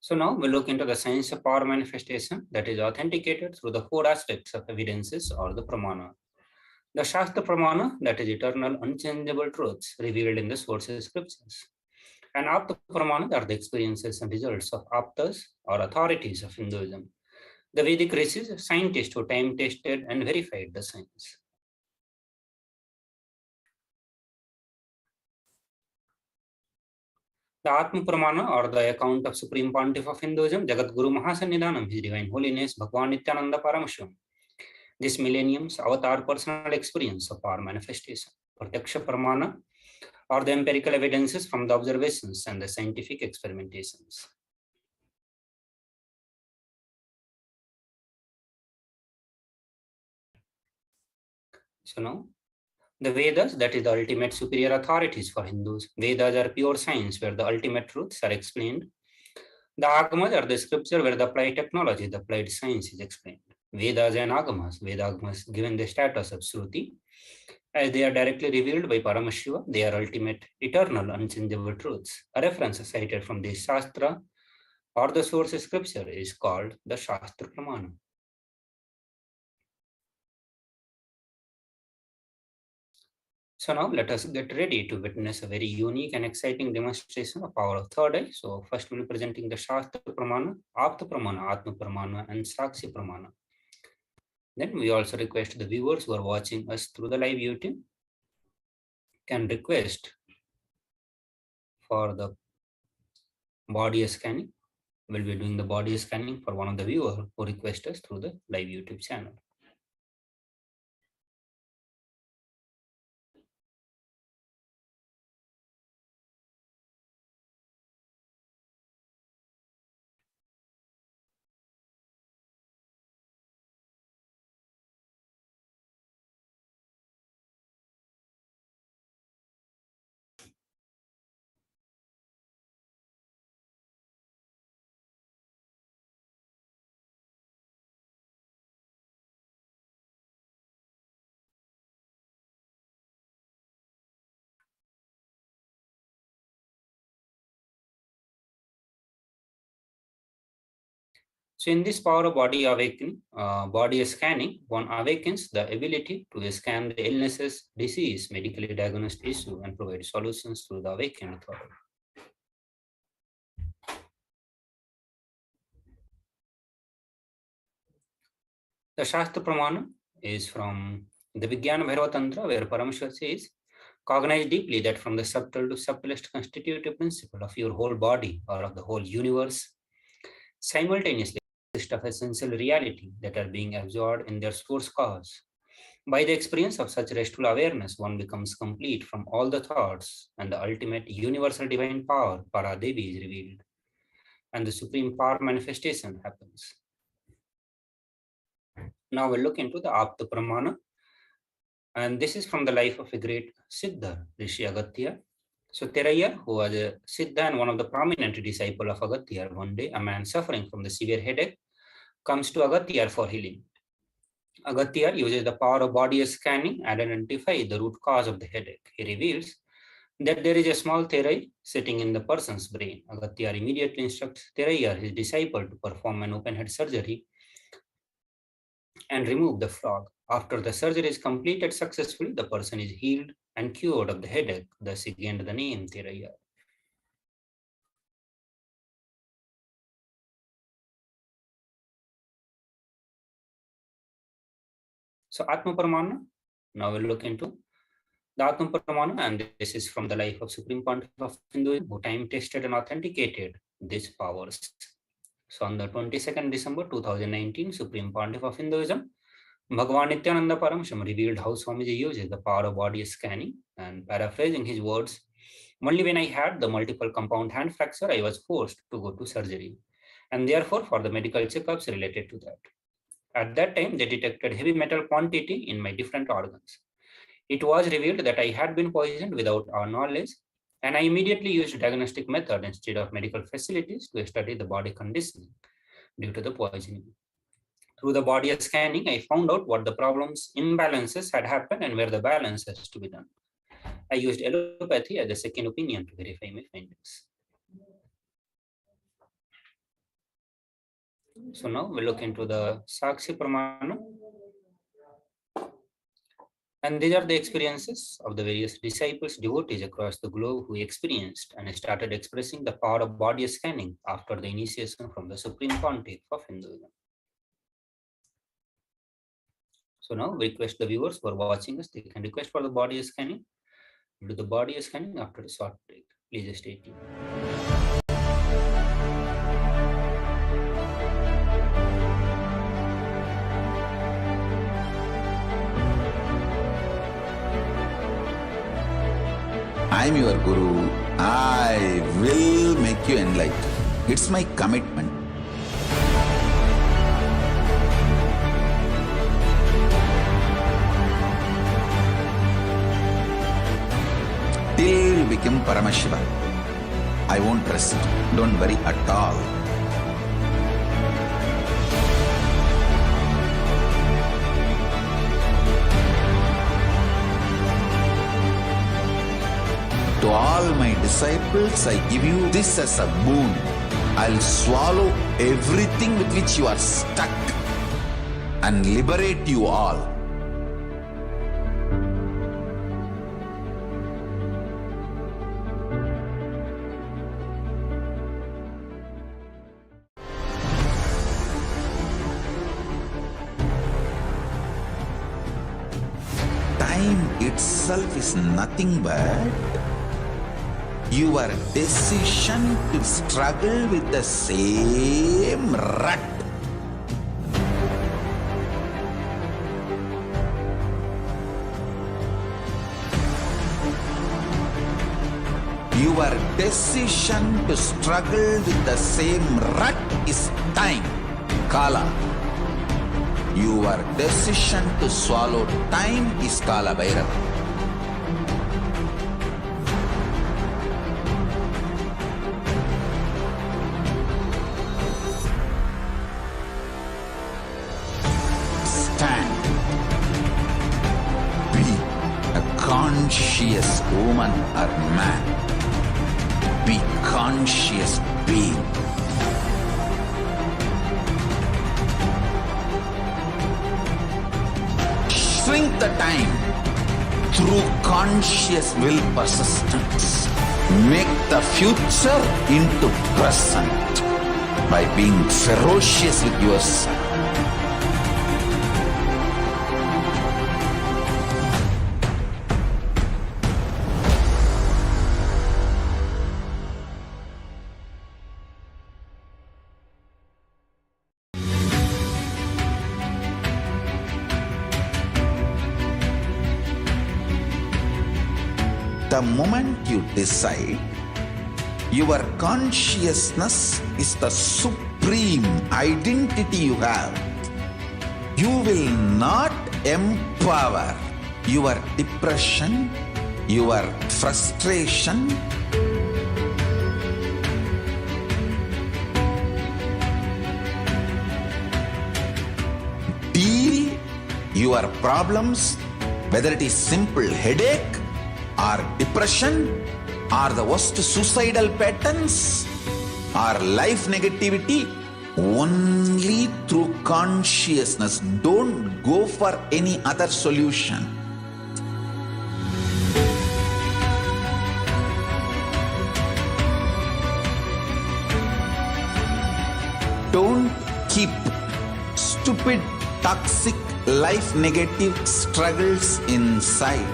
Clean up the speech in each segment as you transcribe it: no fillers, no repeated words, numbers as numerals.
So now we look into the science of power manifestation that is authenticated through the four aspects of evidences or the pramana. The Shastra Pramana, that is eternal, unchangeable truths revealed in the sources scriptures. And Apta Pramana are the experiences and results of Aptas or authorities of Hinduism. The Vedic rishis, scientists who time tested and verified the science. The Atma Pramana or the account of Supreme Pontiff of Hinduism, Jagat Guru Mahasannidhanam, His Divine Holiness, Bhagwan Nithyananda Paramashivam. This millennium's avatar personal experience of power manifestation. Pratyaksha Pramana or the empirical evidences from the observations and the scientific experimentations. So now, the Vedas, that is the ultimate superior authorities for Hindus. Vedas are pure science where the ultimate truths are explained. The Agamas are the scripture where the applied technology, the applied science is explained. Vedas and Agamas, Vedas given the status of Shruti, as they are directly revealed by Paramashiva, they are ultimate, eternal, unchangeable truths. A reference cited from the Shastra or the source scripture is called the Shastra Pramana. So now let us get ready to witness a very unique and exciting demonstration of power of third eye. So first we'll be presenting the Shastra Pramana, Apta Pramana, Atma Pramana, and Sakshi Pramana. Then we also request the viewers who are watching us through the live YouTube can request for the body scanning. We'll be doing the body scanning for one of the viewers who request us through the live YouTube channel. So in this power of body awakening, body scanning, one awakens the ability to scan the illnesses, disease, medically diagnosed issue, and provide solutions through the awakened thought. The Shastra Pramana is from the Vijnana Bhairava Tantra, where Paramashiva says, cognize deeply that from the subtle to subtlest constitutive principle of your whole body or of the whole universe, simultaneously exist of essential reality that are being absorbed in their source cause. By the experience of such restful awareness, one becomes complete from all the thoughts, and the ultimate universal divine power, Paradevi, is revealed, and the supreme power manifestation happens. Now we'll look into the Apta Pramana, and this is from the life of a great Siddha, Rishi Agatya. So Teraya, who was a Siddha and one of the prominent disciples of Agatya, one day a man suffering from the severe headache comes to Agatya for healing. Agatya uses the power of body scanning and identify the root cause of the headache. He reveals that there is a small therai sitting in the person's brain. Agatya immediately instructs Teraya, his disciple, to perform an open head surgery and remove the frog. After the surgery is completed successfully, the person is healed and cured of the headache, thus he gained the name Teraya. So Atma Pramana, now we'll look into the Atma Pramana, and this is from the life of Supreme Pontiff of Hinduism, who time tested and authenticated these powers. So on the 22nd December 2019, Supreme Pontiff of Hinduism, Bhagwan Nithyananda Paramashivam revealed how Swamiji uses the power of body scanning, and paraphrasing his words, only when I had the multiple compound hand fracture, I was forced to go to surgery, and therefore for the medical checkups related to that. At that time, they detected heavy metal quantity in my different organs. It was revealed that I had been poisoned without our knowledge, and I immediately used diagnostic method instead of medical facilities to study the body condition due to the poisoning. Through the body scanning, I found out what the problems, imbalances had happened and where the balance has to be done. I used allopathy as a second opinion to verify my findings. So now we look into the Sakshi Pramana. And these are the experiences of the various disciples, devotees across the globe who experienced and started expressing the power of body scanning after the initiation from the Supreme Pontiff of Hinduism. So now we request the viewers who are watching us, they can request for the body scanning. We'll do the body scanning after a short break. Please stay tuned. I am your Guru. I will make you enlightened. It's my commitment. Till you become Paramashiva, I won't rest. Don't worry at all. To all my disciples, I give you this as a boon. I'll swallow everything with which you are stuck and liberate you all. Time itself is nothing but your decision to struggle with the same rut. Your decision to struggle with the same rut is time, Kala. Your decision to swallow time is Kala Bhairava. Stand. Be a conscious woman or man. Be conscious being. Shrink the time through conscious will persistence. Make the future into present by being ferocious with yourself. The moment you decide, your consciousness is the supreme identity you have. You will not empower your depression, your frustration, deal your problems, whether it is simple headache or depression or the worst suicidal patterns or life negativity, only through consciousness. Don't go for any other solution. Don't keep stupid, toxic, life negative struggles inside.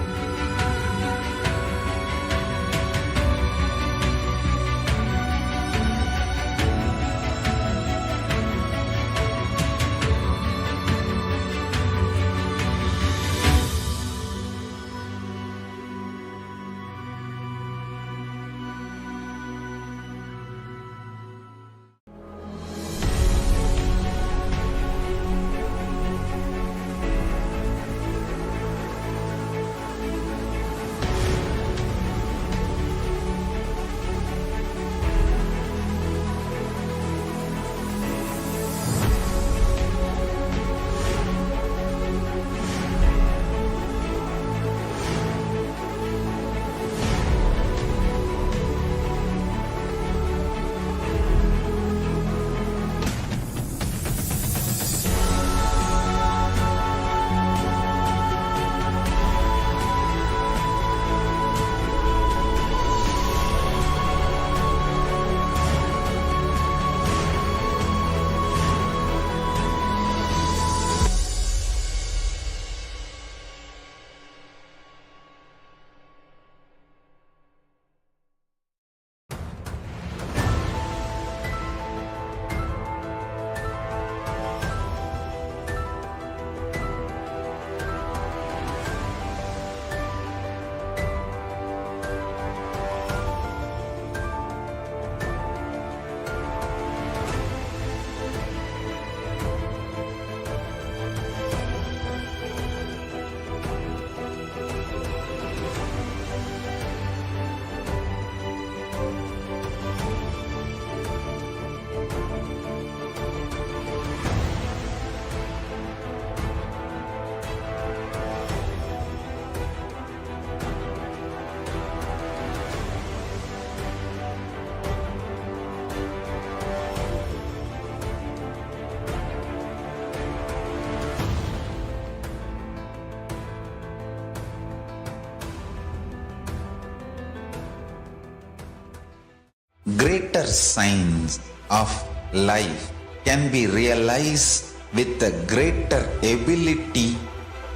greater signs of life can be realized with a greater ability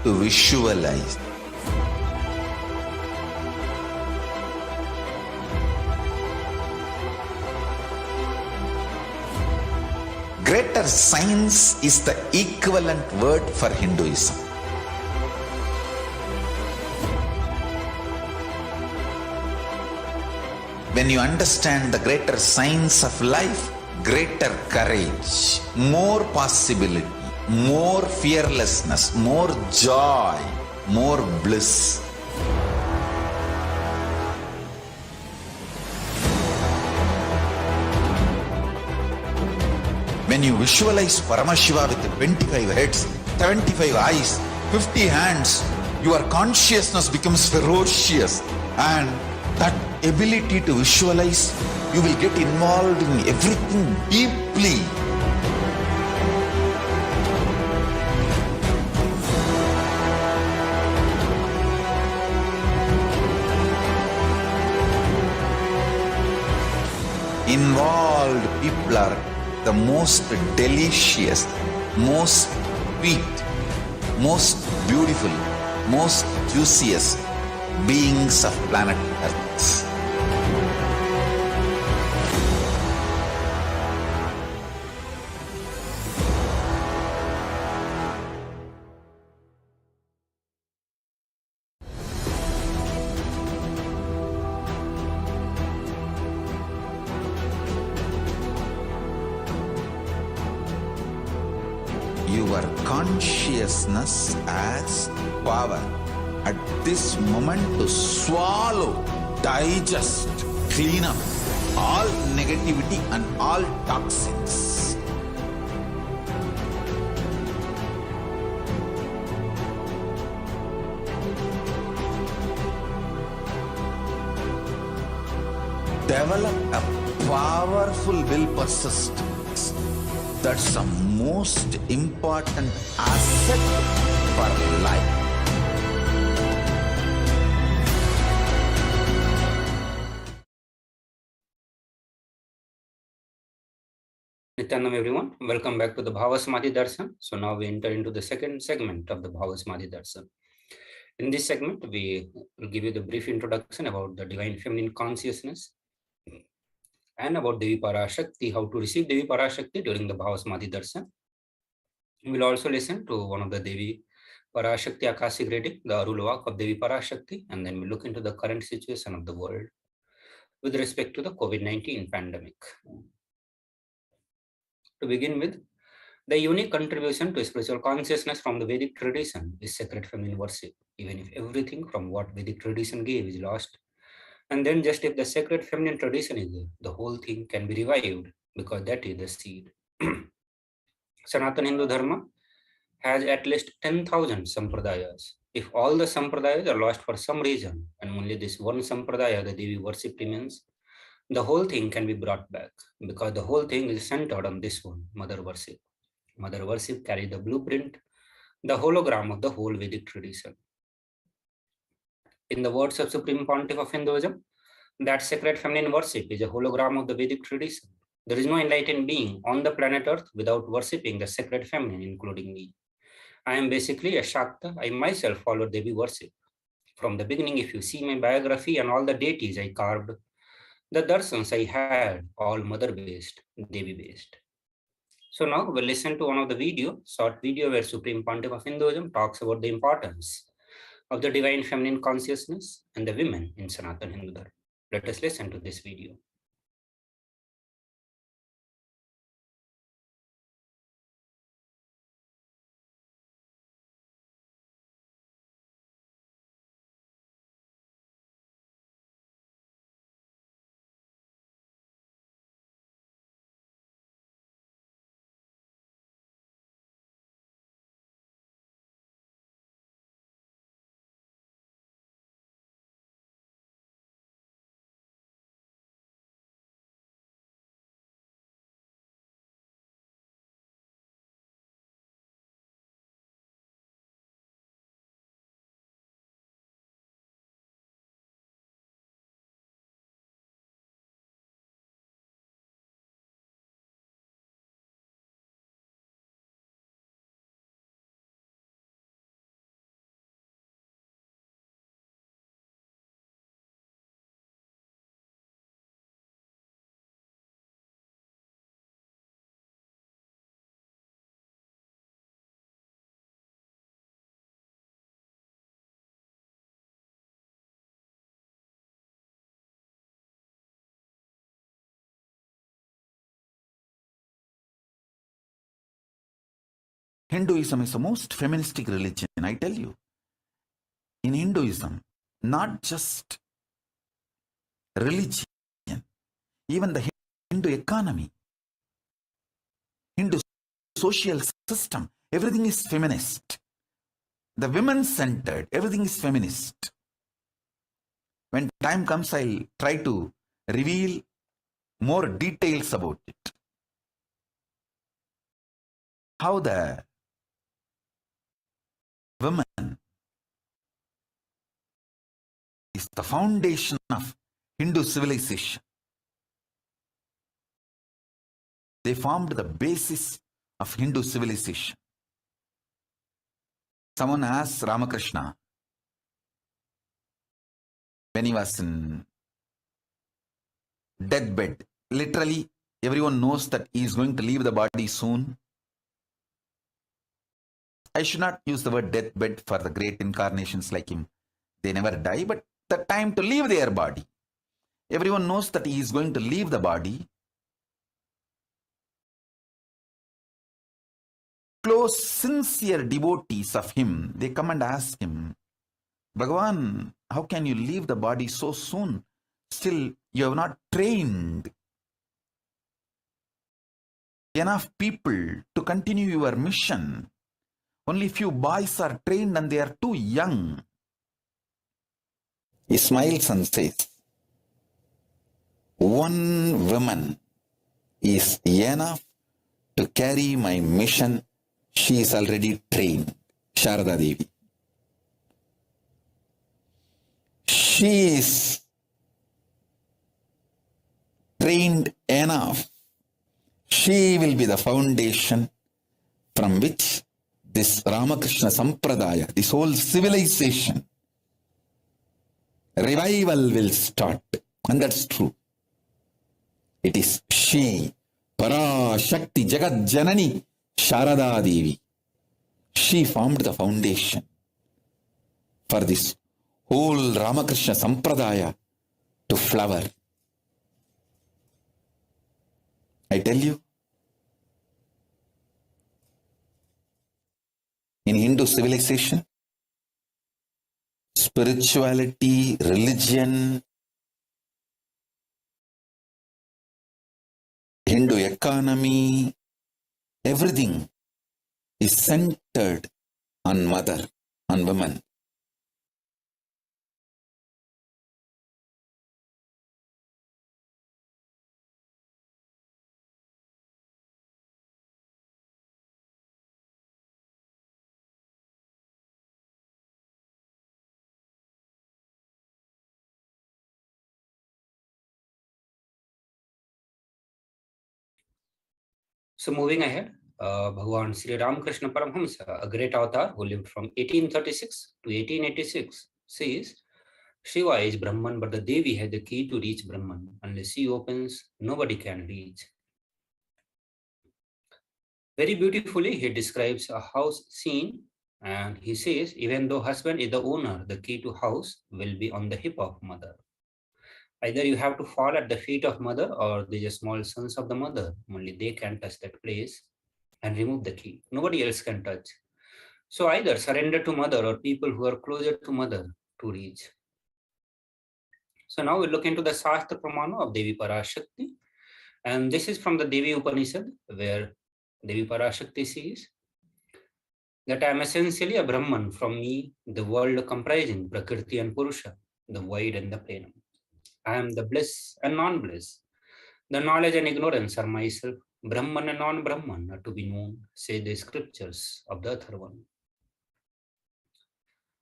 to visualize. Greater science is the equivalent word for Hinduism. When you understand the greater science of life, greater courage, more possibility, more fearlessness, more joy, more bliss. When you visualize Paramashiva with 25 heads, 75 eyes, 50 hands, your consciousness becomes ferocious, and that ability to visualize, you will get involved in everything deeply. Involved people are the most delicious, most sweet, most beautiful, most juiciest beings of planet Earth. Your consciousness as power at this moment to swallow, digest, clean up all negativity and all toxins. Develop a powerful will persistence. That's the most important asset for life. Nityanam everyone, welcome back to the Bhavasamadhi Darshan. So now we enter into the second segment of the Bhavasamadhi Darshan. In this segment, we will give you the brief introduction about the divine feminine consciousness and about Devi Parashakti, how to receive Devi Parashakti during the Bhavasamadhi Darshan. We will also listen to one of the Devi Parashakti Akashic reading, the Arulvak of Devi Parashakti, and then we look into the current situation of the world with respect to the COVID-19 pandemic. To begin with, the unique contribution to spiritual consciousness from the Vedic tradition is sacred feminine worship, even if everything from what Vedic tradition gave is lost. And then just if the sacred feminine tradition is there, the whole thing can be revived because that is the seed. Sanatana Hindu Dharma has at least 10,000 sampradayas. If all the sampradayas are lost for some reason and only this one sampradaya, the Devi worship remains, the whole thing can be brought back because the whole thing is centered on this one, Mother worship. Mother worship carries the blueprint, the hologram of the whole Vedic tradition. In the words of Supreme Pontiff of Hinduism, that sacred feminine worship is a hologram of the Vedic tradition. There is no enlightened being on the planet Earth without worshipping the sacred feminine, including me. I am basically a Shakta. I myself follow Devi worship. From the beginning, if you see my biography and all the deities I carved, the darshans I had, all mother-based, Devi-based. So now we'll listen to one of the short video where Supreme Pontiff of Hinduism talks about the importance of the divine feminine consciousness and the women in Sanatana Hindu Dharma. Let us listen to this video. Hinduism is the most feministic religion, I tell you. In Hinduism, not just religion, even the Hindu economy, Hindu social system, everything is feminist. The women-centered, everything is feminist. When time comes, I'll try to reveal more details about it. How the woman is the foundation of Hindu civilization. They formed the basis of Hindu civilization. Someone asked Ramakrishna when he was in deathbed. Literally, everyone knows that he is going to leave the body soon. I should not use the word deathbed for the great incarnations like him. They never die, but the time to leave their body. Everyone knows that he is going to leave the body. Close, sincere devotees of him, they come and ask him, Bhagavan, how can you leave the body so soon? Still, you have not trained enough people to continue your mission. Only few boys are trained and they are too young. He smiles and says, one woman is enough to carry my mission. She is already trained, Sharada Devi. She is trained enough. She will be the foundation from which this Ramakrishna Sampradaya, this whole civilization, revival will start. And that's true. It is she, Parashakti, Jagat Janani, Sharada Devi. She formed the foundation for this whole Ramakrishna Sampradaya to flower. I tell you, in Hindu civilization, spirituality, religion, Hindu economy, everything is centered on mother, on women. So moving ahead, Bhagavan Sri Ramakrishna Paramahamsa, a great avatar who lived from 1836 to 1886, says, Shiva is Brahman, but the Devi has the key to reach Brahman. Unless she opens, nobody can reach. Very beautifully, he describes a house scene, and he says, even though husband is the owner, the key to house will be on the hip of mother. Either you have to fall at the feet of mother, or the small sons of the mother. Only they can touch that place and remove the key. Nobody else can touch. So either surrender to mother or people who are closer to mother to reach. So now we look into the Shastra Pramana of Devi Parashakti. And this is from the Devi Upanishad, where Devi Parashakti says that I am essentially a Brahman. From me, the world comprising Prakriti and Purusha, the void and the plenum. I am the bliss and non-bliss. The knowledge and ignorance are myself. Brahman and non-Brahman are to be known, say the scriptures of the Atharvan.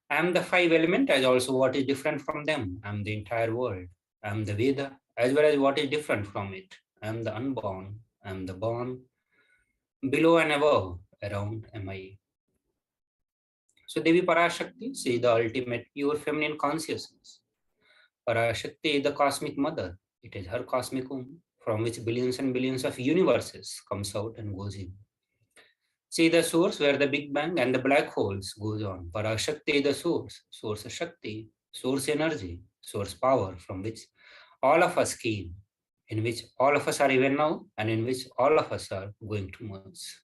I am the five elements as also what is different from them. I am the entire world. I am the Veda as well as what is different from it. I am the unborn. I am the born. Below and above, around am I. So Devi Parashakti, see the ultimate pure feminine consciousness. Parashakti is the cosmic mother. It is her cosmic womb from which billions and billions of universes comes out and goes in. See the source where the Big Bang and the black holes goes on. Parashakti is the source, source of Shakti, source energy, source power from which all of us came, in which all of us are even now, and in which all of us are going to merge.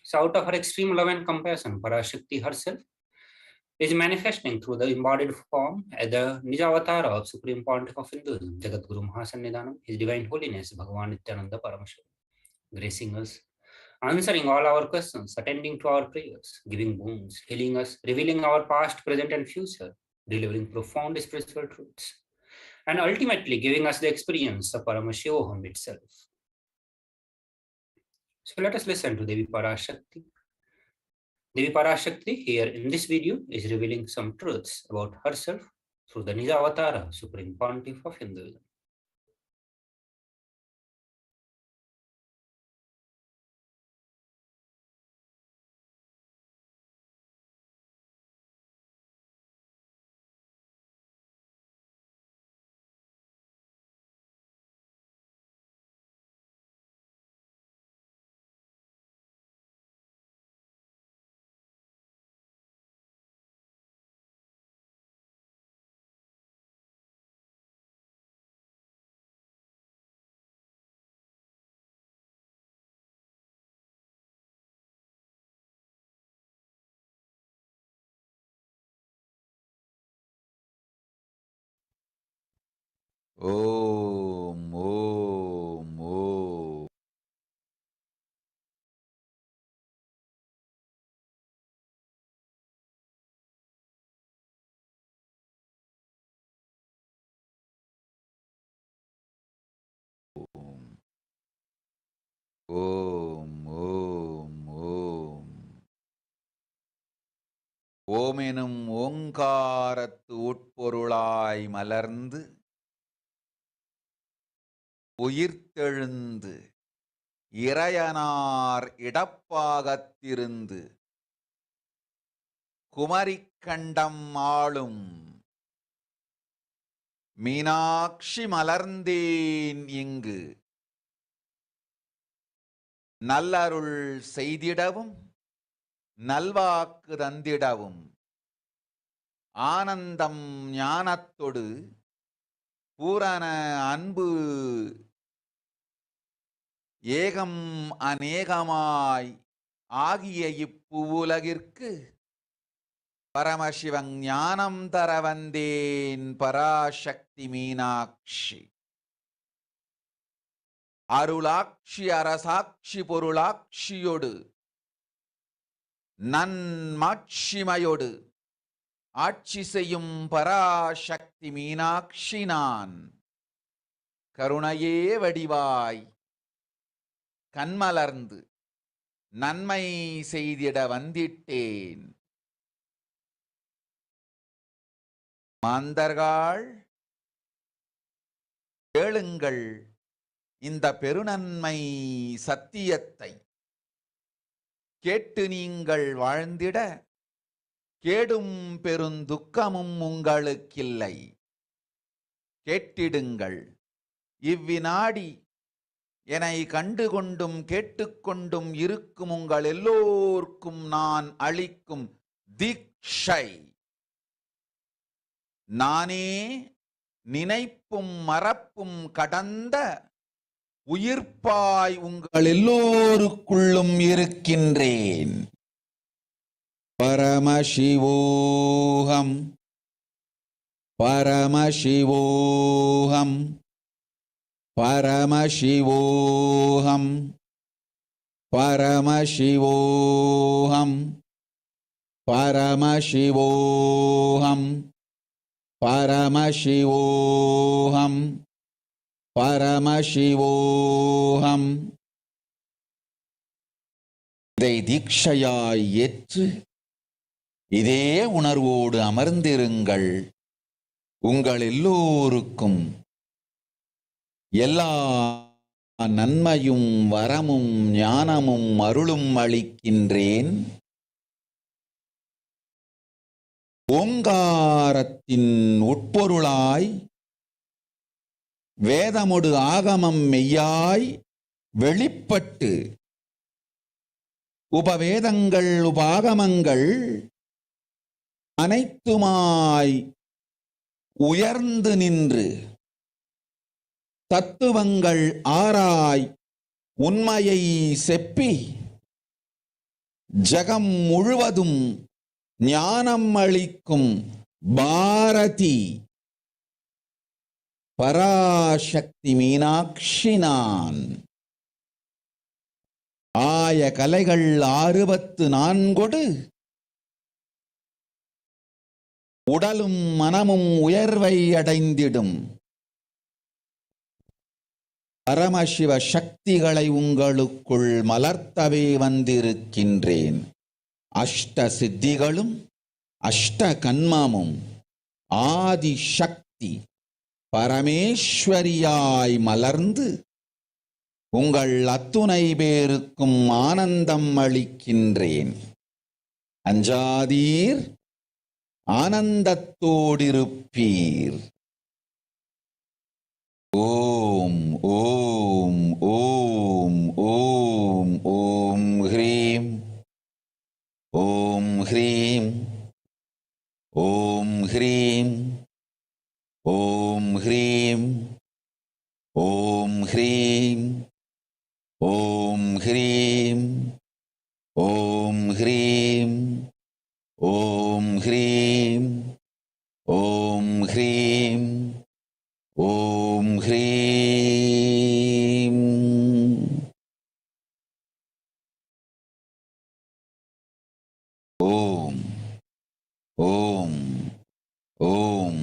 So out of her extreme love and compassion, Parashakti herself is manifesting through the embodied form as the Nijavatara of Supreme Pontiff of Hinduism, Jagadguru Mahasannidhanam, His Divine Holiness, Bhagavan Nithyananda Paramashivam, gracing us, answering all our questions, attending to our prayers, giving boons, healing us, revealing our past, present, and future, delivering profound spiritual truths, and ultimately giving us the experience of Paramashivoham itself. So let us listen to Devi Parashakti. Devi Parashakti here in this video is revealing some truths about herself through the Nijavatara, Supreme Pontiff of Hinduism. ஓம் ஓம் ஓம். ஓம் ஓம் ஓம். ஓமெனும் ஓங்காரத்து உட்பொருளாய் மலர்ந்து உயிர்த்தெழுந்து இறையனார் இடப்பாகத்திருந்து குமரிக்கண்டம் ஆளும் மீனாட்சி மலர்ந்தேன் இங்கு நல்லருள் செய்திடவும் நல்வாக்கு தந்திடவும் ஆனந்தம் ஞானத்தொடு பூரண அன்பு ஏகம் அநேகமாய் ஆகிய இப்புவுலகிற்கு பரமசிவன் ஞானம் தர வந்தேன் பராசக்தி மீனாட்சி. அருளாட்சி அரசாட்சி பொருளாட்சியோடு நன்மாட்சிமையோடு ஆட்சி செய்யும் பராசக்தி மீனாட்சி நான். கருணையே வடிவாய் கண்மலர்ந்து நன்மை செய்திட வந்திட்டேன். மாந்தர்கள் கேளுங்கள் இந்த பெருநன்மை சத்தியத்தை, கேட்டு நீங்கள் வாழ்ந்திட கேடும் பெருந்துக்கமும் உங்களுக்கில்லை. கேட்டிடுங்கள் இவ்வினாடி என்னை கண்டுகொண்டும் கேட்டுக்கொண்டும் இருக்கும் உங்கள் எல்லோர்க்கும் நான் அளிக்கும் தீட்சை. நானே நினைப்பும் மறப்பும் கடந்த உயிர்ப்பாய் உங்கள் எல்லோருக்குள்ளும் இருக்கின்றேன். பரமசிவோஹம் பரமசிவோஹம் பரமசிவோஹம் பரமசிவோஹம் பரமசிவோஹம் பரமசிவோஹம் பரமசிவோஹம். இதை தீட்சையாய் ஏற்று இதே உணர்வோடு அமர்ந்திருங்கள். உங்கள் எல்லோருக்கும் எல்லா நன்மையும் வரமும் ஞானமும் அருளும் அளிக்கின்றேன். ஓங்காரத்தின் உட்பொருளாய் வேதமொடு ஆகமம் மெய்யாய் வெளிப்பட்டு உபவேதங்கள் உபாகமங்கள் அனைத்துமாய் உயர்ந்து நின்று தத்துவங்கள் ஆராய் உண்மையை செப்பி ஜகம் முழுவதும் ஞானம் அளிக்கும் பாரதி பராசக்தி மீனாட்சி நான். ஆய கலைகள் 64 உடலும் மனமும் உயர்வை அடைந்திடும். பரமசிவ சக்திகளை உங்களுக்குள் மலர்த்தவே வந்திருக்கின்றேன். அஷ்ட சித்திகளும் அஷ்ட கன்மமும் ஆதி சக்தி பரமேஸ்வரியாய் மலர்ந்து உங்கள் அத்துணை பேருக்கும் ஆனந்தம் அளிக்கின்றேன். அஞ்சாதீர், ஆனந்தத்தோடிருப்பீர். ஓம் ஓம் ஓம் ஓம் ஓம் ஹ்ரீம் ஓம் ஹ்ரீம் ஓம் ஹ்ரீம் ஓம் ஹ்ரீம் ஓம் ஹ்ரீம் ஓம் ஹ்ரீம் ஓம் ஹ்ரீம் ஓம் ஹ்ரீம் ஓம் ஹ்ரீம் ஓம் ஹ்ரீம். ஓம் ஓம் ஓம்.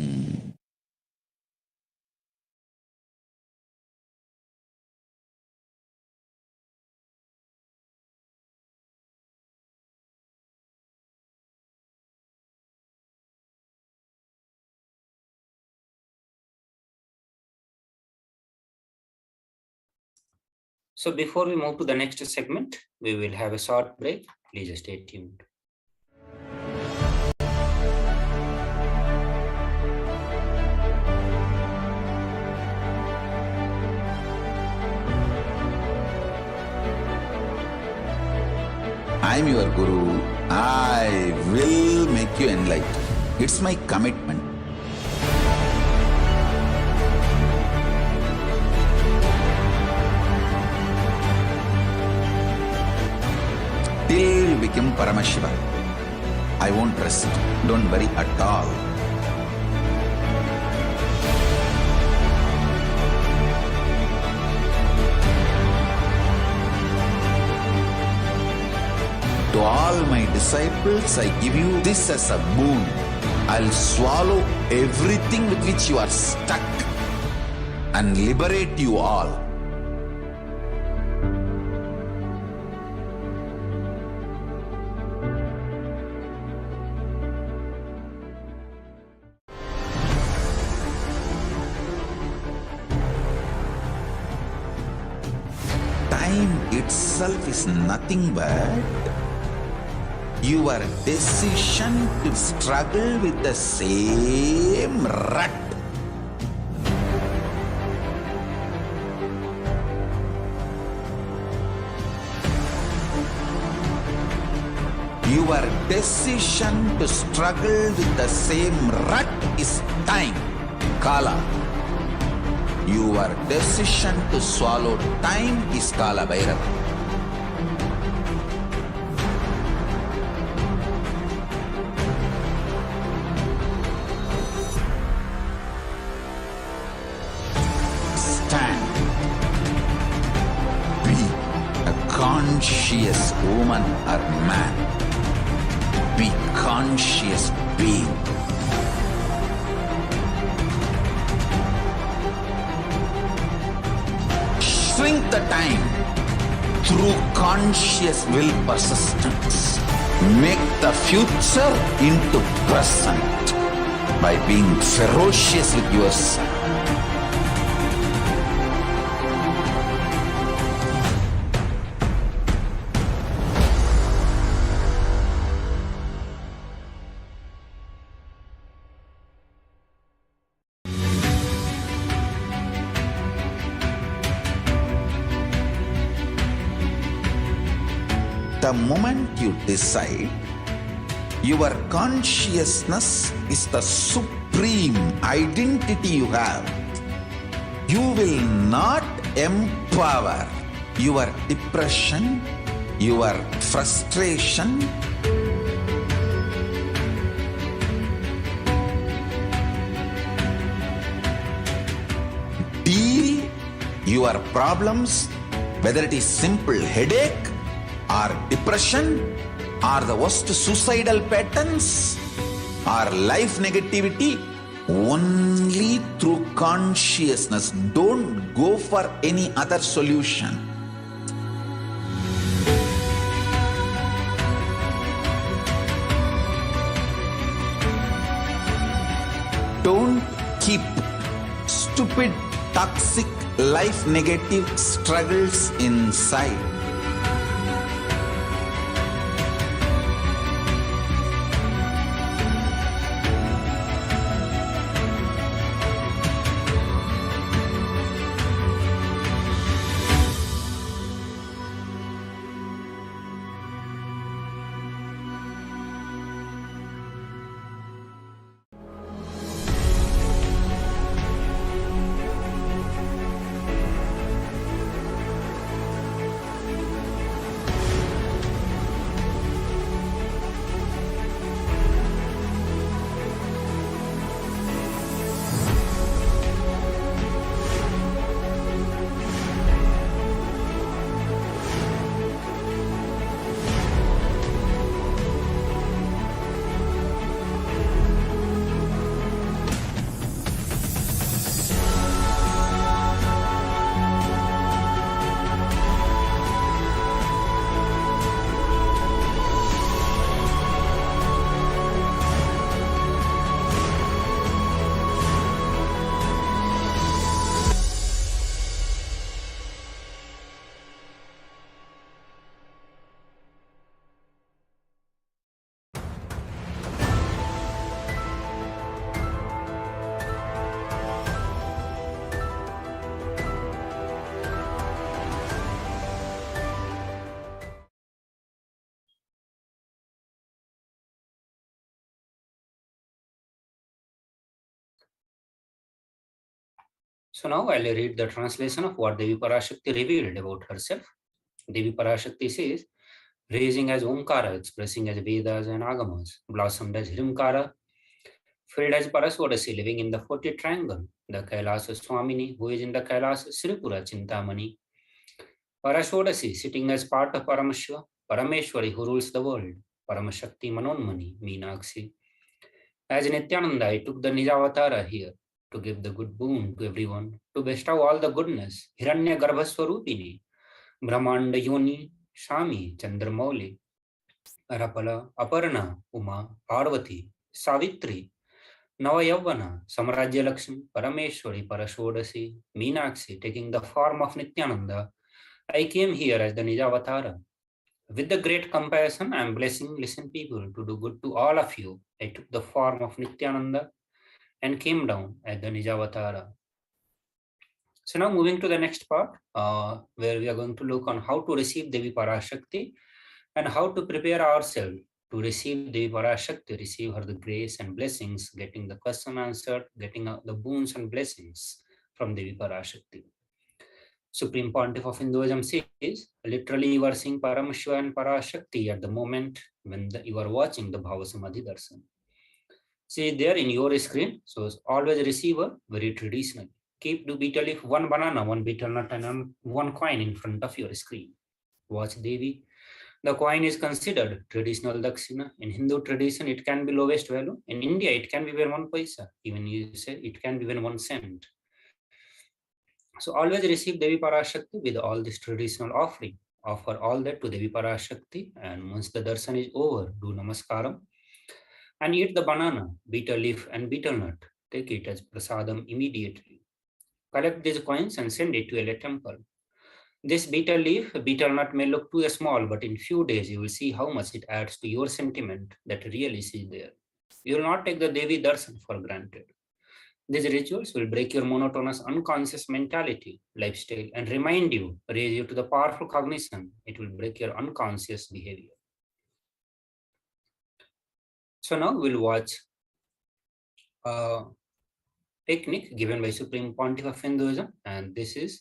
So before we move to the next segment, we will have a short break. Please stay tuned. I am your Guru. I will make you enlightened. It's my commitment. Till you become Paramashiva, I won't rest. Don't worry at all. To all my disciples, I give you this as a boon. I'll swallow everything with which you are stuck and liberate you all. Time itself is nothing but your decision to struggle with the same rut. Your decision to struggle with the same rut is time, Kala. Your decision to swallow time is Kala Bhairava. Stand. Be a conscious woman or man. Be conscious being. Shrink the time through conscious will persistence. Make the future into present by being ferocious with yourself. The moment you decide, your consciousness is the supreme identity you have. You will not empower your depression, your frustration, D, your problems, whether it is simple headache or depression or the worst suicidal patterns or life negativity, only through consciousness. Don't go for any other solution. Don't keep stupid, toxic, life negative struggles inside. So now I'll read the translation of what Devi Parashakti revealed about herself. Devi Parashakti says, raising as Omkara, expressing as Vedas and Agamas, blossomed as Hirimkara, filled as Paraswadasi, living in the 40 triangle, the Kailasa Swamini, who is in the Kailasa Sripura Chintamani, Parashodasi, sitting as part of Paramashiva, Parameshwari, who rules the world, Paramashakti Manonmani, Meenakshi. As Nithyananda, I took the Nijavatara here to give the good boon to everyone, to bestow all the goodness, Hiranya Garbhaswarupini, Brahmanda Yoni, Shami, Chandramauli, Arapala, Aparna, Uma, Parvati, Savitri, Navayavana, Samarajya Lakshmi, Parameshwari, Parashodasi, Meenakshi, taking the form of Nithyananda, I came here as the Nijavatara. With the great compassion, I am blessing listen people to do good to all of you. I took the form of Nithyananda and came down as the Nijavatara. So now moving to the next part, where we are going to look on how to receive Devi Parashakti and how to prepare ourselves to receive Devi Parashakti, receive her the grace and blessings, getting the question answered, getting the boons and blessings from Devi Parashakti. Supreme Pontiff of Hinduism says, literally you are seeing Paramashiva and Parashakti at the moment when you are watching the Bhavasamadhi Darshan. See there in your screen, so always receive a very traditional. Keep the betel leaf, one banana, one betel nut and one coin in front of your screen. Watch Devi. The coin is considered traditional dakshina. In Hindu tradition, it can be lowest value. In India, it can be even 1 paisa. Even you say it can be even 1 cent. So always receive Devi Parashakti with all this traditional offering. Offer all that to Devi Parashakti, and once the darshan is over, do namaskaram and eat the banana, betel leaf and betel nut. Take it as prasadam immediately. Collect these coins and send it to a temple. This betel leaf, betel nut may look too small, but in few days you will see how much it adds to your sentiment that really is there. You will not take the Devi darshan for granted. These rituals will break your monotonous unconscious mentality, lifestyle, and remind you, raise you to the powerful cognition. It will break your unconscious behavior. So now we'll watch a technique given by Supreme Pontiff of Hinduism, and this is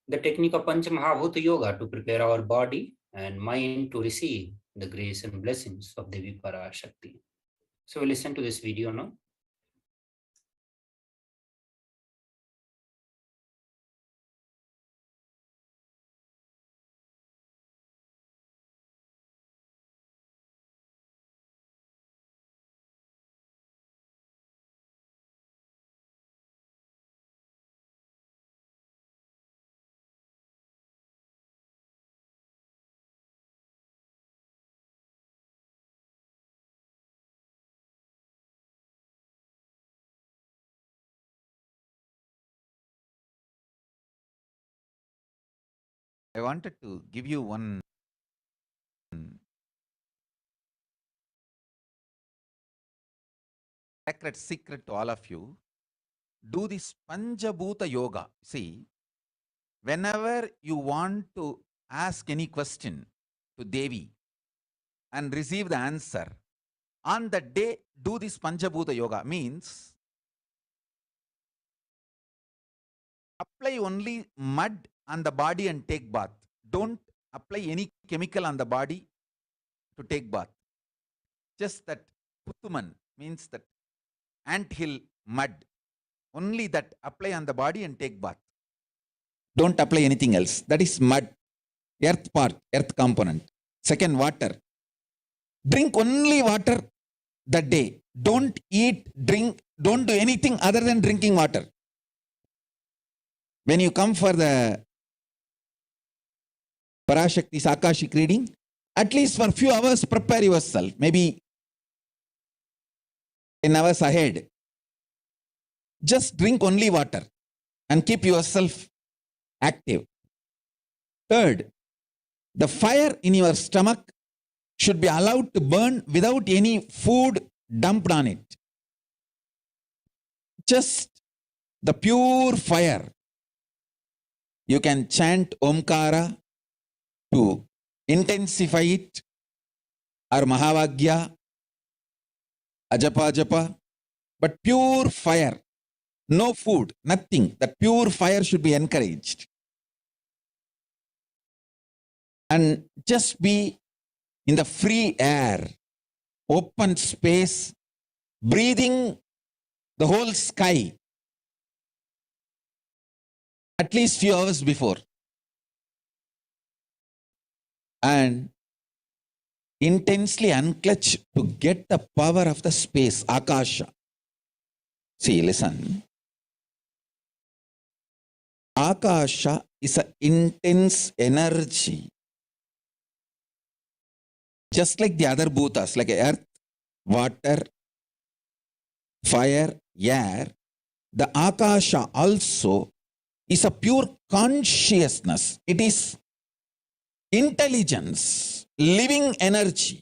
the technique of Panchamahabhuta Yoga to prepare our body and mind to receive the grace and blessings of Devi Parashakti. So we listen to this video now. I wanted to give you one secret to all of you. Do this Panchabhuta Yoga. See, whenever you want to ask any question to Devi and receive the answer, on the day, do this Panchabhuta Yoga. Means, apply only mud on the body and take bath. Don't apply any chemical on the body to take bath. Just that Puttuman means that anthill mud. Only that apply on the body and take bath. Don't apply anything else. That is mud. Earth part, earth component. Second, water. Drink only water that day. Don't eat, drink, don't do anything other than drinking water. When you come for the Parashakti's Akashic reading, at least for a few hours, prepare yourself. Maybe 10 hours ahead. Just drink only water and keep yourself active. Third, the fire in your stomach should be allowed to burn without any food dumped on it. Just the pure fire. You can chant Omkara to intensify it, or Mahavagya, Ajapa Japa, but pure fire. No food, nothing. That pure fire should be encouraged. And just be in the free air, open space, breathing the whole sky at least few hours before. And intensely unclutch to get the power of the space, Akasha. See, listen. Akasha is an intense energy. Just like the other bhutas, like earth, water, fire, air, the Akasha also is a pure consciousness. It is intelligence, living energy.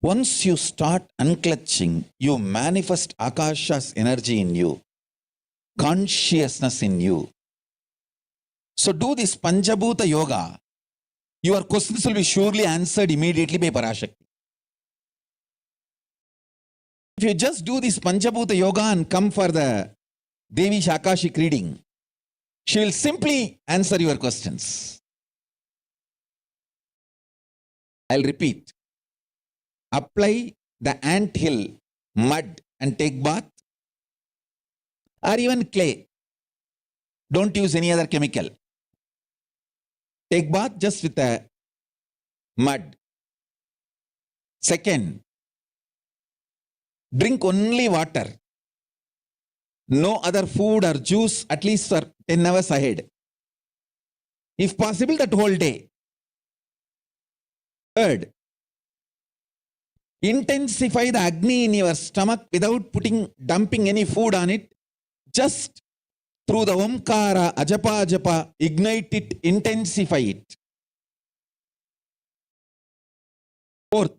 Once you start unclutching, you manifest Akasha's energy in you, consciousness in you. So do this Panchabhuta Yoga. Your questions will be surely answered immediately by Parashakti. If you just do this Panchabhuta Yoga and come for the Devi Akashic reading, she will simply answer your questions. I'll repeat. Apply the anthill mud and take bath, or even clay. Don't use any other chemical. Take bath just with the mud. Second, drink only water. No other food or juice at least for 10 hours ahead. If possible, that whole day. Third, intensify the Agni in your stomach without dumping any food on it. Just through the Omkara, Ajapa Japa, ignite it, intensify it. Fourth,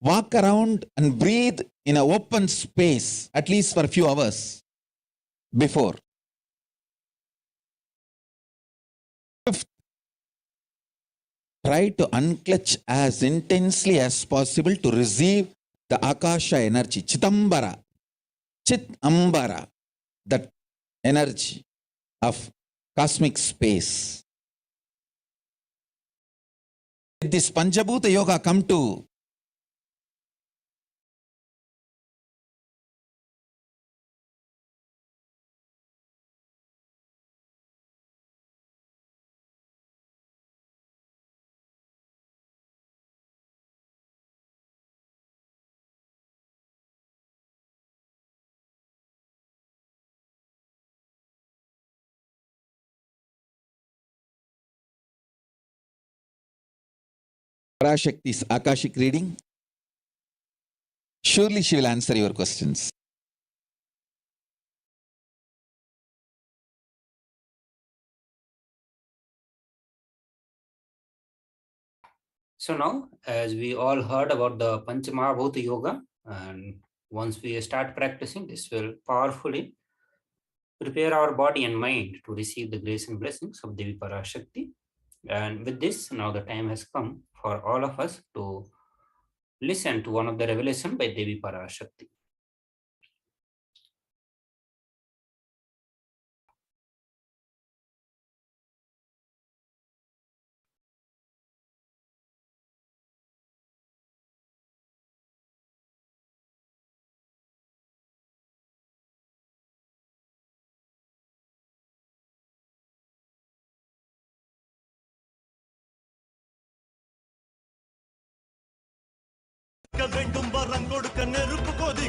walk around and breathe in an open space, at least for a few hours before. Fifth, try to unclutch as intensely as possible to receive the Akasha energy, Chitambara, Chitambara, that energy of cosmic space. this Panchabhuta Yoga come to Parashakti's Akashic reading? Surely she will answer your questions. So now, as we all heard about the Panchamahabhuta Yoga, and once we start practicing, this will powerfully prepare our body and mind to receive the grace and blessings of Devi Parashakti. And with this, now the time has come for all of us to listen to one of the revelation by Devi Parashakti.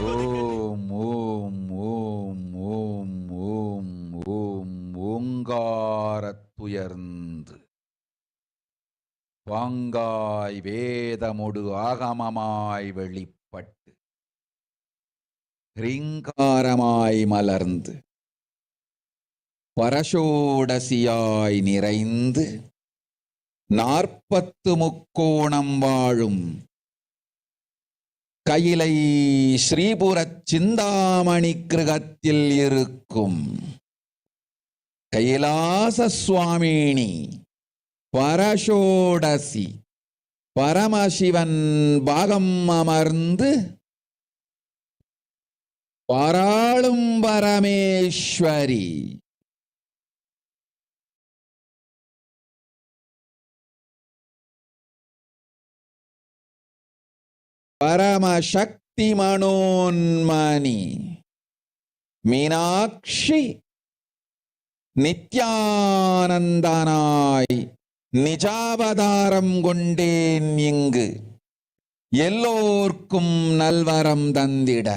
ஓம் ஓம் ஓம் ஓம் ஓம் ஓம் ஓங்காரத்துயர்ந்து வாங்காய் வேதமொடு ஆகமமாய் வெளிப்பட்டு ரீங்காரமாய் மலர்ந்து பரஷோடசியாய் நிறைந்து 40 முக்கோணம் வாழும் கையிலை ஸ்ரீபுரச் சிந்தாமணி கிருகத்தில் இருக்கும் கைலாச சுவாமினி பரஷோடசி பரமசிவன் பாகம் அமர்ந்து பாராளும் Parameswari Paramasakti Manonmani Meenakshi Nithyanandanai Nijavadaram Gonden Ingu எல்லோர்க்கும் நல்வரம் தந்திட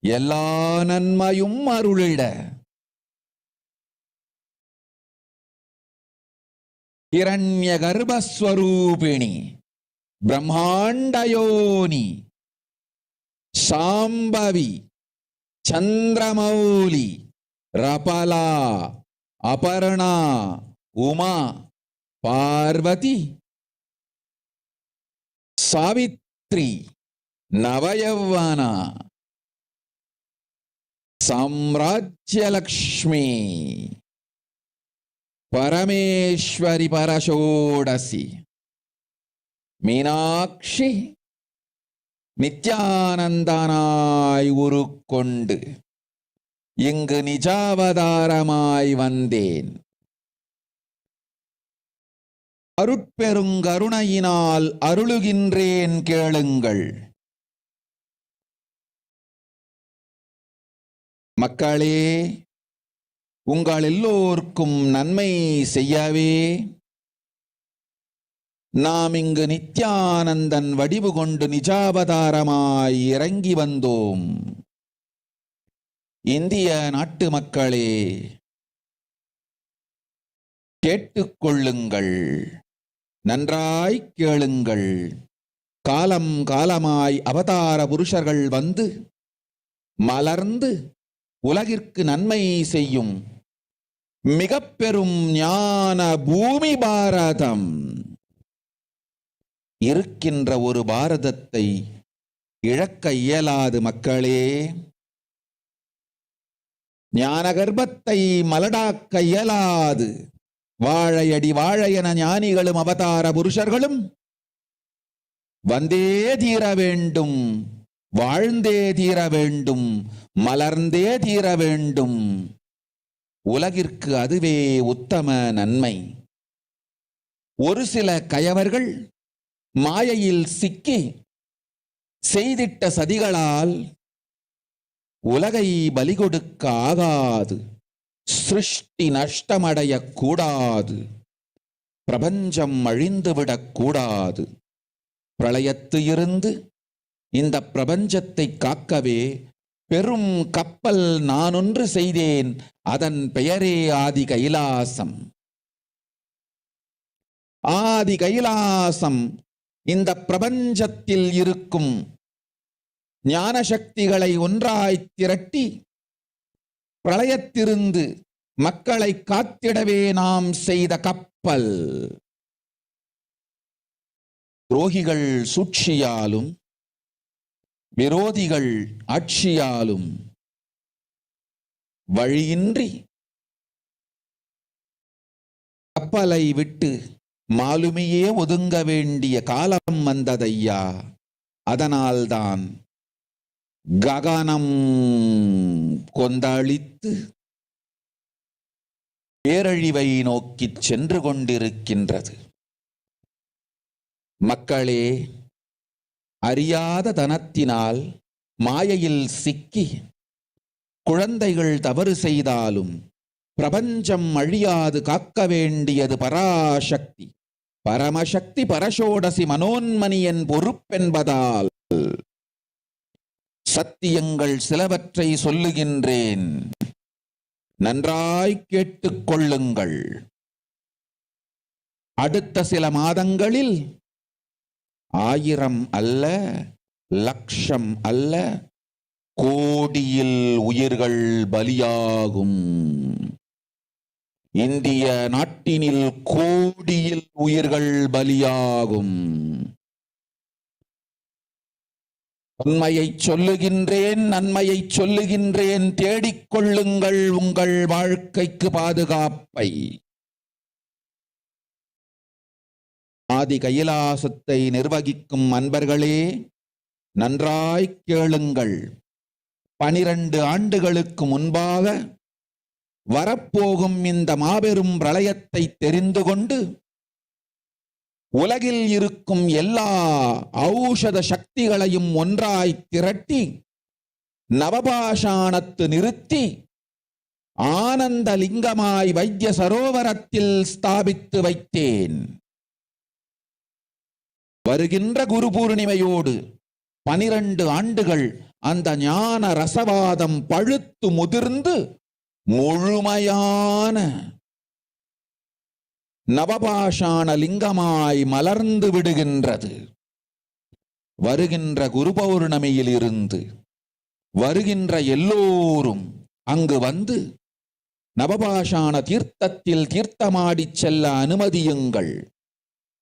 எல்லா நன்மையும் அருளிட இரண்ய கர்ப்பஸ்வரூபிணி பிரம்மாண்டயோனி சாம்பவி சந்திரமௌலி ரபலா அபர்ணா உமா பார்வதி சாவித்ரி நவயவனா சாம்ராஜ்யலக்ஷ்மி பரமேஸ்வரி பரஷோடசி மீனாட்சி நித்யானந்தனாய் உருக்கொண்டு இங்கு நிஜாவதாரமாய் வந்தேன். அருட்பெருங்கருணையினால் அருளுகின்றேன் கேளுங்கள். மக்களே, உங்கள் எல்லோருக்கும் நன்மை செய்யவே நாம் இங்கு நித்யானந்தன் வடிவு கொண்டு நிஜாவதாரமாய் இறங்கி வந்தோம். இந்திய நாட்டு மக்களே, கேட்டுக்கொள்ளுங்கள், நன்றாய் கேளுங்கள். காலம் காலமாய் அவதார புருஷர்கள் வந்து மலர்ந்து உலகிற்கு நன்மை செய்யும் மிக பெரும் ஞான பூமி பாரதம். இருக்கின்ற ஒரு பாரதத்தை இழக்க இயலாது மக்களே. ஞான கர்ப்பத்தை மலடாக்க இயலாது. வாழையடி வாழையென ஞானிகளும் அவதார புருஷர்களும் வந்தே தீர வேண்டும், வாழ்ந்தே தீர வேண்டும், மலர்ந்தே தீர வேண்டும். உலகிற்கு அதுவே உத்தம நன்மை. ஒரு சில கயவர்கள் மாயையில் சிக்கி செய்திட்ட சதிகளால் உலகை பலி கொடுக்க ஆகாது. சிருஷ்டி நஷ்டமடையக் கூடாது. பிரபஞ்சம் அழிந்துவிடக் கூடாது. பிரளயத்து இருந்து இந்த பிரபஞ்சத்தை காக்கவே பெரும் கப்பல் நானொன்று செய்தேன். அதன் பெயரே ஆதி கைலாசம். ஆதி கைலாசம் இந்த பிரபஞ்சத்தில் இருக்கும் ஞான சக்திகளை ஒன்றாய் திரட்டி பிரளயத்திலிருந்து மக்களை காத்திடவே நாம் செய்த கப்பல். துரோகிகள் சூழ்ச்சியாலும் விரோதிகள் ஆட்சியாலும் வழியின்றி கப்பலை விட்டு மாலுமியே ஒதுங்க வேண்டிய காலம் வந்ததையா. அதனால்தான் ககனம் கொந்தளித்து பேரழிவை நோக்கி சென்று கொண்டிருக்கின்றது. மக்களே, அறியாத தனத்தினால் மாயையில் சிக்கி குழந்தைகள் தவறு செய்தாலும் பிரபஞ்சம் அழியாது காக்க வேண்டியது பராசக்தி. பரமசக்தி பரஷோடசி மனோன்மணியன் பொறுப்பென்பதால் சத்தியங்கள் சிலவற்றை சொல்லுகின்றேன், நன்றாய் கேட்டுக் கொள்ளுங்கள். அடுத்த சில மாதங்களில் 1000 அல்ல, லட்சம் அல்ல, கோடியில் உயிர்கள் பலியாகும். இந்திய நாட்டினில் கோடியில் உயிர்கள் பலியாகும். உண்மையை சொல்லுகின்றேன், நன்மையை சொல்லுகின்றேன். தேடிக்கொள்ளுங்கள் உங்கள் வாழ்க்கைக்கு பாதுகாப்பை. ஆதி கைலாசத்தை நிர்வகிக்கும் அன்பர்களே, நன்றாய் கேளுங்கள். 12 ஆண்டுகளுக்கு முன்பாக வரப்போகும் இந்த மாபெரும் பிரளயத்தை தெரிந்து கொண்டு உலகில் இருக்கும் எல்லா ஔஷத சக்திகளையும் ஒன்றாய் திரட்டி நவபாஷாணத்து நிறுத்தி ஆனந்த லிங்கமாய் வைத்திய சரோவரத்தில் ஸ்தாபித்து வைத்தேன். வருகின்ற குரு பூர்ணிமையோடு 12 ஆண்டுகள் அந்த ஞான ரசவாதம் பழுத்து முதிர்ந்து முழுமையான நவபாஷாண லிங்கமாய் மலர்ந்து விடுகின்றது. வருகின்ற குரு பௌர்ணமியில் இருந்து வருகின்ற எல்லோரும் அங்கு வந்து நவபாஷாண தீர்த்தத்தில் தீர்த்தமாடிச் செல்ல அனுமதியுங்கள்.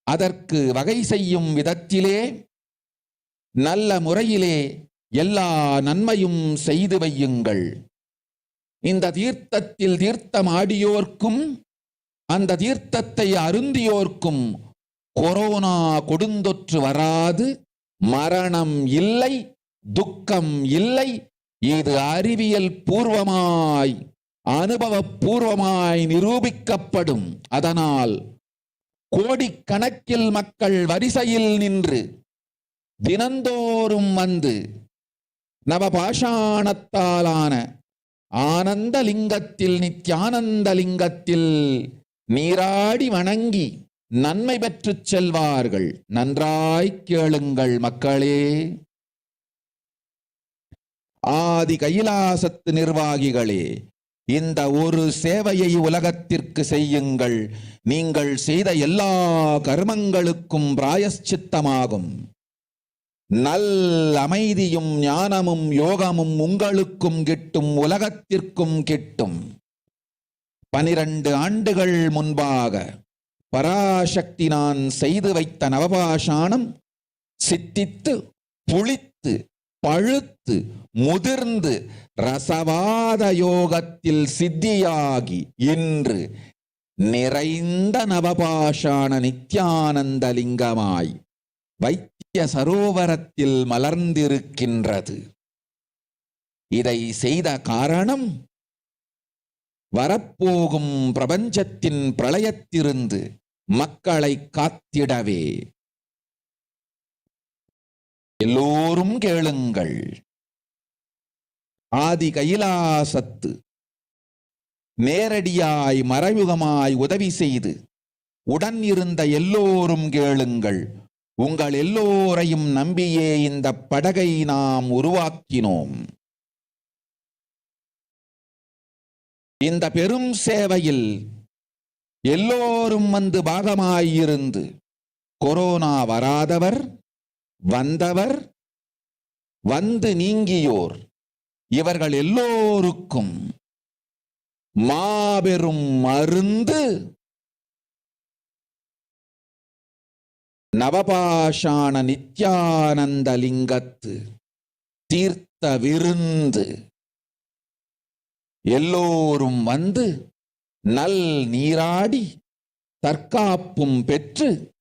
அதற்கு வகை செய்யும் விதத்திலே நல்ல முறையிலே எல்லா நன்மையும் செய்து வையுங்கள். இந்த தீர்த்தத்தில் தீர்த்தமாடியோர்க்கும் அந்த தீர்த்தத்தை அருந்தியோர்க்கும் கொரோனா கொடுந்தொற்று வராது, மரணம் இல்லை, துக்கம் இல்லை. இது அறிவியல் பூர்வமாய் அனுபவபூர்வமாய் நிரூபிக்கப்படும். அதனால் கோடிக்கணக்கில் மக்கள் வரிசையில் நின்று தினந்தோறும் வந்து நவபாஷாணத்தாலான ஆனந்த லிங்கத்தில், நித்யானந்த லிங்கத்தில் நீராடி வணங்கி நன்மை பெற்றுச் செல்வார்கள். நன்றாய் கேளுங்கள் மக்களே. ஆதி கைலாசத்து நிர்வாகிகளே, இந்த ஒரு சேவையை உலகத்திற்கு செய்யுங்கள். நீங்கள் செய்த எல்லா கர்மங்களுக்கும் பிராயஷ்சித்தமாகும். நல் அமைதியும் ஞானமும் யோகமும் உங்களுக்கும் கிட்டும், உலகத்திற்கும் கிட்டும். 12 ஆண்டுகள் முன்பாக பராசக்தி நான் செய்து வைத்த நவபாஷாணம் சித்தித்து புளித்து பழுத்து முதிர்ந்து ரசவாத யோகத்தில் சித்தியாகி இன்று நிறைந்த நவபாஷாண நித்யானந்த லிங்கமாய் வைத்திய சரோவரத்தில் மலர்ந்திருக்கின்றது. இதை செய்த காரணம் வரப்போகும் பிரபஞ்சத்தின் பிரளயத்திலிருந்து மக்களை காத்திடவே. எல்லோரும் கேளுங்கள். ஆதி கைலாசத்து நேரடியாய் மறைமுகமாய் உதவி செய்து உடன் இருந்த எல்லோரும் கேளுங்கள். உங்கள் எல்லோரையும் நம்பியே இந்த படகை நாம் உருவாக்கினோம். இந்த பெரும் சேவையில் எல்லோரும் வந்து பாகமாயிருந்து கொரோனா வராதவர், வந்தவர், வந்து நீங்கியோர் இவர்கள் எல்லோருக்கும் மாபெரும் மருந்து நவபாஷாண நித்யானந்த லிங்கத்து தீர்த்த விருந்து. எல்லோரும் வந்து நல் நீராடி தற்காப்பும் பெற்று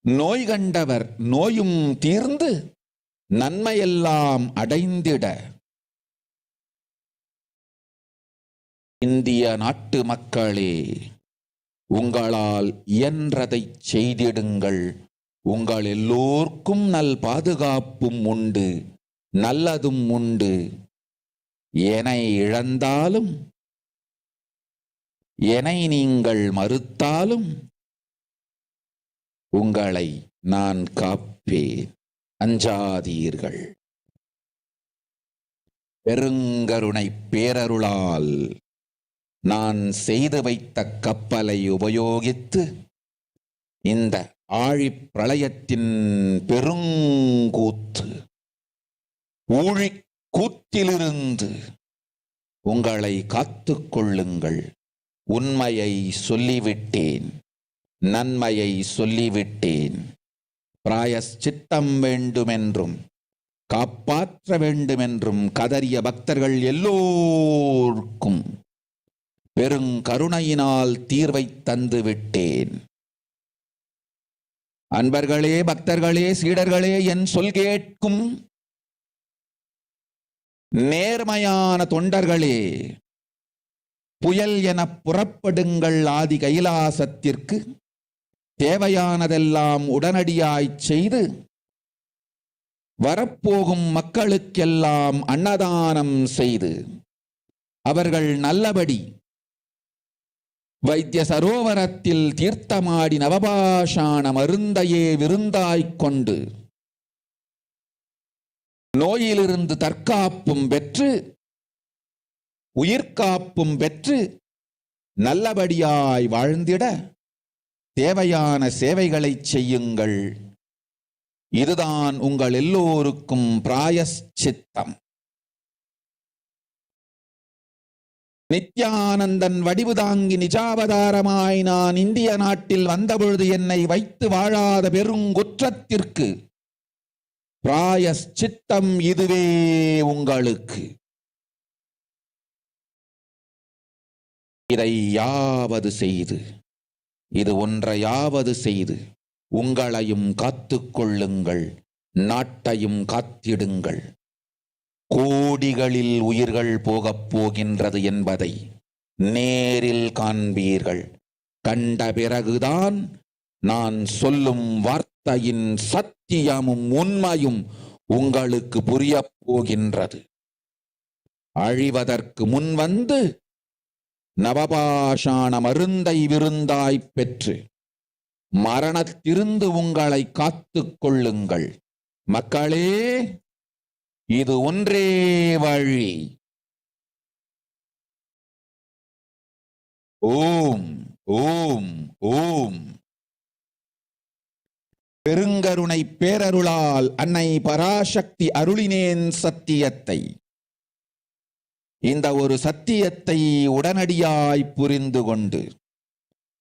நோய் கண்டவர் நோயும் தீர்ந்து நன்மையெல்லாம் அடைந்திட இந்திய நாட்டு மக்களே, உங்களால் இயன்றதை செய்திடுங்கள். உங்கள் எல்லோர்க்கும் நல் பாதுகாப்பும் உண்டு, நல்லதும் உண்டு. என்னை இழந்தாலும் என்னை நீங்கள் மறுத்தாலும் உங்களை நான் காப்பேன். அஞ்சாதீர்கள். பெருங்கருணை பேரருளால் நான் செய்து வைத்த கப்பலை உபயோகித்து இந்த ஆழிப் பிரளயத்தின் பெருங்கூத்து ஊழிக் கூத்திலிருந்து உங்களை காத்துக் கொள்ளுங்கள். உண்மையை சொல்லிவிட்டேன், நன்மையை சொல்லிவிட்டேன். பிராயஷ்சித்தம் வேண்டுமென்றும் காப்பாற்ற வேண்டுமென்றும் கதறிய பக்தர்கள் எல்லோருக்கும் பெருங்கருணையினால் தீர்வை தந்து விட்டேன். அன்பர்களே, பக்தர்களே, சீடர்களே, என் சொல் கேட்கும் நேர்மையான தொண்டர்களே, புயல் என புறப்படுங்கள். ஆதி கைலாசத்திற்கு தேவையானதெல்லாம் உடனடியாய் செய்து வரப்போகும் மக்களுக்கெல்லாம் அன்னதானம் செய்து அவர்கள் நல்லபடி வைத்திய சரோவரத்தில் தீர்த்தமாடி நவபாஷாண மருந்தையே விருந்தாய்க் கொண்டு நோயிலிருந்து தற்காப்பும் பெற்று உயிர்காப்பும் பெற்று நல்லபடியாய் வாழ்ந்திட தேவையான சேவைகளை செய்யுங்கள். இதுதான் உங்கள் எல்லோருக்கும் பிராயஷ்சித்தம். நித்யானந்தன் வடிவு தாங்கி நிஜாவதாரமாய் நான் இந்திய நாட்டில் வந்தபொழுது என்னை வைத்து வாழாத பெருங்குற்றத்திற்கு பிராயஷ்சித்தம் இதுவே உங்களுக்கு. இதை யாவது செய்து, இது ஒன்றையாவது செய்து உங்களையும் காத்துக் கொள்ளுங்கள், நாட்டையும் காத்திடுங்கள். கோடிகளில் உயிர்கள் போகப் போகின்றது என்பதை நேரில் காண்பீர்கள். கண்ட பிறகுதான் நான் சொல்லும் வார்த்தையின் சத்தியமும் உண்மையும் உங்களுக்கு புரியப் போகின்றது. அழிவதற்கு முன் வந்து நவபாஷாண மருந்தை விருந்தாய்ப் பெற்று மரணத்திலிருந்து உங்களை காத்துக் கொள்ளுங்கள். மக்களே, இது ஒன்றே வழி. ஓம் ஓம் ஓம். பெருங்கருணை பேரருளால் அன்னை பராசக்தி அருளினேன் சத்தியத்தை. இந்த ஒரு சத்தியத்தை உடனடியாய் புரிந்து கொண்டு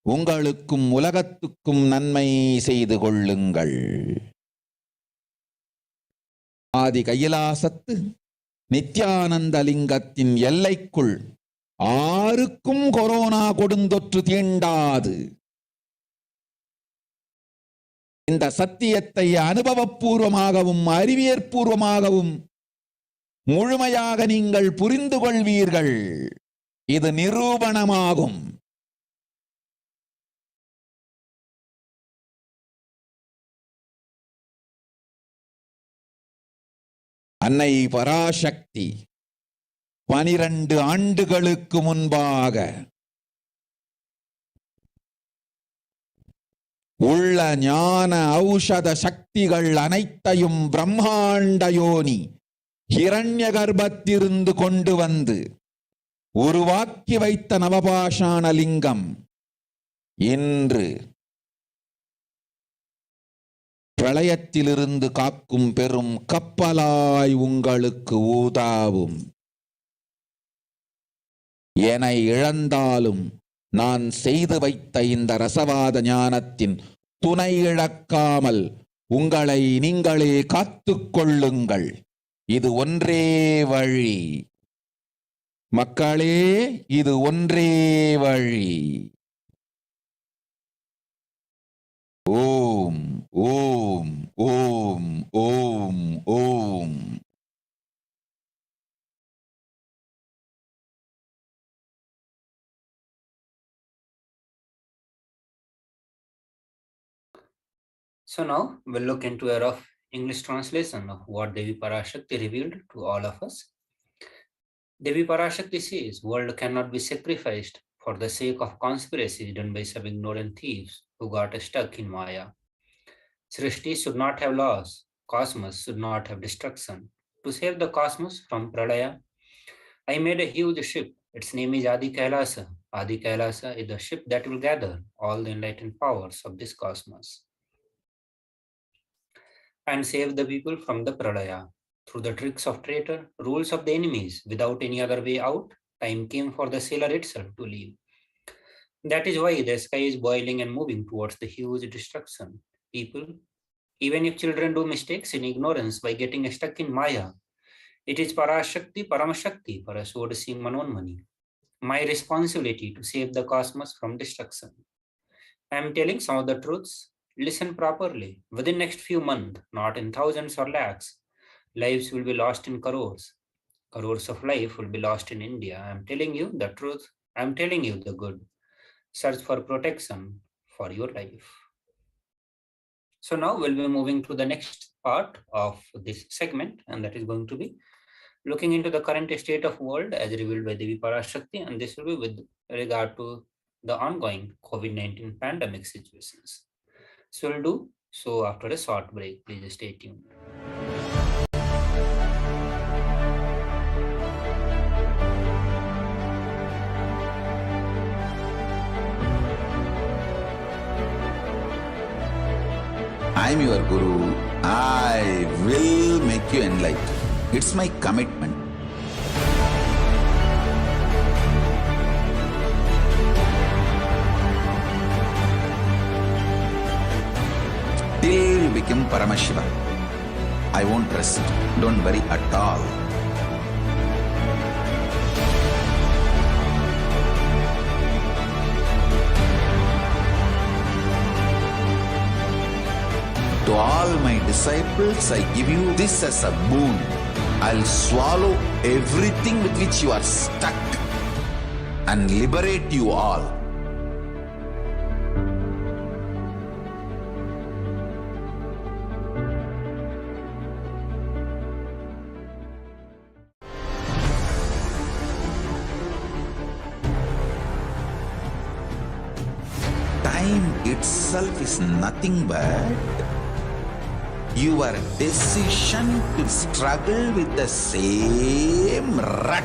உங்களுக்கும் உலகத்துக்கும் நன்மை செய்து கொள்ளுங்கள். ஆதி கைலாசத்து நித்யானந்த லிங்கத்தின் எல்லைக்குள் ஆருக்கும் கொரோனா கொடுந்தொற்று தீண்டாது. இந்த சத்தியத்தை அனுபவபூர்வமாகவும் அறிவியற்பூர்வமாகவும் முழுமையாக நீங்கள் புரிந்து கொள்வீர்கள். இது நிரூபணமாகும். அன்னை பராசக்தி 12 ஆண்டுகளுக்கு முன்பாக உள்ள ஞான ஔஷத சக்திகள் அனைத்தையும் பிரம்மாண்ட யோனி ஹிரண்ய கர்ப்பத்திலிருந்து கொண்டு வந்து உருவாக்கி வைத்த நவபாஷாண லிங்கம் இன்று பிரளயத்திலிருந்து காக்கும் பெரும் கப்பலாய் உங்களுக்கு ஊதாவும். என இழந்தாலும் நான் செய்து வைத்த இந்த ரசவாத ஞானத்தின் துணை இழக்காமல் உங்களை நீங்களே காத்துக் கொள்ளுங்கள். இது ஒன்றே வழி மக்களே, இது ஒன்றே வழி. ஓம் ஓம் ஓம் ஓம் ஓம். So now we'll look into a rough English translation of what Devi Parashakti revealed to all of us. Devi Parashakti says, world cannot be sacrificed for the sake of conspiracies done by some ignorant thieves who got stuck in Maya. Srishti should not have loss, cosmos should not have destruction. To save the cosmos from Pralaya, I made a huge ship. Its name is Adi Kailasa. Adi Kailasa is the ship that will gather all the enlightened powers of this cosmos and save the people from the Pralaya. Through the tricks of traitor, rules of the enemies, without any other way out, time came for the sailor itself to leave. That is why the sky is boiling and moving towards the huge destruction. People, even if children do mistakes in ignorance by getting stuck in Maya, it is Parashakti, Paramashakti, Parasodasi Manonmani, my responsibility to save the cosmos from destruction. I am telling some of the truths. Listen properly. Within next few months, not in thousands or lakhs, lives will be lost in crores. Crores of life will be lost in India. I am telling you the truth. I am telling you the good. Search for protection for your life. So now we'll be moving to the next part of this segment, and that is going to be looking into the current state of world as revealed by Devi Parashakti, and this will be with regard to the ongoing COVID-19 pandemic situations. So we'll do so after a short break. Please stay tuned. I'm your Guru. I will make you enlightened. It's my commitment. Till you become Paramashivoham, I won't rest. Don't worry at all. To all my disciples, I give you this as a boon. I'll swallow everything with which you are stuck and liberate you all. Time itself is nothing but your decision to struggle with the same rut.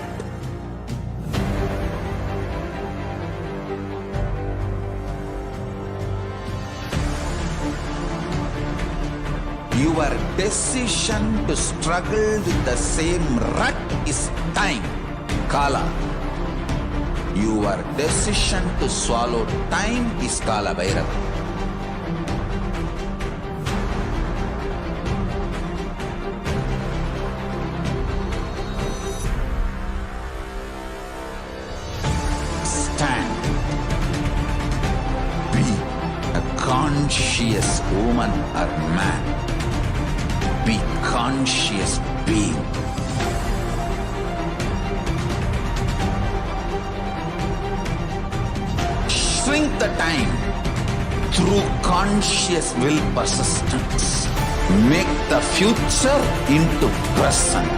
Your decision to struggle with the same rut is time, Kala. Your decision to swallow time is Kala Bhairava. Stand. Be a conscious woman or man. Be conscious being. Shrink the time through conscious will persistence. Make the future into present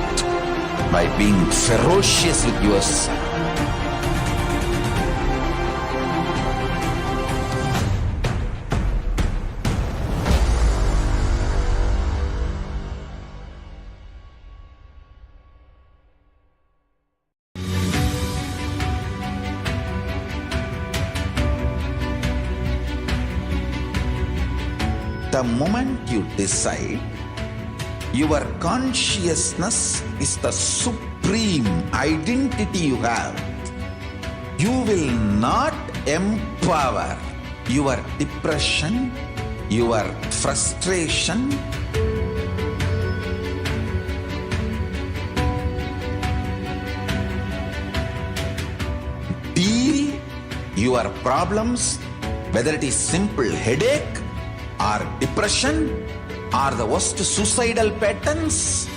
by being ferocious with yourself. The moment you decide, your consciousness is the supreme identity you have. You will not empower your depression, your frustration, deal your problems, whether it is simple headache or depression or the worst suicidal patterns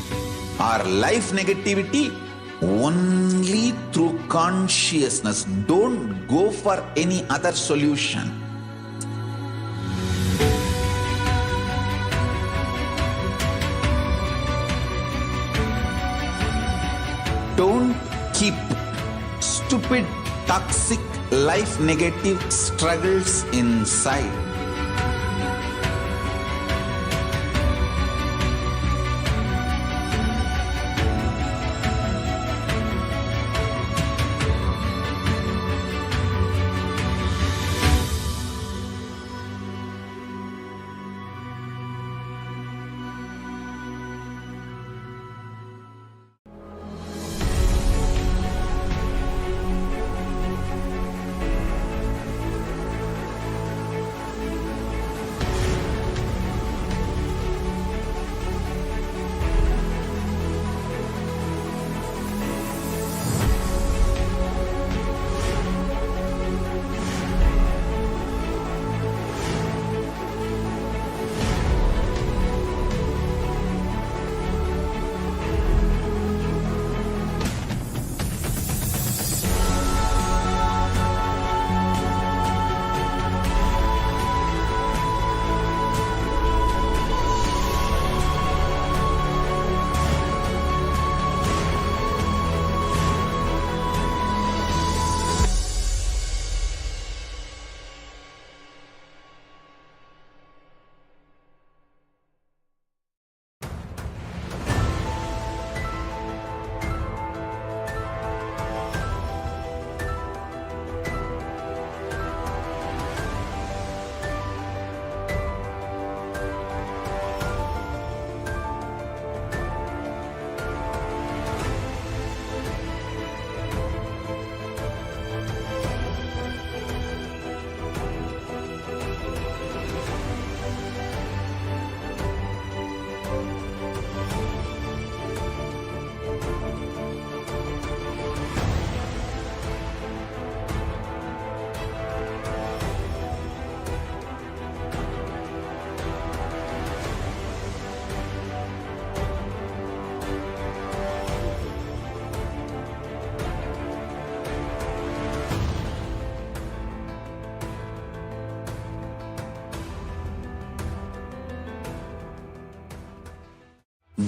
or life negativity, only through consciousness. Don't go for any other solution. Don't keep stupid, toxic, life negative struggles inside.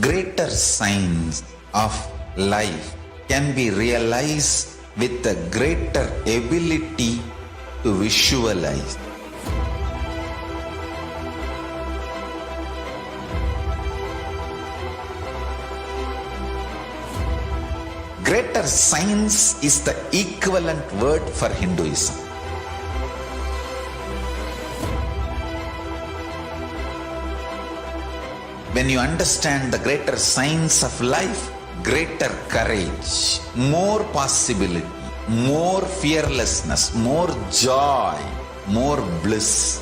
Greater signs of life can be realized with a greater ability to visualize. Greater science is the equivalent word for Hinduism. When you understand the greater science of life, greater courage, more possibility, more fearlessness, more joy, more bliss.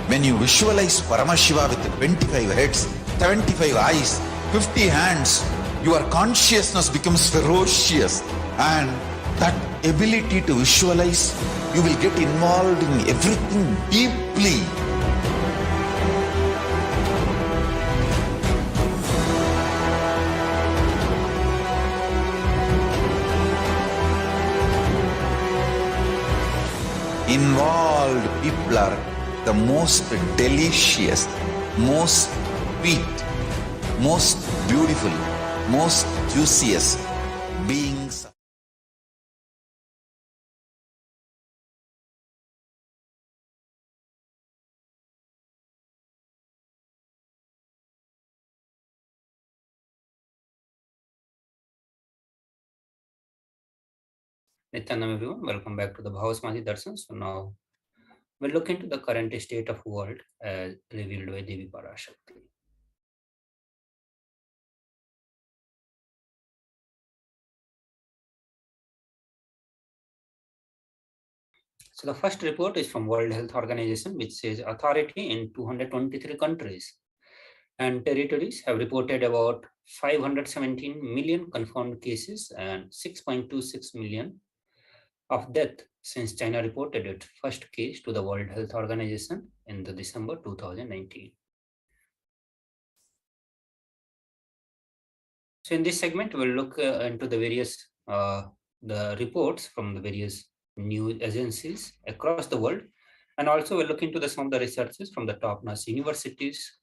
When you visualize Paramashiva with 25 heads, 75 eyes, 50 hands, your consciousness becomes ferocious, and that ability to visualize, you will get involved in everything deeply. involved people are the most delicious, most sweet, most beautiful, most juiciest beings. Nithyanam everyone, welcome back to the Bhavasmaji Darshan. So now we'll look into the current state of world as revealed by Devi Parashakti. So the first report is from World Health Organization, which says authority in 223 countries and territories have reported about 517 million confirmed cases and 6.26 million of death since China reported its first case to the World Health Organization in the December 2019. So in this segment, we'll look into the various the reports from the various news agencies across the world, and also we'll look into some of the researches from the top-notch universities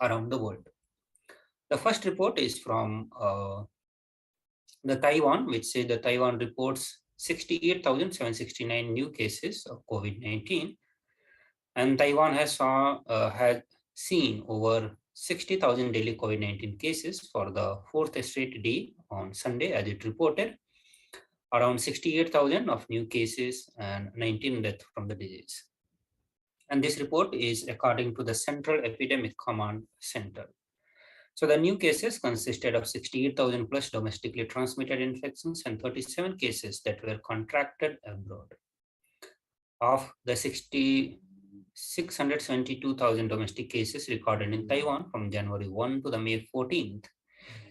around the world. The first report is from the Taiwan, which says the Taiwan reports 68,769 new cases of COVID-19, and Taiwan had seen over 60,000 daily COVID-19 cases for the fourth straight day on Sunday, as it reported around 68,000 of new cases and 19 deaths from the disease. And this report is according to the Central Epidemic Command Center. So the new cases consisted of 68,000 plus domestically transmitted infections and 37 cases that were contracted abroad. Of the 672,000 domestic cases recorded in Taiwan from January 1 to the May 14th,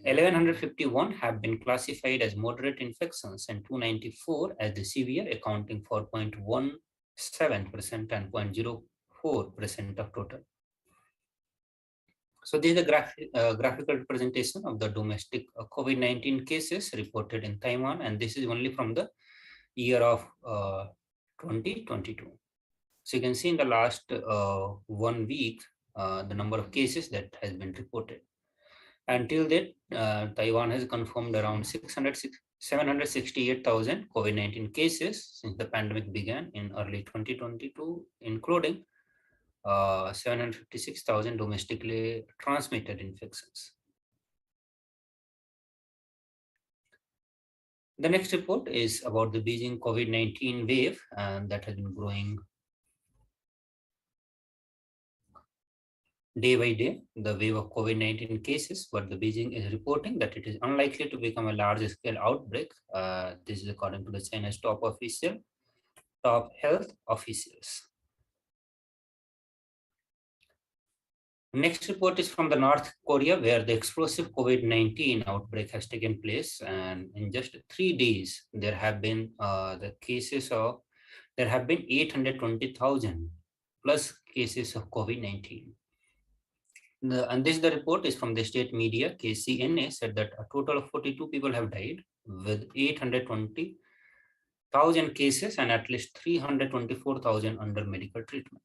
1,151 have been classified as moderate infections and 294 as the severe, accounting for 0.17% and 0.04% of total. So this is a graphical representation of the domestic COVID-19 cases reported in Taiwan, and this is only from the year of 2022. So you can see in the last 1 week, the number of cases that has been reported. Until that, Taiwan has confirmed around 768,000 COVID-19 cases since the pandemic began in early 2022, including 756,000 domestically transmitted infections. The next report is about the Beijing COVID-19 wave, and that has been growing day by day, the wave of COVID-19 cases, but the Beijing is reporting that it is unlikely to become a large-scale outbreak. This is according to the China's top health officials. Next report is from the North Korea, where the explosive COVID-19 outbreak has taken place, and in just 3 days, there have been 820,000 plus cases of COVID-19. And the report is from the state media. KCNA said that a total of 42 people have died, with 820,000 cases and at least 324,000 under medical treatment.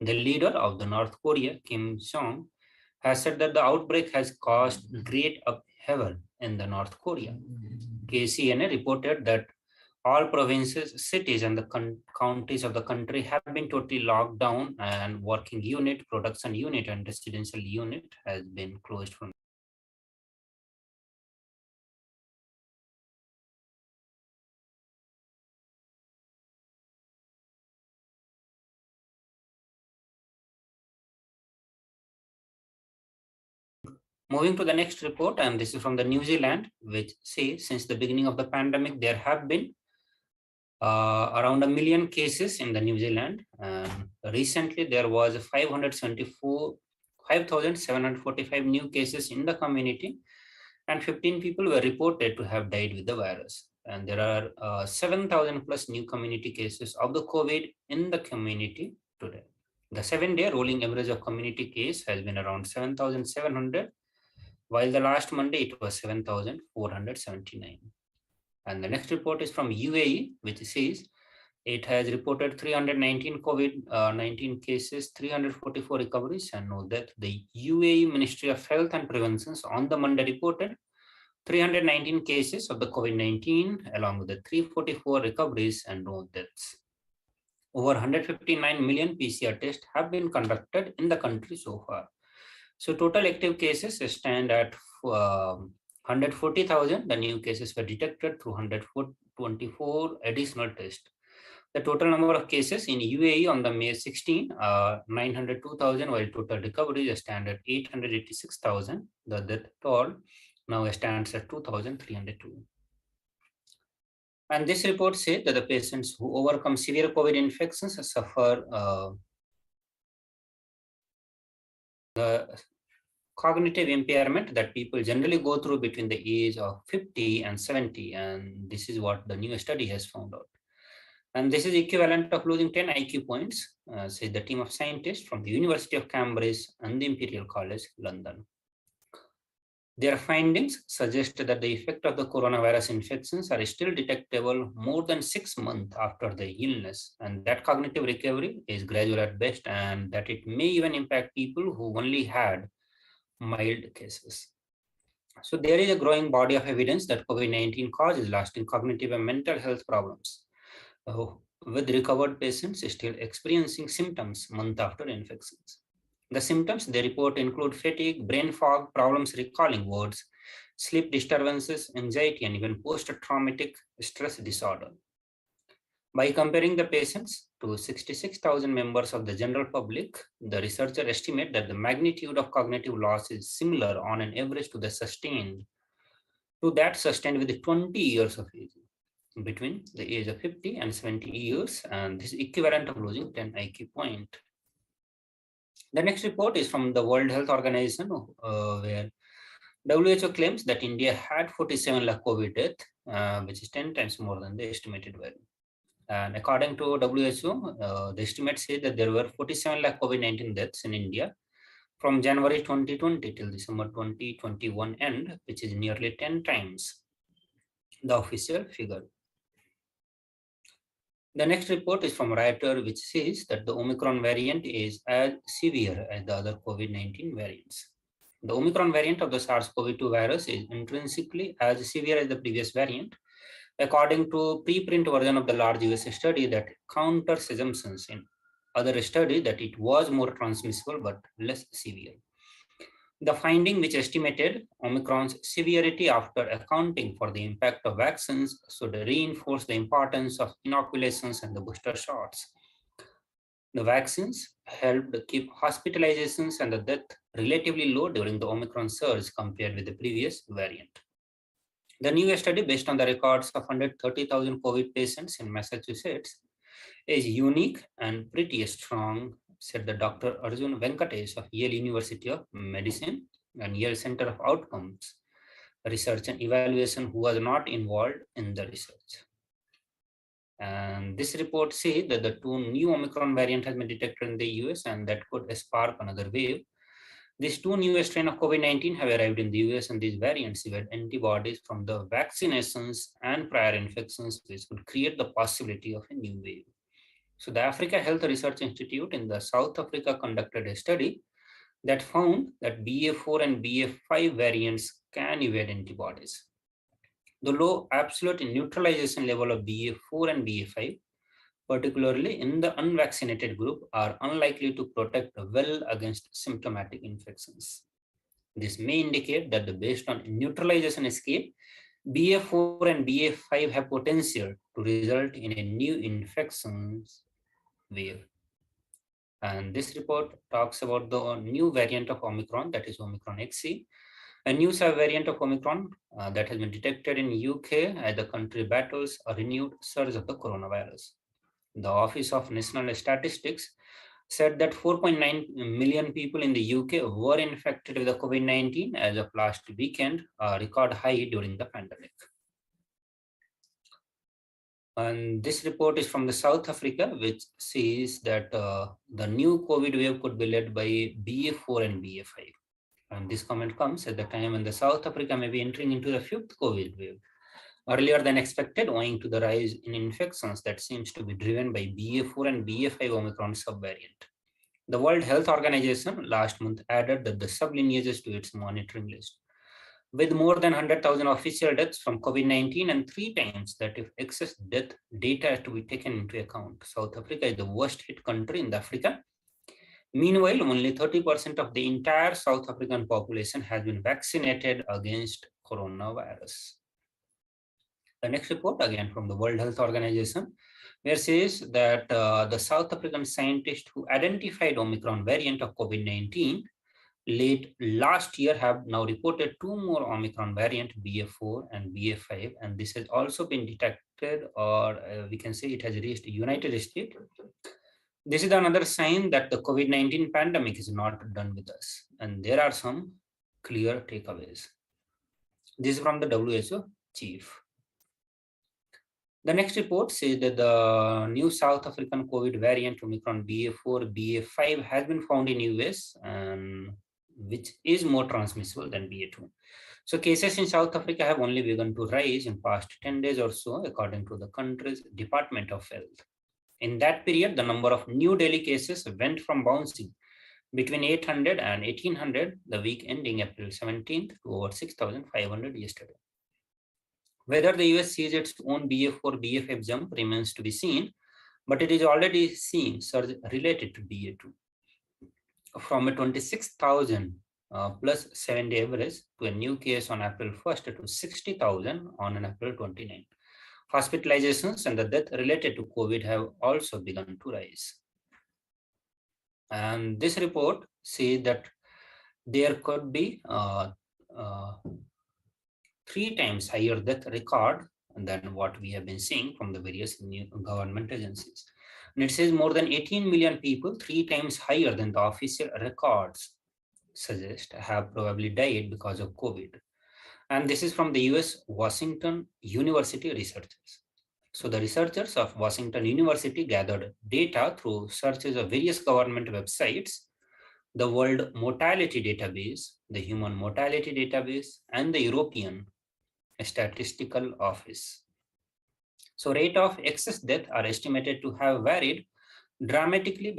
The leader of the North Korea, Kim Jong, has said that the outbreak has caused great upheaval in the North Korea. KCNA reported that all provinces, cities, and the counties of the country have been totally locked down, and working unit, production unit, and residential unit has been closed from. Moving to the next report, and this is from the New Zealand, which says since the beginning of the pandemic, there have been around 1 million cases in the New Zealand. Recently, there was 5,745 new cases in the community, and 15 people were reported to have died with the virus. And there are 7,000 plus new community cases of the COVID in the community today. The 7-day rolling average of community case has been around 7,700, while the last Monday it was 7,479. And the next report is from UAE, which says It has reported 319 COVID-19 cases, 344 recoveries, and no death. The UAE Ministry of Health and Prevention on the Monday reported 319 cases of the COVID-19, along with the 344 recoveries and no deaths. Over 159 million PCR tests have been conducted in the country so far. So total active cases stand at 140,000. The new cases were detected through 124 additional tests. The total number of cases in UAE on the May 16 are 902,000, while total recoveries stand at 886,000. The death toll now stands at 2,302. And this report said that the patients who overcome severe COVID infections suffer the cognitive impairment that people generally go through between the age of 50 and 70. And this is what the new study has found out. And this is equivalent of losing 10 IQ points, says the team of scientists from the University of Cambridge and the Imperial College London. Their findings suggest that the effect of the coronavirus infections are still detectable more than 6 months after the illness, and that cognitive recovery is gradual at best, and that it may even impact people who only had mild cases. So there is a growing body of evidence that COVID-19 causes lasting cognitive and mental health problems, with recovered patients still experiencing symptoms month after infections. The symptoms they report include fatigue, brain fog, problems recalling words, sleep disturbances, anxiety, and even post-traumatic stress disorder. By comparing the patients to 66,000 members of the general public, the researcher estimate that the magnitude of cognitive loss is similar on an average to that sustained with 20 years of age, between the age of 50 and 70 years, and this is equivalent of losing 10 IQ point. The next report is from the World Health Organization, where WHO claims that India had 47 lakh COVID deaths, which is 10 times more than the estimated value. And according to WHO, the estimates say that there were 47 lakh COVID-19 deaths in India from January 2020 till December 2021 end, which is nearly 10 times the official figure. The next report is from Reuters, which says that the Omicron variant is as severe as the other COVID-19 variants. The Omicron variant of the SARS-CoV-2 virus is intrinsically as severe as the previous variant, according to preprint version of the large US study that counters assumptions in other study that it was more transmissible but less severe. The finding, which estimated Omicron's severity after accounting for the impact of vaccines, should reinforce the importance of inoculations and the booster shots. The vaccines helped keep hospitalizations and the death relatively low during the Omicron surge compared with the previous variant. The new study, based on the records of 130,000 COVID patients in Massachusetts, is unique and pretty strong, said the Dr. Arjun Venkatesh of Yale University of Medicine and Yale Center of Outcomes Research and Evaluation, who was not involved in the research. And this report says that the 2 new Omicron variant has been detected in the US, and that could spark another wave. These 2 new strains of COVID-19 have arrived in the US, and these variants evade antibodies from the vaccinations and prior infections, which could create the possibility of a new wave. So the Africa Health Research Institute in the South Africa conducted a study that found that BA4 and BA5 variants can evade antibodies. The low absolute neutralization level of BA4 and BA5, particularly in the unvaccinated group, are unlikely to protect well against symptomatic infections. This may indicate that based on neutralization escape, BA4 and BA5 have potential to result in a new infections wave. And this report talks about the new variant of Omicron, that is Omicron XC, a new subvariant of Omicron that has been detected in UK as the country battles a renewed surge of the coronavirus. The Office of National Statistics said that 4.9 million people in the UK were infected with the COVID-19 as of last weekend, a record high during the pandemic. And this report is from the South Africa, which says that the new COVID wave could be led by BA4 and BA5. And this comment comes at the time when the South Africa may be entering into the 5th COVID wave. earlier than expected owing to the rise in infections that seems to be driven by BA4 and BA5 Omicron subvariant. The World Health Organization last month added that the sublineages to its monitoring list. With more than 100,000 official deaths from COVID-19 and 3 times that if excess death data is to be taken into account, South Africa is the worst hit country in Africa. Meanwhile, only 30% of the entire South African population has been vaccinated against coronavirus. The next report, again from the World Health Organization, where says that the South African scientists who identified Omicron variant of COVID-19 late last year have now reported 2 more Omicron variant, BA4 and BA5, and this has also been detected, or we can say it has reached the United States. This is another sign that the COVID-19 pandemic is not done with us, and there are some clear takeaways. This is from the WHO chief. The next report says that the new South African COVID variant Omicron BA4, BA5 has been found in US, and which is more transmissible than BA2. So cases in South Africa have only begun to rise in past 10 days or so, according to the country's Department of Health. In that period, the number of new daily cases went from bouncing between 800 and 1800 the week ending April 17th to over 6,500 yesterday. Whether the US sees its own BA4, BA5 jump remains to be seen, but it is already seeing surge related to BA2. From a 26,000 plus 7-day average to a new case on April 1st to 60,000 on an April 29th. Hospitalizations and the death related to COVID have also begun to rise. And this report says that there could be 3 times higher death record than what we have been seeing from the various new government agencies. And it says more than 18 million people, 3 times higher than the official records suggest, have probably died because of COVID. And this is from the US Washington University researchers. So the researchers of Washington University gathered data through searches of various government websites, the World Mortality Database, the Human Mortality Database, and the European Statistical Office. So rate of excess death are estimated to have varied dramatically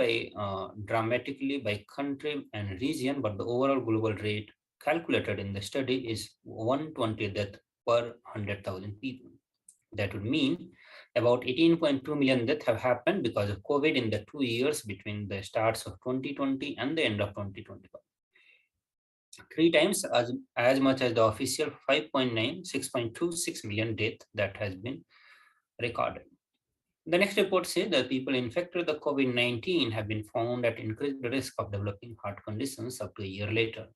by country and region, but the overall global rate calculated in the study is 120 deaths per 100,000 people. That would mean about 18.2 million deaths have happened because of COVID in the 2 years between the starts of 2020 and the end of 2021. 3 times as much as the official 6.26 million deaths that has been recorded. The next report says that people infected with the COVID-19 have been found at increased risk of developing heart conditions up to a year later.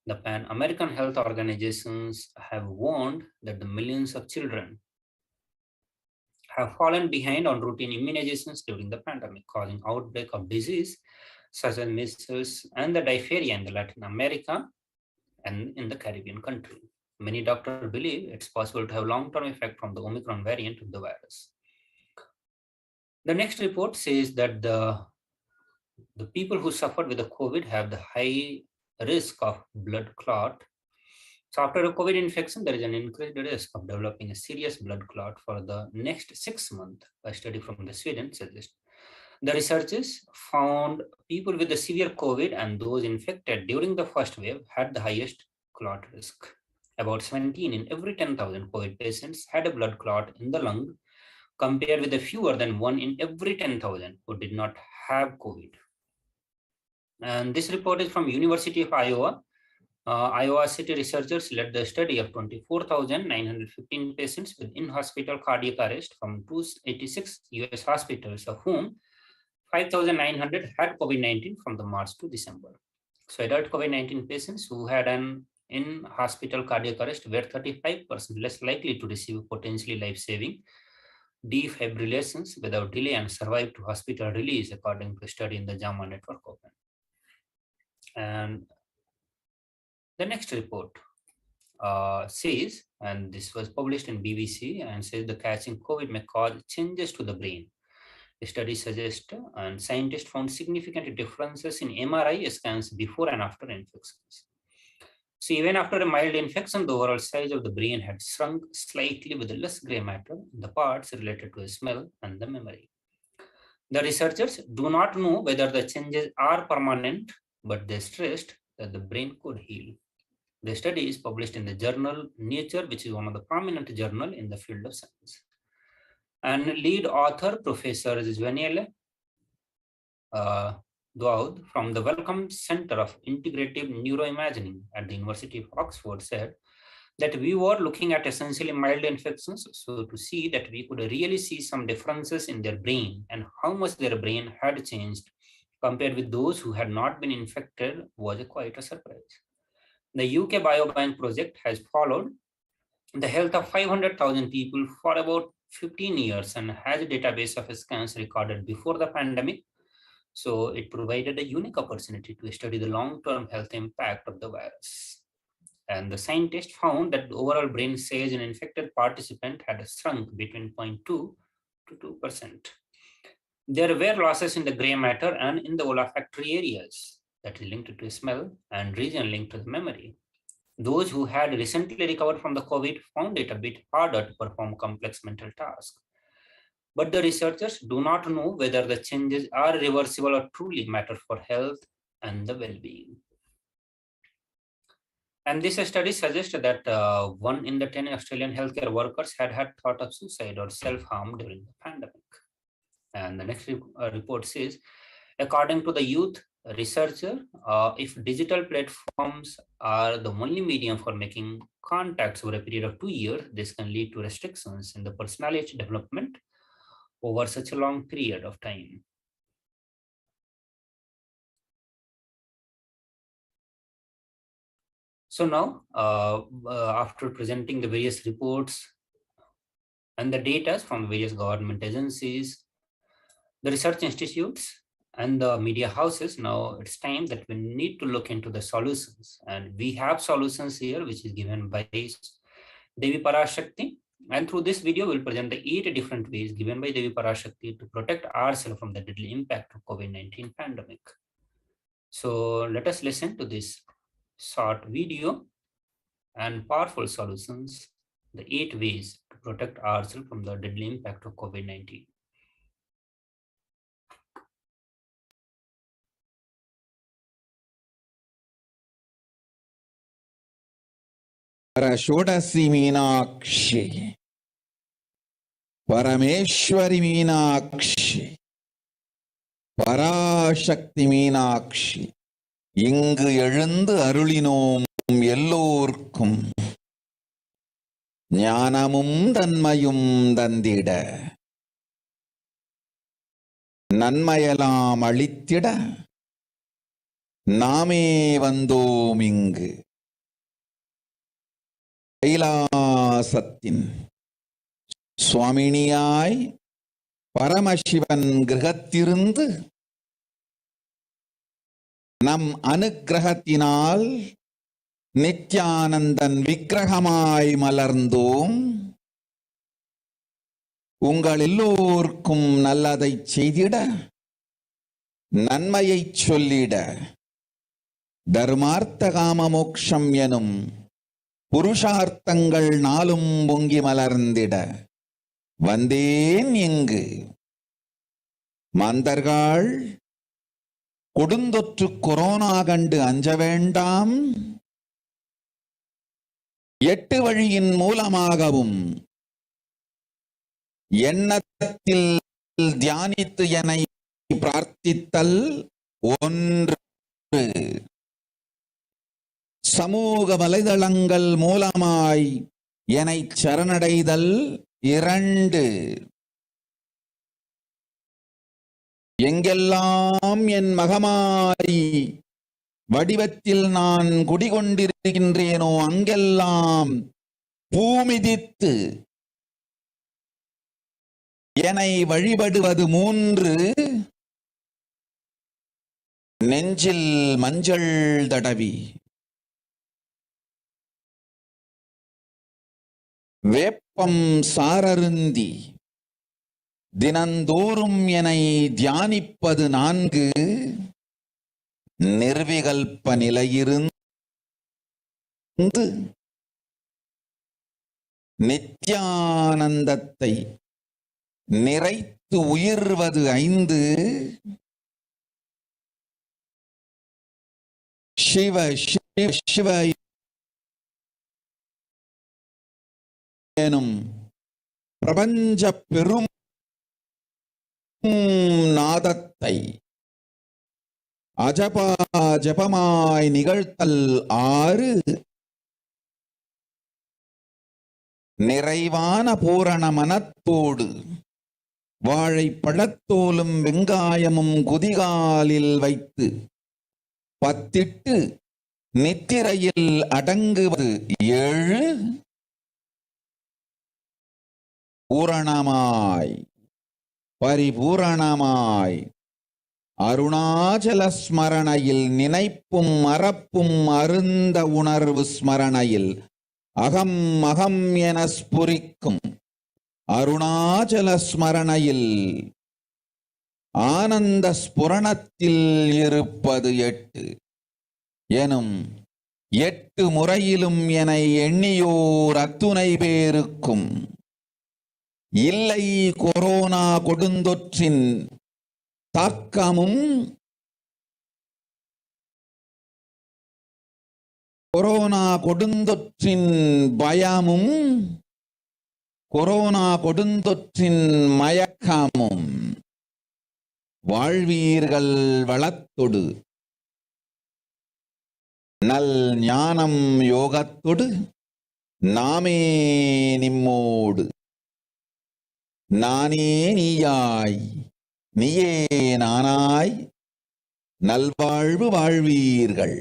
The Pan American Health Organizations have warned that the millions of children have fallen behind on routine immunizations during the pandemic, causing outbreak of disease such as measles and the diphtheria in Latin America and in the Caribbean country. Many doctors believe it's possible to have long-term effect from the Omicron variant of the virus. The next report says that the people who suffered with the COVID have the high risk of blood clot. So after a COVID infection, there is an increased risk of developing a serious blood clot for the next 6 months. A study from the Sweden suggests. The researchers found people with the severe COVID and those infected during the first wave had the highest clot risk. About 17 in every 10,000 COVID patients had a blood clot in the lung, compared with the fewer than 1 in every 10,000 who did not have COVID. And this report is from University of Iowa. Iowa City researchers led the study of 24,915 patients with in-hospital cardiac arrest from 286 US hospitals, of whom 5,900 had COVID-19 from the March to December. So adult COVID-19 patients who had an in-hospital cardiac arrest were 35% less likely to receive potentially life-saving defibrillations without delay and survived to hospital release, according to a study in the JAMA Network Open. And the next report says, and this was published in BBC, and says the catching COVID may cause changes to the brain. The study suggests, and scientists found significant differences in MRI scans before and after infections. So even after a mild infection, the overall size of the brain had shrunk slightly with less gray matter in the parts related to smell and the memory. The researchers do not know whether the changes are permanent, but they stressed that the brain could heal. The study is published in the journal Nature, which is one of the prominent journals in the field of science. And lead author, Professor Zweniele Daoud from the Wellcome Center of Integrative Neuroimaging at the University of Oxford said that we were looking at essentially mild infections, so to see that we could really see some differences in their brain and how much their brain had changed compared with those who had not been infected was quite a surprise. The UK Biobank project has followed the health of 500,000 people for about 15 years and has a database of scans recorded before the pandemic. So it provided a unique opportunity to study the long-term health impact of the virus. And the scientists found that the overall brain size in infected participant had shrunk between 0.2 to 2%. There were losses in the gray matter and in the olfactory areas that is linked to smell and region linked to the memory. Those who had recently recovered from the COVID found it a bit harder to perform complex mental tasks. But the researchers do not know whether the changes are reversible or truly matter for health and the well-being. And this study suggests that 1 in the 10 Australian healthcare workers had thought of suicide or self-harm during the pandemic. And the next report says, according to the youth researcher, if digital platforms are the only medium for making contacts over a period of 2 years, this can lead to restrictions in the personality development over such a long period of time. So now, after presenting the various reports and the data from various government agencies, the research institutes, and the media houses, now it's time that we need to look into the solutions. And we have solutions here, which is given by Devi Parashakti. And through this video, we'll present the 8 different ways given by Devi Parashakti to protect ourselves from the deadly impact of COVID-19 pandemic. So let us listen to this short video and powerful solutions, the 8 ways to protect ourselves from the deadly impact of COVID-19. Parashodasi Meenakshi, Parameshwari Meenakshi, Parashakti Meenakshi, இங்கு எழுந்து அருளினோம் எல்லோர்க்கும் ஞானமும் தன்மையும் தந்திட நன்மையெல்லாம் அளித்திட நாமே வந்தோம் இங்கு கைலாசத்தின் சுவாமினியாய் பரமசிவன் கிரகத்திருந்து நம் அனுக்கிரகத்தினால் நித்யானந்தன் விக்கிரகமாய் மலர்ந்தோம். உங்கள் எல்லோருக்கும் நல்லதை செய்திட, நன்மையை சொல்லிட, தர்மார்த்த காம மோக்ஷம் எனும் புருஷார்த்தங்கள் நாளும் பொங்கி மலர்ந்திட வந்தேன் இங்கு. மாந்தர்கள் கொடுந்தொற்று கொரோனா கண்டு அஞ்ச வேண்டாம். 8 வழியின் மூலமாகவும் எண்ணத்தில் தியானித்து என்னை பிரார்த்தித்தல் 1, சமூக வலைதளங்கள் மூலமாய் என்னை சரணடைதல் 2, எங்கெல்லாம் என் மகமாரி வடிவத்தில் நான் குடிகொண்டிருக்கின்றேனோ அங்கெல்லாம் பூமிதித்து என்னை வழிபடுவது 3, நெஞ்சில் மஞ்சள் தடவி வேப்பம் சாரருந்தி தினந்தோறும் என்னை தியானிப்பது 4, நிர்விகல்ப நிலையிருந்து நித்யானந்தத்தை நிறைத்து உயிர்வது 5. சிவ சிவ சிவ எனும் பிரபஞ்ச பெரும் நாதத்தை அஜபா ஜபமாய் நிகழ்த்தல் 6. நிறைவான பூரண மனத்தோடு வாழைப்பழத்தோலும் வெங்காயமும் குதிகாலில் வைத்து பத்திட்டு நித்திரையில் அடங்குவது 7. பூரணமாய் பரிபூரணமாய் அருணாச்சல ஸ்மரணையில் நினைப்பும் மறப்பும் அருந்த உணர்வு ஸ்மரணையில் அகம் அகம் என ஸ்புரிக்கும் அருணாச்சல ஸ்மரணையில் ஆனந்த ஸ்புரணத்தில் இருப்பது 8 எனும் 8 முறையிலும் என எண்ணியோர் அத்துணை பேருக்கும் இல்லை கொரோனா கொடுந்தொற்றின் தாக்கமும் கொரோனா கொடுந்தொற்றின் பயமும் கொரோனா கொடுந்தொற்றின் மயக்கமும் வாழ்வீர்கள் வளத்தொடு நல் ஞானம் யோகத்தொடு நாமே நிம்மோடு நானே நீயாய் நீயே நானாய் நல்வாழ்வு வாழ்வீர்கள்.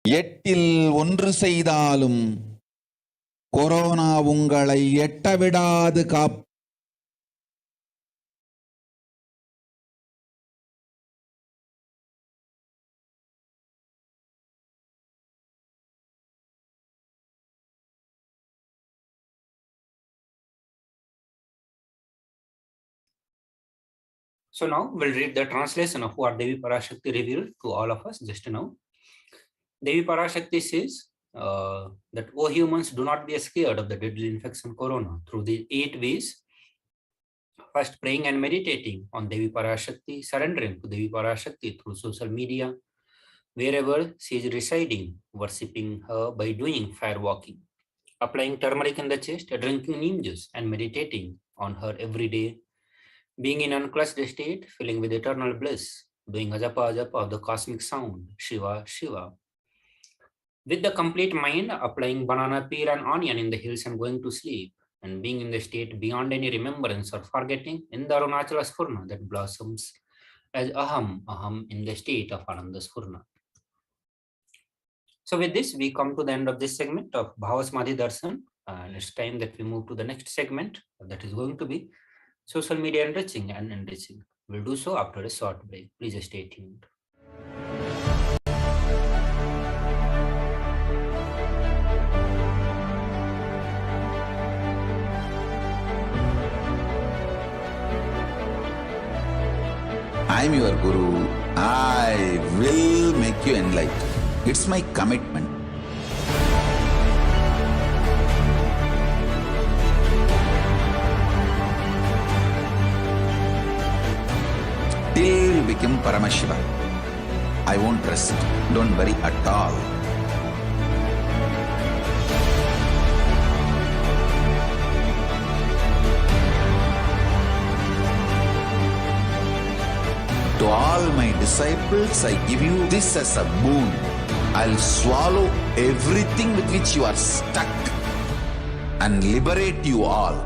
8இல் 1 செய்தாலும் கொரோனா உங்களை எட்டவிடாது காப். So now we'll read the translation of what Devi Parashakti revealed to all of us just now. Devi Parashakti says that, "O humans, do not be scared of the deadly infection corona through the 8 ways. First, praying and meditating on Devi Parashakti, surrendering to Devi Parashakti through social media, wherever she is residing, worshipping her by doing fire walking, applying turmeric in the chest, drinking neem juice, and meditating on her every day, being in unclutched state, filling with eternal bliss, doing ajapa ajapa of the cosmic sound, Shiva, Shiva. With the complete mind, applying banana peel and onion in the hills and going to sleep, and being in the state beyond any remembrance or forgetting in the Arunachala Spurna that blossoms as Aham, Aham in the state of Ananda Spurna." So with this, we come to the end of this segment of Bhavasmadhi Darshan. And it's time that we move to the next segment that is going to be social media enriching and enriching. We'll do so after a short break. Please stay tuned. I'm your Guru. I will make you enlightened. It's my commitment. Till you become Paramashiva, I won't rest. Don't worry at all. To all my disciples, I give you this as a boon. I'll swallow everything with which you are stuck and liberate you all.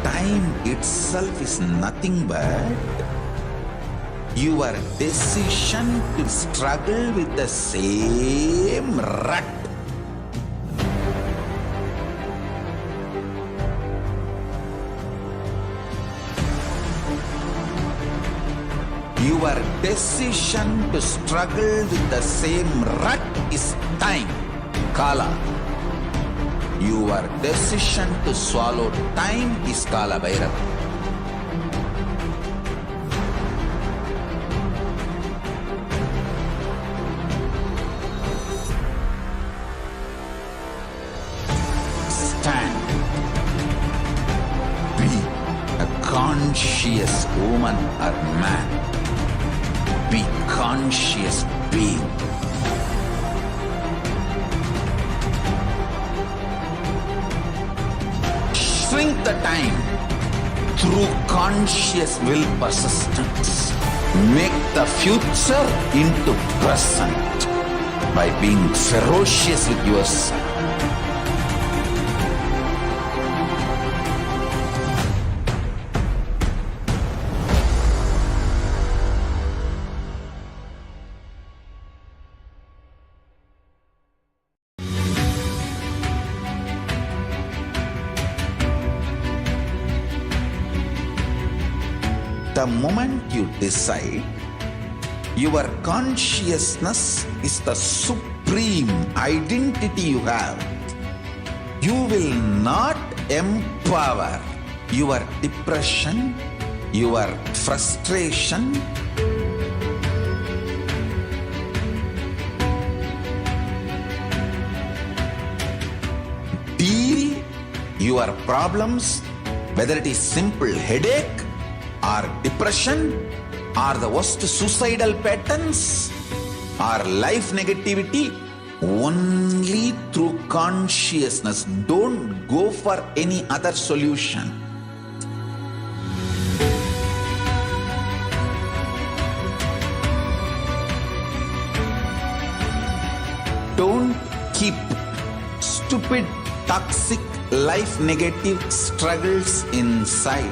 Time itself is nothing but your decision to struggle with the same rut. Your Your decision to struggle with the same rut is time, Kala. Your decision to swallow time is Kala Bhairava. Stand. Be a conscious woman or man. Be conscious being. Shrink the time through conscious will persistence. Make the future into present by being ferocious with yourself. The moment you decide, your consciousness is the supreme identity you have. You will not empower your depression, your frustration, deal your problems, whether it is simple headache or depression or the worst suicidal patterns or life negativity, only through consciousness. Don't go for any other solution. Don't keep stupid, toxic, life negative struggles inside.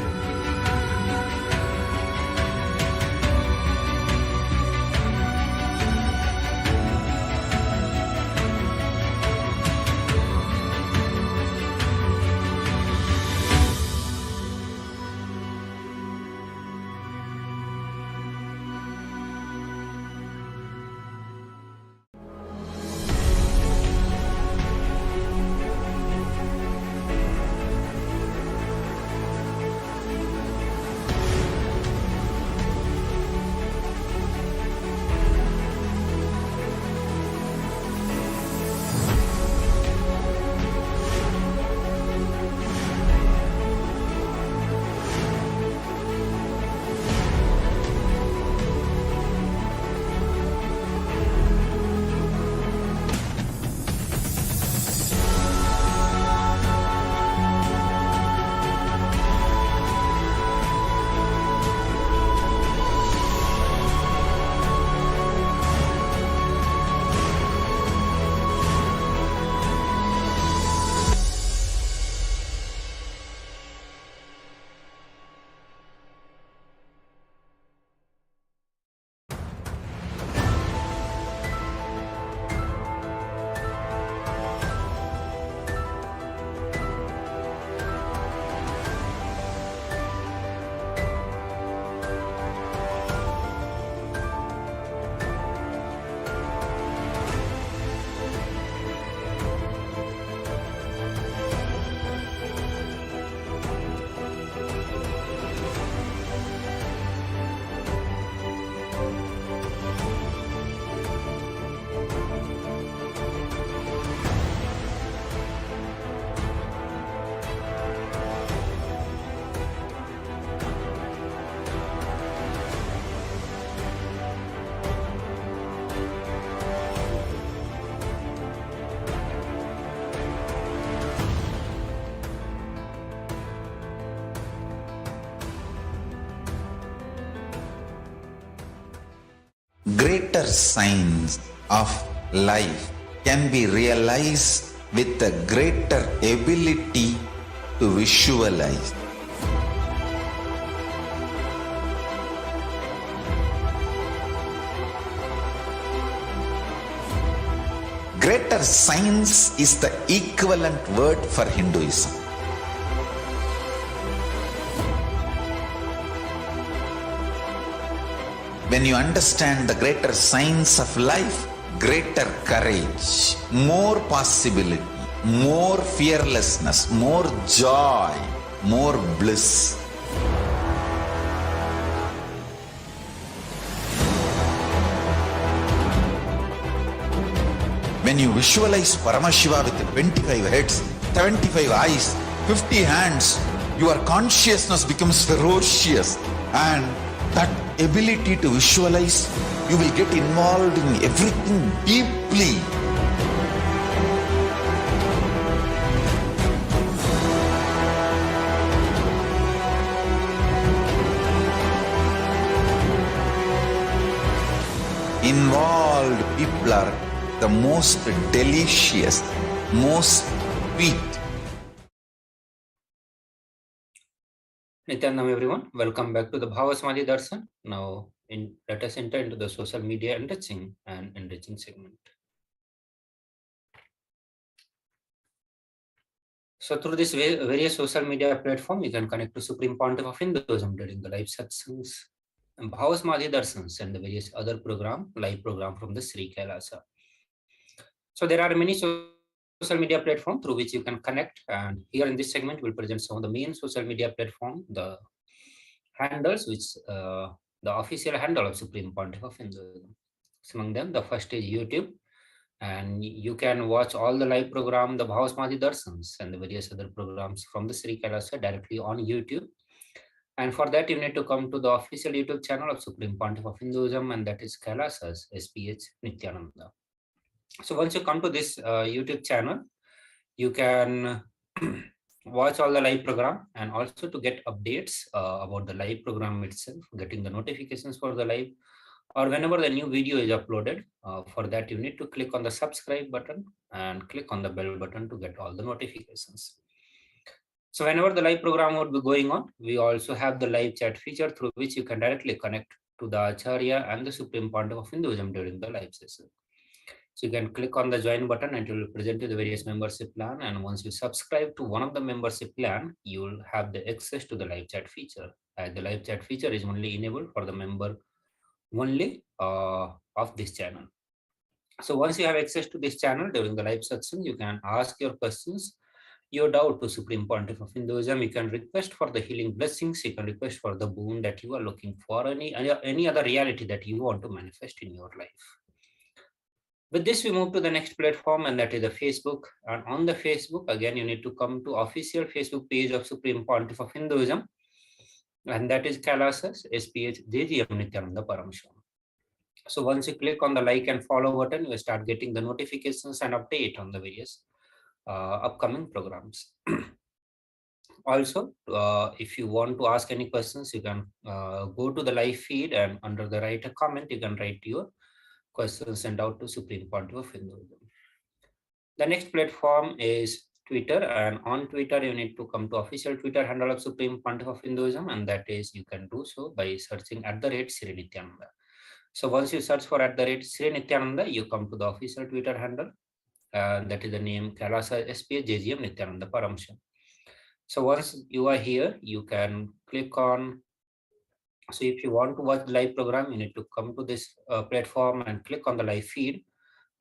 Greater signs of life can be realized with a greater ability to visualize. Greater science is the equivalent word for Hinduism. When you understand the greater science of life, greater courage, more possibility, more fearlessness, more joy, more bliss. When you visualize Paramashiva with 25 heads, 75 eyes, 50 hands, your consciousness becomes ferocious, and that ability to visualize, you will get involved in everything deeply. Involved people are the most delicious, most sweet. Nithyanandam everyone, welcome back to the Bhavasamadhi Darshan. Now let us enter into the social media enriching segment. So through this various social media platform, you can connect to Supreme Pontiff of Hinduism during the live satsangs, Bhavasamadhi Darshans, and the various other live program from the Sri Kailasa. So there are many social media platforms through which you can connect, and here in this segment we'll present some of the main social media platform, the handles which the official handle of Supreme Pontiff of Hinduism. Among them, the first is YouTube, and you can watch all the live program, the Bhavasamadhi Darshans and the various other programs from the Sri Kailasa directly on YouTube. And for that, you need to come to the official YouTube channel of Supreme Pontiff of Hinduism, and that is Kailasa's HDH Nithyananda. So once you come to this YouTube channel, you can watch all the live program, and also to get updates about the live program itself, getting the notifications for the live, or whenever the new video is uploaded. For that, you need to click on the subscribe button and click on the bell button to get all the notifications. So whenever the live program would be going on, we also have the live chat feature through which you can directly connect to the Acharya and the Supreme Pontiff of Hinduism during the live session. So you can click on the join button and it will present you the various membership plan. And once you subscribe to one of the membership plan, you will have the access to the live chat feature. The live chat feature is only enabled for the member only of this channel. So once you have access to this channel during the live session, you can ask your questions, your doubt to Supreme Pontiff of Hinduism. You can request for the healing blessings. You can request for the boon that you are looking for, any other reality that you want to manifest in your life. With this, we move to the next platform, and that is the Facebook. And on the Facebook, again, you need to come to official Facebook page of Supreme Pontiff of Hinduism, and that is Kailasa's HDH Nithyananda Paramashivam. So once you click on the like and follow button, you start getting the notifications and update on the various upcoming programs. Also, if you want to ask any questions, you can go to the live feed, and under the write a comment, you can write your questions sent out to Supreme Pontiff of Hinduism. The next platform is Twitter, and on Twitter you need to come to official Twitter handle of Supreme Pontiff of Hinduism, and that is you can do so by searching @Sri Nithyananda. So once you search for @Sri Nithyananda, you come to the official Twitter handle, that is the name Kailasa SPH JGM Nithyananda Paramashivam. So once you are here, you can click on. So if you want to watch the live program, you need to come to this platform and click on the live feed,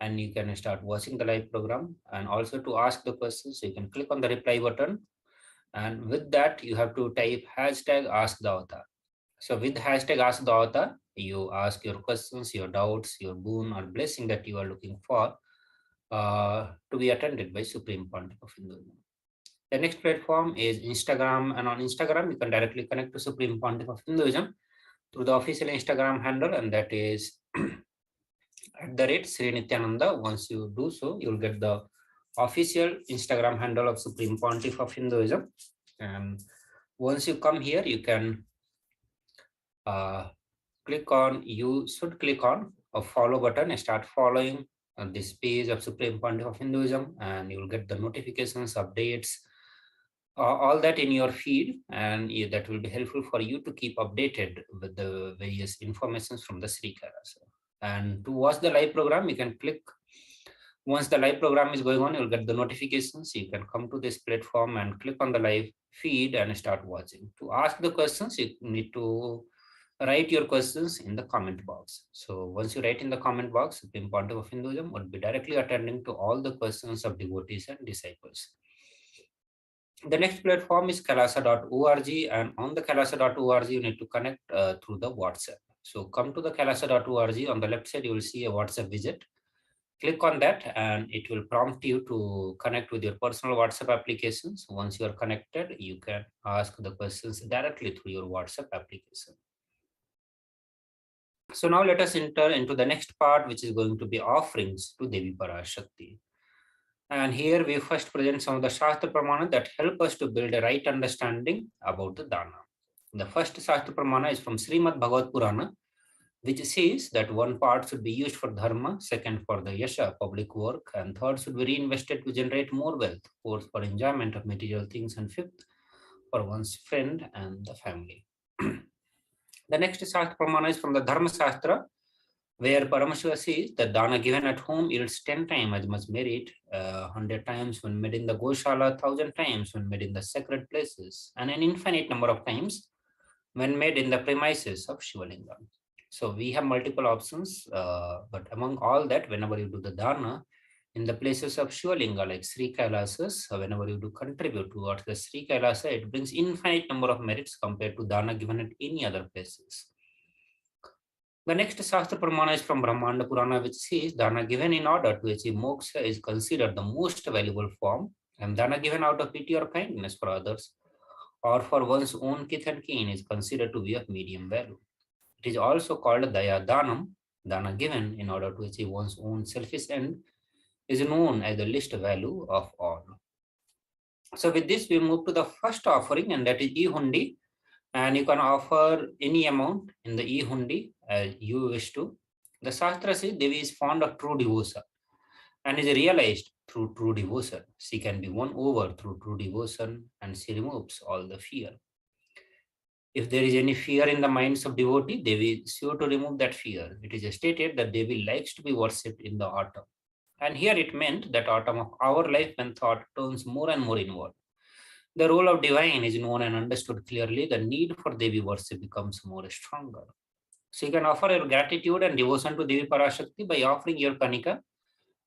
and you can start watching the live program. And also to ask the questions, you can click on the reply button, and with that you have to type #AskTheAvatar. So with #AskTheAvatar, you ask your questions, your doubts, your boon or blessing that you are looking for to be attended by Supreme Pontiff of Hinduism. The next platform is Instagram, and on Instagram you can directly connect to Supreme Pontiff of Hinduism through the official Instagram handle, and that is @Sri Nithyananda. Once you do so, you'll get the official Instagram handle of Supreme Pontiff of Hinduism. And once you come here, you can you should click on a follow button and start following this page of Supreme Pontiff of Hinduism, and you'll get the notifications, updates, all that in your feed, and that will be helpful for you to keep updated with the various informations from the Sri Kailasa. And to watch the live program, you can click. Once the live program is going on, you'll get the notifications. You can come to this platform and click on the live feed and start watching. To ask the questions, you need to write your questions in the comment box. So once you write in the comment box, Supreme Pontiff of Hinduism would be directly attending to all the questions of devotees and disciples. The next platform is kailasa.org, and on the kailasa.org, you need to connect through the WhatsApp. So come to the kailasa.org. On the left side, you will see a WhatsApp widget. Click on that and it will prompt you to connect with your personal WhatsApp applications. Once you are connected, you can ask the questions directly through your WhatsApp application. So now let us enter into the next part, which is going to be offerings to Devi Parashakti. And here we first present some of the Shastra Pramana that help us to build a right understanding about the Dana. The first Shastra Pramana is from Srimad Bhagavad Purana, which says that one part should be used for dharma, second for the yasha, public work, and third should be reinvested to generate more wealth, fourth for enjoyment of material things, and fifth for one's friend and the family. The next Shastra Pramana is from the Dharma Shastra, where Paramashiva says that dana given at home yields 10 times as much merit, 100 times when made in the Goshala, 1000 times when made in the sacred places, and an infinite number of times when made in the premises of Shivalingam. So we have multiple options, but among all that, whenever you do the dana in the places of Shivalinga like Sri Kailasas, whenever you do contribute towards the Sri Kailasa, it brings infinite number of merits compared to dana given at any other places. The next Shastra Pramana is from Brahmanda Purana, which says dana given in order to achieve moksha is considered the most valuable form, and dana given out of pity or kindness for others or for one's own kith and kin is considered to be of medium value. It is also called Daya Danam, dana given in order to achieve one's own selfish end is known as the least value of all. So with this, we move to the first offering, and that is E-Hundi. And you can offer any amount in the E-Hundi as you wish to. The Shastra says Devi is fond of true devotion and is realized through true devotion. She can be won over through true devotion, and she removes all the fear. If there is any fear in the minds of devotee, Devi is sure to remove that fear. It is stated that Devi likes to be worshipped in the autumn. And here it meant that autumn of our life when thought turns more and more inward. The role of divine is known and understood clearly. The need for Devi worship becomes more stronger. So you can offer your gratitude and devotion to Devi Parashakti by offering your kanika,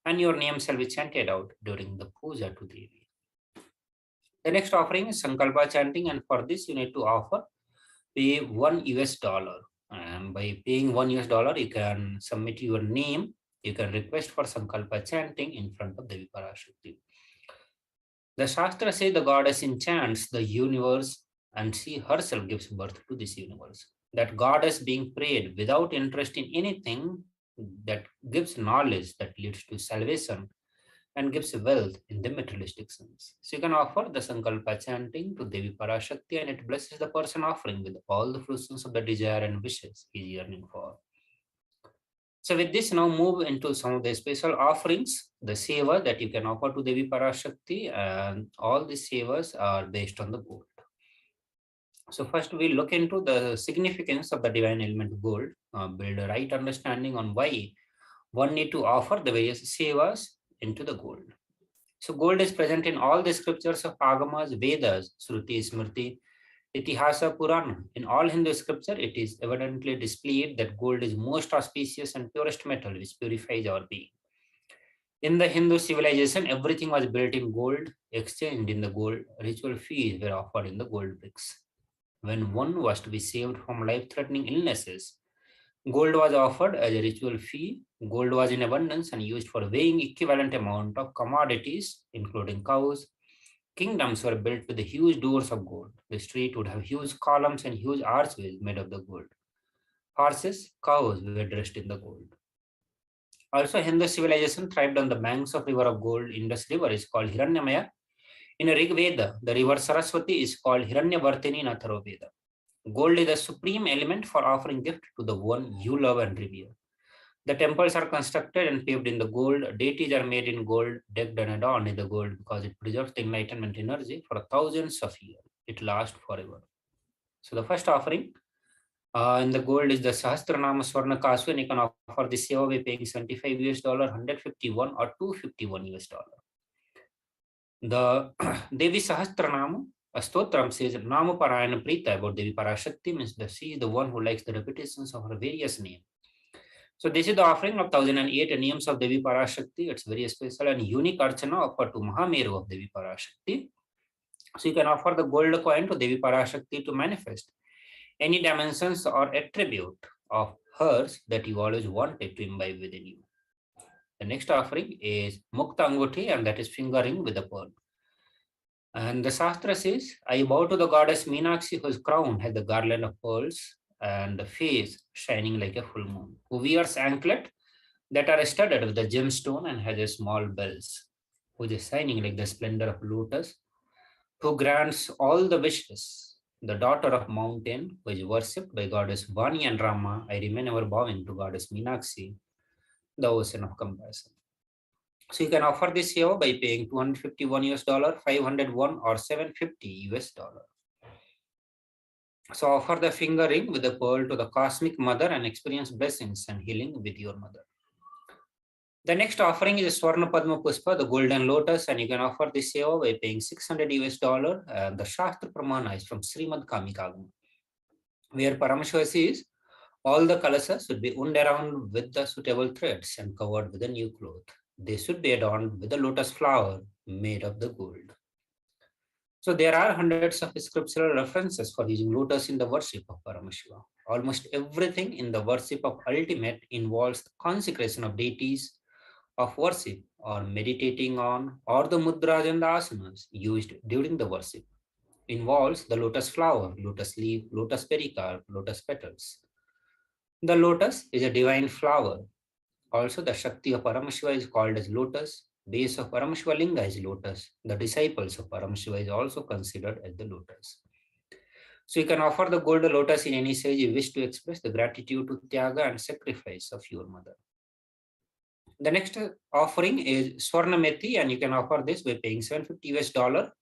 and your name shall be chanted out during the puja to Devi. The next offering is Sankalpa chanting, and for this you need to offer pay $1, and by paying $1, you can submit your name. You can request for Sankalpa chanting in front of Devi Parashakti. The Shastra says the goddess enchants the universe and she herself gives birth to this universe. That goddess being prayed without interest in anything that gives knowledge that leads to salvation and gives wealth in the materialistic sense. So you can offer the Sankalpa chanting to Devi Parashakti, and it blesses the person offering with all the fruitions of the desire and wishes he is yearning for. So with this, now move into some of the special offerings, the seva that you can offer to Devi Parashakti, and all the sevas are based on the gold. So first we look into the significance of the divine element gold, build a right understanding on why one need to offer the various sevas into the gold. So gold is present in all the scriptures of Agamas, Vedas, Shruti, Smriti, Itihasa, Purana. In all Hindu scripture, it is evidently displayed that gold is most auspicious and purest metal which purifies our being. In the Hindu civilization, everything was built in gold, exchanged in the gold. Ritual fees were offered in the gold bricks. When one was to be saved from life-threatening illnesses, gold was offered as a ritual fee. Gold was in abundance and used for weighing equivalent amount of commodities, including cows. Kingdoms were built with the huge doors of gold. The street would have huge columns and huge archways made of the gold. Horses, cows were dressed in the gold. Also, Hindu civilization thrived on the banks of river of gold. Indus River is called Hiranyamaya. In Rig Veda, the river Saraswati is called Hiranyavartini in Atharva Veda. Gold is the supreme element for offering gift to the one you love and revere. The temples are constructed and paved in the gold. Deities are made in gold, decked and adorned in the gold because it preserves the enlightenment energy for thousands of years. It lasts forever. So the first offering in the gold is the Sahasranama Swarna Kasu, and you can offer the seva by paying $75, 151 or $251. The Devi Sahasranama A stotram says Nama Parayana Prita about Devi Parashakti, means that she is the one who likes the repetitions of her various names. So this is the offering of 1008 names of Devi Parashakti. It's very special and unique archana offered to Mahameru of Devi Parashakti. So you can offer the gold coin to Devi Parashakti to manifest any dimensions or attribute of hers that you always wanted to imbibe within you. The next offering is Mukta Anguti, and that is fingering with a pearl. And the Shastra says, I bow to the goddess Meenakshi, whose crown has the garland of pearls and the face shining like a full moon, who wears anklet that are studded with the gemstone and has a small bells, who is shining like the splendor of lotus, who grants all the wishes. The daughter of mountain, who is worshipped by goddess Vani and Rama, I remain ever bowing to goddess Meenakshi, the ocean of compassion. So you can offer this seva by paying 251 US dollar, 501 or 750 US dollar. So offer the finger ring with the pearl to the cosmic mother and experience blessings and healing with your mother. The next offering is Swarna Padma Pushpa, the golden lotus, and you can offer this seva by paying 600 US dollar. And the Shastra Pramana is from Srimad Kamikagama, where Paramashiva says all the kalasas should be wound around with the suitable threads and covered with a new cloth. They should be adorned with a lotus flower made of the gold. So there are hundreds of scriptural references for using lotus in the worship of Paramashiva. Almost everything in the worship of ultimate involves the consecration of deities of worship or meditating on, or the mudras and the asanas used during the worship. Involves the lotus flower, lotus leaf, lotus pericarp, lotus petals. The lotus is a divine flower. Also, the Shakti of Paramashiva is called as lotus. Base of Paramashiva Linga is lotus. The disciples of Paramashiva is also considered as the lotus. So you can offer the gold lotus in any size you wish to express the gratitude to Tyaga and sacrifice of your mother. The next offering is Swarna Methi, and you can offer this by paying 750 US dollar.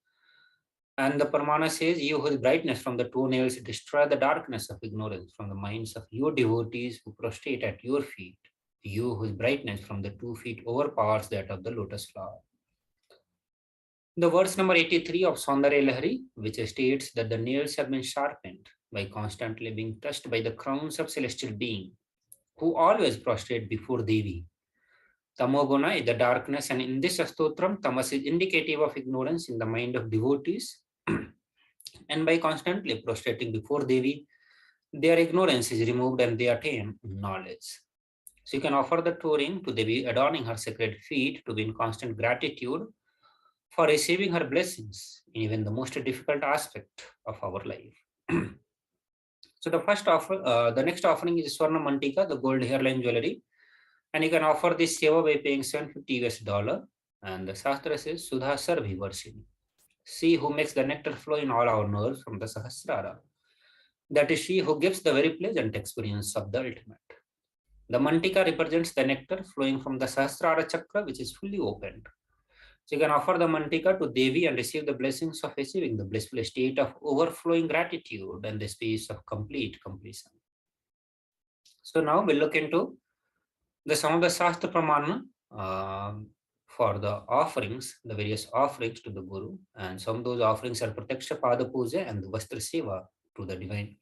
And the Pramana says, you whose brightness from the toenails destroy the darkness of ignorance from the minds of your devotees who prostrate at your feet. You whose brightness from the 2 feet overpowers that of the lotus flower. The verse number 83 of Saundarya Lahari, which states that the nails have been sharpened by constantly being touched by the crowns of celestial being, who always prostrate before Devi. Tamoguna is the darkness, and in this stotram, tamas is indicative of ignorance in the mind of devotees, and by constantly prostrating before Devi, their ignorance is removed and they attain knowledge. So you can offer the touring to Devi, adorning her sacred feet to be in constant gratitude for receiving her blessings in even the most difficult aspect of our life. So the next offering is Swarna Mantika, the gold hairline jewelry, and you can offer this seva by paying 750 US dollar. And the Shastra says Sudha Sarvi Varshini, she who makes the nectar flow in all our nerves from the Sahasrara. That is she who gives the very pleasant experience of the ultimate. The Mantika represents the nectar flowing from the Sahasrara chakra, which is fully opened. So you can offer the Mantika to Devi and receive the blessings of achieving the blissful state of overflowing gratitude and the space of complete completion. So now we'll look into some of the Shastra Pramana for the offerings, the various offerings to the Guru, and some of those offerings are Prataksha Pada Puja and the Vastra Seva to the divine,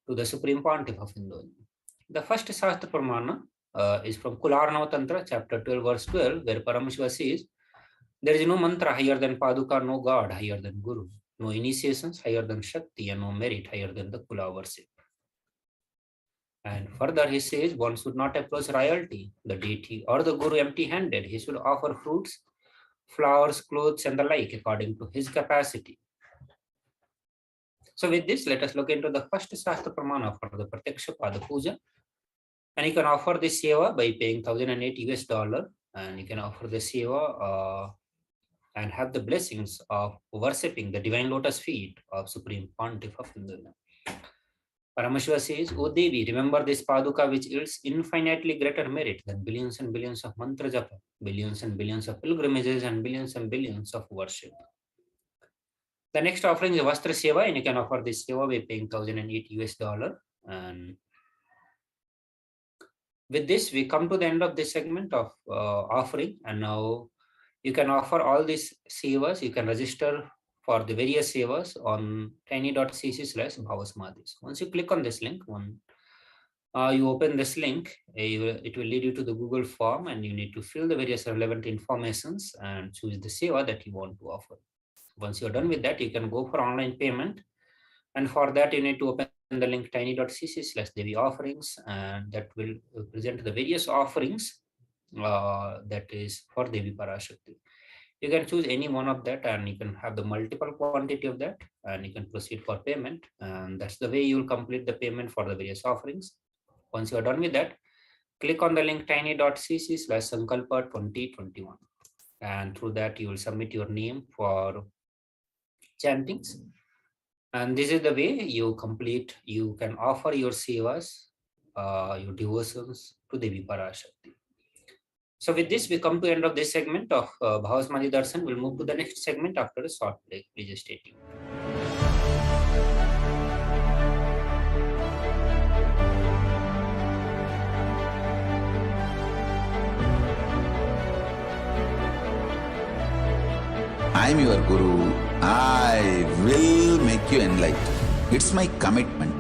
to the Supreme Pontiff of Hinduism. The first Shastra Pramana is from Kularnava Tantra, chapter 12, verse 12, where Paramashiva says, there is no mantra higher than Paduka, no God higher than Guru, no initiations higher than Shakti, and no merit higher than the Kula worship. And further he says, one should not approach royalty, the deity, or the Guru empty-handed. He should offer fruits, flowers, clothes, and the like according to his capacity. So with this, let us look into the first Shastra Pramana for the Prataksha Pada Puja. And you can offer this seva by paying 1008 US dollar, and you can offer the seva and have the blessings of worshipping the divine lotus feet of Supreme Pontiff of Hinduism. Paramashiva says, O Devi, remember this Paduka which yields infinitely greater merit than billions and billions of mantra japa, billions and billions of pilgrimages, and billions of worship. The next offering is Vastra Seva, and you can offer this Seva by paying 1008 US dollar. And with this, we come to the end of this segment of offering, and now you can offer all these Sevas. You can register for the various sevas on tiny.cc/bhavasmadhis. Once you click on this link, you open this link, it will lead you to the Google form, and you need to fill the various relevant informations and choose the seva that you want to offer. Once you're done with that, you can go for online payment. And for that, you need to open the link tiny.cc/Devi offerings, and that will present the various offerings that is for Devi Parashakti. You can choose any one of that, and you can have the multiple quantity of that, and you can proceed for payment. And that's the way you will complete the payment for the various offerings. Once you are done with that, click on the link tiny.cc/sankalpa 2021. And through that, you will submit your name for chantings. And this is the way you can offer your sevas, your devotions to Devi Parashakti. So with this, we come to the end of this segment of Bhavasmadhi Darshan. We'll move to the next segment after a short break. Please stay tuned. I am your Guru. I will make you enlightened. It's my commitment.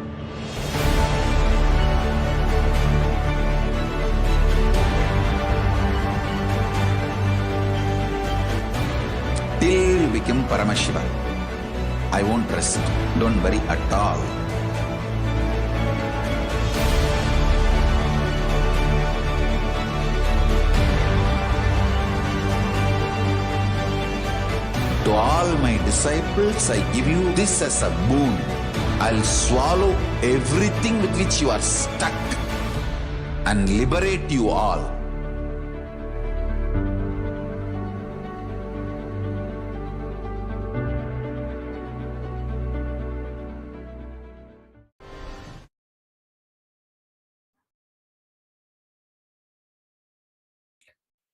Till you become Paramashiva, I won't rest. Don't worry at all. To all my disciples, I give you this as a boon. I'll swallow everything with which you are stuck and liberate you all.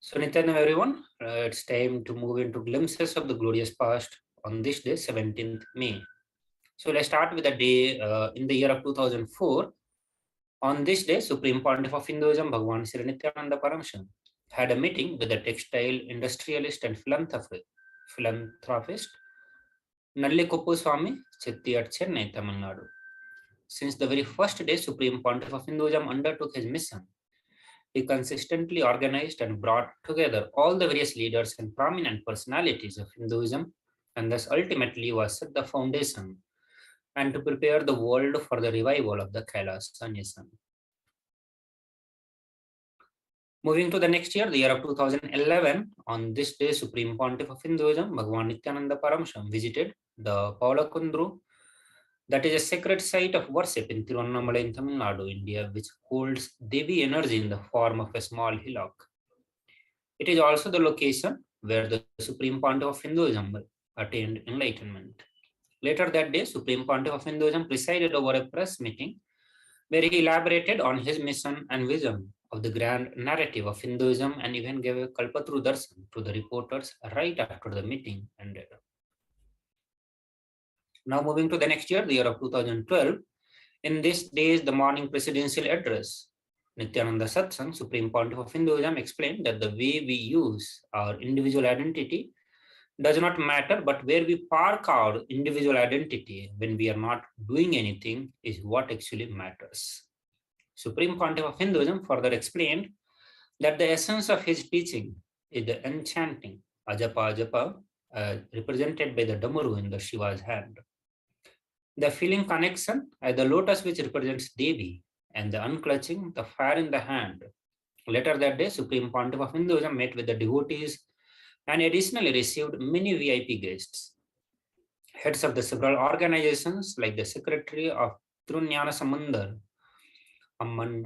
So Nityanam, everyone, it's time to move into glimpses of the glorious past on this day, 17th May. So let's start with a day in the year of 2004. On this day, Supreme Pontiff of Hinduism, Bhagwan Sri Nithyananda Paramashivam, had a meeting with the textile industrialist and philanthropist Nallikoppu Swami Chitti at Chennai, Tamil Nadu. Since the very first day Supreme Pontiff of Hinduism undertook his mission, he consistently organized and brought together all the various leaders and prominent personalities of Hinduism, and thus ultimately was set the foundation and to prepare the world for the revival of the Kailas Sanyasan. Moving to the next year, the year of 2011, on this day, Supreme Pontiff of Hinduism, Bhagwan Nithyananda Paramashivam, visited the Paulakundru, that is a sacred site of worship in Tiruvannamalai in Tamil Nadu, India, which holds Devi energy in the form of a small hillock. It is also the location where the Supreme Pontiff of Hinduism attained enlightenment. Later that day, Supreme Pontiff of Hinduism presided over a press meeting where he elaborated on his mission and vision of the grand narrative of Hinduism, and even gave a Kalpatru Darshan to the reporters right after the meeting ended. Now moving to the next year, the year of 2012, in this day's the morning presidential address, Nithyananda Satsang, Supreme Pontiff of Hinduism, explained that the way we use our individual identity does not matter, but where we park our individual identity when we are not doing anything is what actually matters. Supreme Pontiff of Hinduism further explained that the essence of his teaching is the enchanting Ajapa Ajapa, represented by the Damaru in the Shiva's hand. The feeling connection as the lotus which represents Devi, and the unclutching the fire in the hand. Later that day, Supreme Pontiff of Hinduism met with the devotees and additionally received many VIP guests. Heads of the several organizations like the Secretary of Tirunyana Samandar, Amman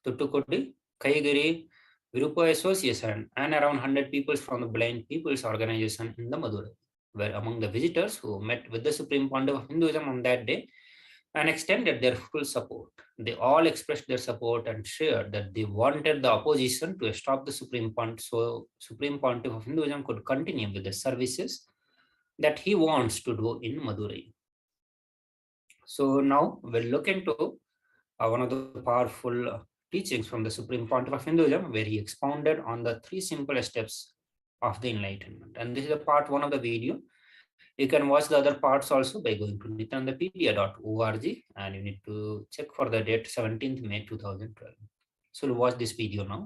Tuttukudi, Kaigiri, Virupa Association, and around 100 people from the Blind People's Organization in the Madurai were among the visitors who met with the Supreme Pontiff of Hinduism on that day and extended their full support. They all expressed their support and shared that they wanted the opposition to stop the Supreme Pontiff, so Supreme Pontiff of Hinduism could continue with the services that he wants to do in Madurai. So now we'll look into one of the powerful teachings from the Supreme Pontiff of Hinduism, where he expounded on the 3 simple steps of the enlightenment. And this is a part 1 of the video. You can watch the other parts also by going to nithyanandapedia.org, and you need to check for the date 17th May 2012. So we'll watch this video now.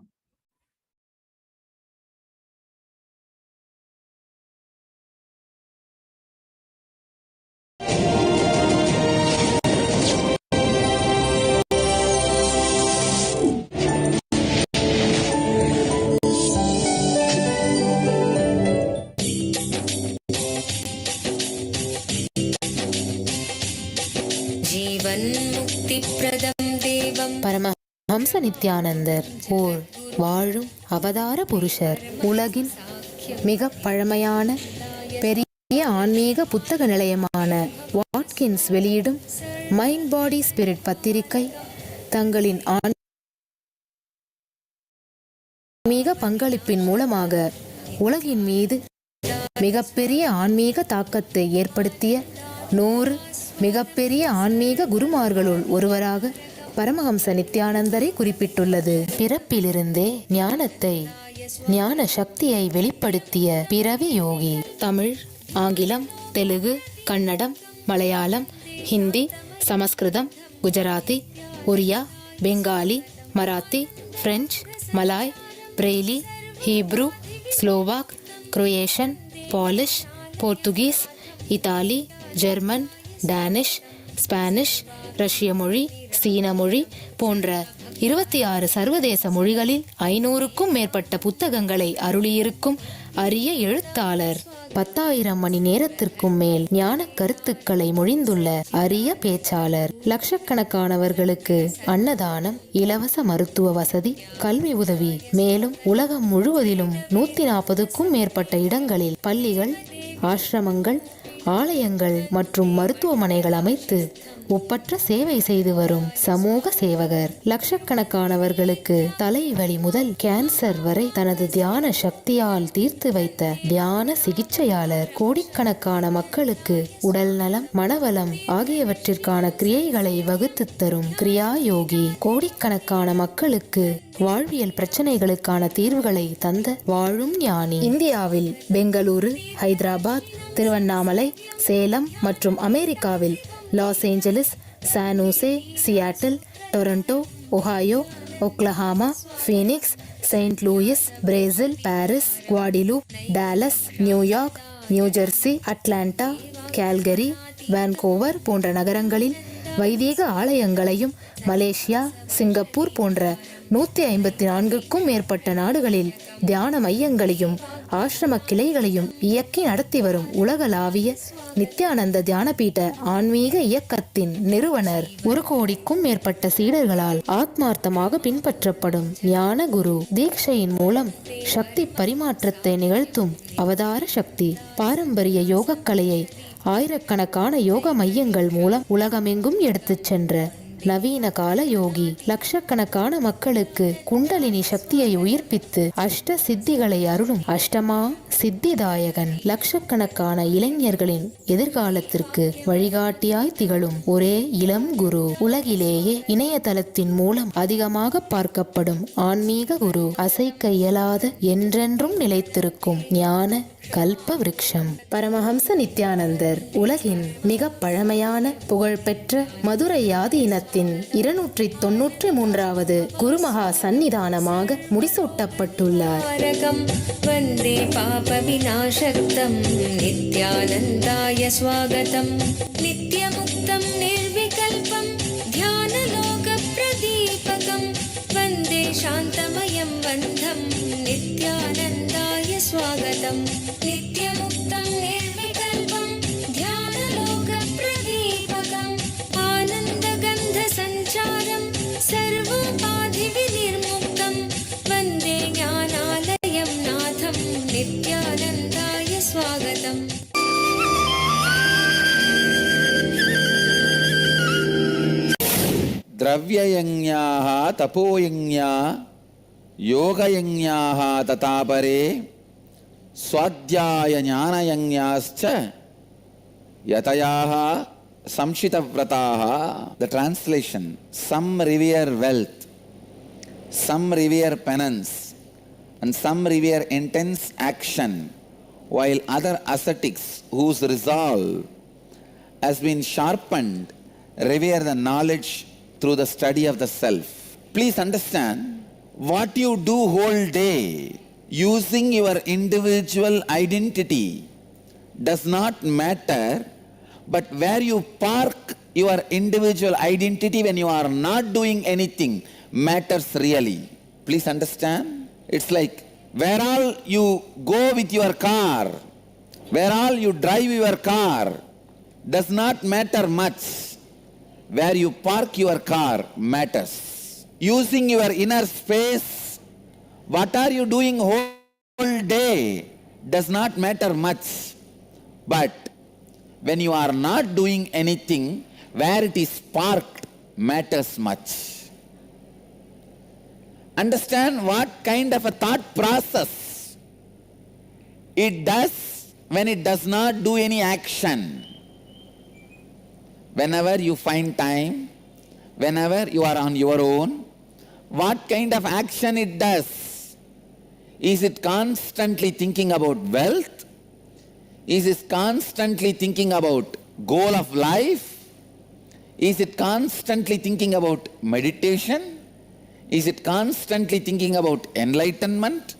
Paramahamsa நித்யானந்தர் ஓர் வாழும் அவதார புருஷர். உலகின் மிக பழமையான பெரிய ஆன்மீக புத்தக நிலையமான Watkins வெளியிடும் மைண்ட் பாடி ஸ்பிரிட் பத்திரிகை தங்களின் ஆன்மீக பங்களிப்பின் மூலமாக உலகின் மீது மிகப்பெரிய ஆன்மீக தாக்கத்தை ஏற்படுத்திய 100 மிகப்பெரிய ஆன்மீக குருமார்களுள் ஒருவராக பரமஹம்ச நித்யானந்தரை குறிப்பிட்டுள்ளது. பிறப்பிலிருந்தே ஞான சக்தியை வெளிப்படுத்திய பிறவி யோகி. தமிழ், ஆங்கிலம், தெலுங்கு, கன்னடம், மலையாளம், ஹிந்தி, சமஸ்கிருதம், Gujarati, Oriya, Bengali, Marathi, French, Malay, Braille, Hebrew, Slovak, Croatian, Polish, Portuguese, Italy, German, Danish, Spanish, ரஷ்ய மொழி, சீன மொழி போன்ற 26 சர்வதேச மொழிகளில் 500க்கும் மேற்பட்ட புத்தகங்களை அருளியிருக்கும் அரிய எழுத்தாளர். 10,000 மணி நேரத்திற்கும் மேல் ஞான கருத்துக்களை மொழிந்துள்ள அரிய பேச்சாளர். லட்சக்கணக்கானவர்களுக்கு அன்னதானம், இலவச மருத்துவ வசதி, கல்வி உதவி, மேலும் உலகம் முழுவதிலும் 140க்கும் மேற்பட்ட இடங்களில் பள்ளிகள், ஆசிரமங்கள், ஆலயங்கள் மற்றும் மருத்துவமனைகள் அமைத்து ஒப்பற்ற சேவை செய்து வரும் சமூக சேவகர். லட்சக்கணக்கானவர்களுக்கு தலைவலி முதல் கேன்சர் வரை தனது தியான சக்தியால் தீர்த்து வைத்த தியான சிகிச்சையாளர். கோடிக்கணக்கான மக்களுக்கு உடல் நலம், மனவளம் ஆகியவற்றிற்கான கிரியைகளை வகுத்து தரும் கிரியா யோகி. கோடிக்கணக்கான மக்களுக்கு வாழ்வியல் பிரச்சனைகளுக்கான தீர்வுகளை தந்த வாழும் ஞானி. இந்தியாவில் பெங்களூரு, ஹைதராபாத், திருவண்ணாமலை, சேலம் மற்றும் அமெரிக்காவில் Los Angeles, San Jose, Seattle, Toronto, Ohio, Oklahoma, Phoenix, Saint Louis, Brazil, Paris, Guadeloupe, Dallas, New York, New Jersey, Atlanta, Calgary, Vancouver போன்ற நகரங்களில் வைதீக ஆலயங்களையும், மலேசியா, சிங்கப்பூர் போன்ற 154க்கும் மேற்பட்ட நாடுகளில் தியான மையங்களையும் ஆசிரம கிளைகளையும் இயக்கி நடத்தி வரும் உலகளாவிய நித்யானந்த தியானபீட ஆன்மீக இயக்கத்தின் நிறுவனர். 1 கோடிக்கும் மேற்பட்ட சீடர்களால் ஆத்மார்த்தமாக பின்பற்றப்படும் ஞான குரு. தீட்சையின் மூலம் சக்தி பரிமாற்றத்தை நிகழ்த்தும் அவதார சக்தி. பாரம்பரிய யோகக்கலையை ஆயிரக்கணக்கான யோக மையங்கள் மூலம் உலகமெங்கும் எடுத்துச் சென்ற நவீன கால யோகி. லட்சக்கணக்கான மக்களுக்கு குண்டலினி சக்தியை உயிர்ப்பித்து அஷ்ட சித்திகளை அருளும் அஷ்டமா சித்திதாயகன். லட்சக்கணக்கான இளைஞர்களின் எதிர்காலத்திற்கு வழிகாட்டியாய் திகழும் ஒரே இளம் குரு. உலகிலேயே இணையதளத்தின் மூலம் அதிகமாக பார்க்கப்படும் ஆன்மீக குரு. அசைக்க இயலாத, என்றென்றும் நிலைத்திருக்கும் ஞான கல்ப விருட்சம் பரமஹம்ச நித்யானந்தர். உலகின் மிக பழமையான புகழ்பெற்ற மதுரை ஆதீனத்தின் 293வது குருமகா சந்நிதானமாக முடிசூட்டப்பட்டுள்ளார். வந்தே பாப விநாசக்தம் நித்யானந்தாய ஸ்வாகதம். நித்யமுக்தம் நிர்விகல்பம் தியானலோக பிரதீபகம். வந்தே சாந்தமயம் வந்தம் நித்யானந்தாய ஸ்வாகதம். நித்யமுக்தம் நிர்விகல்பம் தியானலோக பிரதீபகம். ஆனந்தகந்த சஞ்சாரம் சர்வோபாதி விநிர்முக்தம். வந்தே ஞானாலயம் நாதம் நித்யானந்தாய ஸ்வாகதம். द्रव्ययज्ञाः तपोयज्ञा योगयज्ञाः ततापरे स्वाध्याय ज्ञानयज्ञाश्च यतयाः संशितव्रताः. The translation: some revere wealth, some revere penance, and some revere intense action, while other ascetics whose resolve has been sharpened revere the knowledge through the study of the self. Please understand, what you do whole day using your individual identity does not matter, but where you park your individual identity when you are not doing anything matters really. Please understand? It's like where all you go with your car, where all you drive your car does not matter much. Where you park your car matters. Using your inner space, what are you doing whole day does not matter much. But when you are not doing anything, where it is parked matters much. Understand what kind of a thought process it does when it does not do any action. Whenever you find time, whenever you are on your own, what kind of action it does? Is it constantly thinking about wealth? Is it constantly thinking about goal of life? Is it constantly thinking about meditation? Is it constantly thinking about enlightenment?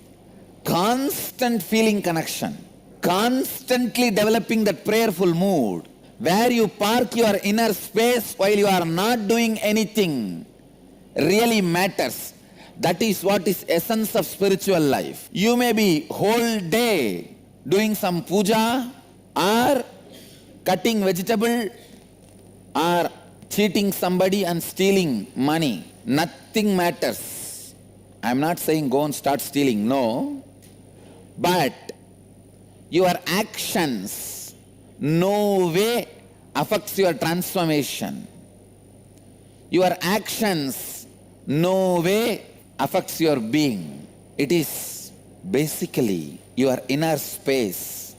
Constant feeling connection, constantly developing that prayerful mood. Where you park your inner space while you are not doing anything really matters. That is what is essence of spiritual life. You may be whole day doing some puja or cutting vegetable or cheating somebody and stealing money. Nothing matters. I am not saying go and start stealing, no. But your actions no way affects your transformation. Your actions no way affects your being. It is basically your inner space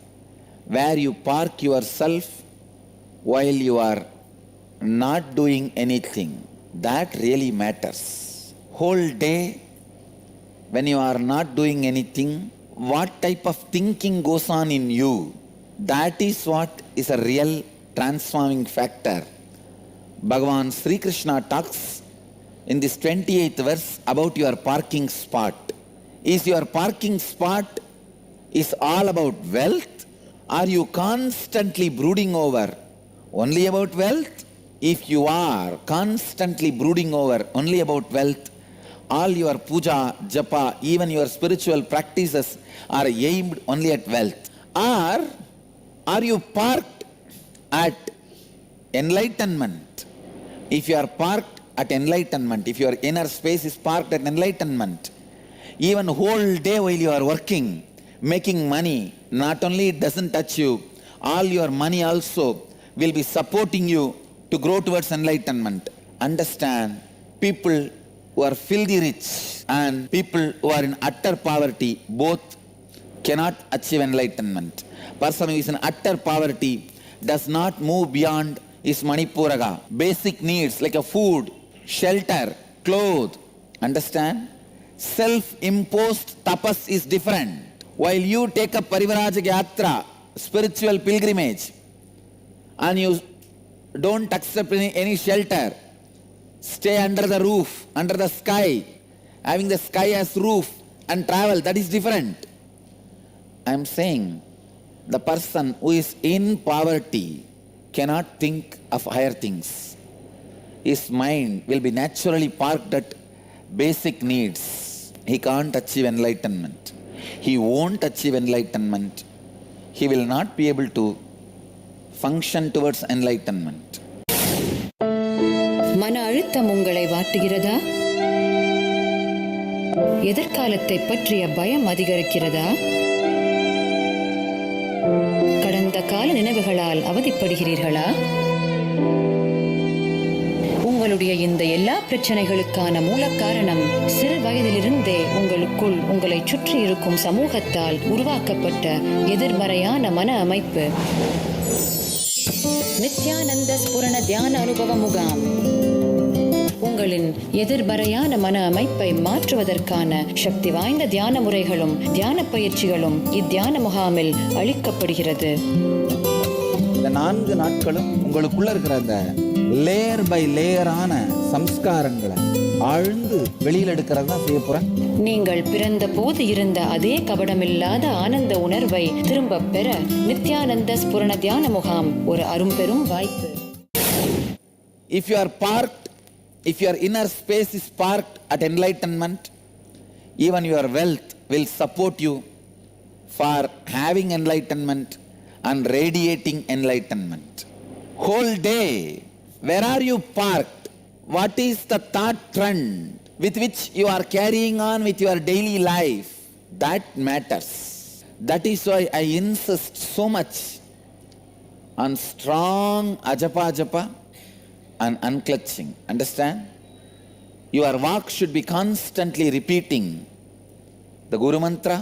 where you park yourself while you are not doing anything. That really matters. Whole day when you are not doing anything, what type of thinking goes on in you? That is what is a real transforming factor. Bhagavan Sri Krishna talks in this 28th verse about your parking spot. Is your parking spot is all about wealth? Are you constantly brooding over only about wealth? If you are constantly brooding over only about wealth, all your puja, japa, even your spiritual practices are aimed only at wealth. Or are you parked at enlightenment? If you are parked at enlightenment, if your inner space is parked at enlightenment, even whole day while you are working, making money, not only it doesn't touch you, all your money also will be supporting you to grow towards enlightenment. Understand, people who are filthy rich and people who are in utter poverty both cannot achieve enlightenment. Person who is in utter poverty does not move beyond his manipuraga. Basic needs like a food, shelter, clothes. Understand? Self-imposed tapas is different. While you take up Parivaraja Yatra, spiritual pilgrimage, and you don't accept any shelter, stay under the roof, under the sky, having the sky as roof and travel, that is different. I am saying the person who is in poverty cannot think of higher things. His mind will be naturally parked at basic needs. He can't achieve enlightenment. He won't achieve enlightenment. He will not be able to function towards enlightenment. மன அழுத்தம் உங்களை வாட்டுகிறதா? எதிர்காலத்தை பற்றிய பயம் அதிகரிக்கிறதா? கடந்த கால நினைவுகளால் அவதிப்படுகிறீர்களா? உங்களுடைய இந்த எல்லா பிரச்சனைகளுக்கான மூல காரணம் சிறு வயதிலிருந்தே உங்களுக்குள் உங்களை சுற்றி இருக்கும் சமூகத்தால் உருவாக்கப்பட்ட எதிர்மறையான மன அமைப்பு. நித்யானந்த ஸ்புரண தியான அனுபவ முகாம் உங்களின் எதிர்மறையான மன அமைப்பை மாற்றுவதற்கான சக்தி வாய்ந்த தியான முறைகளும் தியான பயிற்சிகளும் இத்தியான முகாமில் அளிக்கப்படுகிறது. இந்த 4 நாட்களும் உங்களுக்குள்ள இருக்கிற அந்த லேயர் பை லேயரான சம்ஸ்காரங்களை ஆழ்ந்து வெளியில் எடுக்கிறது தான் செய்ய போறேன். நீங்கள் பிறந்த போது இருந்த அதே கபடமில்லாத ஆனந்த உணர்வை திரும்ப பெற நித்யானந்த ஸ்புரண தியான முகாம் ஒரு அரும்பெரும் வாய்ப்பு. If you are parked, if your inner space is parked at enlightenment, even your wealth will support you for having enlightenment and radiating enlightenment. Whole day, where are you parked? What is the thought trend with which you are carrying on with your daily life? That matters. That is why I insist so much on strong ajapa japa and unclutching. Understand? Your walk should be constantly repeating the Guru Mantra.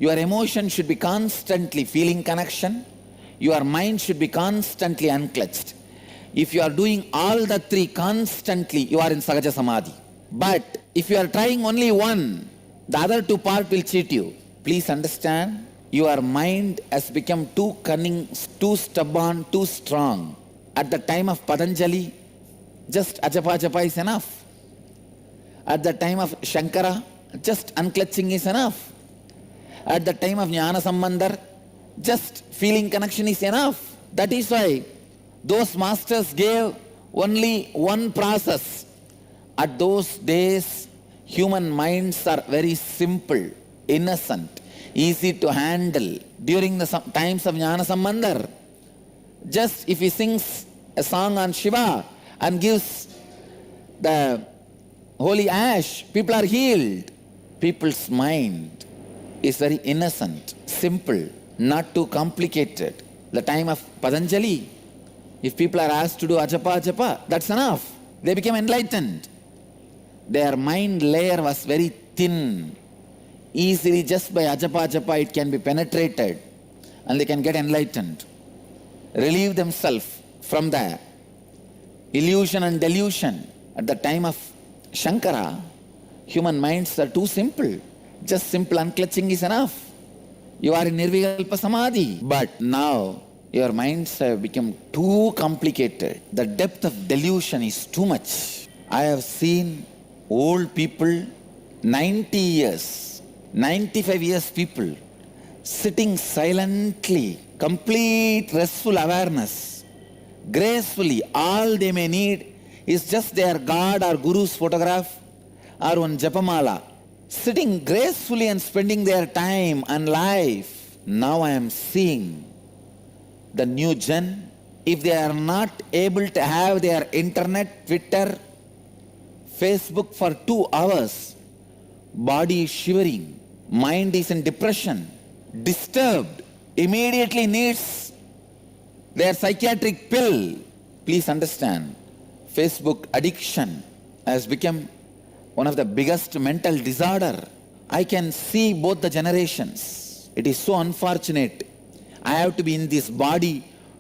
Your emotion should be constantly feeling connection. Your mind should be constantly unclutched. If you are doing all the 3 constantly, you are in Sahaja Samadhi. But if you are trying only one, the other 2 part will cheat you. Please understand, your mind has become too cunning, too stubborn, too strong. At the time of Patanjali, just ajapa japa is enough. At the time of Shankara, just unclutching is enough. At the time of Jnana Sambandar, just feeling connection is enough. That is why those masters gave only one process. At those days, human minds are very simple, innocent, easy to handle. During the times of Jnana Sambandar, just if he sings a song on Shiva and gives the holy ash, people are healed. People's mind is very innocent, simple, not too complicated. The time of Patanjali, if people are asked to do ajapa japa, that's enough. They became enlightened. Their mind layer was very thin. Easily, just by ajapa japa, it can be penetrated and they can get enlightened. Relieve themselves from the illusion and delusion. At the time of Shankara, human minds are too simple. Just simple unclutching is enough. You are in Nirvikalpa Samadhi. But now, your minds have become too complicated. The depth of delusion is too much. I have seen old people, 90 years, 95 years people, sitting silently, complete restful awareness, gracefully. All they may need is just their God or Guru's photograph or one japamala, sitting gracefully and spending their time and life. Now I am seeing the new gen, if they are not able to have their internet, Twitter, Facebook for 2 hours, body is shivering, mind is in depression, disturbed, immediately needs their psychiatric pill. Please understand, Facebook addiction has become one of the biggest mental disorder. I can see both the generations. It is so unfortunate. I have to be in this body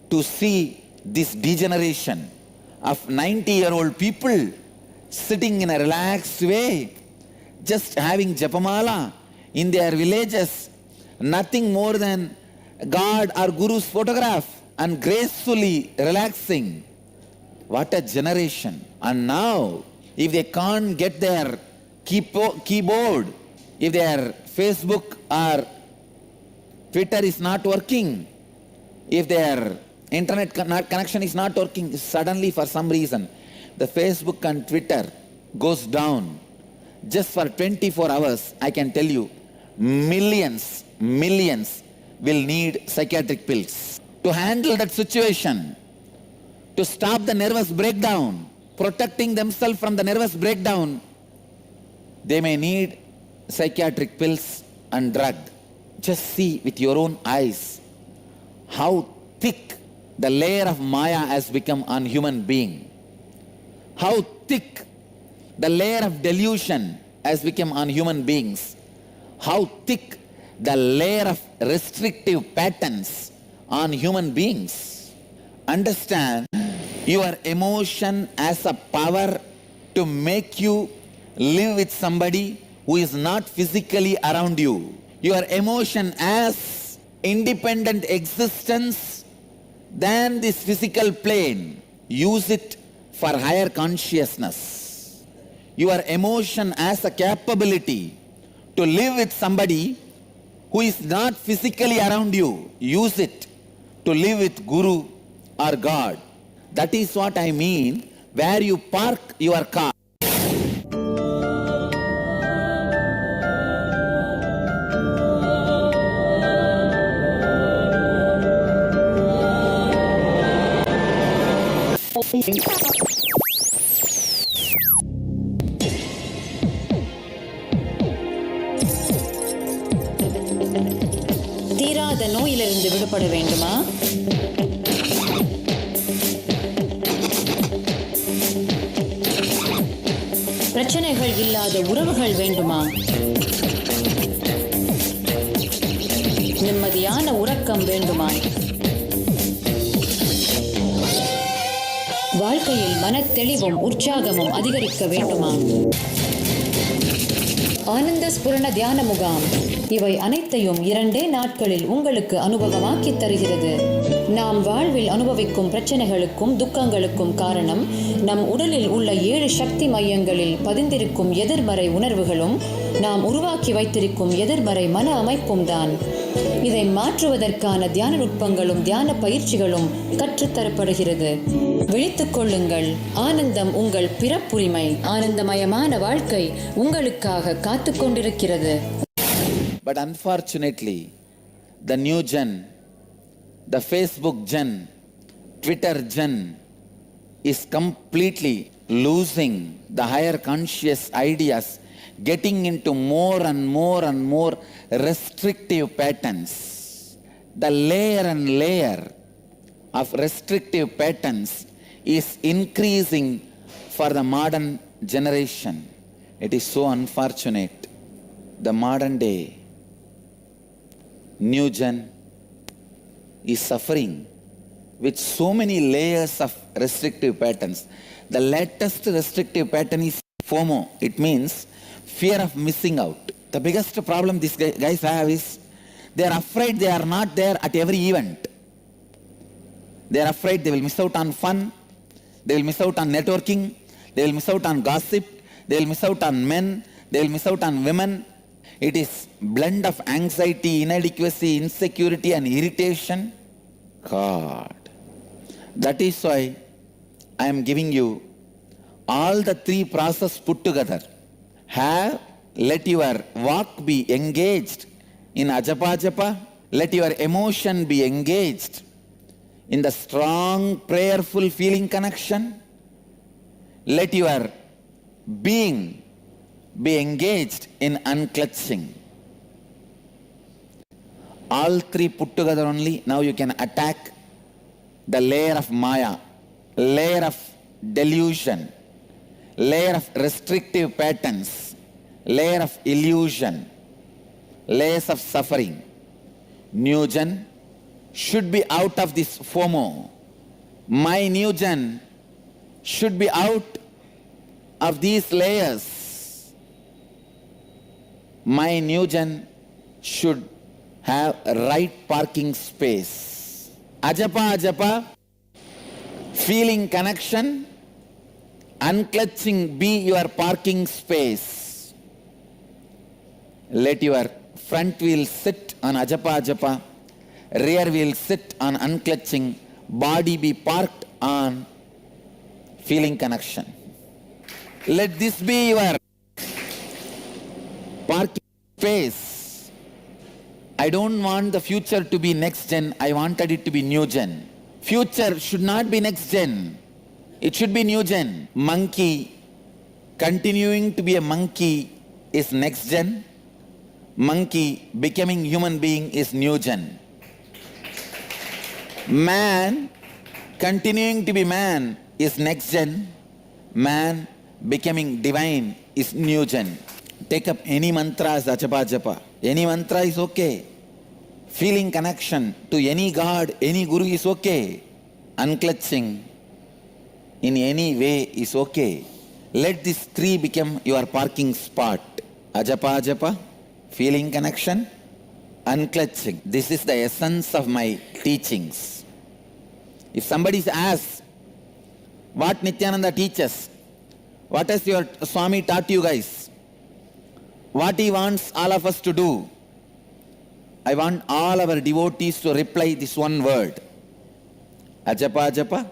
to see this degeneration of 90-year-old people sitting in a relaxed way, just having japamala in their villages, nothing more than God or Guru's photograph, and gracefully relaxing. What a generation. And now, if they can't get their keyboard, if their Facebook or Twitter is not working, if their internet connection is not working, suddenly for some reason, the Facebook and Twitter goes down. Just for 24 hours, I can tell you, millions will need psychiatric pills. To handle that situation, to stop the nervous breakdown, protecting themselves from the nervous breakdown, they may need psychiatric pills and drug. Just see with your own eyes how thick the layer of Maya has become on human being. How thick the layer of delusion has become on human beings. How thick the layer of restrictive patterns on human beings. Understand, your emotion as a power to make you live with somebody who is not physically around you. Your emotion as independent existence than this physical plane. Use it for higher consciousness. Your emotion as a capability to live with somebody who is not physically around you. Use it to live with Guru or God. That is what I mean where you park your car. தீராத நோயிலிருந்து விடுபட வேண்டுமா? பிரச்சனைகள் இல்லாத உறவுகள் வேண்டுமா? நிம்மதியான உறக்கம் வேண்டுமா? வாழ்க்கையில் மனத்தெளிவும் உற்சாகமும் அதிகரிக்க வேண்டுமா? ஆனந்த ஸ்புரண தியான முகாம் இவை அனைத்தையும் 2 நாட்களில் உங்களுக்கு அனுபவமாக்கி தருகிறது. நாம் வாழ்வில் அனுபவிக்கும் பிரச்சனைகளுக்கும் துக்கங்களுக்கும் காரணம் நம் உடலில் உள்ள 7 சக்தி மையங்களில் பதிந்திருக்கும் எதிர்மறை உணர்வுகளும் நாம் உருவாக்கி வைத்திருக்கும் எதிர்மறை மன அமைப்பும் தான். இதை மாற்றுவதற்கான தியான நுட்பங்களும் தியான பயிற்சிகளும் கற்றுத்தரப்படுகிறது. விழித்துக் கொள்ளுங்கள். ஆனந்தம் உங்கள் பிறப்புரிமை. ஆனந்தமயமான வாழ்க்கை உங்களுக்காக காத்துக் கொண்டிருக்கிறது. But unfortunately, the new gen, the Facebook gen, Twitter gen is completely losing the higher conscious ideas, getting into more and more restrictive patterns. The layer and layer of restrictive patterns is increasing for the modern generation. It is so unfortunate. The modern day new gen is suffering with so many layers of restrictive patterns. The latest restrictive pattern is FOMO. It means fear of missing out. The biggest problem these guys have is they are afraid they are not there at every event. They are afraid they will miss out on fun, they will miss out on networking, they will miss out on gossip, they will miss out on men, they will miss out on women. It is blend of anxiety, inadequacy, insecurity and irritation. God. That is why I am giving you all the 3 processes put together. Let your walk be engaged in ajapa japa. Let your emotion be engaged in the strong prayerful feeling connection. Let your being be engaged in unclutching. All 3 put together only, now you can attack the layer of Maya, layer of delusion, layer of restrictive patterns, layer of illusion, layers of suffering. New gen should be out of this FOMO. My new gen should be out of these layers. My new gen should have a right parking space. Ajapa ajapa, feeling connection, unclutching be your parking space. Let your front wheel sit on ajapa ajapa, rear wheel sit on unclutching, body be parked on feeling connection. Let this be your parking space. I don't want the future to be next gen, I wanted it to be new gen. Future should not be next gen, it should be new gen. Monkey continuing to be a monkey is next gen. Monkey becoming human being is new gen. Man continuing to be man is next gen. Man becoming divine is new gen. Take up any mantra as ajapa japa. Any mantra is okay. Feeling connection to any God, any Guru is okay. Unclutching in any way is okay. Let these three become your parking spot. Ajapa japa, feeling connection, unclutching. This is the essence of my teachings. If somebody asks, what Nithyananda teaches, what has your Swami taught you guys? What he wants all of us to do? I want all our devotees to reply this one word. Ajapa japa,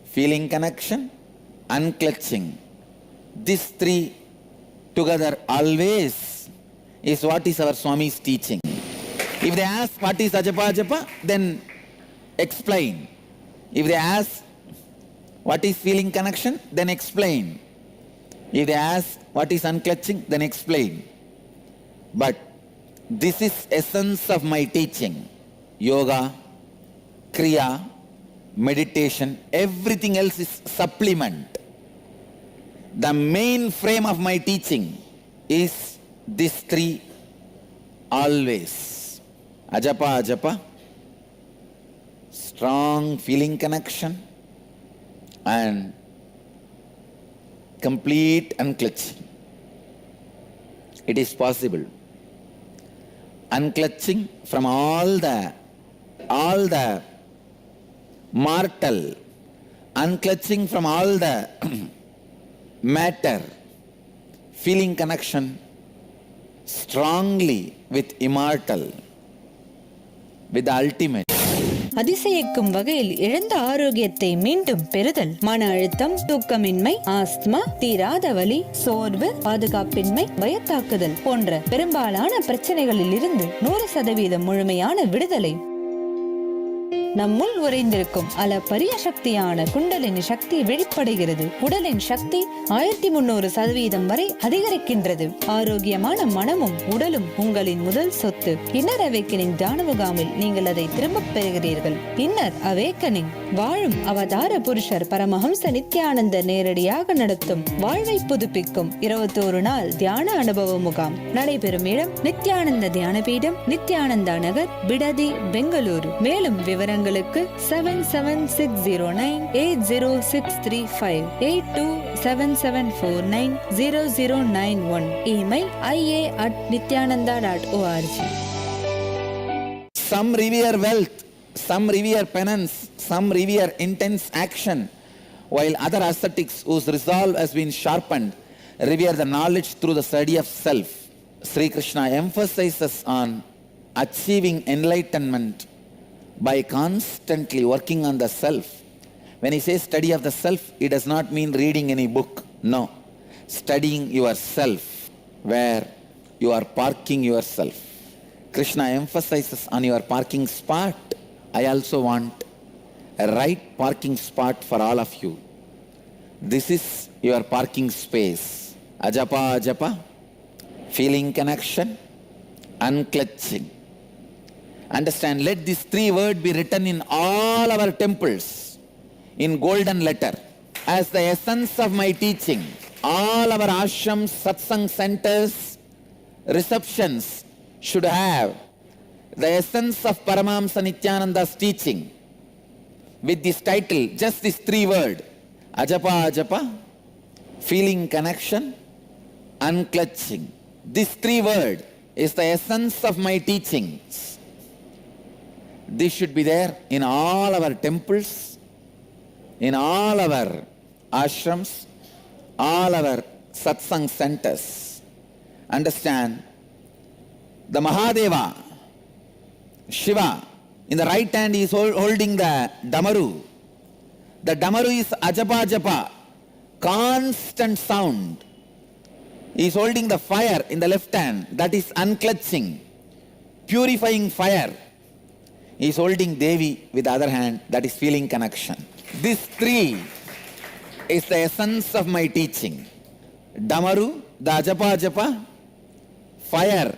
feeling connection, unclutching. These three together always is what is our Swami's teaching. If they ask what is ajapa japa, then explain. If they ask what is feeling connection, then explain. If they ask what is unclutching, then explain. But this is essence of my teaching. Yoga, Kriya, meditation, everything else is supplement. The main frame of my teaching is these three always. Ajapa ajapa, strong feeling connection, and complete unclutching. It is possible. Unclutching from all the mortal, unclutching from all the matter, feeling connection strongly with immortal, with the ultimate. அதிசயிக்கும் வகையில் இழந்த ஆரோக்கியத்தை மீண்டும் பெறுதல், மன அழுத்தம், தூக்கமின்மை, asthma, தீராத வலி, சோர்வு, பாதுகாப்பின்மை, பயத்தாக்குதல் போன்ற பெரும்பாலான பிரச்சனைகளில் இருந்து 100% முழுமையான விடுதலை. நம்முள் உறைந்திருக்கும் அளப்பரிய சக்தியான குண்டலினி சக்தி வெளிப்படுகிறது. உடலின் சக்தி 1300% வரை அதிகரிக்கின்றது. ஆரோக்கியமான மனமும் உடலும் உங்களின் முதல் சொத்து. இன்னர் அவேக்கனிங் தியான முகாமில் நீங்கள் அதை திரும்பப் பெறுகிறீர்கள். இன்னர் அவேக்கனிங் வாழும் அவதார புருஷர் பரமஹம்ச நித்யானந்த நேரடியாக நடத்தும் வாழ்வை புதுப்பிக்கும் 21 நாள் தியான அனுபவ முகாம் நடைபெறும் இடம் நித்யானந்த தியான பீடம், நித்யானந்தா நகர், பிடதி, பெங்களூரு. மேலும் விவரங்கள் 7760980635 8277490091. Email ia@nithyananda.org. Some revere wealth, some revere penance, some revere intense action, while other ascetics whose resolve has been sharpened revere the knowledge through the study of self. Sri Krishna emphasizes on achieving enlightenment by constantly working on the self. When he says study of the self, it does not mean reading any book. No. Studying yourself, where you are parking yourself. Krishna emphasizes on your parking spot. I also want a right parking spot for all of you. This is your parking space. Ajapa ajapa, feeling connection, unclutching. Understand, let these three words be written in all our temples in golden letter as the essence of my teaching. All our ashrams, satsang centers, receptions should have the essence of Paramahamsa Nithyananda's teaching with this title, just this three words, ajapa ajapa, feeling connection, unclutching. This three words is the essence of my teachings. This should be there in all our temples, in all our ashrams, all our satsang centers. Understand, the Mahadeva, Shiva, in the right hand he is holding the Damaru. The Damaru is ajapa japa, constant sound. He is holding the fire in the left hand, that is unclutching, purifying fire. He is holding Devi with the other hand, that is feeling connection. These three is the essence of my teaching. Damaru, the ajapa japa, fire,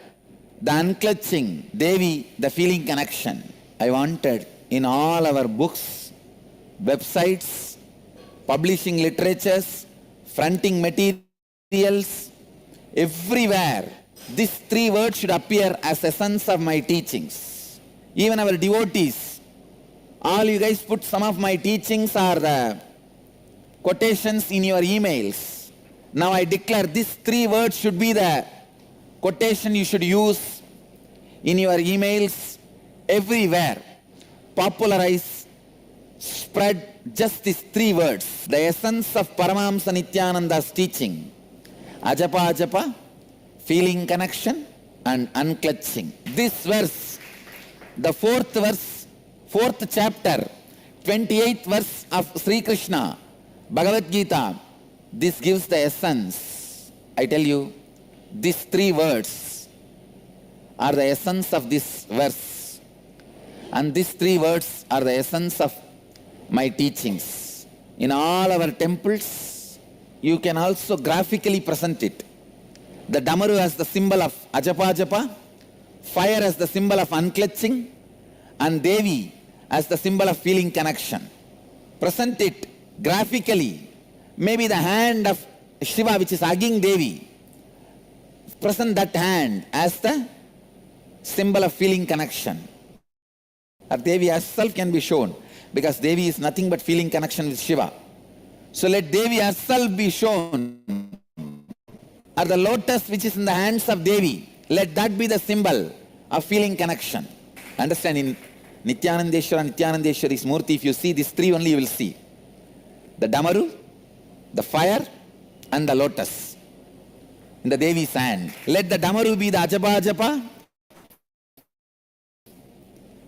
the unclutching, Devi, the feeling connection. I wanted in all our books, websites, publishing literatures, fronting materials, everywhere, these three words should appear as essence of my teachings. Even our devotees, all you guys put some of my teachings are the quotations in your emails. Now I declare these 3 words should be the quotation you should use in your emails everywhere. Popularize, spread just these 3 words. The essence of Paramahamsa Nithyananda's teaching. Ajapa Ajapa, feeling connection and unclutching. This verse, the 4th verse, 4th chapter, 28th verse of Sri Krishna, Bhagavad Gita, this gives the essence. I tell you, these 3 words are the essence of this verse. And these 3 words are the essence of my teachings. In all our temples, you can also graphically present it. The Damaru as the symbol of Ajapa Ajapa, fire as the symbol of unclutching, and Devi as the symbol of feeling connection. Present it graphically. Maybe the hand of Shiva, which is hugging Devi, present that hand as the symbol of feeling connection. Or Devi herself can be shown, because Devi is nothing but feeling connection with Shiva. So let Devi herself be shown. Or the lotus which is in the hands of Devi, let that be the symbol of feeling connection. Understand, in Nithyanandeshwari's Murti, if you see these 3 only, you will see. The Damaru, the fire, and the lotus in the Devi's hand. Let the Damaru be the Ajapa Ajapa.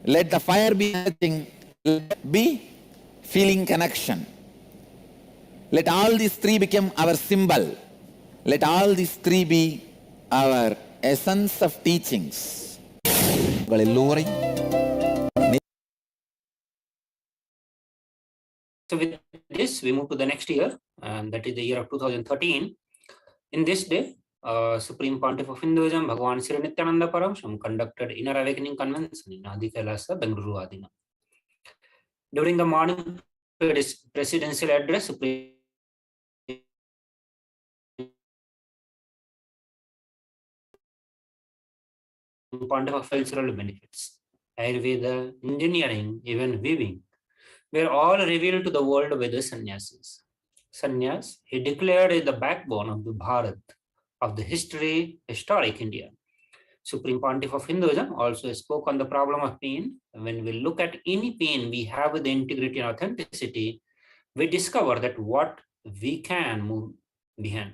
Let the fire be nothing. Let be feeling connection. Let all these 3 become our symbol. Let all these 3 be our essence of teachings. So with this, we move to the next year, and that is the year of 2013. In this day, Supreme Pontiff of Hinduism, Bhagavan Sri Nithyananda Paramashivam, conducted Inner Awakening Convention in Adi Kailasa, Bengaluru, Adina. During the morning presidential address, Supreme Pontiff felt several benefits. Ayurveda, engineering, even weaving were all revealed to the world by the sannyasis. Sannyas, he declared, is the backbone of the Bharat, of the historic India. Supreme Pontiff of Hinduism also spoke on the problem of pain. When we look at any pain we have with integrity and authenticity, we discover that what we can move behind,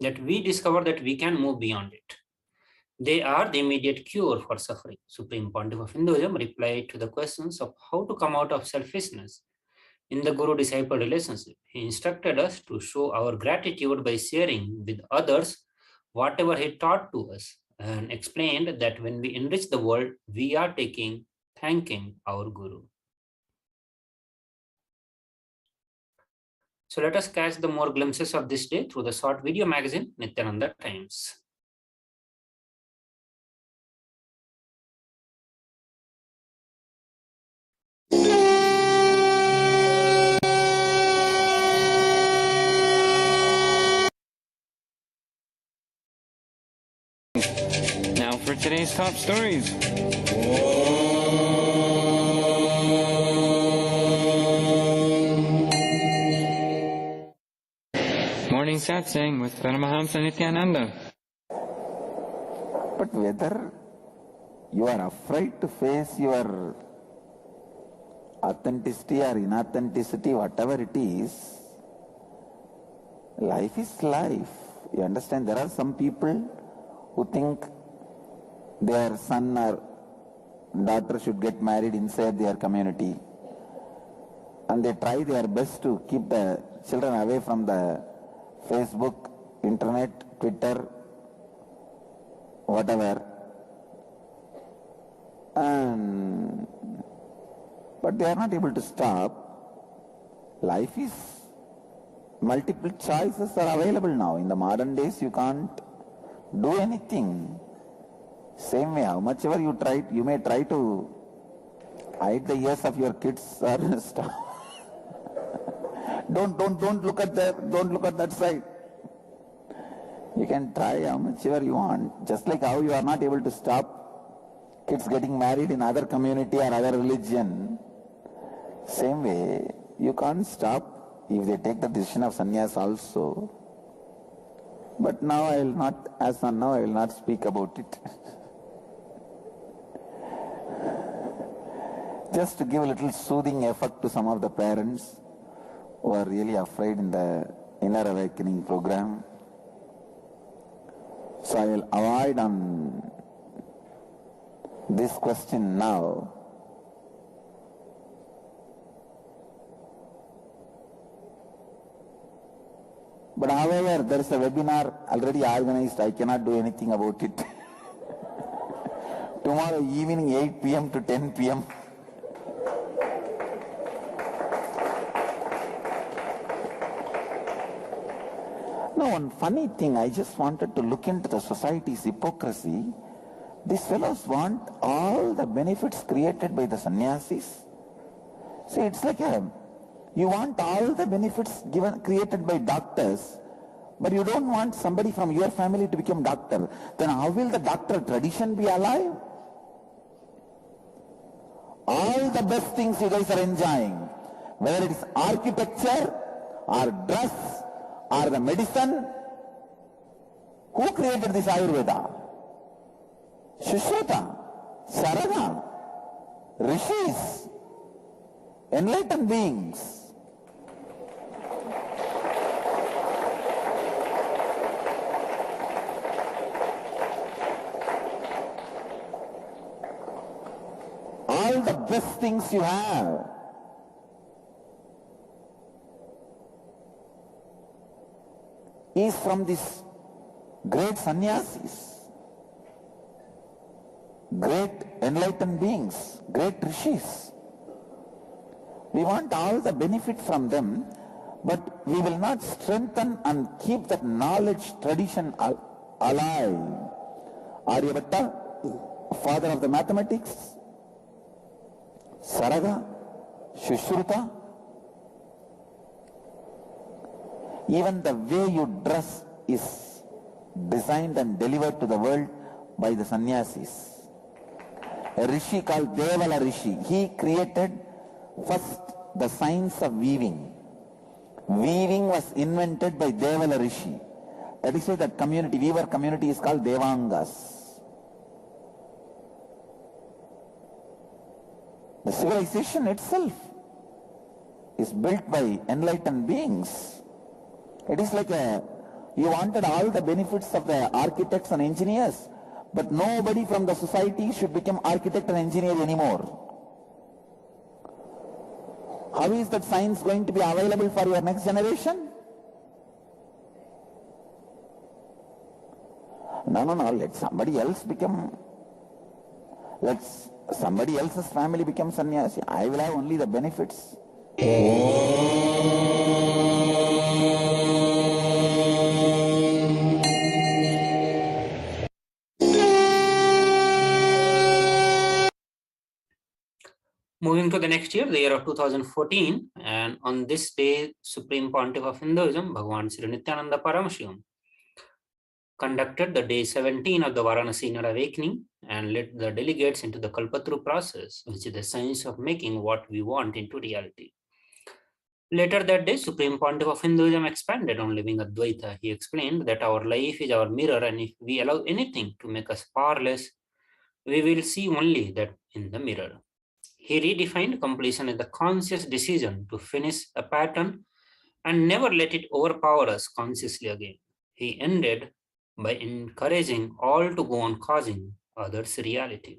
that we can move beyond it. They are the immediate cure for suffering. Supreme Pontiff of Hinduism replied to the questions of how to come out of selfishness in the Guru-disciple relationship. He instructed us to show our gratitude by sharing with others whatever he taught to us, and explained that when we enrich the world, we are thanking our Guru. So let us catch the more glimpses of this day through the short video magazine, Nithyananda Times. Now for today's top stories. Morning satsang with Paramahamsa Nithyananda. But whether you are afraid to face your authenticity or inauthenticity, whatever it is, life is life. You understand? There are some people who think their son or daughter should get married inside their community, and they try their best to keep the children away from the Facebook, internet, Twitter, whatever. But they are not able to stop. Life is, multiple choices are available now. In the modern days, you can't do anything. Same way, how much ever you try, you may try to hide the ears of your kids or stuff. Don't look at that side. You can try how much ever you want. Just like how you are not able to stop kids getting married in other community or other religion. Same way, you can't stop if they take the decision of sannyas also. But now I will not, as on now I will not speak about it. Just to give a little soothing effect to some of the parents who are really afraid in the inner awakening program. So I will avoid on this question now. But however, there is a webinar already organized. I cannot do anything about it. Tomorrow evening 8 p.m. to 10 p.m. No, one funny thing, I just wanted to look into the society's hypocrisy. These fellows want all the benefits created by the sannyasis. See, it's like you want all the benefits created by doctors, but you don't want somebody from your family to become doctor. Then how will the doctor tradition be alive? All the best things you guys are enjoying, whether it is architecture or dress or the medicine, who created this Ayurveda? Shushruta, Sarada, Rishis, enlightened beings. All the best things you have is from these great sannyasis, great enlightened beings, great rishis. We want all the benefit from them, but we will not strengthen and keep that knowledge tradition alive. Aryabhatta, father of the mathematics, Saraga, Shushruta, even the way you dress is designed and delivered to the world by the sannyasis. A rishi called Devala Rishi, he created first the science of weaving. Weaving was invented by Devala Rishi. That is why that community, weaver community, is called Devangas. The civilization itself is built by enlightened beings. It is like you wanted all the benefits of the architects and engineers, but nobody from the society should become architect and engineer anymore. How is that science going to be available for your next generation? No, let somebody else become, let somebody else's family become sannyasi. I will have only the benefits. Moving to the next year, the year of 2014, and on this day, Supreme Pontiff of Hinduism, Bhagavan Sri Nithyananda Paramashivam, conducted the day 17 of the Varanasi Inner Awakening and led the delegates into the Kalpatru process, which is the science of making what we want into reality. Later that day, Supreme Pontiff of Hinduism expanded on living Advaita. He explained that our life is our mirror, and if we allow anything to make us powerless, we will see only that in the mirror. He redefined completion as the conscious decision to finish a pattern and never let it overpower us consciously again. He ended by encouraging all to go on causing others reality.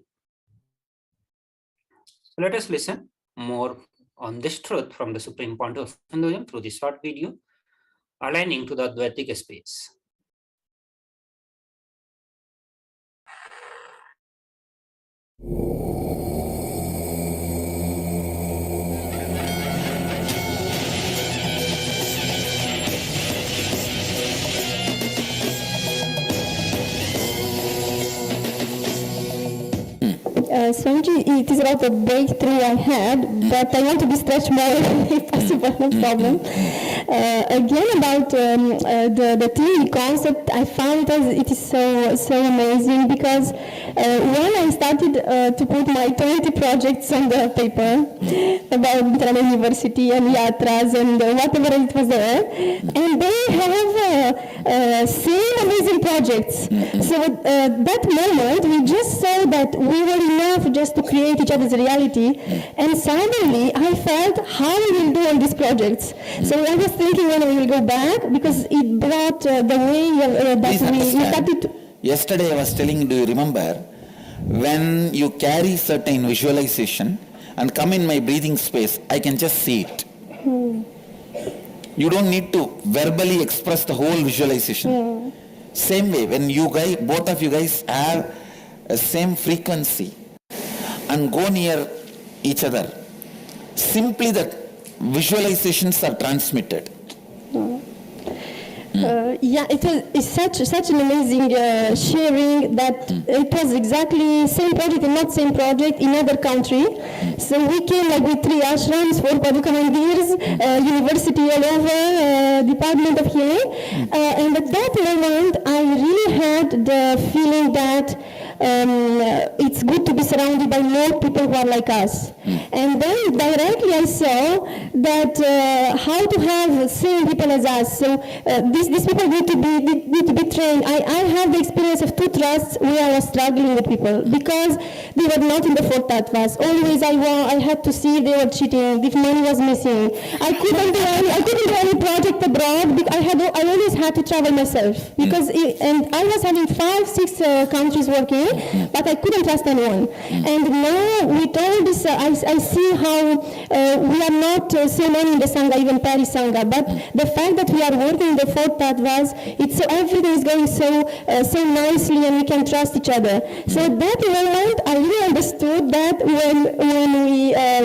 So let us listen more on this truth from the Supreme Pontiff of Hinduism through this short video, aligning to the Advaitic space. Swamiji, it is about the breakthrough I had, but I want to be stretched more if possible, no problem. again about the theory concept, I found it is so amazing because when I started to put my 20 projects on the paper about Nithyananda University and yatras and whatever it was there, and they have same amazing projects. So that moment we just saw that we were enough just to create each other's reality, and suddenly I felt how we will do all these projects. So I was thinking when we will go back, because it brought the way that we started to... Yesterday I was telling, do you remember, when you carry certain visualization and come in my breathing space, I can just see it. You don't need to verbally express the whole visualization. Same way, when you guys, both of you guys have a same frequency and go near each other, simply the visualizations are transmitted. Yeah, it's such an amazing sharing that it was exactly same project and not same project in other country. So we came like with 3 ashrams, 4 Paduka Mandirs, university all over, department of healing. And at that moment, I really had the feeling that it's good to be surrounded by more people who are like us. And then directly I saw that how to have same people as us. So these people need to be trained. I have the experience of 2 trusts where I was struggling with people because they were not in the 4 tattvas. Always I had to see if they were cheating, if money was missing. I couldn't do any project abroad because I always had to travel myself because and I was having 5-6 countries working, but I couldn't trust anyone. And now with all this, I see how we are not so many in the Sangha, even Paris Sangha, but the fact that we are working in the 4 tattvas, it's so everything is going so nicely and we can trust each other. So at that moment, I really understood that when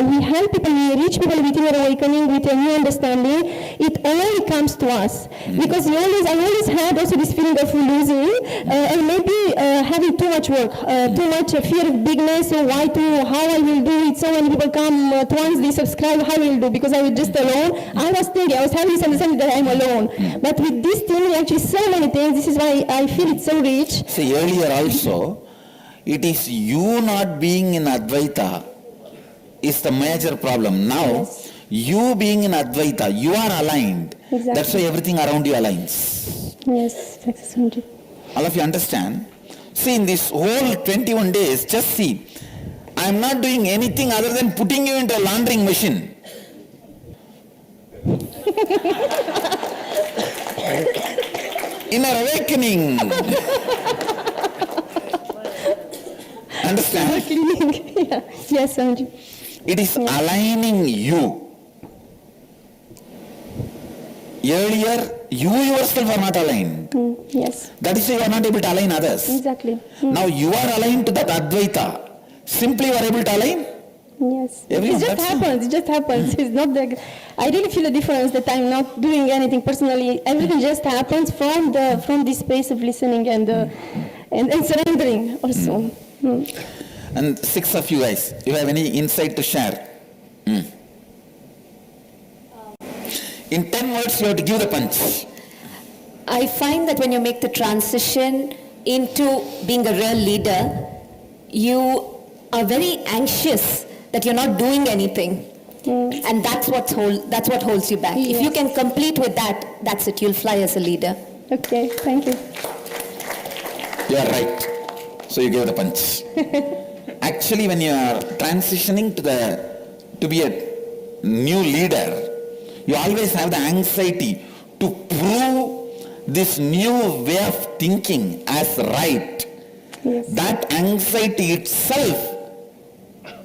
we help people, we reach people with inner awakening, with a new understanding, it only comes to us. Because I always had also this feeling of losing and maybe having too much work, too much fear of bigness, so how I will do it, so many people come once they subscribe, how I will do, because I was just alone. I was having this understanding that I'm alone. But with this team, actually so many things, this is why I feel it's so rich. See, earlier also, it is you not being in Advaita is the major problem. Now, you being in Advaita, you are aligned. Exactly. That's why everything around you aligns. Yes, exactly. All of you understand? See, in this whole 21 days, just see, I am not doing anything other than putting you into a laundering machine. Inner awakening. Understand? Yeah. Yes, Swamiji. It is aligning you. Earlier, you yourself are not aligned. Yes. That is why you are not able to align others. Exactly. Now you are aligned to that Advaita. Simply you are able to align. Yes. Everyone, It just happens. It just happens. It's not the. I really feel the difference that I'm not doing anything personally. Everything just happens from this space of listening and surrendering also. And 6 of you guys, you have any insight to share? In 10 words, you have to give the punch. I find that when you make the transition into being a real leader, you are very anxious that you're not doing anything. And that's what holds you back. Yes. If you can complete with that, that's it. You'll fly as a leader. Okay, thank you. You are right. So you gave the punch. Actually, when you are transitioning to be a new leader, you always have the anxiety to prove this new way of thinking as right. Yes. That anxiety itself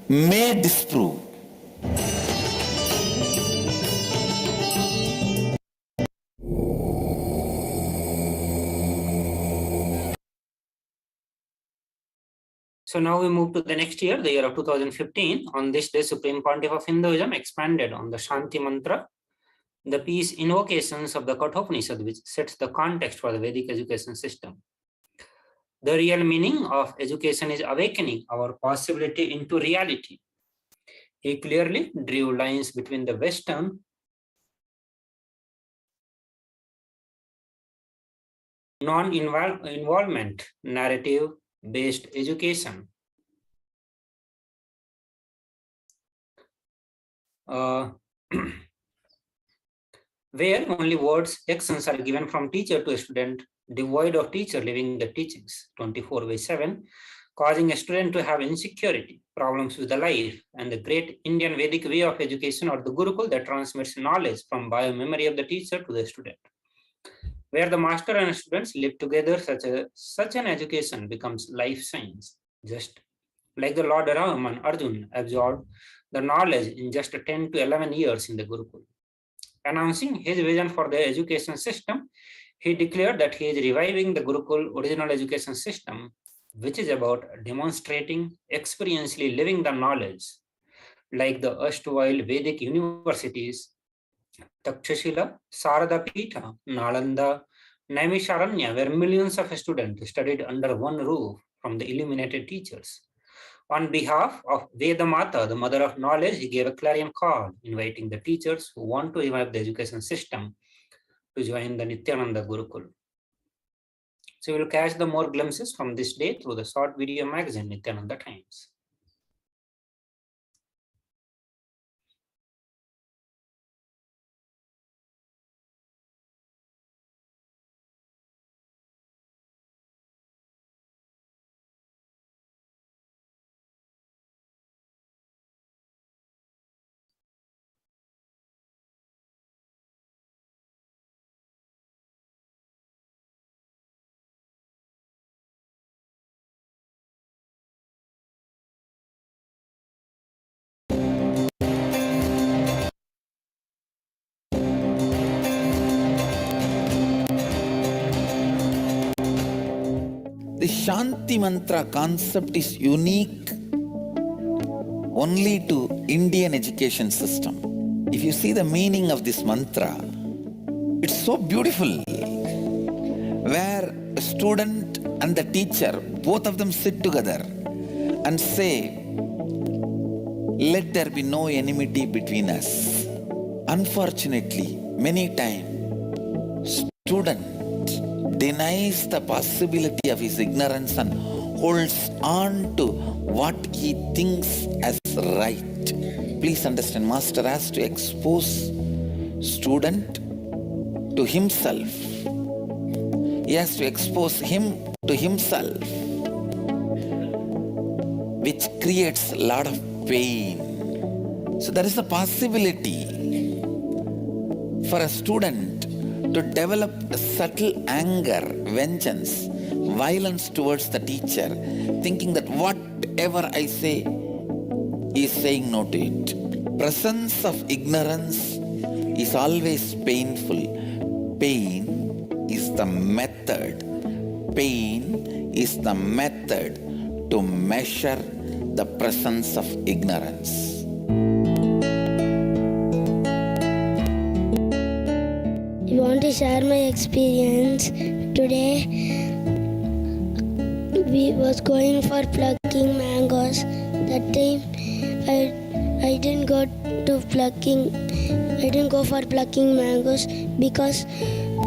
may disprove. So now we move to the next year, the year of 2015. On this day, Supreme Pontiff of Hinduism expanded on the Shanti Mantra, the peace invocations of the Kathopanishad, which sets the context for the Vedic education system. The real meaning of education is awakening our possibility into reality. He clearly drew lines between the Western non-involvement narrative-based education. Where only words, actions are given from teacher to a student, devoid of teacher living the teachings 24/7, causing a student to have insecurity, problems with the life, and the great Indian Vedic way of education or the Gurukul that transmits knowledge from bio-memory of the teacher to the student. Where the master and students live together, such an education becomes life science, just like the Lord Ram and Arjun absorbed the knowledge in just 10 to 11 years in the Gurukul. Announcing his vision for the education system, he declared that he is reviving the Gurukul original education system, which is about demonstrating, experientially living the knowledge, like the erstwhile Vedic universities, Takshashila, Sarada Pitha, Nalanda, Naimisharanya, where millions of students studied under one roof from the illuminated teachers. On behalf of Vedamata, the mother of knowledge, he gave a clarion call, inviting the teachers who want to revive the education system to join the Nithyananda Gurukul. So we will catch the more glimpses from this day through the short video magazine Nithyananda Times. The Shanti Mantra concept is unique only to Indian education system. If you see the meaning of this mantra, it's so beautiful, where a student and the teacher, both of them sit together and say, let there be no enmity between us. Unfortunately, many times, student denies the possibility of his ignorance and holds on to what he thinks as right. Please understand, master has to expose student to himself. He has to expose him to himself, which creates a lot of pain. So there is a possibility for a student to develop a subtle anger, vengeance, violence towards the teacher, thinking that whatever I say, he is saying no to it. Presence of ignorance is always painful. Pain is the method. Pain is the method to measure the presence of ignorance. I want to share my experience. Today we was going for plucking mangoes. That time I didn't go for plucking mangoes because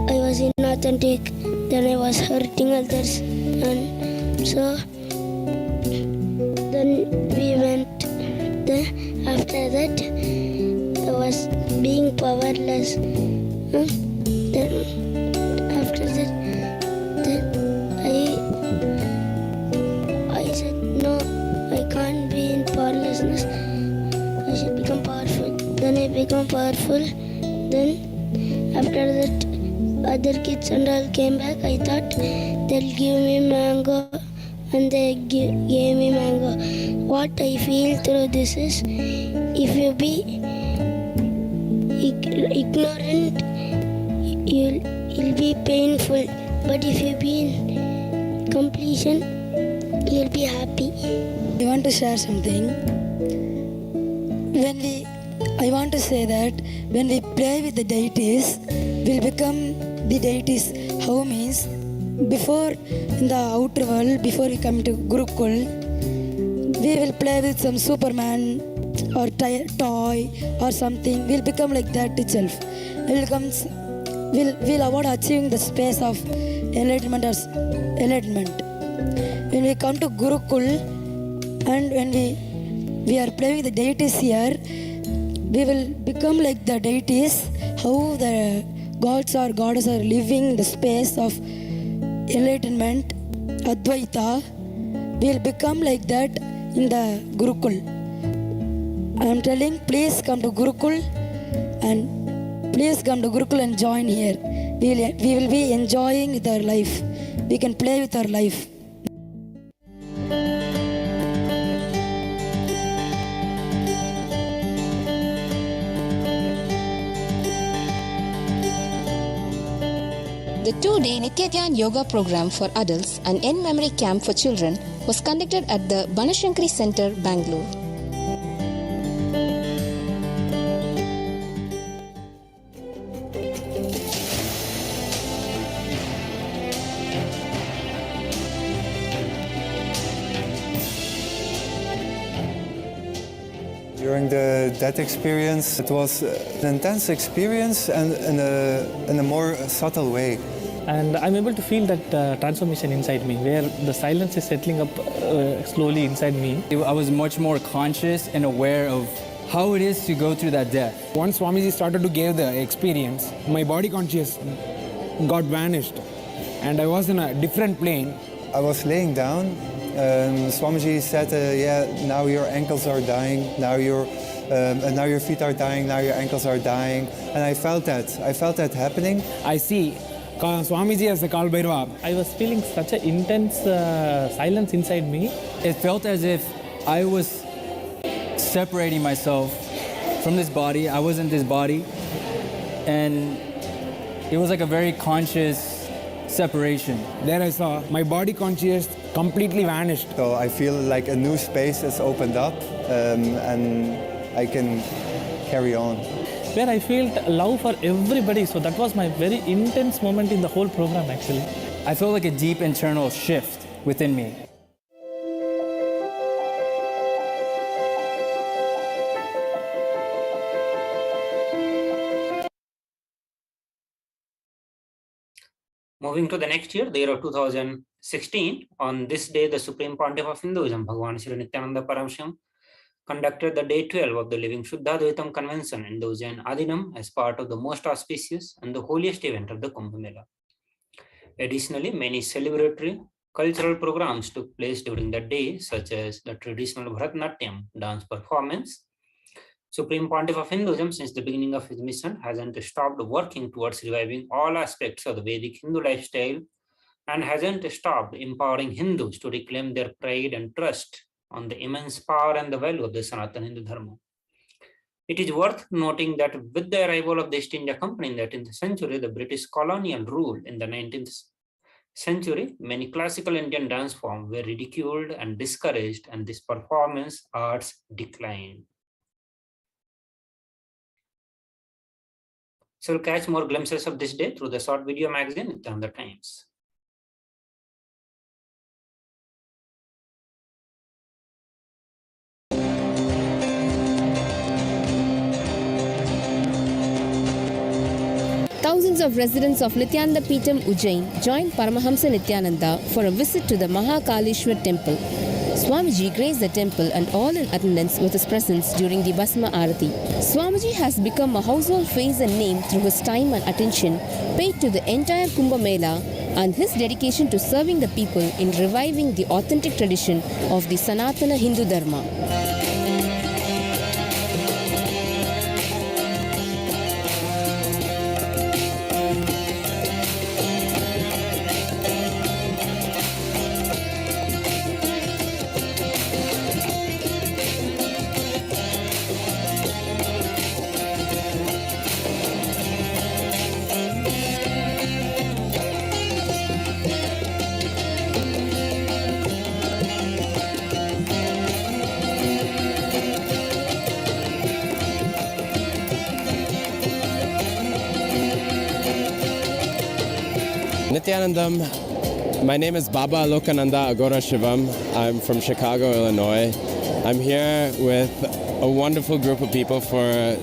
I was inauthentic. Then I was hurting others, and so then we went. Then after that I was being powerless. Then after that, I said, no, I can't be in powerlessness. I should become powerful. Then I become powerful. Then after that, other kids and all came back. I thought they'll give me mango, and they gave me mango. What I feel through this is, if you be ignorant, you'll be painful, but if you be in completion, you'll be happy. I want to share something. I want to say that when we play with the deities, we'll become the deities. How means, before in the outer world, before we come to Gurukul, we will play with some Superman or toy or something. We'll become like that itself. We'll avoid achieving the space of enlightenment as enlightenment. When we come to Gurukul and when we are playing the deities here, we will become like the deities, how the gods or goddesses are living in the space of enlightenment, Advaita. We will become like that in the Gurukul. I am telling, please come to Gurukul and join here. We will be enjoying with our life. We can play with our life. The 2-day Nithyananda Yoga program for adults and in-memory camp for children was conducted at the Banashankari Center, Bangalore. During that experience, it was an intense experience and in a more subtle way. And I'm able to feel that transformation inside me, where the silence is settling up slowly inside me. I was much more conscious and aware of how it is to go through that death. Once Swamiji started to give the experience, my body conscious got vanished and I was in a different plane. I was laying down. Swamiji said, yeah, now your ankles are dying, now your feet are dying, now your ankles are dying. And I felt that happening. I see Swamiji as the Kal Bhairava. I was feeling such an intense silence inside me. It felt as if I was separating myself from this body. I wasn't this body. And it was like a very conscious separation. There I saw my body conscious completely vanished. So I feel like a new space has opened up and I can carry on. Where I felt love for everybody, so that was my very intense moment in the whole program actually. I felt like a deep internal shift within me. Moving to the next year, the year of 2016, on this day, the Supreme Pontiff of Hinduism, Bhagavan Sri Nithyananda Paramashivam, conducted the day 12 of the Living Shuddhadvaitam Convention in the Ujjain Adinam as part of the most auspicious and the holiest event of the Kumbh Mela. Additionally, many celebratory cultural programs took place during the day, such as the traditional Bharatanatyam dance performance. Supreme Pontiff of Hinduism, since the beginning of his mission, hasn't stopped working towards reviving all aspects of the Vedic Hindu lifestyle and hasn't stopped empowering Hindus to reclaim their pride and trust on the immense power and the value of the Sanatana Hindu Dharma. It is worth noting that with the arrival of the East India Company in the 18th century, the British colonial rule in the 19th century, many classical Indian dance forms were ridiculed and discouraged, and this performance arts declined. So we'll catch more glimpses of this day through the short video magazine Nithyananda Times. Thousands of residents of Nithyananda Peetham Ujjain joined Paramahamsa Nithyananda for a visit to the Mahakaleshwar temple. Swamiji graced the temple and all in attendance with his presence during the Bhasma Arati. Swamiji has become a household face and name through his time and attention paid to the entire Kumbh Mela and his dedication to serving the people in reviving the authentic tradition of the Sanatana Hindu Dharma. Nithyanandam, my name is Baba Alokananda Agora Shivam. I'm from Chicago, Illinois. I'm here with a wonderful group of people for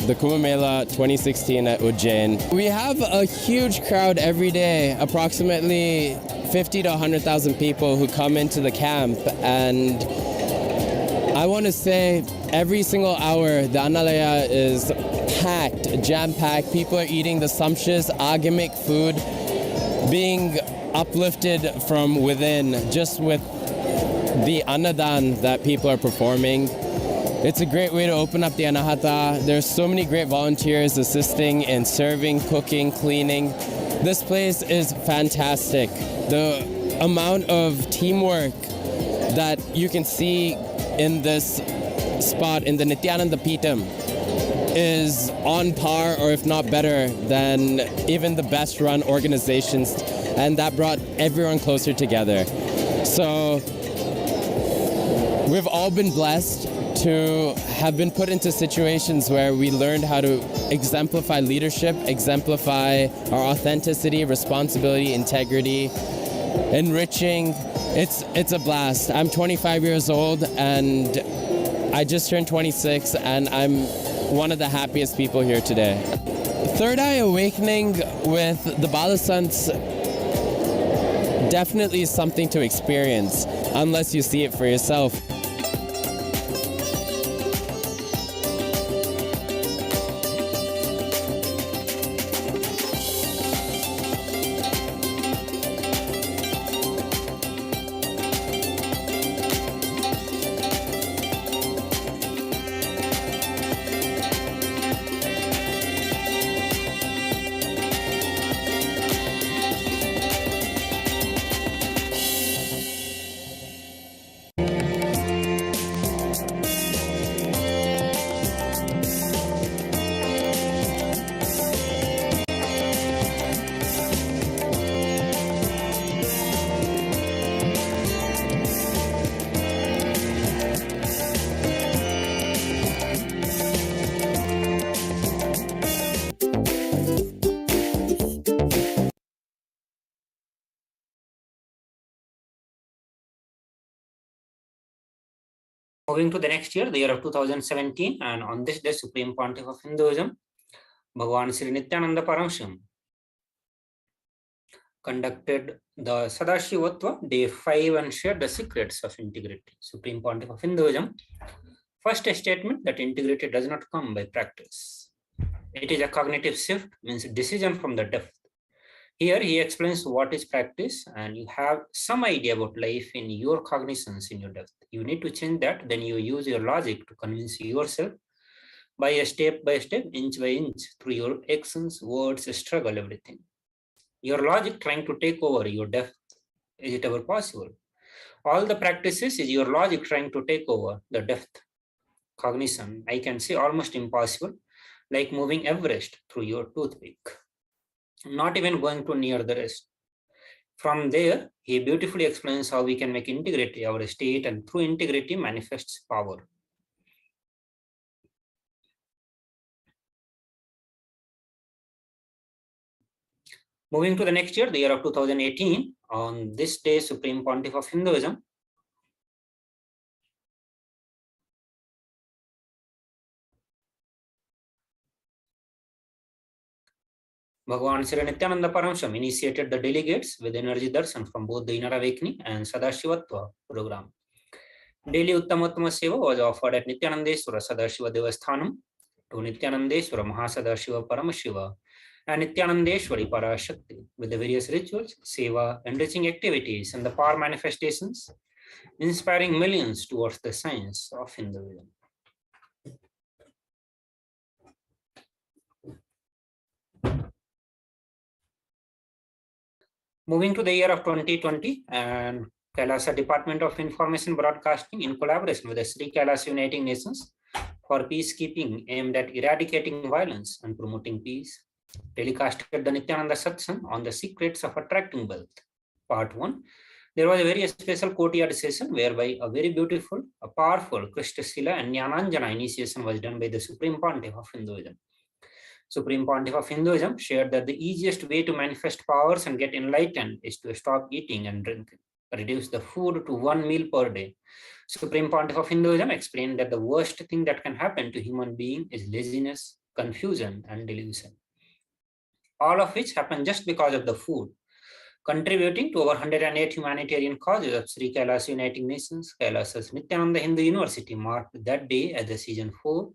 the Kumbh Mela 2016 at Ujjain. We have a huge crowd every day, approximately 50 to 100,000 people who come into the camp, and I want to say every single hour the Annalaya is packed, jam-packed. People are eating the sumptuous agamic food, being uplifted from within just with the Annadan that people are performing. It's a great way to open up the Anahata. There's so many great volunteers assisting in serving, cooking, cleaning. This place is fantastic. The amount of teamwork that you can see in this spot in the Nithyananda Pitam is on par, or if not better, than even the best run organizations, and that brought everyone closer together. So we've all been blessed to have been put into situations where we learned how to exemplify leadership, exemplify our authenticity, responsibility, integrity, enriching. It's a blast. I'm 25 years old and I just turned 26, and I'm one of the happiest people here today. Third Eye Awakening with the Balasants definitely is something to experience unless you see it for yourself. Moving to the next year, the year of 2017, and on this day, Supreme Pontiff of Hinduism, Bhagavan Sri Nithyananda Paramashivam, conducted the Sadashivatva Day 5 and shared the secrets of integrity. Supreme Pontiff of Hinduism, first a statement that integrity does not come by practice. It is a cognitive shift, means decision from the depth. Here he explains what is practice, and you have some idea about life in your cognitions in your depth. You need to change that, then you use your logic to convince yourself by a step, inch by inch, through your actions, words, struggle, everything. Your logic trying to take over your depth. Is it ever possible? All the practices is your logic trying to take over the depth. Cognition, I can say almost impossible, like moving Everest through your toothpick. Not even going to near the rest. From there, he beautifully explains how we can make integrity our state, and through integrity manifests power. Moving to the next year, the year of 2018, on this day, Supreme Pontiff of Hinduism, Bhagavan Sri Nithyananda Paramashivam initiated the delegates with energy darshan from both the Inner Awakening and Sadashivatva program. Daily Uttamattama Seva was offered at Nithyanandeswara Sadashiva Devasthanam to Nithyanandeswara Mahasadashiva Paramashiva and Nithyanandeshwari Parashakti, with the various rituals, seva, enriching activities, and the power manifestations, inspiring millions towards the science of Hinduism. Moving to the year of 2020, and Kailasa Department of Information Broadcasting, in collaboration with the Sri Kailasa Uniting Nations for Peacekeeping, aimed at eradicating violence and promoting peace, telecasted the Nithyananda Satsang on the secrets of attracting wealth. Part 1. There was a very special courtyard session whereby a very beautiful, a powerful Krishna and Jnananjana initiation was done by the Supreme Pontiff of Hinduism. Supreme Pontiff of Hinduism shared that the easiest way to manifest powers and get enlightened is to stop eating and drinking. reduce the food to 1 meal per day. Supreme Pontiff of Hinduism explained that the worst thing that can happen to human being is laziness, confusion, and delusion, all of which happen just because of the food. Contributing to over 108 humanitarian causes of Sri Kailas Uniting Nations, Kailas's Nithyananda Hindu University marked that day as the season 4,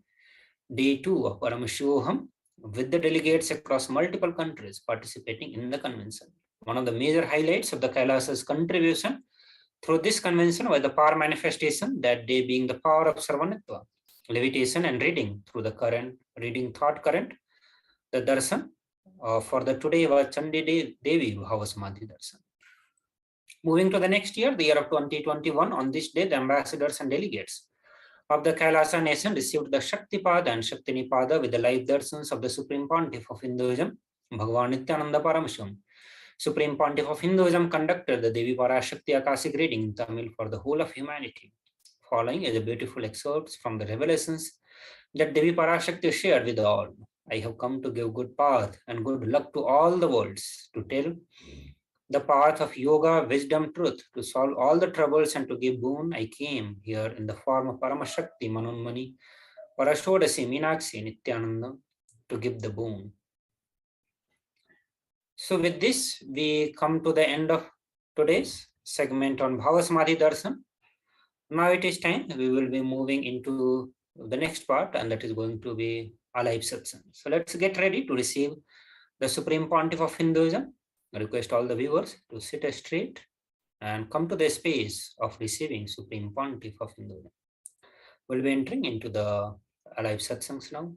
day 2 of Paramashivoham, with the delegates across multiple countries participating in the convention. One of the major highlights of the Kailas's contribution through this convention was the power manifestation, that day being the power of Sarvanatva, levitation and reading through the current, reading thought current, the darshan. For the today was Chandi Devi Bhavasamadhi Darshan. Moving to the next year, the year of 2021, on this day, the ambassadors and delegates of the Kailasa nation received the Shaktipada and Shaktinipada with the live darshans of the Supreme Pontiff of Hinduism, Bhagavan Nithyananda Paramashivam. Supreme Pontiff of Hinduism conducted the Devi Parashakti Akashic reading in Tamil for the whole of humanity. Following is a beautiful excerpts from the revelations that Devi Parashakti shared with all. I have come to give good path and good luck to all the worlds, to tell the path of yoga, wisdom, truth, to solve all the troubles and to give boon. I came here in the form of Paramashakti, Manonmani, Parashodasi, Meenakshi, Nithyananda, to give the boon. So with this, we come to the end of today's segment on Bhavasamadhi Darshan. Now it is time, we will be moving into the next part, and that is going to be a live satsang. So let's get ready to receive the Supreme Pontiff of Hinduism. I request all the viewers to sit straight and come to the space of receiving Supreme Pontiff of Hinduism. We'll be entering into the live satsangs now.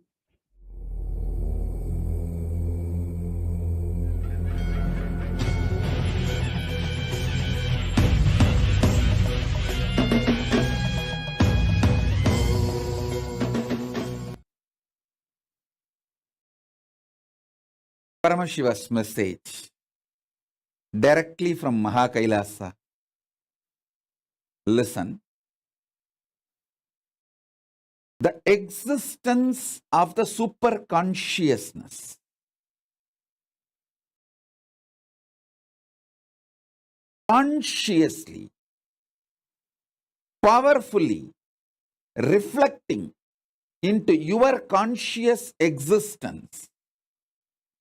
Paramashiva's message directly from Mahakailasa. Listen. The existence of the superconsciousness consciously, powerfully reflecting into your conscious existence,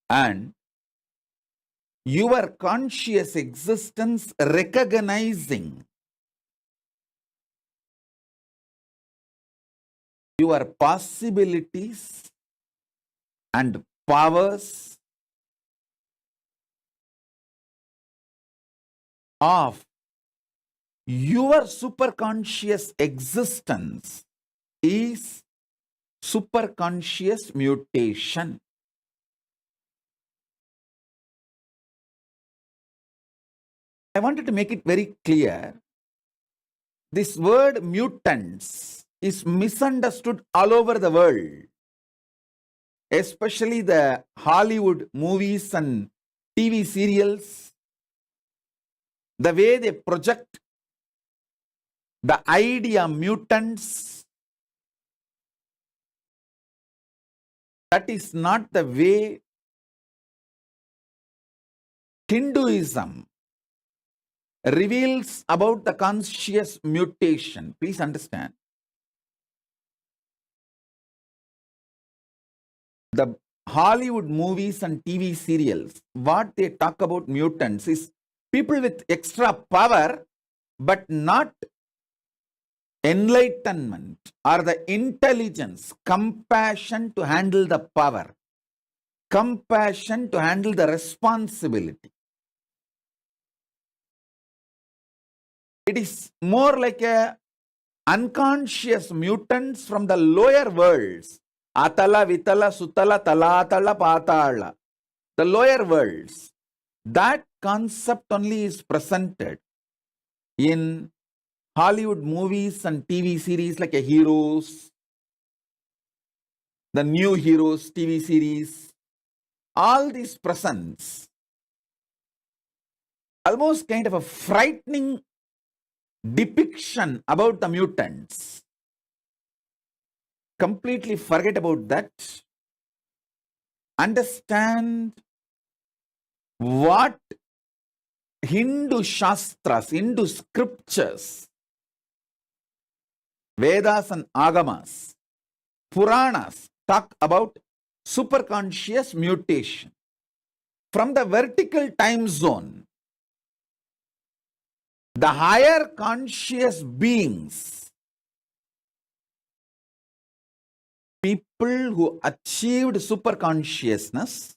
and your conscious existence recognizing your possibilities and powers of your superconscious existence is superconscious mutation. I wanted to make it very clear. This word mutants is misunderstood all over the world, especially the Hollywood movies and TV serials. The way they project the idea mutants, that is not the way Hinduism reveals about the conscious mutation. Please understand. The Hollywood movies and TV serials, what they talk about mutants is people with extra power, but not enlightenment or the intelligence, compassion to handle the power, compassion to handle the responsibility. It is more like a unconscious mutants from the lower worlds. Atala, Vitala, Sutala, Talatala, Patala. The lower worlds. That concept only is presented in Hollywood movies and TV series like a Heroes, the New Heroes TV series. All these presents almost kind of a frightening depiction about the mutants. Completely forget about that. Understand what Hindu Shastras, Hindu scriptures, Vedas and Agamas, Puranas talk about superconscious mutation. From the vertical time zone, the higher conscious beings, people who achieved superconsciousness,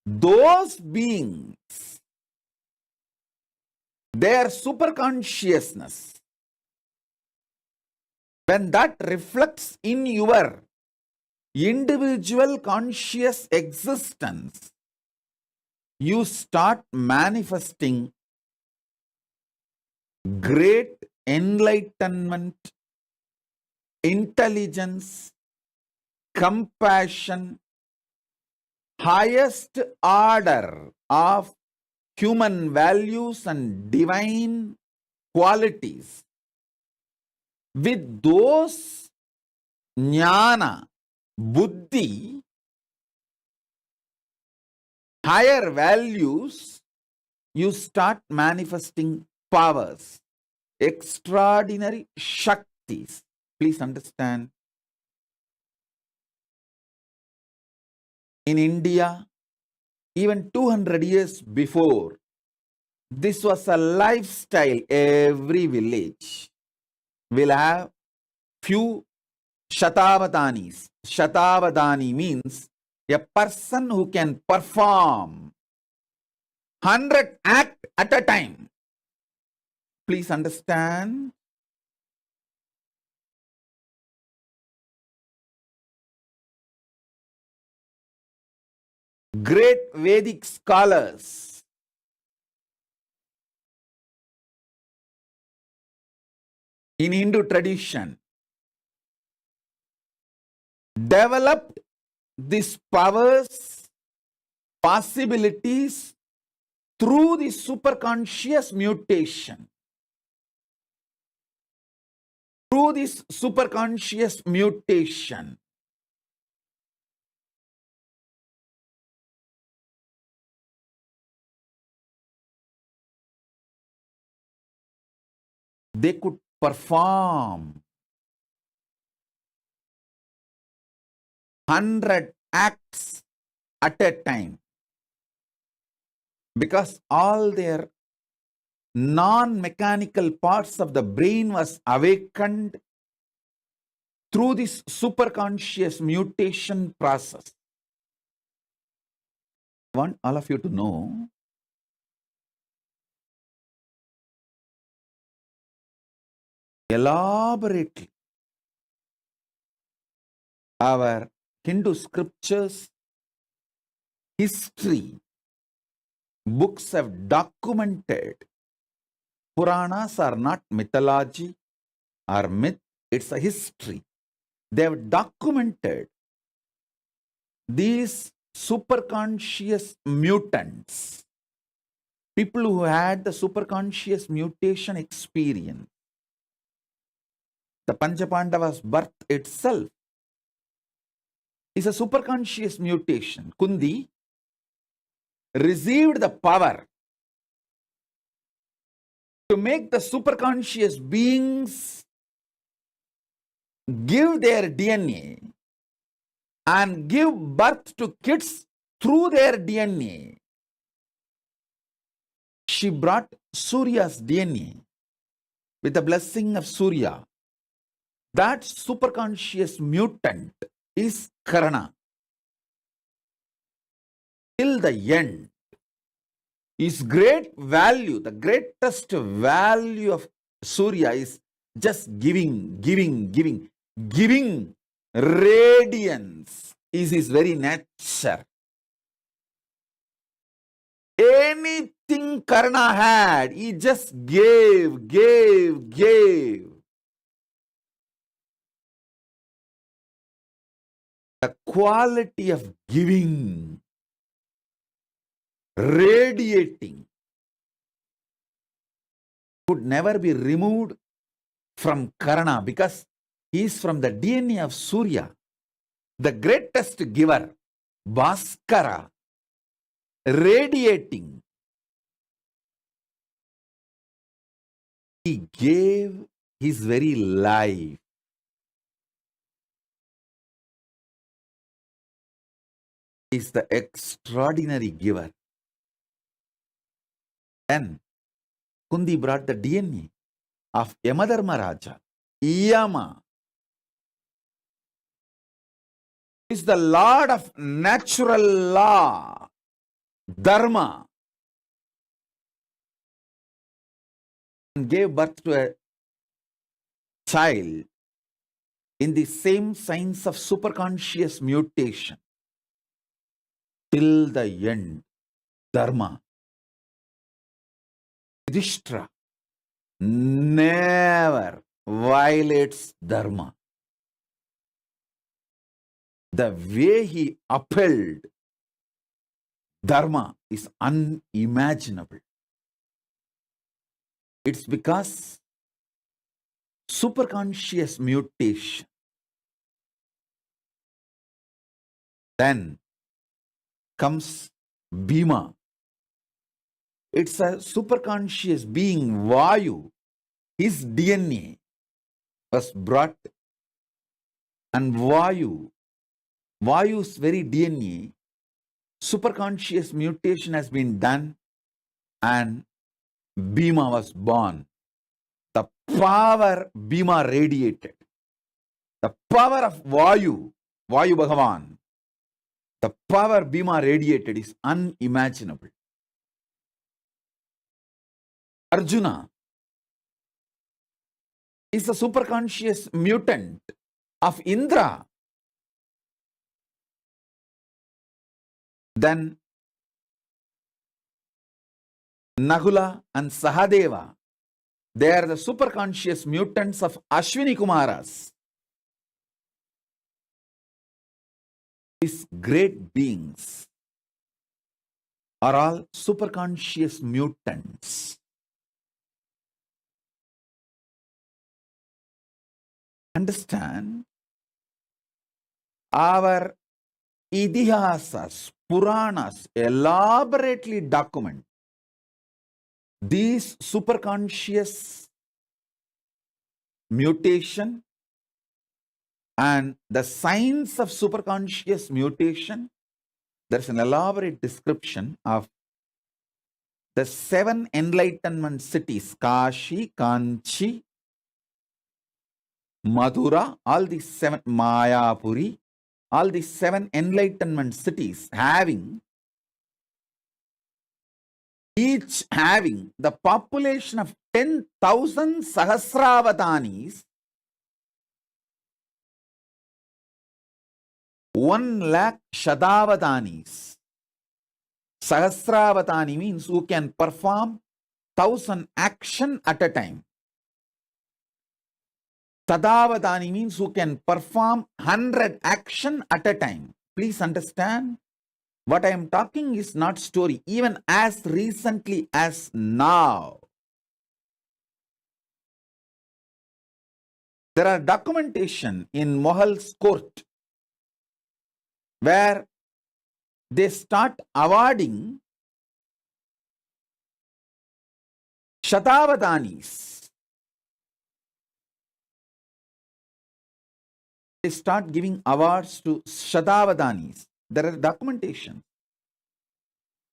those beings, their superconsciousness, when that reflects in your individual conscious existence, you start manifesting great enlightenment, intelligence, compassion, highest order of human values and divine qualities. With those jnana, buddhi, higher values, you start manifesting powers, extraordinary shaktis. Please understand. In India, even 200 years before, this was a lifestyle. Every village will have few Shatavadanis. Shatavadani means a person who can perform 100 acts at a time. Please understand. Great Vedic scholars in Hindu tradition developed these powers, possibilities through the superconscious mutation. Through this superconscious mutation, they could perform 100 acts at a time because all their non-mechanical parts of the brain was awakened through this superconscious mutation process. I want all of you to know elaborately our Hindu scriptures, history, books have documented. Puranas are not mythology or myth, it's a history. They have documented these superconscious mutants, people who had the superconscious mutation experience. The Panchapandavas' birth itself is a superconscious mutation. Kundi received the power to make the superconscious beings give their DNA and give birth to kids through their DNA. She brought Surya's DNA with the blessing of Surya. That superconscious mutant is Karna. Till the end, his great value, the greatest value of Surya is just giving. Radiance is his very nature. Anything Karna had, he just gave. The quality of giving, radiating, could never be removed from Karna because he is from the DNA of Surya, the greatest giver, Bhaskara, radiating. He gave his very life. He is the extraordinary giver. Then Kundi brought the DNA of Yamadharma Raja. Yama is the Lord of natural law, Dharma, and gave birth to a child in the same signs of superconscious mutation. Till the end, Dharma, Yudhishthira, never violates Dharma. The way he upheld Dharma is unimaginable. It's because superconscious mutation. Then comes Bhima. It's a superconscious being, Vayu. His DNA was brought, and Vayu's very DNA, superconscious mutation has been done, and Bhima was born. The power Bhima radiated, the power of Vayu Bhagavan, the power Bhima radiated is unimaginable. Arjuna is a superconscious mutant of Indra. Then Nagula and Sahadeva, they are the superconscious mutants of Ashwini Kumaras. These great beings are all superconscious mutants. Understand? Our Idihasas, Puranas elaborately document these superconscious mutation and the signs of superconscious mutation. There's an elaborate description of the 7 enlightenment cities, Kashi, Kanchi, Madura, all these 7, Mayapuri, all these 7 enlightenment cities each having the population of 10,000 Sahasravatanis, 1 lakh Shadavatanis. Sahasravatani means who can perform 1,000 action at a time. Tadavadani means who can perform 100 action at a time. Please understand, what I am talking is not story. Even as recently as now, there are documentation in Mohal's court where they start awarding Shatavadanis. They start giving awards to Shatavadanis. There are documentation.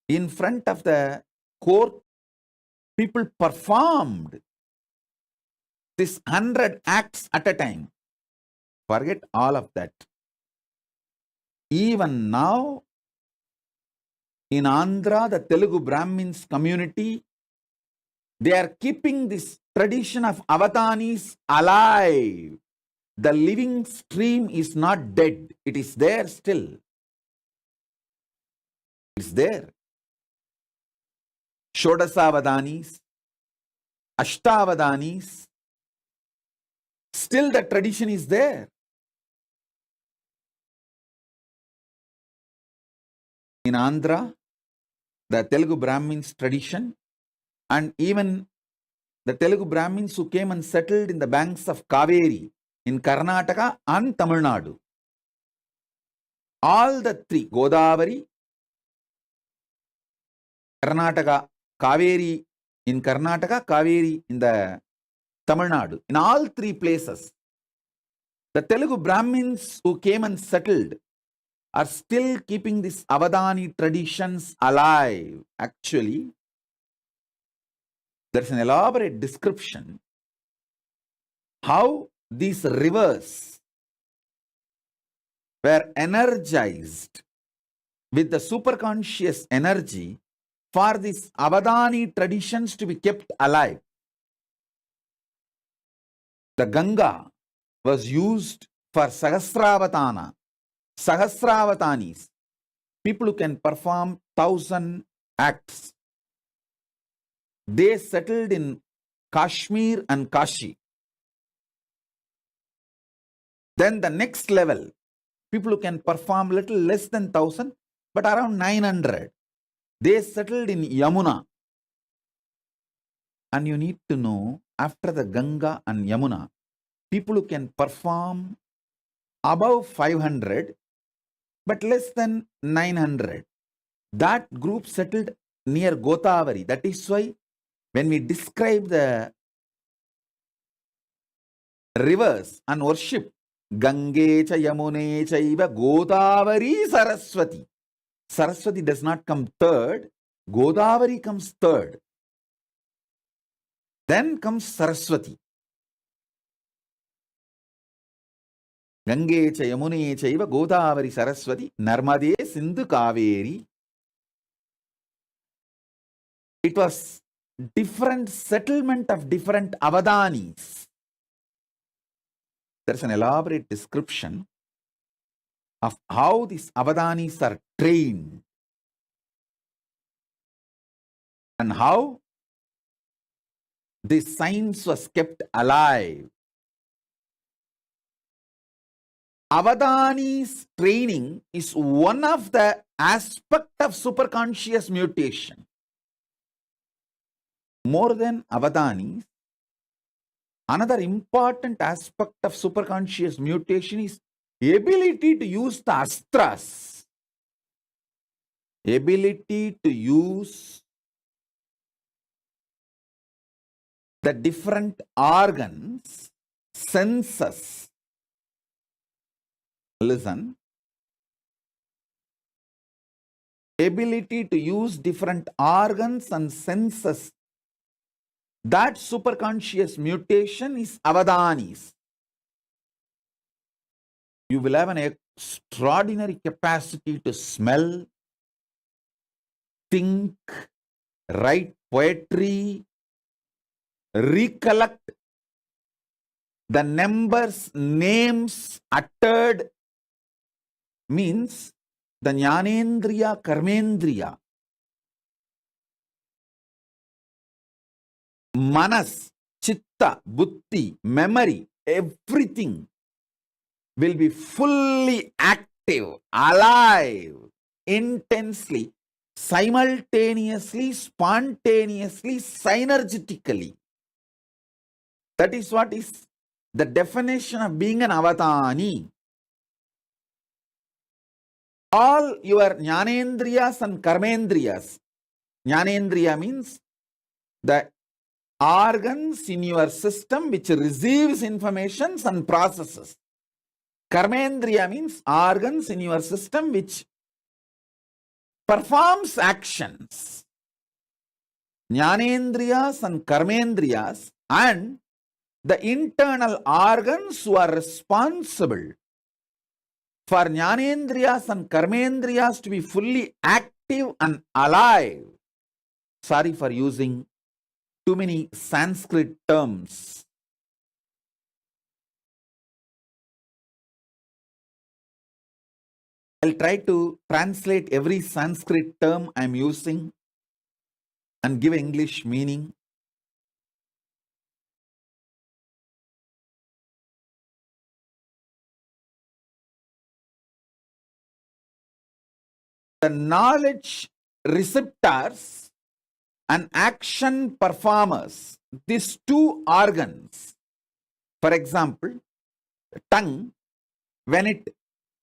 In front of the court, people performed this 100 acts at a time. Forget all of that. Even now, in Andhra, the Telugu Brahmins community, they are keeping this tradition of avatanis alive. The living stream is not dead. It is there still. It's there. Shodasavadanis, Ashtavadanis, still the tradition is there. In Andhra, the Telugu Brahmins tradition, and even the Telugu Brahmins who came and settled in the banks of Kaveri in Karnataka and Tamil Nadu. All the 3, Godavari, Karnataka, Kaveri in Karnataka, Kaveri in the Tamil Nadu, in all three places, the Telugu Brahmins who came and settled are still keeping these Avadani traditions alive. Actually, there's an elaborate description how these rivers were energized with the superconscious energy for these Avadani traditions to be kept alive. The Ganga was used for Sahasravatanis, people who can perform 1,000 acts. They settled in Kashmir and Kashi. Then the next level, people who can perform little less than 1,000, but around 900. They settled in Yamuna. And you need to know, after the Ganga and Yamuna, people who can perform above 500, but less than 900. That group settled near Godavari. That is why when we describe the rivers and worship, Gange cha Yamune chaiva Godavari Saraswati. Saraswati does not come third. Godavari comes third. Then comes Saraswati. Gange cha Yamune chaiva Godavari Saraswati Narmade Sindhu Kaveri. It was different settlement of different Avadanis. There's an elaborate description of how these Avadanis are trained and how this science was kept alive. Avadani's training is one of the aspects of superconscious mutation. More than Avadanis, another important aspect of superconscious mutation is ability to use the astras. Ability to use the different organs, senses. Listen. Ability to use different organs and senses. That superconscious mutation is Avadanis. You will have an extraordinary capacity to smell, think, write poetry, recollect the numbers, names uttered, means the Jnanendriya, Karmendriya, Manas, Chitta, Buddhi, memory, everything will be fully active, alive, intensely, simultaneously, spontaneously, synergetically. That is what is the definition of being an Avatani. All your Jnanendriyas and Karmendriyas. Jnanendriya means the organs in your system which receives information and processes. Karmendriya means organs in your system which performs actions. Jnanendriyas and Karmendriyas and the internal organs who are responsible for Jnanendriyas and Karmendriyas to be fully active and alive. Sorry for using too many Sanskrit terms. I'll try to translate every Sanskrit term I'm using and give English meaning. The knowledge receptors and action performers, these two organs, for example, the tongue, when it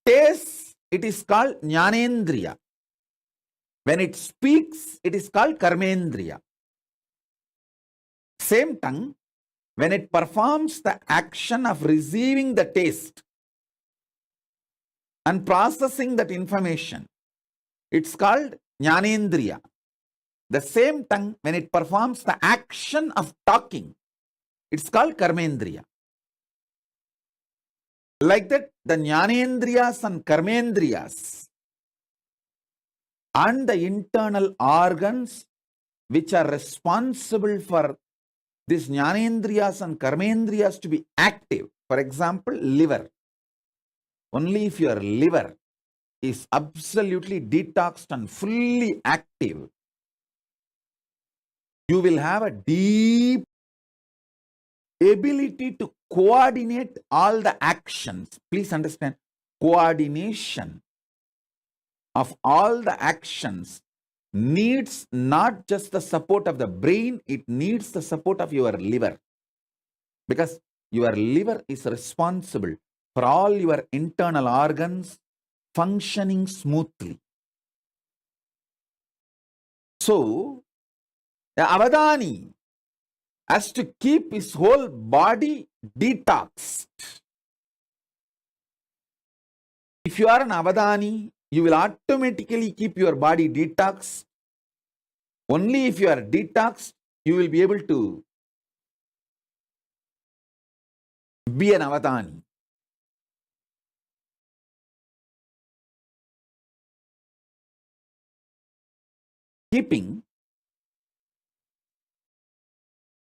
tastes, it is called Jnanendriya. When it speaks, it is called Karmendriya. Same tongue, when it performs the action of receiving the taste and processing that information, it's called Jnanendriya. The same tongue, when it performs the action of talking, it's called Karmendriya. Like that, the Jnanendriyas and Karmendriyas and the internal organs which are responsible for these Jnanendriyas and Karmendriyas to be active. For example, liver. Only if your liver is absolutely detoxed and fully active, you will have a deep ability to coordinate all the actions. Please understand, coordination of all the actions needs not just the support of the brain, it needs the support of your liver. Because your liver is responsible for all your internal organs functioning smoothly. So, the Avadani has to keep his whole body detoxed. If you are an Avadani, you will automatically keep your body detoxed. Only if you are detoxed, you will be able to be an Avadani. Keeping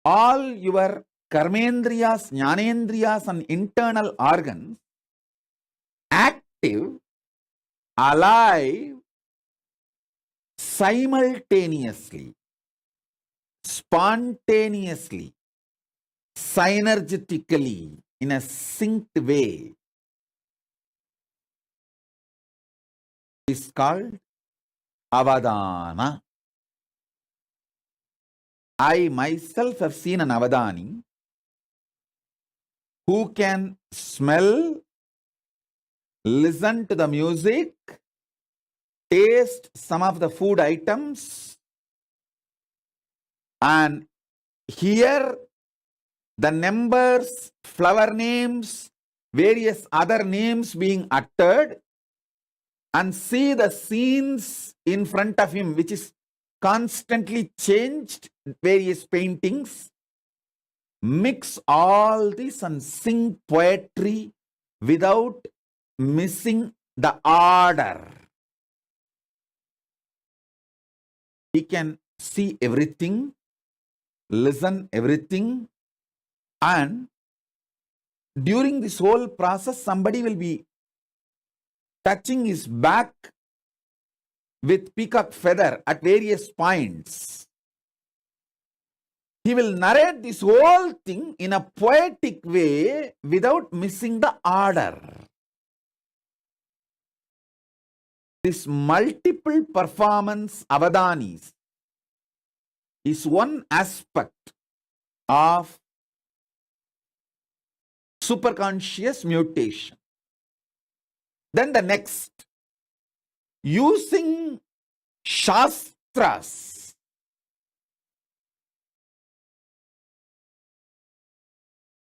all your Karmendriyas, Jnanendriyas and internal organs active, alive, simultaneously, spontaneously, synergetically, in a synced way, is called Avadana. I myself have seen an Avadani who can smell, listen to the music, taste some of the food items, and hear the numbers, flower names, various other names being uttered, and see the scenes in front of him, which is constantly changed, various paintings, mix all this and sing poetry without missing the order. He can see everything, listen everything, and during this whole process, somebody will be touching his back with peacock feather at various points. He will narrate this whole thing in a poetic way without missing the order. This multiple performance Avadanis is one aspect of superconscious mutation. Then the next, using Shastras.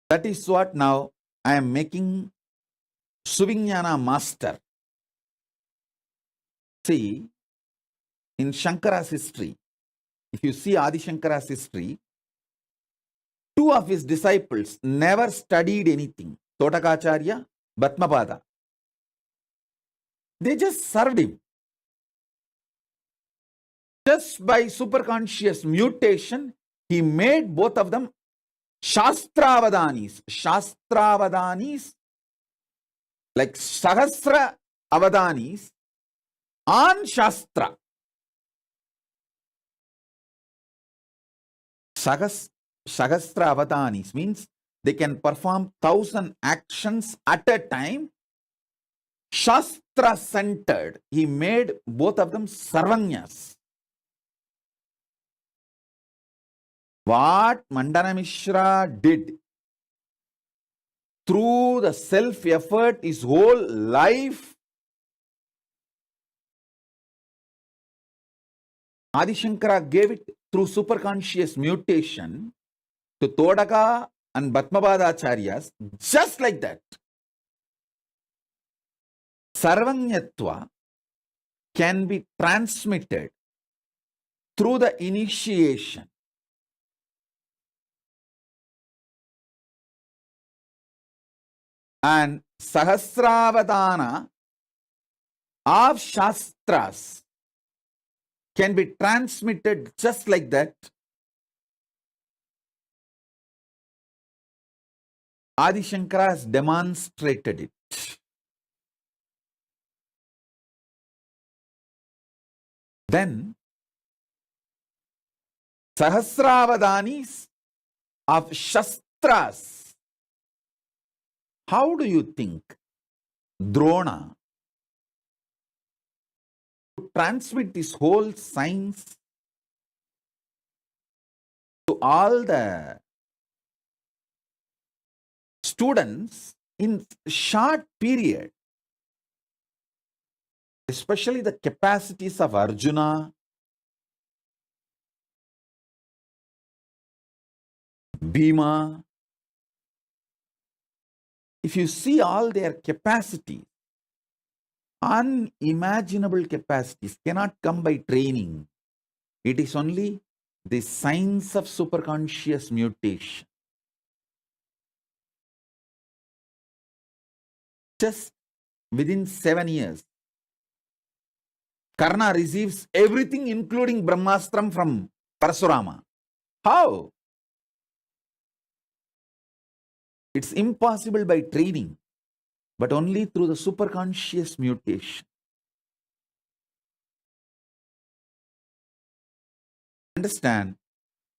That is what now I am making Suvignana master. See, in Shankara's history, if you see Adi Shankara's history, two of his disciples never studied anything. Totakacharya, Bhatmapada. They just served him. Just by superconscious mutation, he made both of them Shastravadanis. Shastravadanis, like Sahasra Avadanis on Shastra. Sahasra Avadanis means they can perform 1,000 actions at a time. Shastra centered. He made both of them Sarvanyas. What Mandana Mishra did through the self-effort, his whole life, Adi Shankara gave it through superconscious mutation to Todaka and Bhatmabadacharyas, just like that. Sarvanyatva can be transmitted through the initiation. And Sahasravadana of Shastras can be transmitted just like that. Adi Shankara has demonstrated it. Then Sahasravadanis of Shastras. How do you think Drona to transmit this whole science to all the students in short period? Especially the capacities of Arjuna, Bhima. If you see all their capacities, unimaginable capacities cannot come by training. It is only the science of superconscious mutation. Just within 7 years, Karna receives everything including Brahmastram from Parasurama. How? It's impossible by training, but only through the superconscious mutation. Understand?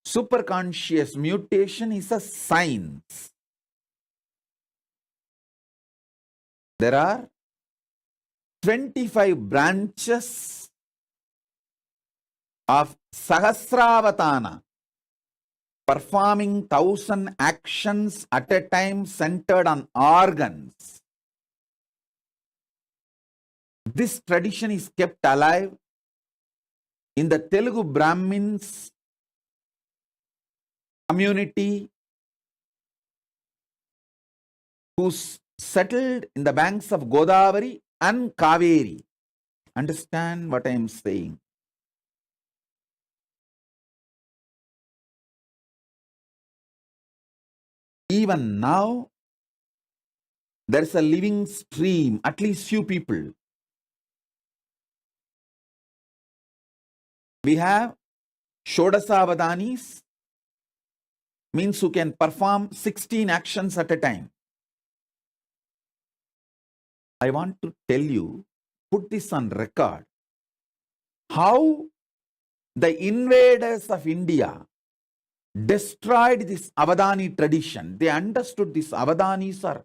Superconscious mutation is a science. There are 25 branches of Sahasravatana, performing 1,000 actions at a time centered on organs. This tradition is kept alive in the Telugu Brahmins community who settled in the banks of Godavari and Kaveri. Understand what I am saying? Even now, there is a living stream, at least few people. We have Shodasavadanis, means who can perform 16 actions at a time. I want to tell you, put this on record, how the invaders of India destroyed this Avadani tradition. They understood these Avadanis are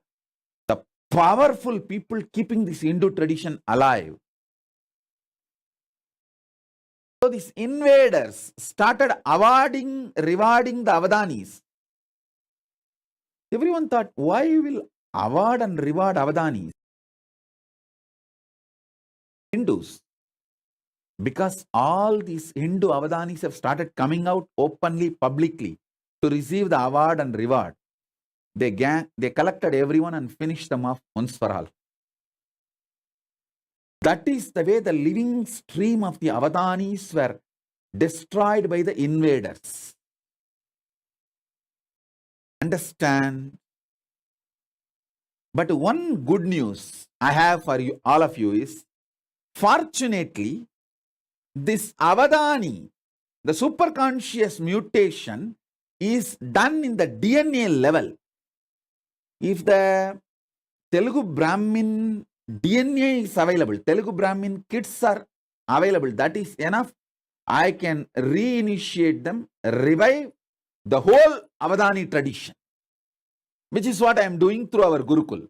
the powerful people keeping this Hindu tradition alive. So these invaders started rewarding the Avadanis. Everyone thought, why will award and reward Avadanis? Hindus. Because all these Hindu Avadanis have started coming out openly, publicly to receive the award and reward. They collected everyone and finished them off once for all. That is the way the living stream of the Avadanis were destroyed by the invaders. Understand? But one good news I have for you, all of you, is fortunately, this Avadani, the superconscious mutation, is done in the DNA level. If the Telugu Brahmin DNA is available, Telugu Brahmin kids are available, that is enough. I can reinitiate them, revive the whole Avadani tradition, which is what I am doing through our Gurukul.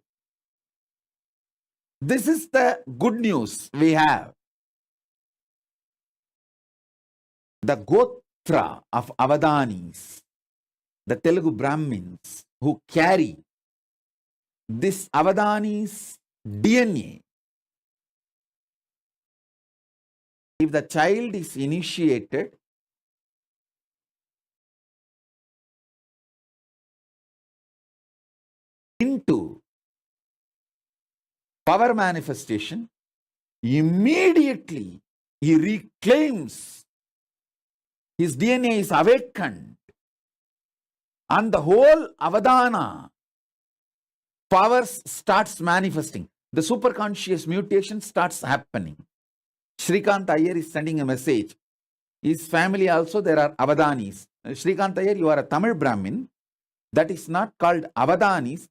This is the good news we have. The Gotra of Avadanis, the Telugu Brahmins who carry this Avadanis DNA. If the child is initiated, into power manifestation, immediately he reclaims, his DNA is awakened, and the whole Avadana powers starts manifesting. The superconscious mutation starts happening. Shrikant Iyer is sending a message. His family also, there are Avadanis. Shrikant Iyer, you are a Tamil Brahmin. That is not called Avadanis.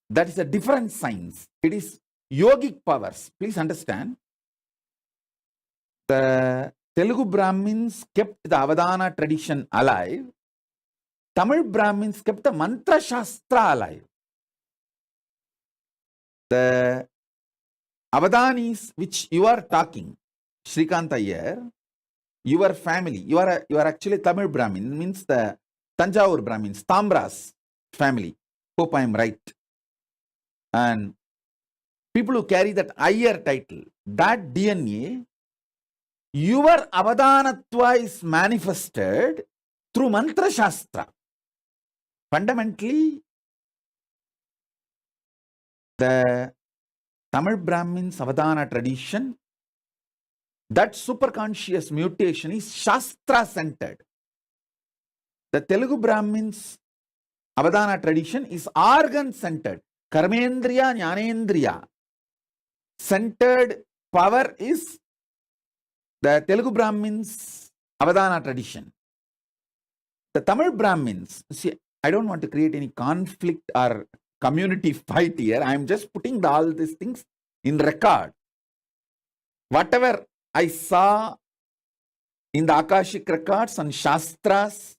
That is a different science. It is yogic powers. Please understand. The Telugu Brahmins kept the Avadana tradition alive. Tamil Brahmins kept the Mantra Shastra alive. The Avadanis which you are talking, Shrikant Iyer, your family, you are actually Tamil Brahmin, means the Tanjavur Brahmins, Tambras family. Hope I am right. And people who carry that Iyer title, that DNA, your Avadanatva is manifested through Mantra Shastra. Fundamentally, the Tamil Brahmins Avadana tradition, that superconscious mutation is Shastra centered. The Telugu Brahmins Avadana tradition is organ centered. Karmendriya, Jnanendriya centered power is the Telugu Brahmins Avadana tradition. The Tamil Brahmins, see, I don't want to create any conflict or community fight here. I am just putting all these things in record. Whatever I saw in the Akashic records and Shastras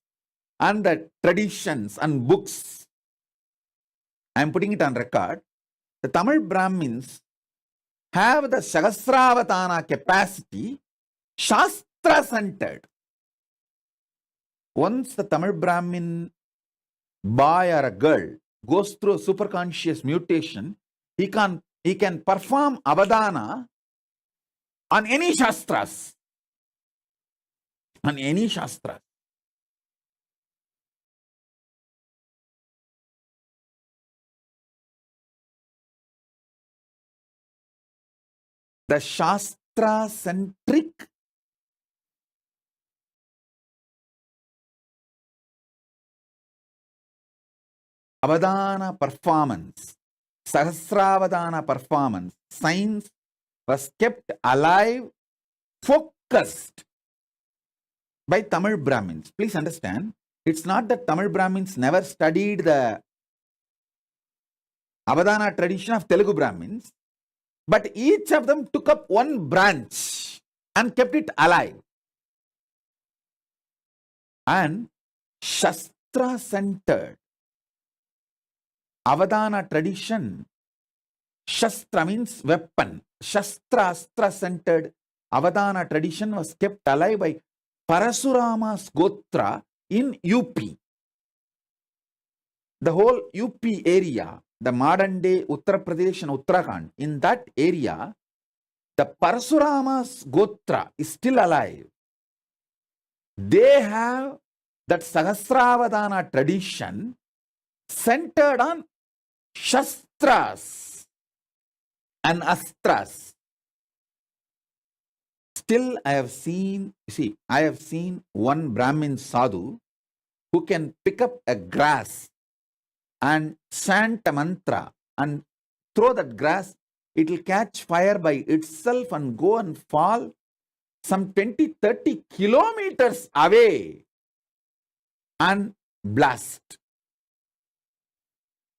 and the traditions and books, I am putting it on record. The Tamil Brahmins have the Sahasravatana capacity, Shastra centered. Once the Tamil Brahmin boy or a girl goes through a superconscious mutation, he can perform Avadana on any Shastras. On any Shastras. The Shastra-centric Avadana performance, Sahasravadana performance, science was kept alive, focused by Tamil Brahmins. Please understand, it's not that Tamil Brahmins never studied the Avadana tradition of Telugu Brahmins, but each of them took up one branch and kept it alive. And Shastra-centered Avadana tradition, Shastra means weapon. Shastra, Astra-centered Avadana tradition was kept alive by Parasurama's Gotra in UP. The whole UP area, the modern day Uttar Pradesh and Uttarakhand, in that area, the Parasurama's Gotra is still alive. They have that Sahasravadana tradition centered on Shastras and Astras. Still, I have seen one Brahmin sadhu who can pick up a grass and chant a mantra and throw that grass, it will catch fire by itself and go and fall some 20-30 kilometers away and blast.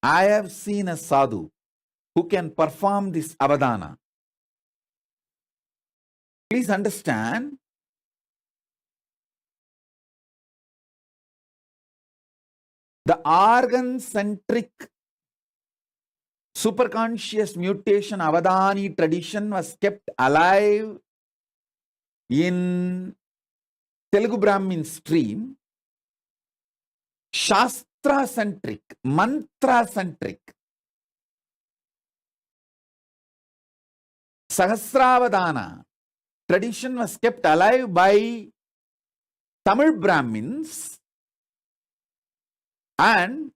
I have seen a sadhu who can perform this Avadana. Please understand, the organ-centric superconscious mutation Avadani tradition was kept alive in Telugu Brahmin stream. Shastra-centric, mantra-centric, Sahasravadana tradition was kept alive by Tamil Brahmins, and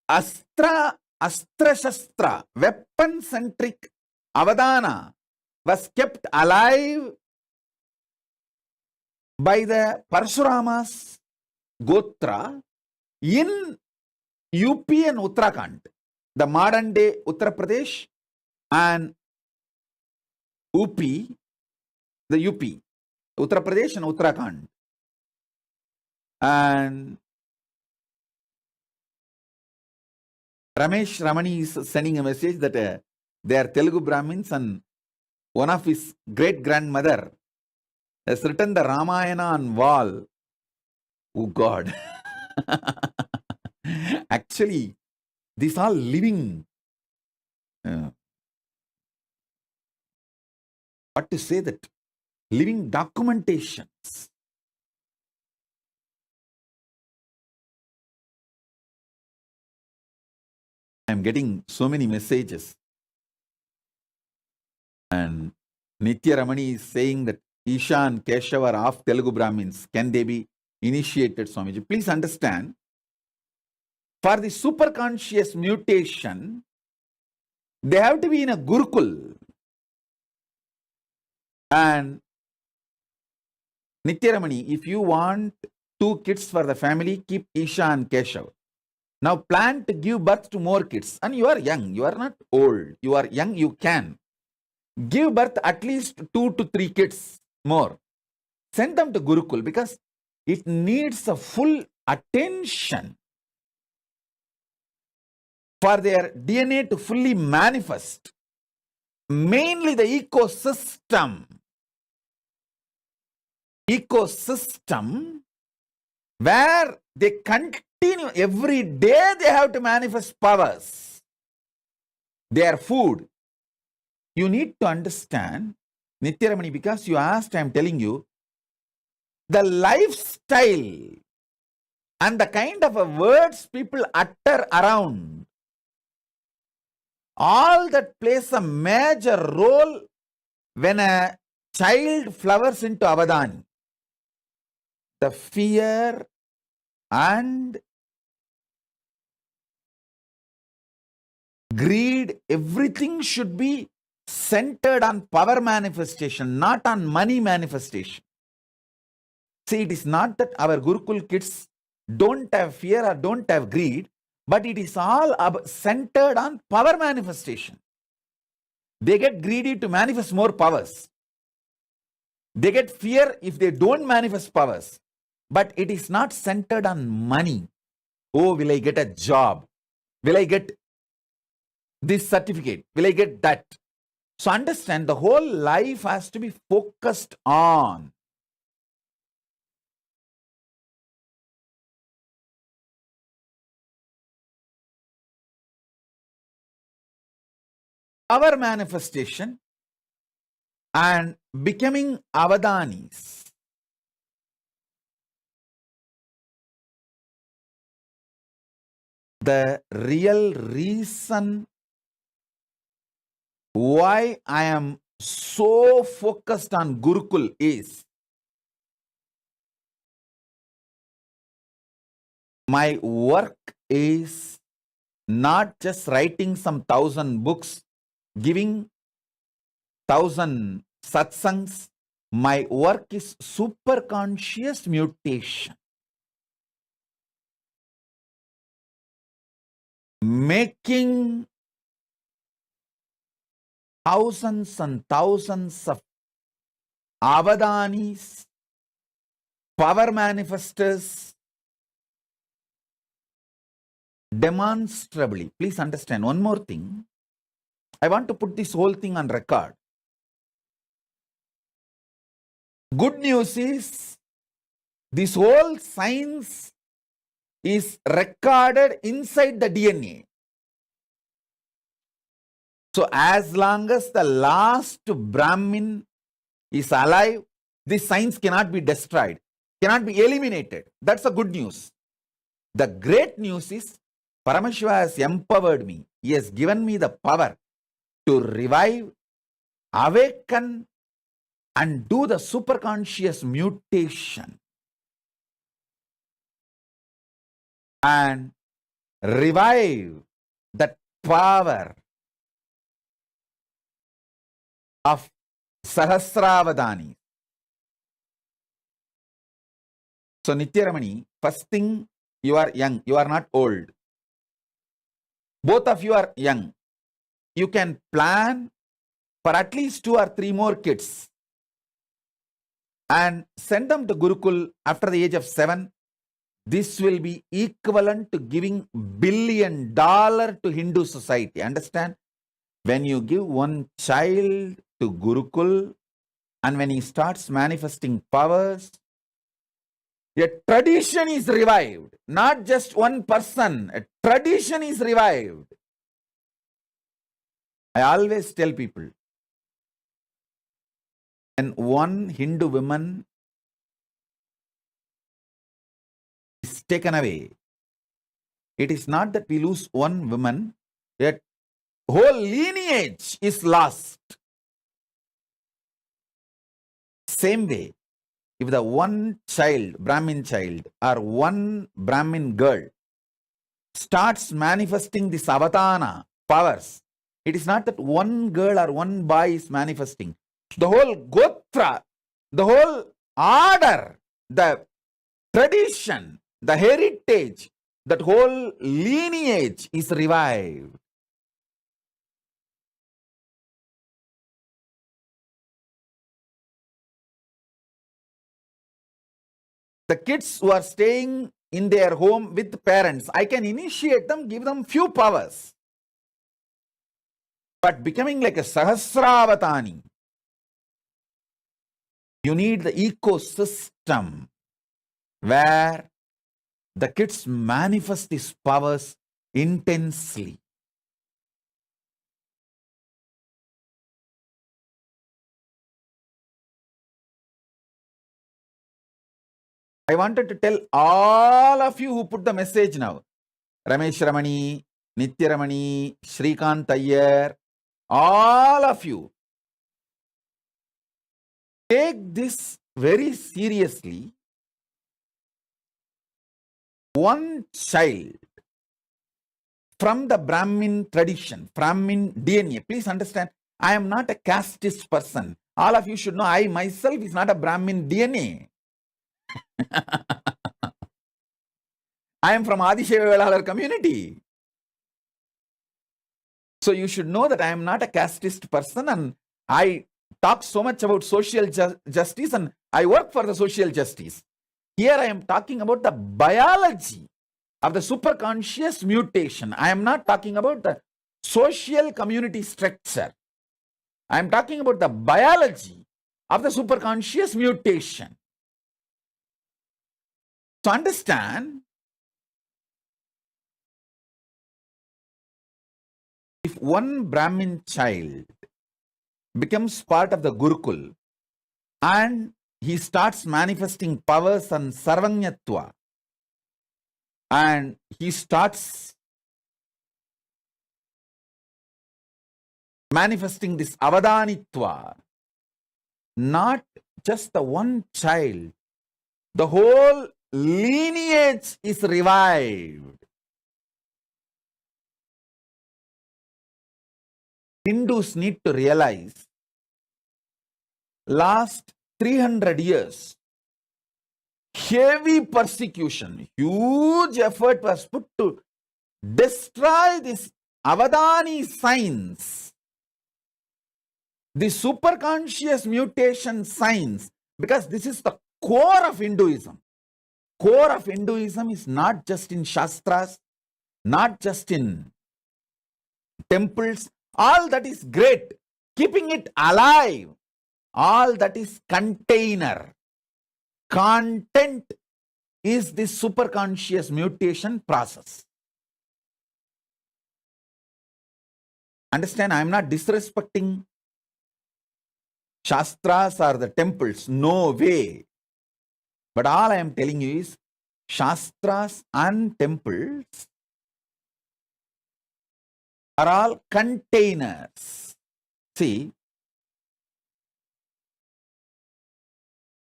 Astra Shastra, weapon-centric Avadana was kept alive by the Parashurama's Gotra in UP and Uttarakhand, the modern day Uttar Pradesh and UP, the UP, Uttar Pradesh and Uttarakhand. And Ramesh Ramani is sending a message that they are Telugu Brahmins, and one of his great grandmother has written the Ramayana on wall. Oh God. Actually, these are living, what to say that, living documentations. I am getting so many messages. And Nitya Ramani is saying that Isha and Keshava are of Telugu Brahmins. Can they be initiated, Swamiji? Please understand, for the superconscious mutation, they have to be in a Gurukul. And Nitya Ramani, if you want 2 kids for the family, keep Isha and Keshav. Now plan to give birth to more kids. And you are young, you are not old. You are young, you can. Give birth at least 2 to 3 kids more. Send them to Gurukul because it needs a full attention for their DNA to fully manifest. Mainly the ecosystem where they continue every day, they have to manifest powers. Their food. You need to understand, Nitya Ramani, because you asked, I am telling you, the lifestyle and the kind of words people utter around, all that plays a major role when a child flowers into Avadani. The fear and greed, everything should be centered on power manifestation, not on money manifestation. See, it is not that our Gurukul kids don't have fear or don't have greed, but it is all centered on power manifestation. They get greedy to manifest more powers. They get fear if they don't manifest powers. But it is not centered on money. Oh, will I get a job? Will I get this certificate? Will I get that? So understand, the whole life has to be focused on our manifestation and becoming Avadanis. The real reason why I am so focused on Gurukul is my work is not just writing some 1,000 books, giving 1,000 satsangs. My work is super conscious mutation. Making thousands and thousands of Avadanis, power manifestors, demonstrably. Please understand one more thing. I want to put this whole thing on record. Good news is, this whole science is recorded inside the DNA. So as long as the last Brahmin is alive, this science cannot be destroyed, cannot be eliminated. That's the good news. The great news is, Paramashiva has empowered me. He has given me the power to revive, awaken, and do the superconscious mutation. And revive that power of Sahasravadani. So Nithyaramani, first thing, you are young, you are not old. Both of you are young. You can plan for at least 2 or 3 more kids and send them to Gurukul after the age of 7. This will be equivalent to giving $1 billion to Hindu society. Understand? When you give one child to Gurukul and when he starts manifesting powers, a tradition is revived. Not just one person, a tradition is revived. I always tell people, when one Hindu woman is taken away, it is not that we lose one woman, yet whole lineage is lost. Same way, if the one child, Brahmin child, or one Brahmin girl starts manifesting this avatana powers, it is not that one girl or one boy is manifesting. The whole gotra, the whole order, the tradition, the heritage, that whole lineage is revived. The kids who are staying in their home with parents, I can initiate them, give them few powers. But becoming like a Sahasravatani, you need the ecosystem where the kids manifest these powers intensely. I wanted to tell all of you who put the message now, Ramesh Ramani, Nithya Ramani, Shrikant Iyer, all of you, take this very seriously. One child from the Brahmin tradition, Brahmin DNA, please understand, I am not a casteist person. All of you should know, I myself is not a Brahmin DNA. I am from Adishevalalar community. So you should know that I am not a casteist person, and I talk so much about social justice, and I work for the social justice. Here I am talking about the biology of the superconscious mutation. I am not talking about the social community structure. I am talking about the biology of the superconscious mutation. To understand, if one Brahmin child becomes part of the Gurukul and he starts manifesting powers and Sarvanyatva, and he starts manifesting this Avadanitva, not just the one child, the whole lineage is revived. Hindus need to realize, last 300 years, heavy persecution, huge effort was put to destroy this Avadani science, the superconscious mutation science, because this is the core of Hinduism. Core of Hinduism is not just in Shastras, not just in temples. All that is great. Keeping it alive, all that is container. Content is this superconscious mutation process. Understand, I am not disrespecting Shastras or the temples. No way. But all I am telling you is, Shastras and temples are all containers. See,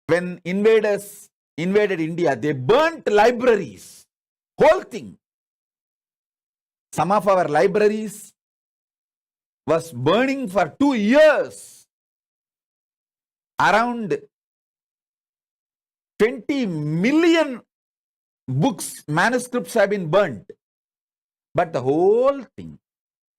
when invaders invaded India, they burnt libraries, whole thing. Some of our libraries was burning for 2 years. Around 20 million books, manuscripts have been burnt. But the whole thing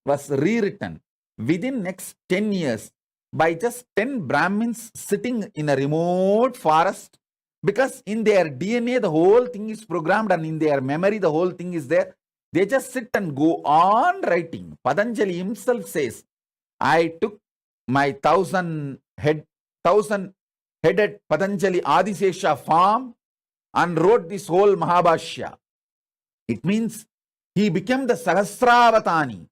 was rewritten within next 10 years by just 10 Brahmins sitting in a remote forest, because in their DNA the whole thing is programmed and in their memory the whole thing is there. They just sit and go on writing. Patanjali himself says, I took my 1,000-headed Patanjali Adisesha farm and wrote this whole Mahabhashya. It means he became the Sahasravatani,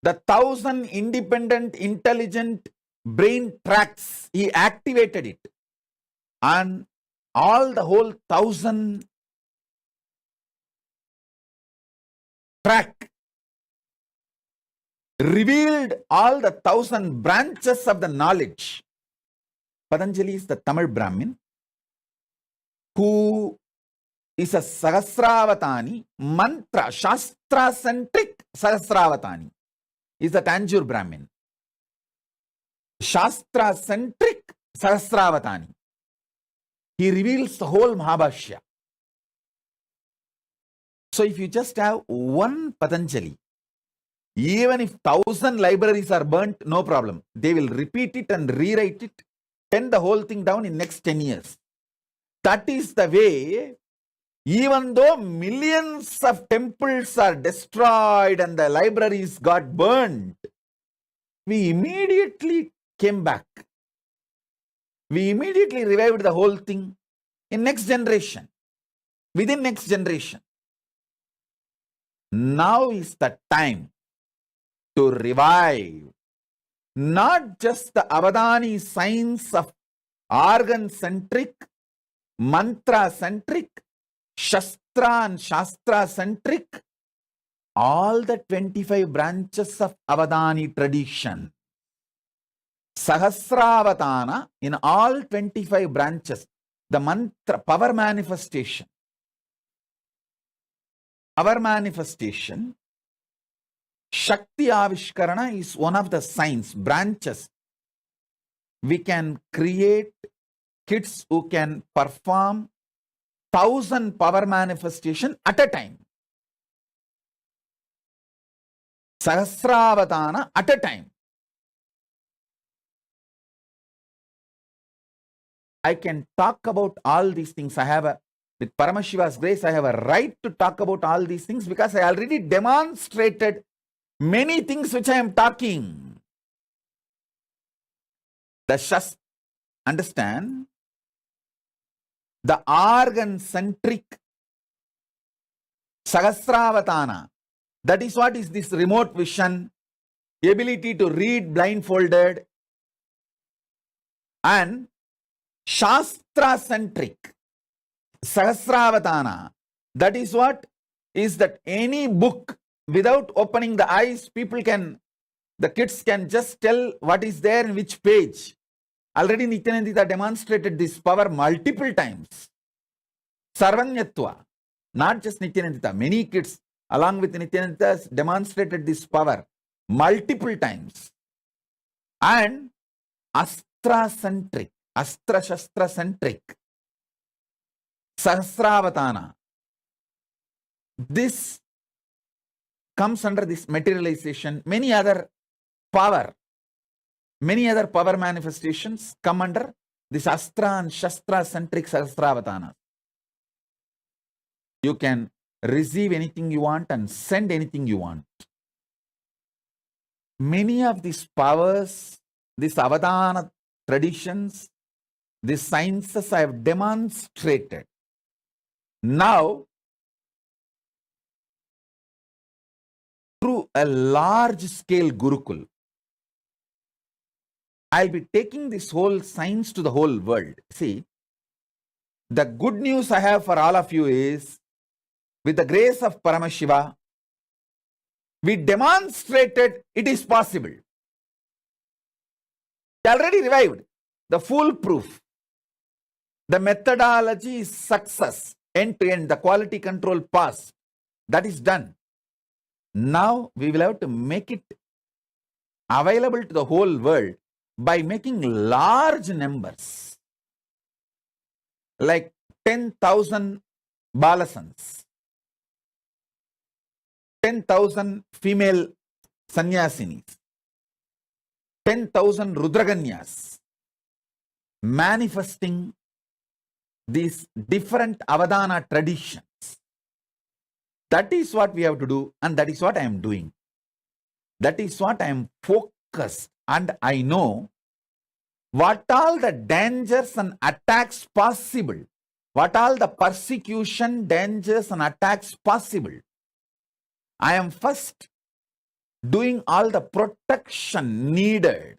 the 1,000 independent, intelligent brain tracts. He activated it, and all the whole 1,000 track revealed all the 1,000 branches of the knowledge. Patanjali is the Tamil Brahmin who is a Sahasravatani, mantra, Shastra-centric Sahasravatani. Is the Tanjore Brahmin. Shastra-centric Sahasravatani. He reveals the whole Mahabhashya. So if you just have one Patanjali, even if 1,000 libraries are burnt, no problem. They will repeat it and rewrite it, pen the whole thing down in next 10 years. That is the way, even though millions of temples are destroyed and the libraries got burned, we immediately came back. We immediately revived the whole thing in next generation, within next generation. Now is the time to revive not just the Avadani science of organ-centric, mantra-centric, Shastra and Shastra-centric, all the 25 branches of Avadani tradition. Sahasravatana in all 25 branches, the mantra, power manifestation. Our manifestation, Shakti Avishkarana is one of the signs, branches. We can create kids who can perform 1,000 power manifestation at a time. Sahasravatana at a time. I can talk about all these things. With Paramashiva's grace, I have a right to talk about all these things because I already demonstrated many things which I am talking. Understand? The organ-centric Sahasravatana, that is what is this remote vision, ability to read blindfolded, and Shastra-centric Sahasravatana, that is what is that any book without opening the eyes, the kids can just tell what is there in which page. Already Nithyananda demonstrated this power multiple times. Sarvanyatva, not just Nithyananda, many kids along with Nithyananda demonstrated this power multiple times. And Astra-centric, Astra-Shastra-centric, Sahasravatana. This comes under this materialization. Many other power manifestations come under this Astra and Shastra-centric Sahasravatana. You can receive anything you want and send anything you want. Many of these powers, these Avadana traditions, these sciences I have demonstrated. Now, through a large-scale Gurukul, I'll be taking this whole science to the whole world. See, the good news I have for all of you is, with the grace of Paramashiva, we demonstrated it is possible. We already revived the foolproof. The methodology is success, end to end, the quality control pass. That is done. Now we will have to make it available to the whole world by making large numbers, like 10,000 balasans, 10,000 female sannyasinis, 10,000 rudraganyas, manifesting these different avadana traditions. That is what we have to do, and that is what I am doing. That is what I am focused, and I know what all the dangers and attacks possible, what all the persecution, dangers and attacks possible. I am first doing all the protection needed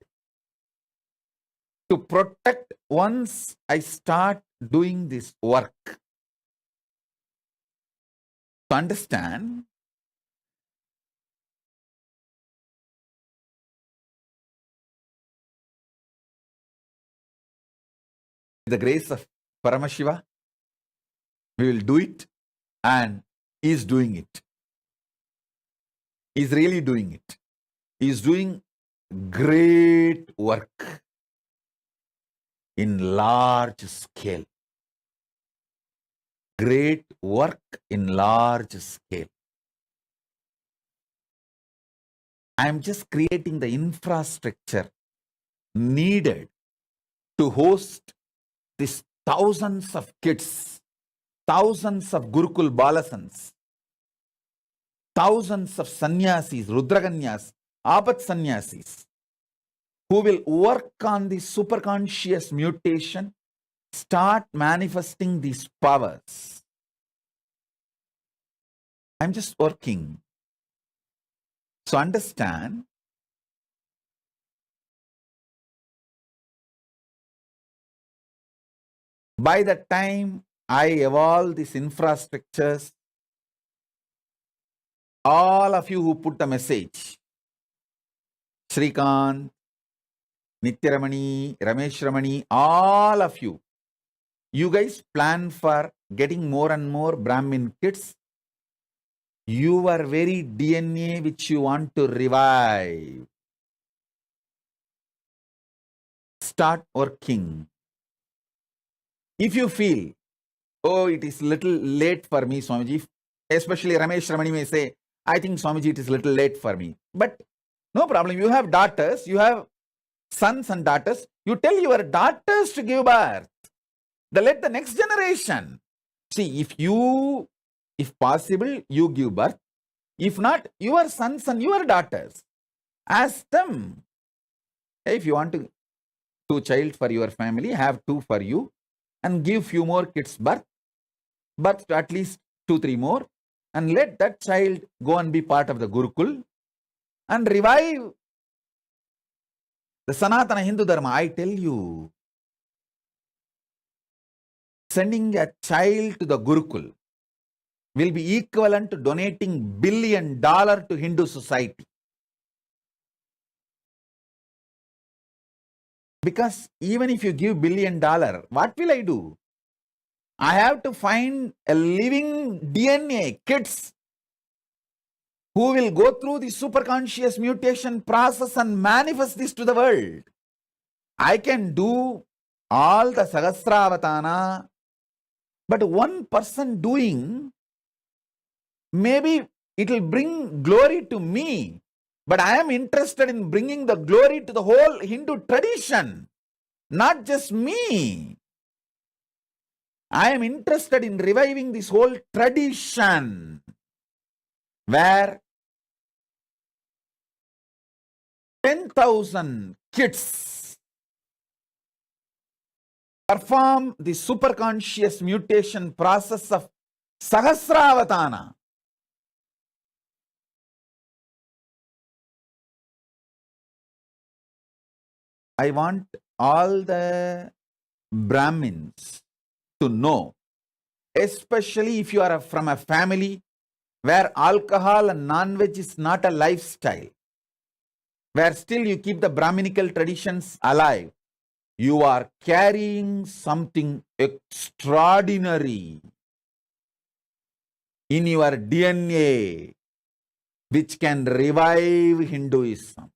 to protect once I start doing this work. To understand, the grace of Paramashiva, we will do it, and he is doing it. He is really doing it. He is doing great work in large scale. Great work in large scale. I am just creating the infrastructure needed to host these thousands of kids, thousands of Gurukul Balasans, thousands of sannyasis, rudraganyas, apat sannyasis, who will work on the superconscious mutation, start manifesting these powers. I'm just working. So understand, by the time I evolve these infrastructures, all of you who put the message, Shrikant, Nithyaramani, Ramesh Ramani, all of you, you guys plan for getting more and more Brahmin kids. Your very DNA which you want to revive. Start working. If you feel, oh, it is little late for me, Swamiji, especially Ramesh Ramani may say, I think Swamiji, it is little late for me. But no problem. You have daughters, you have sons and daughters. You tell your daughters to give birth. Let the next generation. See, if possible, you give birth. If not, your sons and your daughters. Ask them. If you want 2 child for your family, have 2 for you. And give few more kids birth to at least 2-3 more, and let that child go and be part of the Gurukul and revive the Sanatana Hindu Dharma. I tell you, sending a child to the Gurukul will be equivalent to donating $1 billion to Hindu society. Because even if you give $1 billion, what will I do? I have to find a living DNA, kids, who will go through the superconscious mutation process and manifest this to the world. I can do all the Sahasravatana, but one person doing, maybe it will bring glory to me. But I am interested in bringing the glory to the whole Hindu tradition, not just me. I am interested in reviving this whole tradition where 10,000 kids perform the superconscious mutation process of Sahasravatana. I want all the Brahmins to know, especially if you are from a family where alcohol and non-veg is not a lifestyle, where still you keep the Brahminical traditions alive, you are carrying something extraordinary in your DNA. which can revive Hinduism.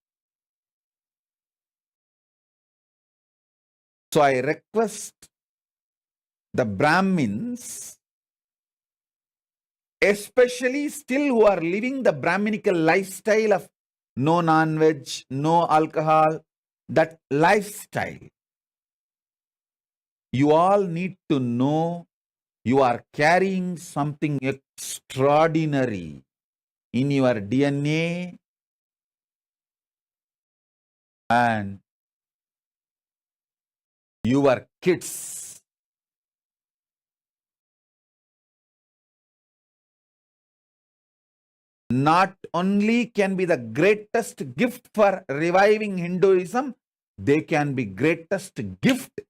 So I request the Brahmins, especially still who are living the Brahminical lifestyle of no non-veg, no alcohol, that lifestyle. You all need to know you are carrying something extraordinary in your DNA, and your kids not only can be the greatest gift for reviving Hinduism, they can be greatest gift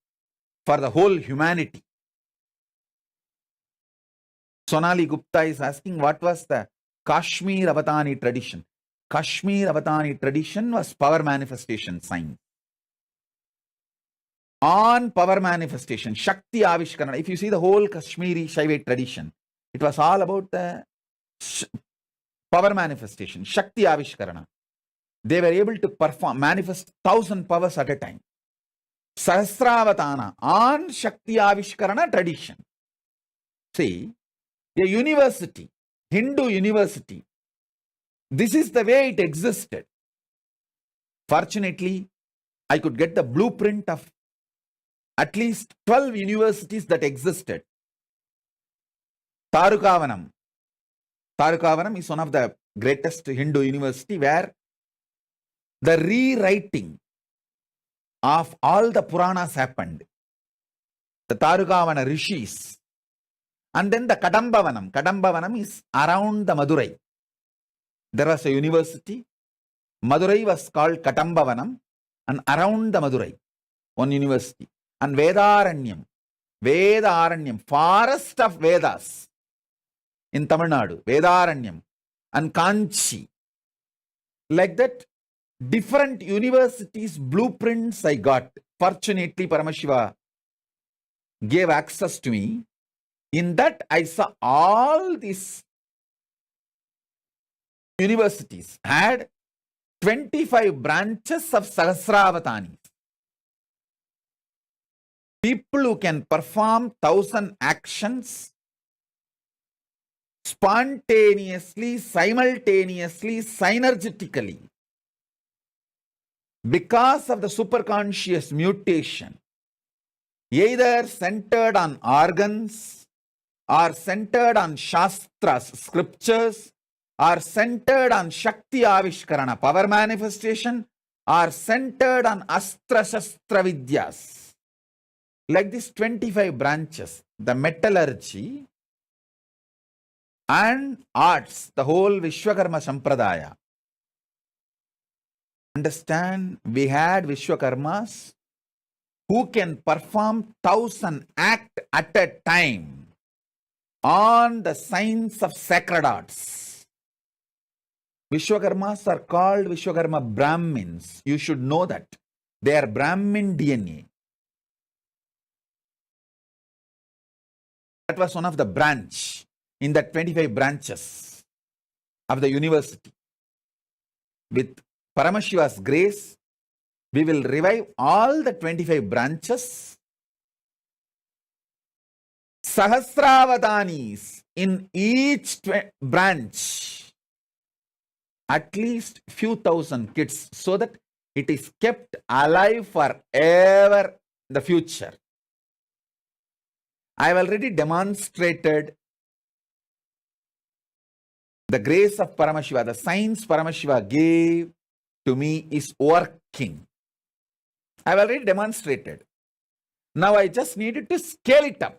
for the whole humanity. Sonali Gupta is asking, what was the Kashmir Avatani tradition? Kashmir Avatani tradition was power manifestation science. On power manifestation, Shakti Avishkarana. If you see the whole Kashmiri Shaivite tradition, it was all about the power manifestation, Shakti Avishkarana. They were able to manifest 1,000 powers at a time. Sahasravatana on Shakti Avishkarana tradition. See, a university, Hindu university, this is the way it existed. Fortunately, I could get the blueprint of at least 12 universities that existed. Tarukavanam. Tarukavanam is one of the greatest Hindu university where the rewriting of all the Puranas happened. The Tarukavana rishis. And then the Kadambavanam. Kadambavanam is around the Madurai. There was a university. Madurai was called Kadambavanam, and around the Madurai, one university. And Vedaranyam, forest of Vedas in Tamil Nadu, Vedaranyam, and Kanchi. Like that, different universities' blueprints I got. Fortunately, Paramashiva gave access to me. In that, I saw all these universities had 25 branches of Sahasravatanis. People who can perform 1,000 actions spontaneously, simultaneously, synergetically, because of the superconscious mutation, either centered on organs, or centered on Shastras, scriptures, or centered on Shakti Avishkarana, power manifestation, or centered on Astra Shastra Vidyas. Like these 25 branches, the metallurgy and arts, the whole Vishwakarma Sampradaya. Understand, we had Vishwakarmas who can perform 1,000 acts at a time on the science of sacred arts. Vishwakarmas are called Vishwakarma Brahmins. You should know that. They are Brahmin DNA. That was one of the branch in the 25 branches of the university. With Paramashiva's grace, we will revive all the 25 branches. Sahasravatanis in each branch. At least few thousand kids, so that it is kept alive forever in the future. I have already demonstrated the grace of Paramashiva, the science Paramashiva gave to me is working. I have already demonstrated. Now I just needed to scale it up.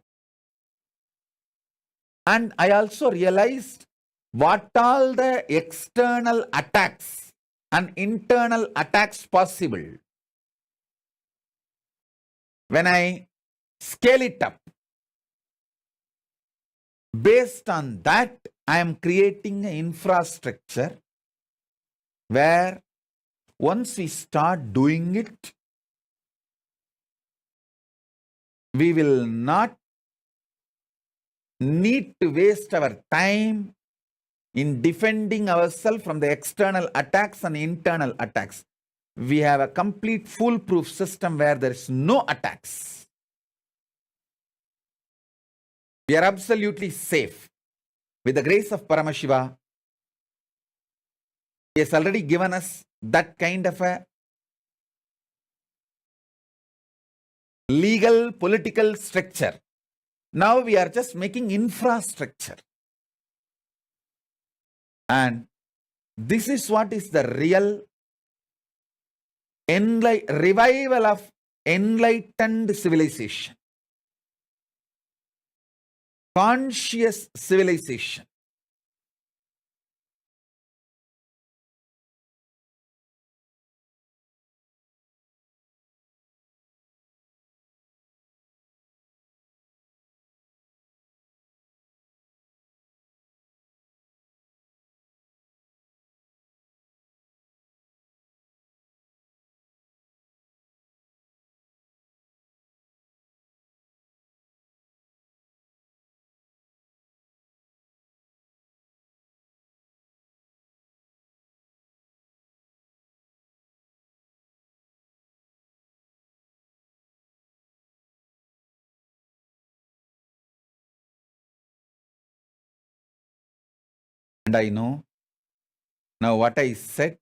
And I also realized what all the external attacks and internal attacks possible. When I scale it up, based on that, I am creating an infrastructure where once we start doing it, we will not need to waste our time in defending ourselves from the external attacks and internal attacks. We have a complete foolproof system where there is no attacks. We are absolutely safe. With the grace of Paramashiva, he has already given us that kind of a legal, political structure. Now we are just making infrastructure. And this is what is the real revival of enlightened civilization. Conscious civilization. And I know now what I said,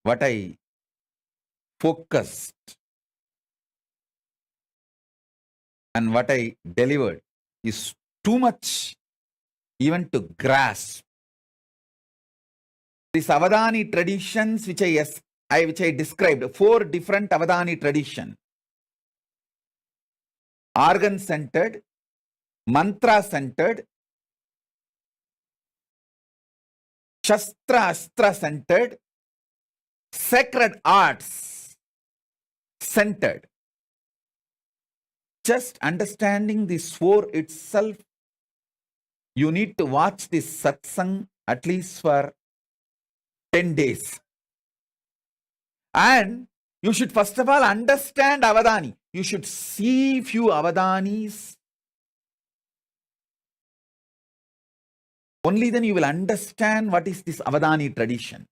what I focused, and what I delivered is too much even to grasp. These Avadani traditions which I described, 4 different Avadani traditions. Organ-centered, mantra-centered, Shastra-Astra-centered, sacred arts centered. Just understanding this 4 itself, you need to watch this satsang at least for 10 days. And you should first of all understand Avadani. You should see few Avadanis. Only then you will understand what is this Avadani tradition.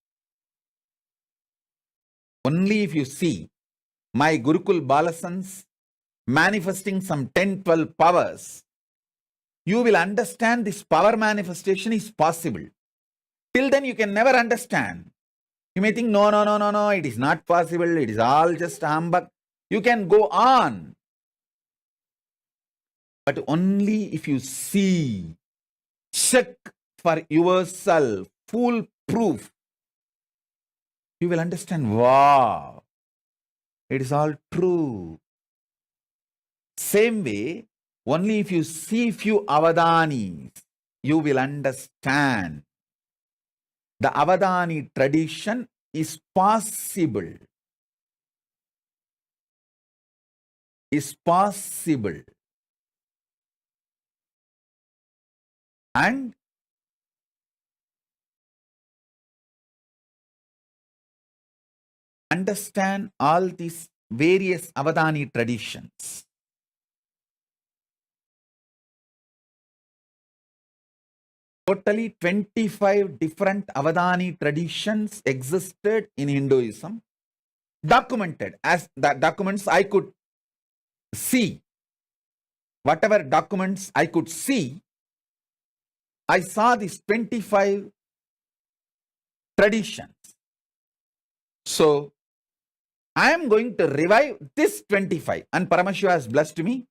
Only if you see my Gurukul Balasans manifesting some 10-12 powers, you will understand this power manifestation is possible. Till then you can never understand. You may think, no, it is not possible, it is all just humbug. You can go on. But only if you see, check for yourself, foolproof, you will understand, wow, it is all true. Same way, only if you see few Avadanis, you will understand. The Avadani tradition is possible. Is possible. And understand all these various Avadani traditions. Totally 25 different Avadani traditions existed in Hinduism, documented as the documents I could see. Whatever documents I could see, I saw these 25 traditions. So, I am going to revive this 25, and Paramashiva has blessed me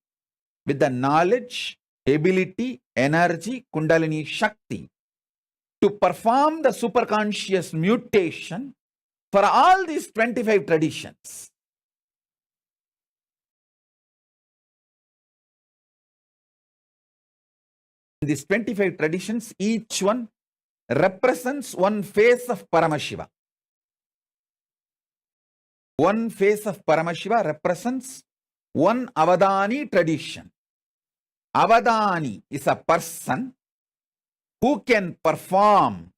with the knowledge, ability, energy, Kundalini Shakti to perform the superconscious mutation for all these 25 traditions. These 25 traditions, each one represents one face of Paramashiva. One face of Paramashiva represents one Avadani tradition. Avadani is a person who can perform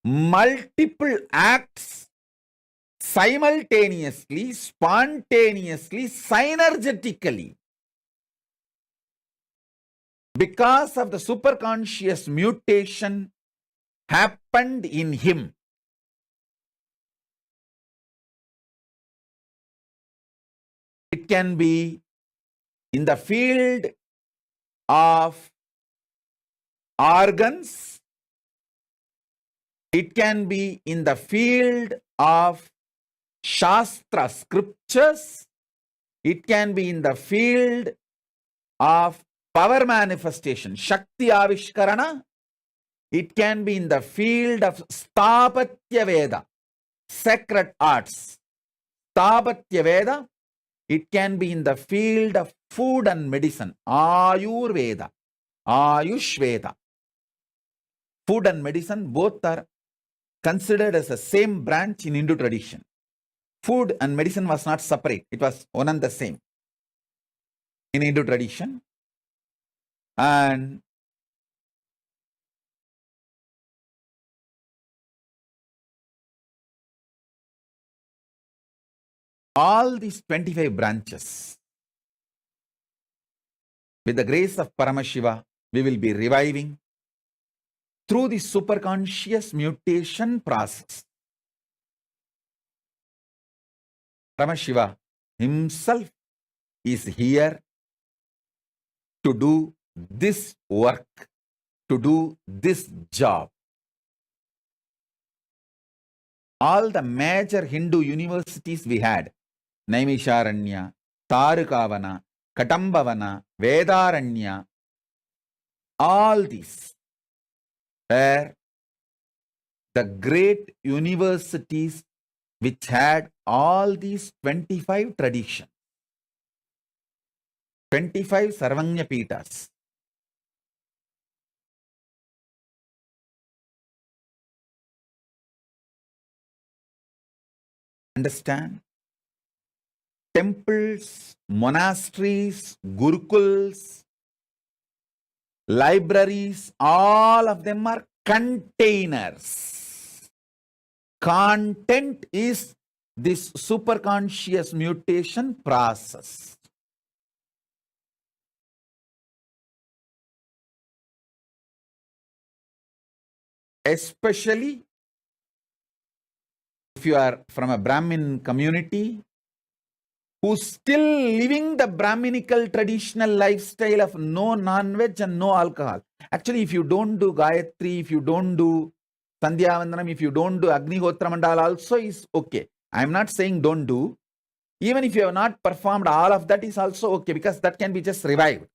multiple acts simultaneously, spontaneously, synergetically. Because of the superconscious mutation happened in him. It can be in the field of organs. It can be in the field of Shastra scriptures. It can be in the field of power manifestation, Shakti Avishkarana. It can be in the field of Stapatya Veda, sacred arts. Stapatya Veda. It can be in the field of food and medicine, Ayurveda, Ayush Veda. Food and medicine both are considered as the same branch in Hindu tradition. Food and medicine was not separate. It was one and the same in Hindu tradition. And all these 25 branches, with the grace of Paramashiva, we will be reviving through the superconscious mutation process. Paramashiva himself is here to do this work, to do this job. All the major Hindu universities we had, Naimisharanya, Tarukavana, Katambavana, Vedaranya, all these were the great universities which had all these 25 traditions, 25 Sarvanya Pitas. Understand? Temples, monasteries, gurukuls, libraries, all of them are containers. Content is this superconscious mutation process. Especially if you are from a Brahmin community who's still living the Brahminical traditional lifestyle of no non-veg and no alcohol. Actually, if you don't do Gayatri, if you don't do Sandhya Vandanam, if you don't do Agnihotra Mandala also is okay. I'm not saying don't do. Even if you have not performed all of that is also okay, because that can be just revived.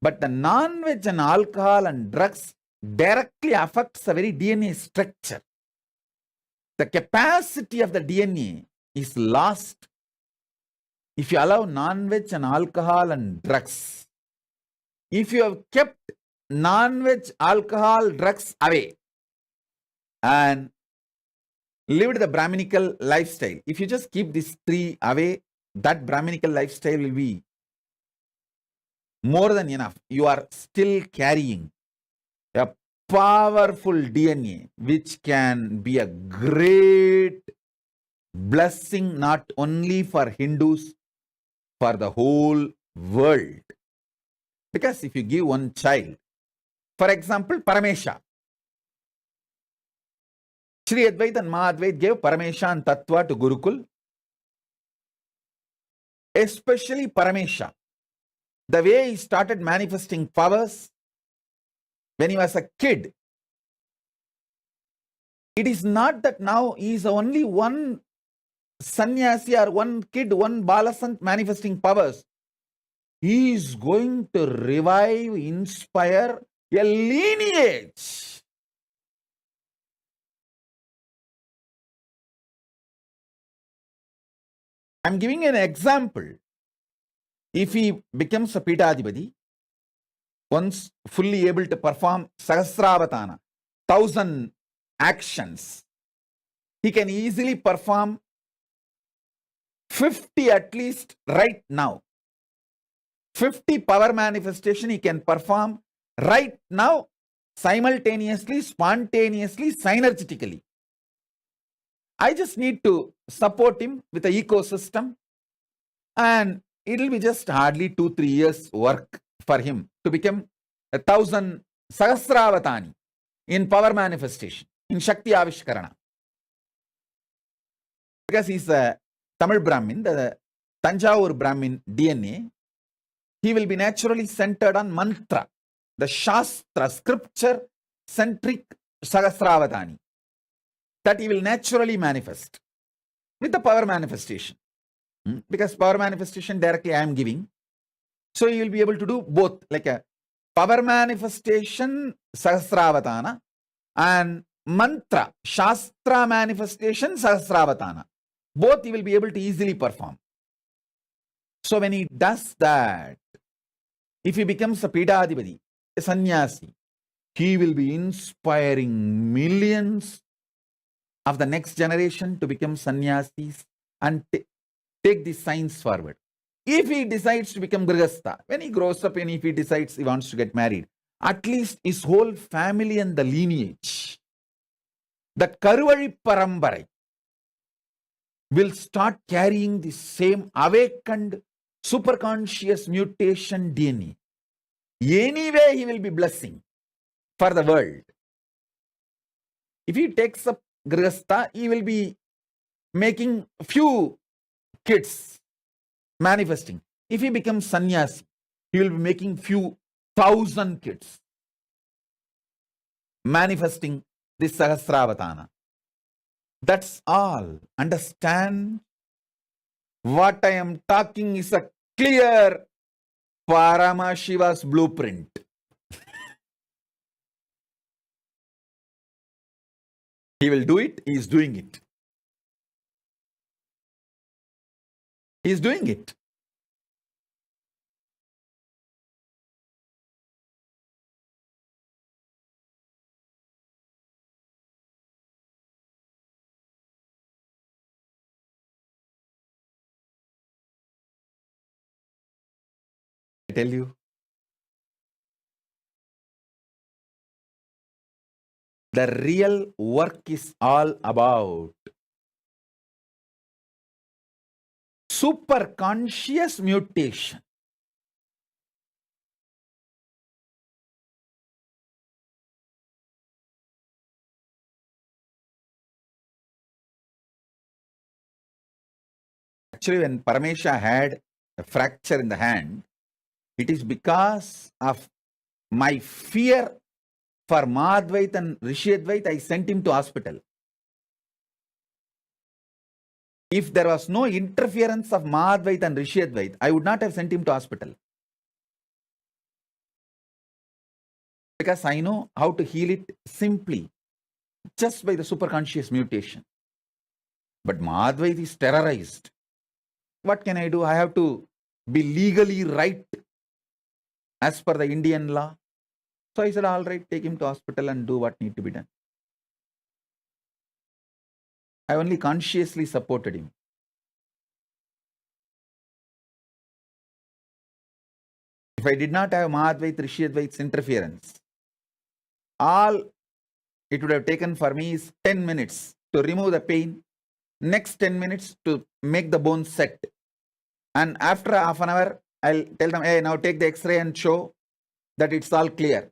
But the non-veg and alcohol and drugs directly affects the very DNA structure. The capacity of the DNA is lost if you allow non-veg and alcohol and drugs. If you have kept non-veg, alcohol, drugs away and lived the Brahminical lifestyle, if you just keep these three away, that Brahminical lifestyle will be more than enough. You are still carrying a powerful DNA which can be a great blessing not only for Hindus, for the whole world. Because if you give one child, for example, Paramesha, Sri Advaita and Mahadvaita gave Paramesha and Tattva to Gurukul. Especially Paramesha, the way he started manifesting powers when he was a kid. It is not that now he is only one sannyasi or one kid, one balasant manifesting powers. He is going to revive, inspire a lineage. I'm giving an example. If he becomes a Pitadipati, once fully able to perform Sahasravatana, 1000 actions, he can easily perform 50 at least right now. 50 power manifestation he can perform right now, simultaneously, spontaneously, synergetically. I just need to support him with the ecosystem, and it will be just hardly 2-3 years work for him to become 1000 Sahasravatani. in power manifestation, in Shakti Avishkarana. Because he's a Tamil Brahmin, the Tanjavur Brahmin DNA, he will be naturally centered on mantra, the Shastra, scripture-centric Sahasravadani, that he will naturally manifest with the power manifestation. Because power manifestation directly I am giving. So you will be able to do both, like a power manifestation, Sahasravatana, and mantra, Shastra manifestation, Sahasravatana. Both you will be able to easily perform. So when he does that, if he becomes a Pidadipati, a sannyasi, he will be inspiring millions of the next generation to become sannyasis and take this science forward. If he decides to become Grihastha, when he grows up and if he decides he wants to get married, at least his whole family and the lineage, that Karuvari Parambarai, will start carrying the same awakened superconscious mutation DNA. Anyway, he will be blessing for the world. If he takes up Grihastha, he will be making few kids manifesting. If he becomes sannyasi, he will be making few thousand kids manifesting this Sahasravatana. That's all. Understand? What I am talking is a clear Paramashiva's blueprint. He will do it. He is doing it. He is doing it. I tell you, the real work is all about superconscious mutation. Actually, when Paramesha had a fracture in the hand, it is because of my fear for Madhvait and Rishiyadvait, I sent him to hospital. If there was no interference of Madhvait and Rishiyadvait, I would not have sent him to hospital. Because I know how to heal it simply, just by the superconscious mutation. But Madhvait is terrorized. What can I do? I have to be legally right as per the Indian law. So I said, all right, take him to hospital and do what need to be done. I only consciously supported him. If I did not have Mahadvait, Rishiyadvait's interference, all it would have taken for me is 10 minutes to remove the pain, next 10 minutes to make the bone set. And after half an hour, I'll tell them, hey, now take the X-ray and show that it's all clear.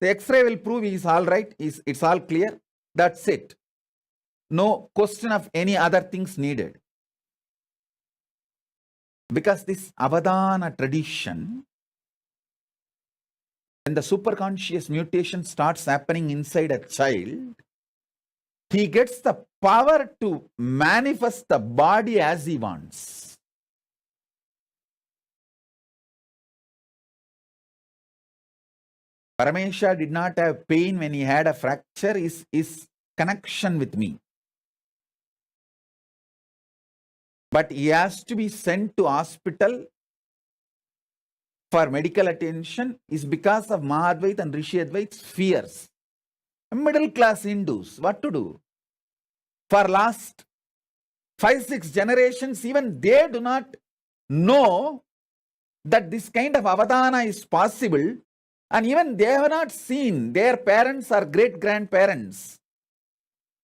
The X-ray will prove he's all right, it's all clear. That's it. No question of any other things needed. Because this Avadana tradition, when the superconscious mutation starts happening inside a child, he gets the power to manifest the body as he wants. Paramesha did not have pain when he had a fracture, his connection with me. But he has to be sent to hospital for medical attention is because of Mahadvait and Rishiyadvait's fears. Middle class Hindus, what to do? For last 5-6 generations, even they do not know that this kind of avadana is possible, and even they have not seen their parents or great-grandparents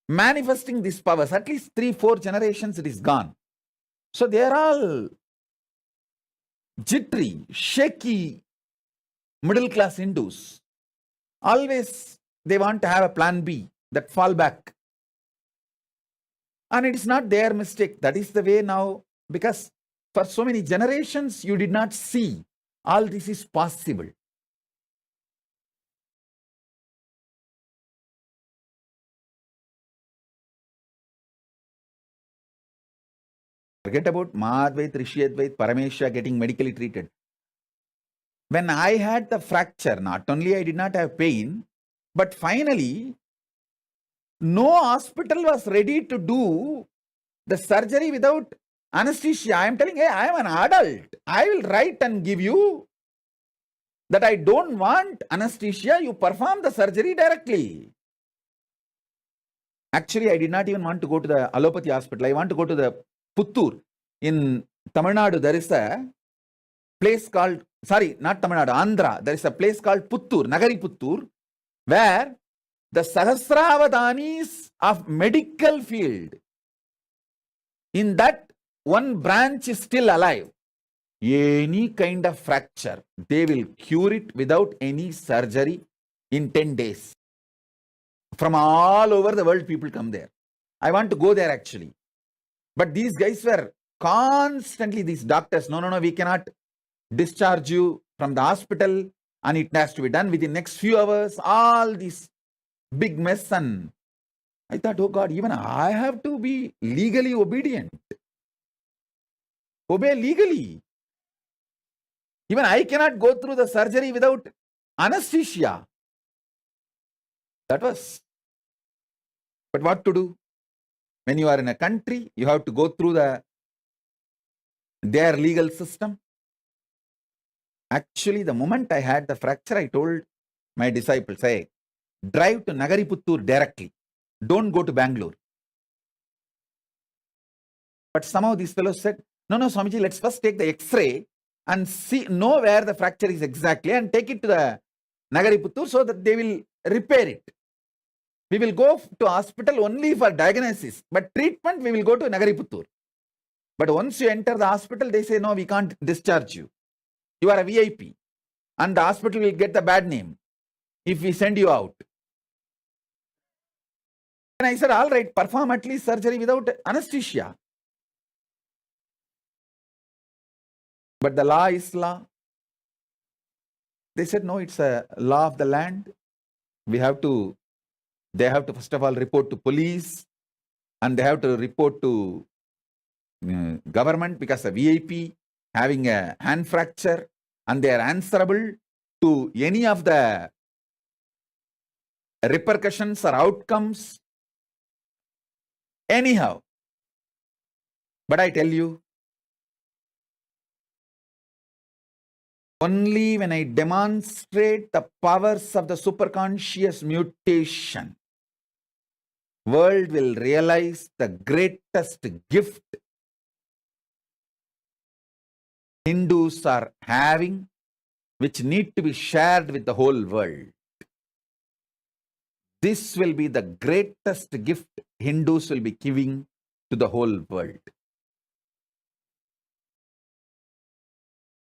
manifesting these powers. At least 3-4 generations it is gone. So they are all jittery, shaky, middle-class Hindus, always they want to have a plan B, that fallback. And it is not their mistake. That is the way now, because for so many generations you did not see all this is possible. Forget about Mahadvait, Rishiyadvait, Parameshwara getting medically treated. When I had the fracture, not only I did not have pain, but finally, no hospital was ready to do the surgery without anesthesia. I am telling, hey, I am an adult. I will write and give you that I don't want anesthesia. You perform the surgery directly. Actually, I did not even want to go to the allopathy hospital. I want to go to the Puttur. In Tamil Nadu, there is a place called, sorry, not Tamil Nadu, Andhra. There is a place called Puttur, Nagari Puttur, where the Sahasravadanis of medical field, in that one branch is still alive. Any kind of fracture, they will cure it without any surgery in 10 days. From all over the world, people come there. I want to go there actually. But these guys were constantly, these doctors, no, we cannot discharge you from the hospital and it has to be done within next few hours. All this big mess. And I thought, oh God, even I have to be legally obedient. Obey legally. Even I cannot go through the surgery without anesthesia. That was. But what to do? When you are in a country, you have to go through their legal system. Actually, the moment I had the fracture, I told my disciples, hey, drive to Nagari Puttur directly. Don't go to Bangalore. But somehow these fellows said, no, Swamiji, let's first take the X-ray and know where the fracture is exactly and take it to the Nagari Puttur so that they will repair it. We will go to hospital only for diagnosis, but treatment we will go to Nagari Puttur. But once you enter the hospital, they say, no, we can't discharge you. You are a VIP. And the hospital will get the bad name if we send you out. And I said, all right, perform at least surgery without anesthesia. But the law is law. They said, no, it's a law of the land. They have to first of all report to police and they have to report to government because a VIP having a hand fracture and they are answerable to any of the repercussions or outcomes. Anyhow, but I tell you, only when I demonstrate the powers of the superconscious mutation, world will realize the greatest gift Hindus are having, which need to be shared with the whole world. This will be the greatest gift Hindus will be giving to the whole world.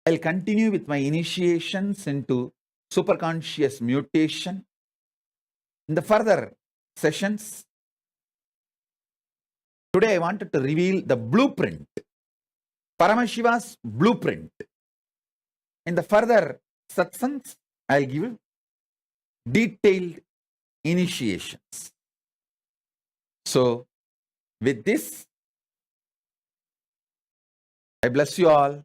I'll continue with my initiations into superconscious mutation in the further sessions. Today I wanted to reveal the blueprint, Paramashiva's blueprint. In the further satsangs, I'll give you detailed initiations. So, with this, I bless you all.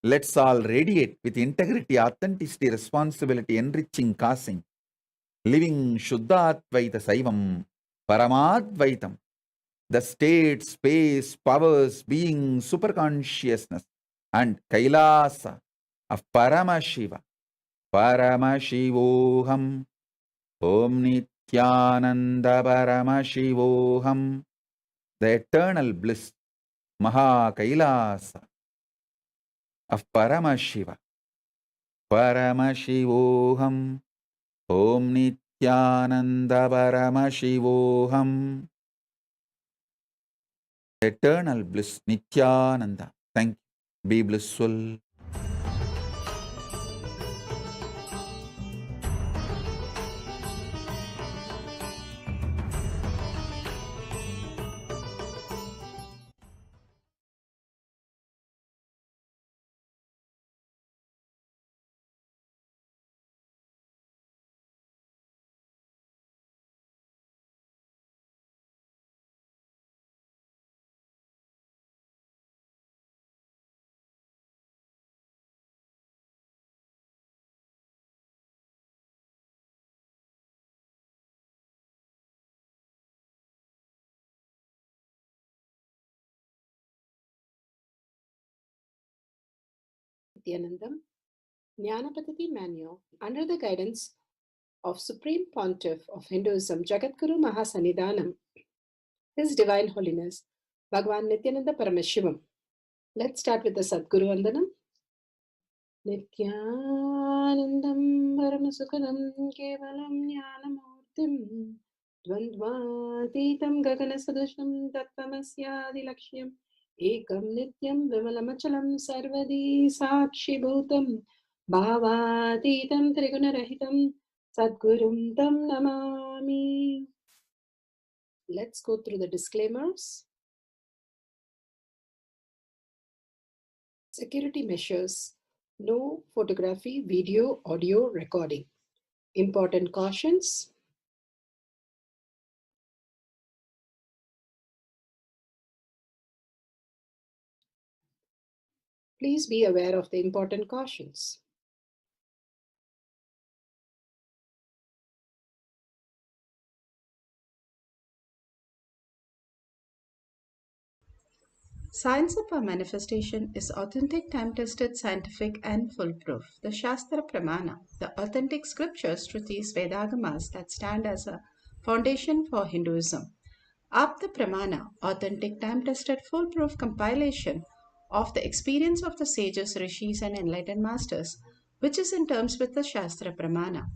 Let's all radiate with integrity, authenticity, responsibility, enriching, causing, living Shuddhatvaita Saivam, Paramadvaitam, the state, space, powers, being, superconsciousness, and Kailasa of Paramashiva, Paramashivoham, Om Nithyananda Paramashivoham, the eternal bliss, Maha Kailasa of Paramashiva, Paramashivoham, Om Nithyananda Paramashivoham, eternal bliss, Nithyananda. Thank you. Be blissful. Nithyanandam, Jnanapadati Manual, under the guidance of Supreme Pontiff of Hinduism, Jagadguru Mahasannidhanam, His Divine Holiness, Bhagavan Nithyananda Paramashivam. Let's start with the Sadguru Vandanam. Nithyanandam Paramasukadam Kevalam Jnanamurtim Dvandvatitam Gaganasadusham Tattvamasyaadilakshya Ekam Nityam Vimalamachalam Sarvadi Sakshi Bhutam Bhavatitam Trigunarahitam Sadgurum Tam Namami. Let's go through the disclaimers. Security measures. No photography, video, audio recording. Important cautions. Please be aware of the important cautions. Science of our manifestation is authentic, time-tested, scientific and foolproof. The Shastra Pramana, the authentic scriptures, Shrutis, Vedagamas that stand as a foundation for Hinduism. Apta Pramana, authentic, time-tested, foolproof compilation of the experience of the sages, rishis and enlightened masters, which is in terms with the Shastra Pramana.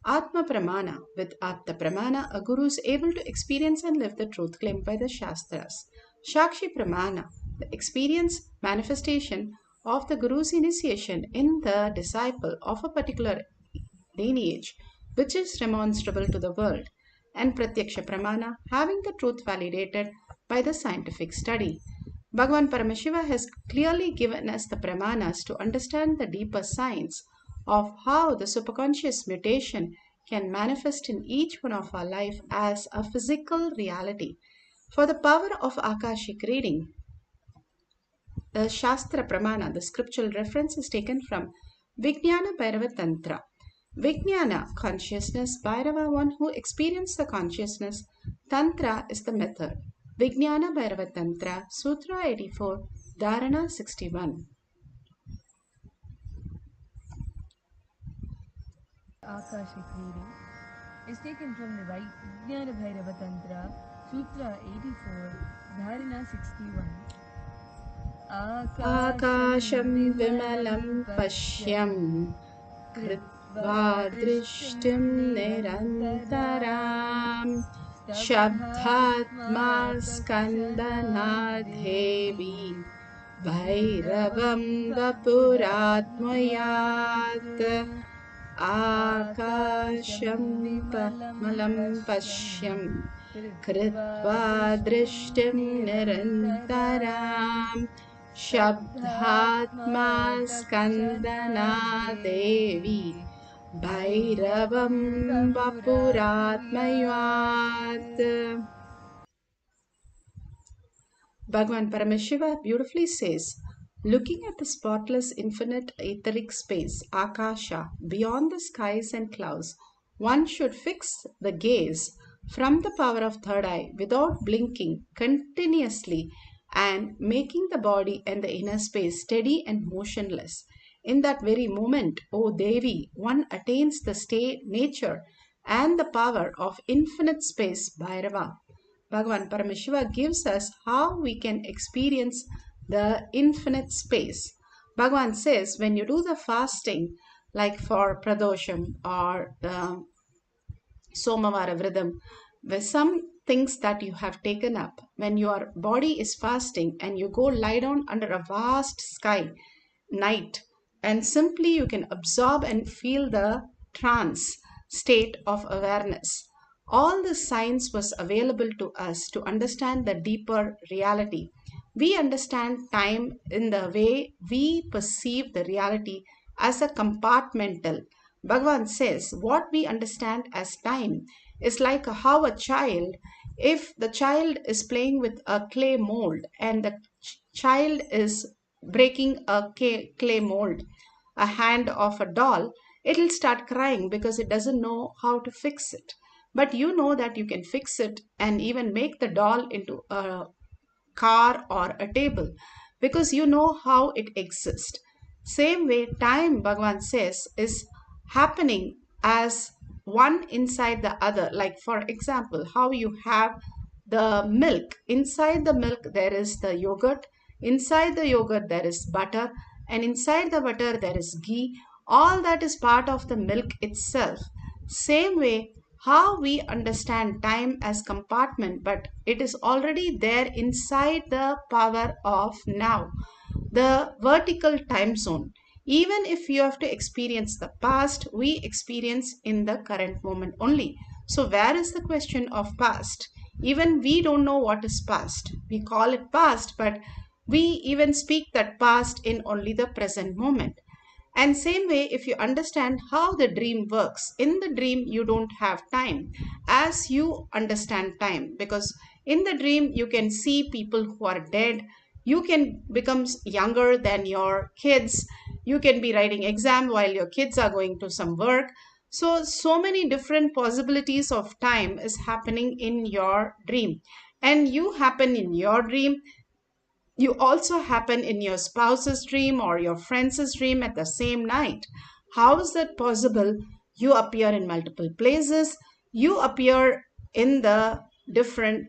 Atma Pramana, with Apta Pramana, a guru is able to experience and live the truth claimed by the Shastras. Shakshi Pramana, the experience, manifestation of the guru's initiation in the disciple of a particular lineage, which is demonstrable to the world. And Pratyaksha Pramana, having the truth validated by the scientific study. Bhagavan Paramashiva has clearly given us the Pramanas to understand the deeper science of how the superconscious mutation can manifest in each one of our life as a physical reality. For the power of Akashic reading, the Shastra Pramana, the scriptural reference, is taken from Vijnana Bhairava Tantra. Vijnana, consciousness, Bhairava, one who experienced the consciousness, Tantra is the method. Vijnana Bhairava Tantra, Sutra 84, Dharana 61. Akashic reading is taken from the Vijnana Bhairava Tantra, Sutra 84, Dharana 61. Akasham Vimalam Pashyam Kritva Drishtim Nirantaram Shabdhatma Skandana Devi Bhairavam Vapuratmayat Akasham Vimalam Pashyam Kritva Drishtim Nirantaram Shabdhatma Skandana Devi Bhairavam Vapuratmayat. Bhagavan Paramashiva beautifully says, looking at the spotless infinite etheric space, Akasha, beyond the skies and clouds, one should fix the gaze from the power of third eye without blinking continuously and making the body and the inner space steady and motionless. In that very moment, O Devi, one attains the state, nature and the power of infinite space, Bhairava. Bhagavan Paramashiva gives us how we can experience the infinite space. Bhagavan says when you do the fasting, like for Pradosham or Somavara Vridam, with some things that you have taken up, when your body is fasting and you go lie down under a vast sky, night, and simply you can absorb and feel the trance state of awareness. All the science was available to us to understand the deeper reality. We understand time in the way we perceive the reality as a compartmental. Bhagavan says what we understand as time is like how a child, if the child is playing with a clay mold and the child is breaking a clay mold, a hand of a doll, it will start crying because it doesn't know how to fix it. But you know that you can fix it and even make the doll into a car or a table because you know how it exists. Same way, time, Bhagavan says, is happening as one inside the other. Like, for example, how you have the milk. Inside the milk, there is the yogurt. Inside the yogurt, there is butter. And inside the butter, there is ghee. All that is part of the milk itself. Same way, how we understand time as compartment, but it is already there inside the power of now, the vertical time zone. Even if you have to experience the past, we experience in the current moment only. So where is the question of past? Even we don't know what is past. We call it past, but we even speak that past in only the present moment. And same way, if you understand how the dream works, in the dream you don't have time as you understand time, because in the dream you can see people who are dead. You can become younger than your kids. You can be writing exam while your kids are going to some work. So many different possibilities of time is happening in your dream. And you happen in your dream. You also happen in your spouse's dream or your friend's dream at the same night. How is that possible? You appear in multiple places. You appear in the different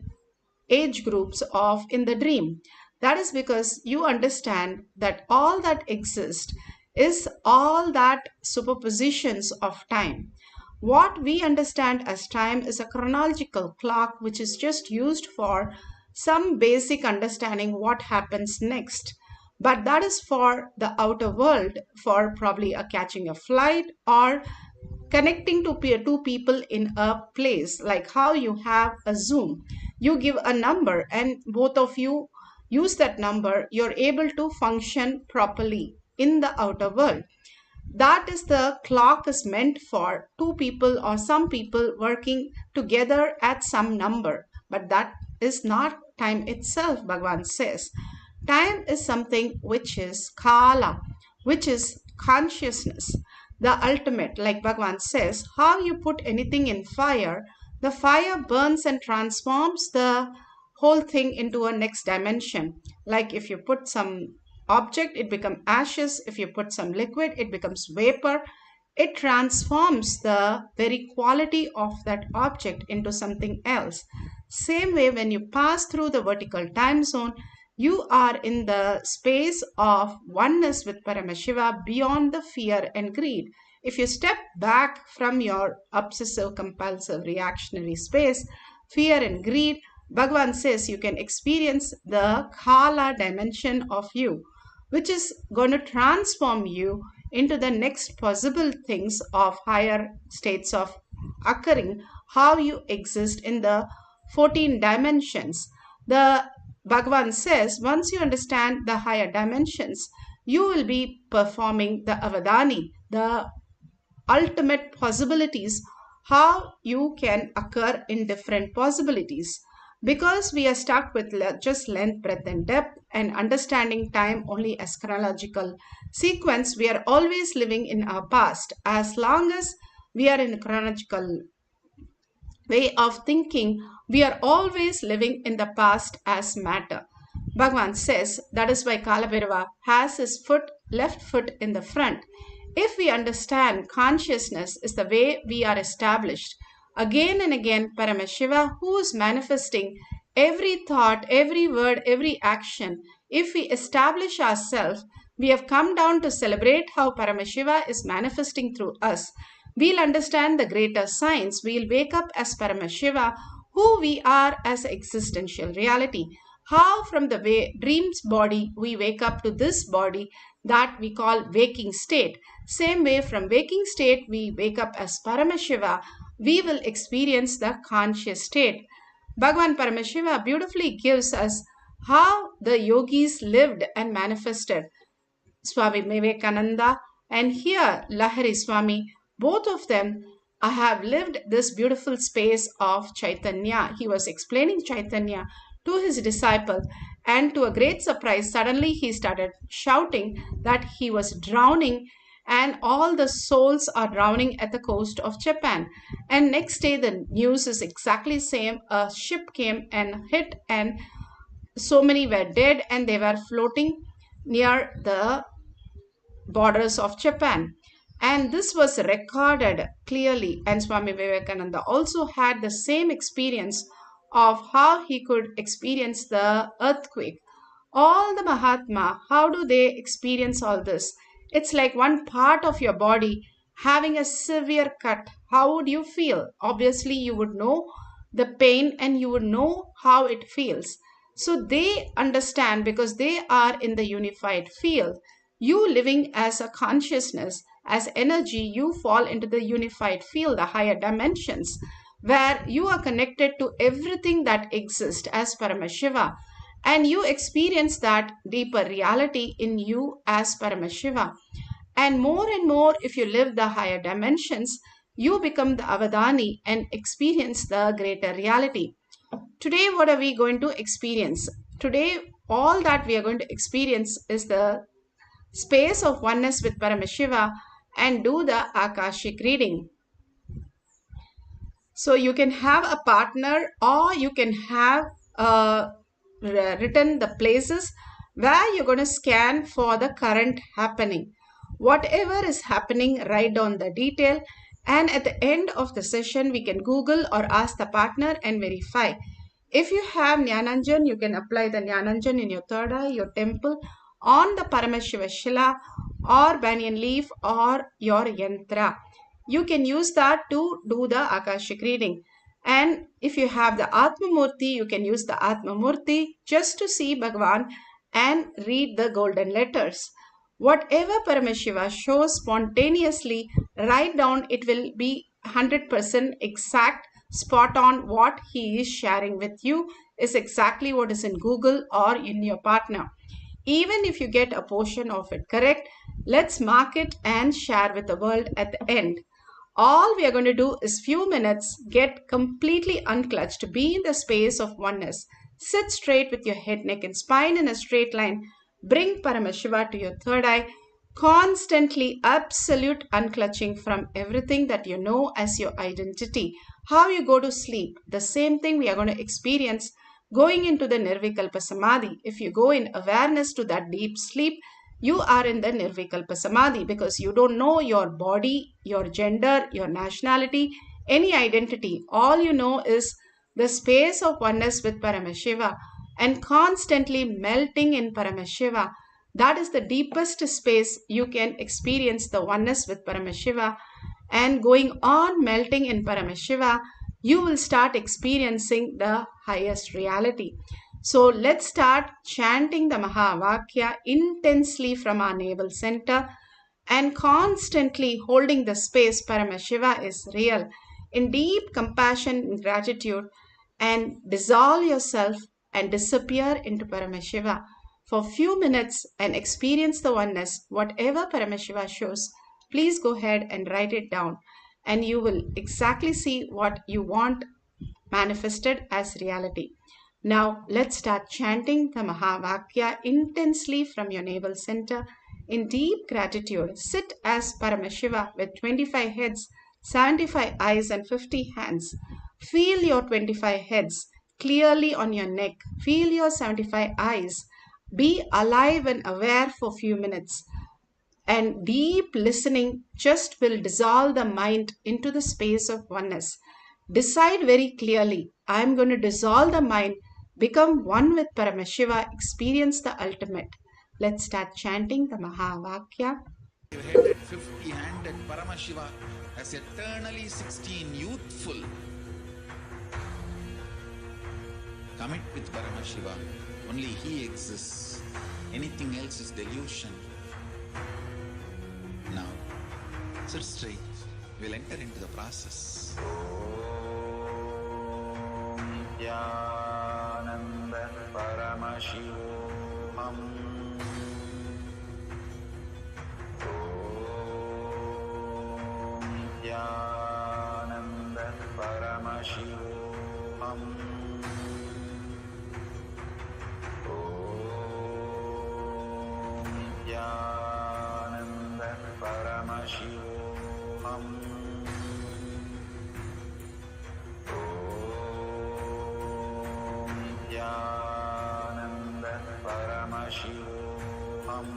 age groups of in the dream. That is because you understand that all that exists is all that superpositions of time. What we understand as time is a chronological clock which is just used for some basic understanding what happens next. But that is for the outer world, for probably catching a flight or connecting to two people in a place, like how you have a Zoom. You give a number and both of you use that number, you're able to function properly in the outer world. That is the clock is meant for two people or some people working together at some number. But that is not time itself, Bhagavan says. Time is something which is kala, which is consciousness, the ultimate. Like Bhagavan says, how you put anything in fire, the fire burns and transforms the whole thing into a next dimension. Like if you put some object, it becomes ashes. If you put some liquid, it becomes vapor. It transforms the very quality of that object into something else. Same way, when you pass through the vertical time zone, you are in the space of oneness with Paramashiva beyond the fear and greed. If you step back from your obsessive compulsive reactionary space, fear and greed, Bhagavan says you can experience the Kala dimension of you, which is going to transform you into the next possible things of higher states of occurring, how you exist in the 14 dimensions. The Bhagavan says once you understand the higher dimensions, you will be performing the avadani, the ultimate possibilities, how you can occur in different possibilities. Because we are stuck with just length, breadth, and depth, and understanding time only as chronological sequence, we are always living in our past. As long as we are in a chronological way of thinking, we are always living in the past as matter. Bhagavan says that is why Kalabhairava has his left foot in the front. If we understand consciousness is the way we are established, again and again Paramashiva, who is manifesting every thought, every word, every action, if we establish ourselves, we have come down to celebrate how Paramashiva is manifesting through us. We'll understand the greater science. We'll wake up as Paramashiva, who we are as existential reality. How from the dream's body we wake up to this body that we call waking state. Same way from waking state we wake up as Paramashiva, we will experience the conscious state. Bhagavan Paramashiva beautifully gives us how the yogis lived and manifested. Swami Vivekananda and here Lahari Swami, both of them have lived this beautiful space of Chaitanya. He was explaining Chaitanya to his disciple, and to a great surprise, suddenly he started shouting that he was drowning and all the souls are drowning at the coast of Japan. And next day the news is exactly same. A ship came and hit and so many were dead and they were floating near the borders of Japan. And this was recorded clearly, and Swami Vivekananda also had the same experience of how he could experience the earthquake. All the Mahatma, how do they experience all this? It's like one part of your body having a severe cut. How would you feel? Obviously, you would know the pain and you would know how it feels. So they understand because they are in the unified field. You living as a consciousness, as energy, you fall into the unified field, the higher dimensions, where you are connected to everything that exists as Paramashiva, and you experience that deeper reality in you as Paramashiva. And more, if you live the higher dimensions, you become the Avadani and experience the greater reality. Today, what are we going to experience? Today, all that we are going to experience is the space of oneness with Paramashiva and do the Akashic reading. So you can have a partner, or you can have written the places where you're going to scan for the current happening. Whatever is happening, write down the detail, and at the end of the session, we can Google or ask the partner and verify. If you have Jnananjan, you can apply the Jnananjan in your third eye, your temple, on the Paramashiva Shila or banyan leaf or your yantra. You can use that to do the Akashic reading. And if you have the Atma Murti, you can use the Atma Murti just to see Bhagavan and read the golden letters. Whatever Paramashiva shows spontaneously, write down. It will be 100% exact, spot on. What he is sharing with you is exactly what is in Google or in your partner. Even if you get a portion of it correct, let's mark it and share with the world at the end. All we are going to do is few minutes, get completely unclutched, be in the space of oneness. Sit straight with your head, neck and spine in a straight line. Bring Paramashiva to your third eye. Constantly absolute unclutching from everything that you know as your identity. How you go to sleep, the same thing we are going to experience going into the Nirvikalpa Samadhi. If you go in awareness to that deep sleep, you are in the Nirvikalpa Samadhi because you don't know your body, your gender, your nationality, any identity. All you know is the space of oneness with Paramashiva and constantly melting in Paramashiva. That is the deepest space you can experience the oneness with Paramashiva, and going on melting in Paramashiva, you will start experiencing the highest reality. So let's start chanting the Mahavakya intensely from our navel center and constantly holding the space Paramashiva is real in deep compassion and gratitude, and dissolve yourself and disappear into Paramashiva for few minutes and experience the oneness. Whatever Paramashiva shows, please go ahead and write it down, and you will exactly see what you want manifested as reality. Now let's start chanting the Mahavakya intensely from your navel center in deep gratitude. Sit as Paramashiva with 25 heads, 75 eyes and 50 hands. Feel your 25 heads clearly on your neck. Feel your 75 eyes. Be alive and aware for a few minutes. And deep listening just will dissolve the mind into the space of oneness. Decide very clearly, I am going to dissolve the mind, become one with Paramashiva, experience the ultimate. Let's start chanting the Mahavakya. You headed 50-handed Paramashiva as eternally 16, youthful. Commit with Paramashiva. Only he exists. Anything else is delusion. Now, sit straight. We'll enter into the process. Nithyananda Paramashivoham. Nithyananda Paramashivoham. Nithyananda Paramashivoham. Nithyananda Paramashivoham.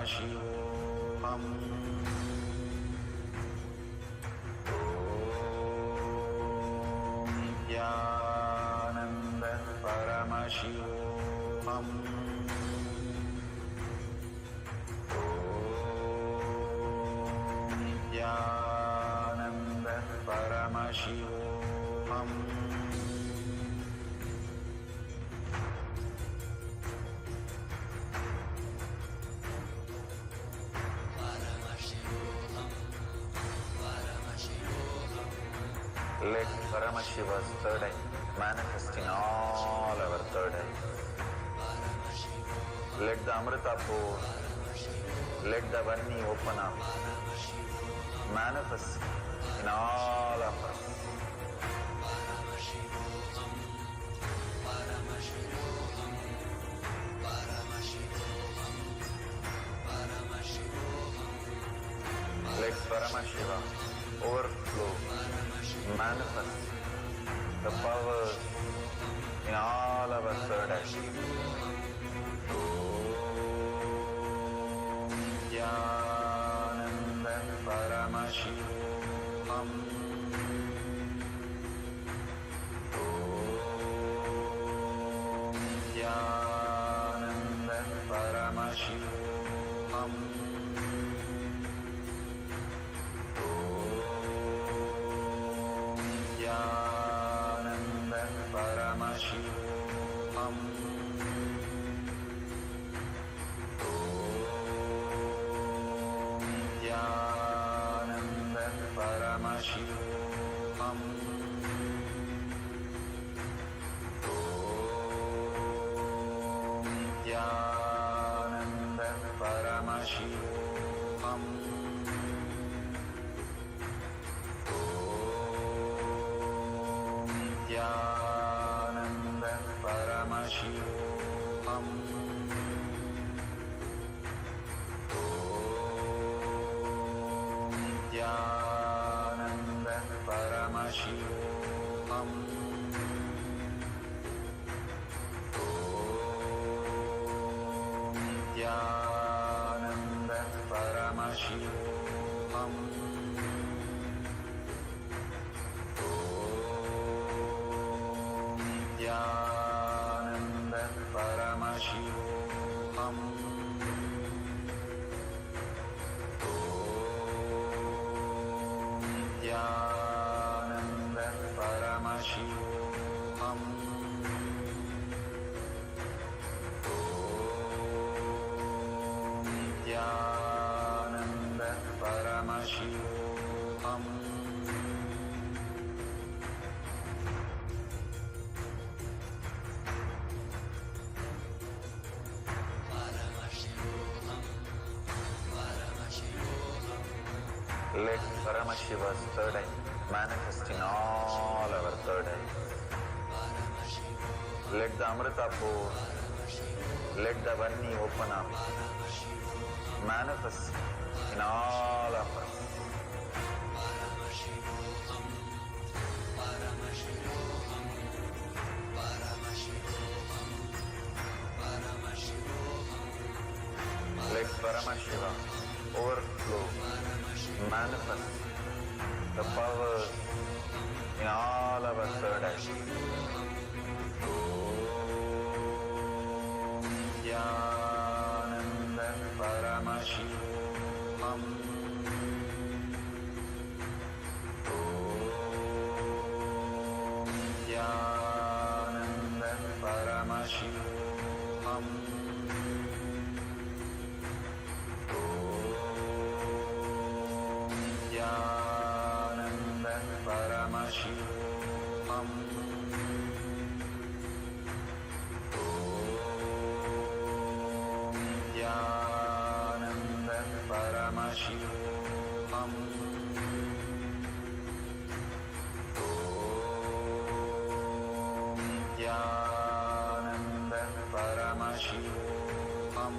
Paramashivoham. Om Nithyananda Paramashivoham. Om Nithyananda Paramashivoham. Let Paramashiva's third eye manifest in all our third eyes. Let the Amrita pour, let the Vanni open up, manifest in all of us. Let Paramashiva overflow, manifest the powers in all our third eyes. Om Nithyananda Paramashivoham. Om Nithyananda Paramashivoham. Nithyananda Paramashivoham. Om Nithyananda Paramashivoham. Om Nithyananda Paramashivoham. Nithyananda Paramashivoham. Om Nithyananda Paramashivoham. Om Nithyananda Paramashivoham. Nithyananda Paramashivoham. Om Nithyananda Paramashivoham. Om Nithyananda Paramashivoham. Let Paramashiva's third eye manifest in all our third eyes. Let the Amrita pour, let the Vanni open up, manifest in all of us. Let Paramashiva overflow, manifest the powers in all our third eyes. Om Nithyananda Paramashivoham. Om Nithyananda Paramashivoham. Nithyananda Paramashivoham. Om Nithyananda Paramashivoham. Om Nithyananda Paramashivoham.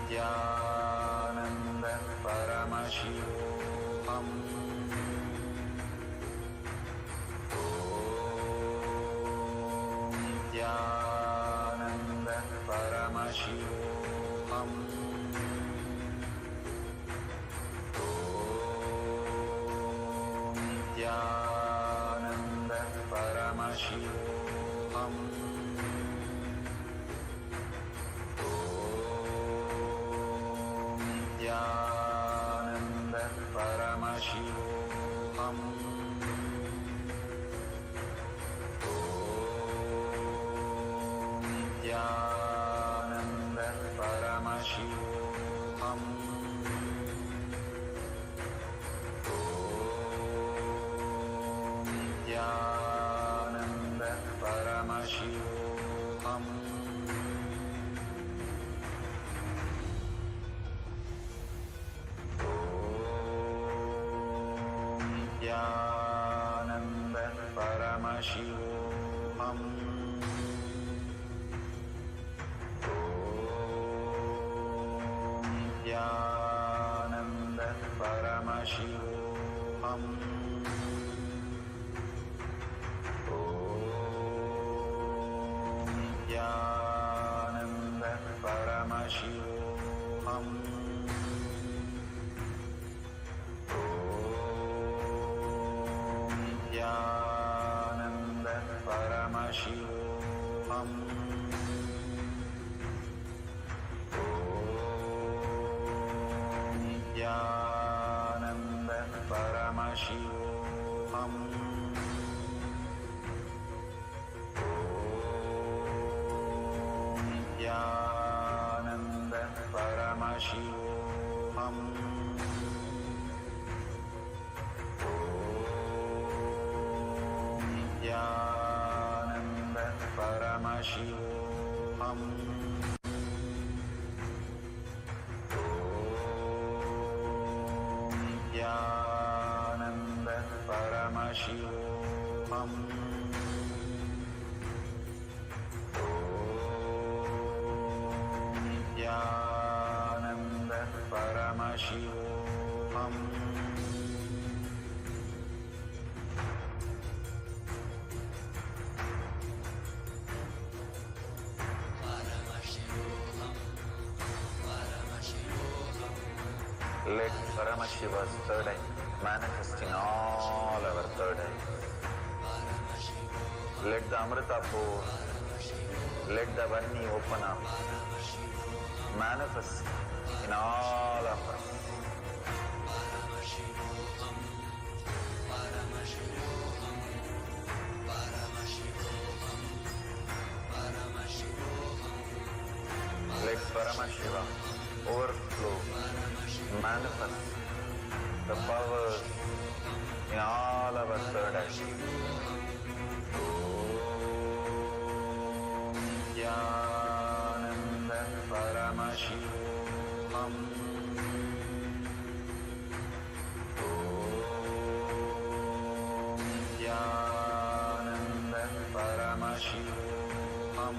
Nithyananda Paramashivoham. Om Nithyananda Paramashivoham. Nithyananda Paramashivoham. Nithyananda Paramashivoham. Nithyananda Paramashivoham. Nithyananda Paramashivoham. Nithyananda Paramashivoham. Nithyananda Paramashivoham. Nithyananda Paramashivoham. Nithyananda Paramashivoham. Let Paramashiva's third eye manifest in all our third eyes. Let the Amrita pour, let the Varni open up, manifest in all of us. Let Paramashiva overflow, manifest the powers in all our third eyes. Nithyananda Paramashivoham. Nithyananda Paramashivoham.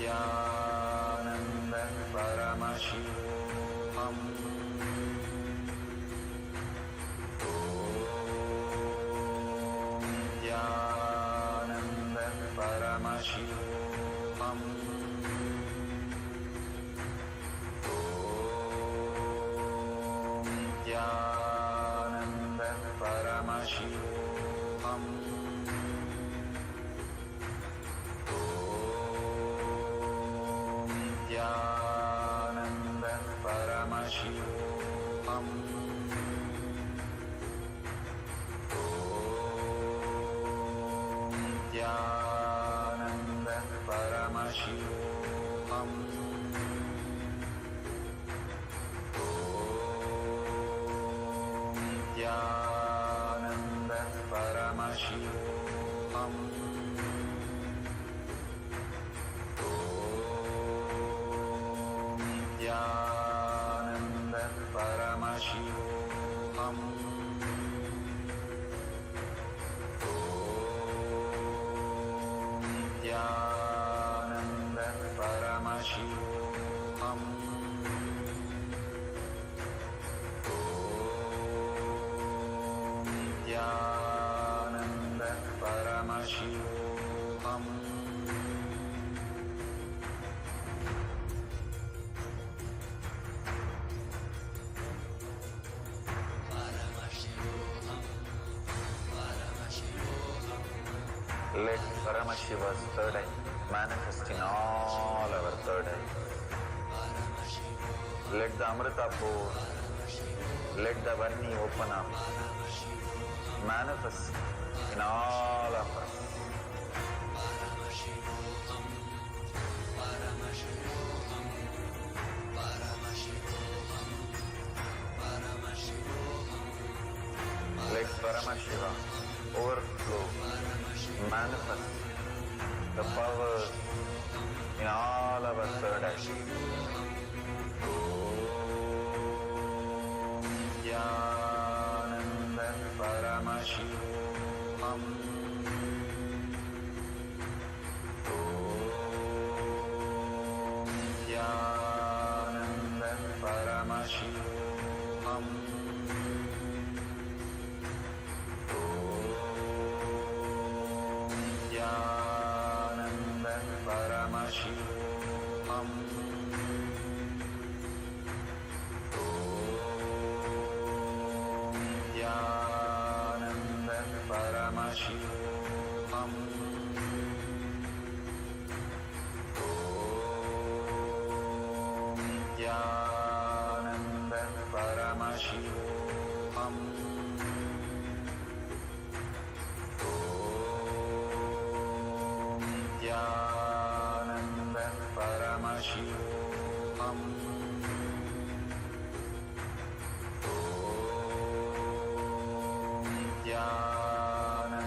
Nithyananda Paramashivoham. Nithyananda Paramashivoham. Nithyananda Paramashivoham. Nithyananda Paramashivoham. Nithyananda Paramashivoham. Nithyananda Paramashivoham. Nithyananda Paramashivoham. Nithyananda Paramashivoham. Nithyananda Paramashivoham. Let Paramashiva's third eye manifest in all our third eyes. Let the Amrita pour, let the Varni open up, manifest in all of us. Let Paramashiva overflow, manifest the powers in all our third eye. Om Nithyananda Paramashivam. Om Nithyananda Paramashivam. Nithyananda Paramashivam. Nithyananda Paramashivam. Nithyananda Paramashivam. Nithyananda Paramashivam.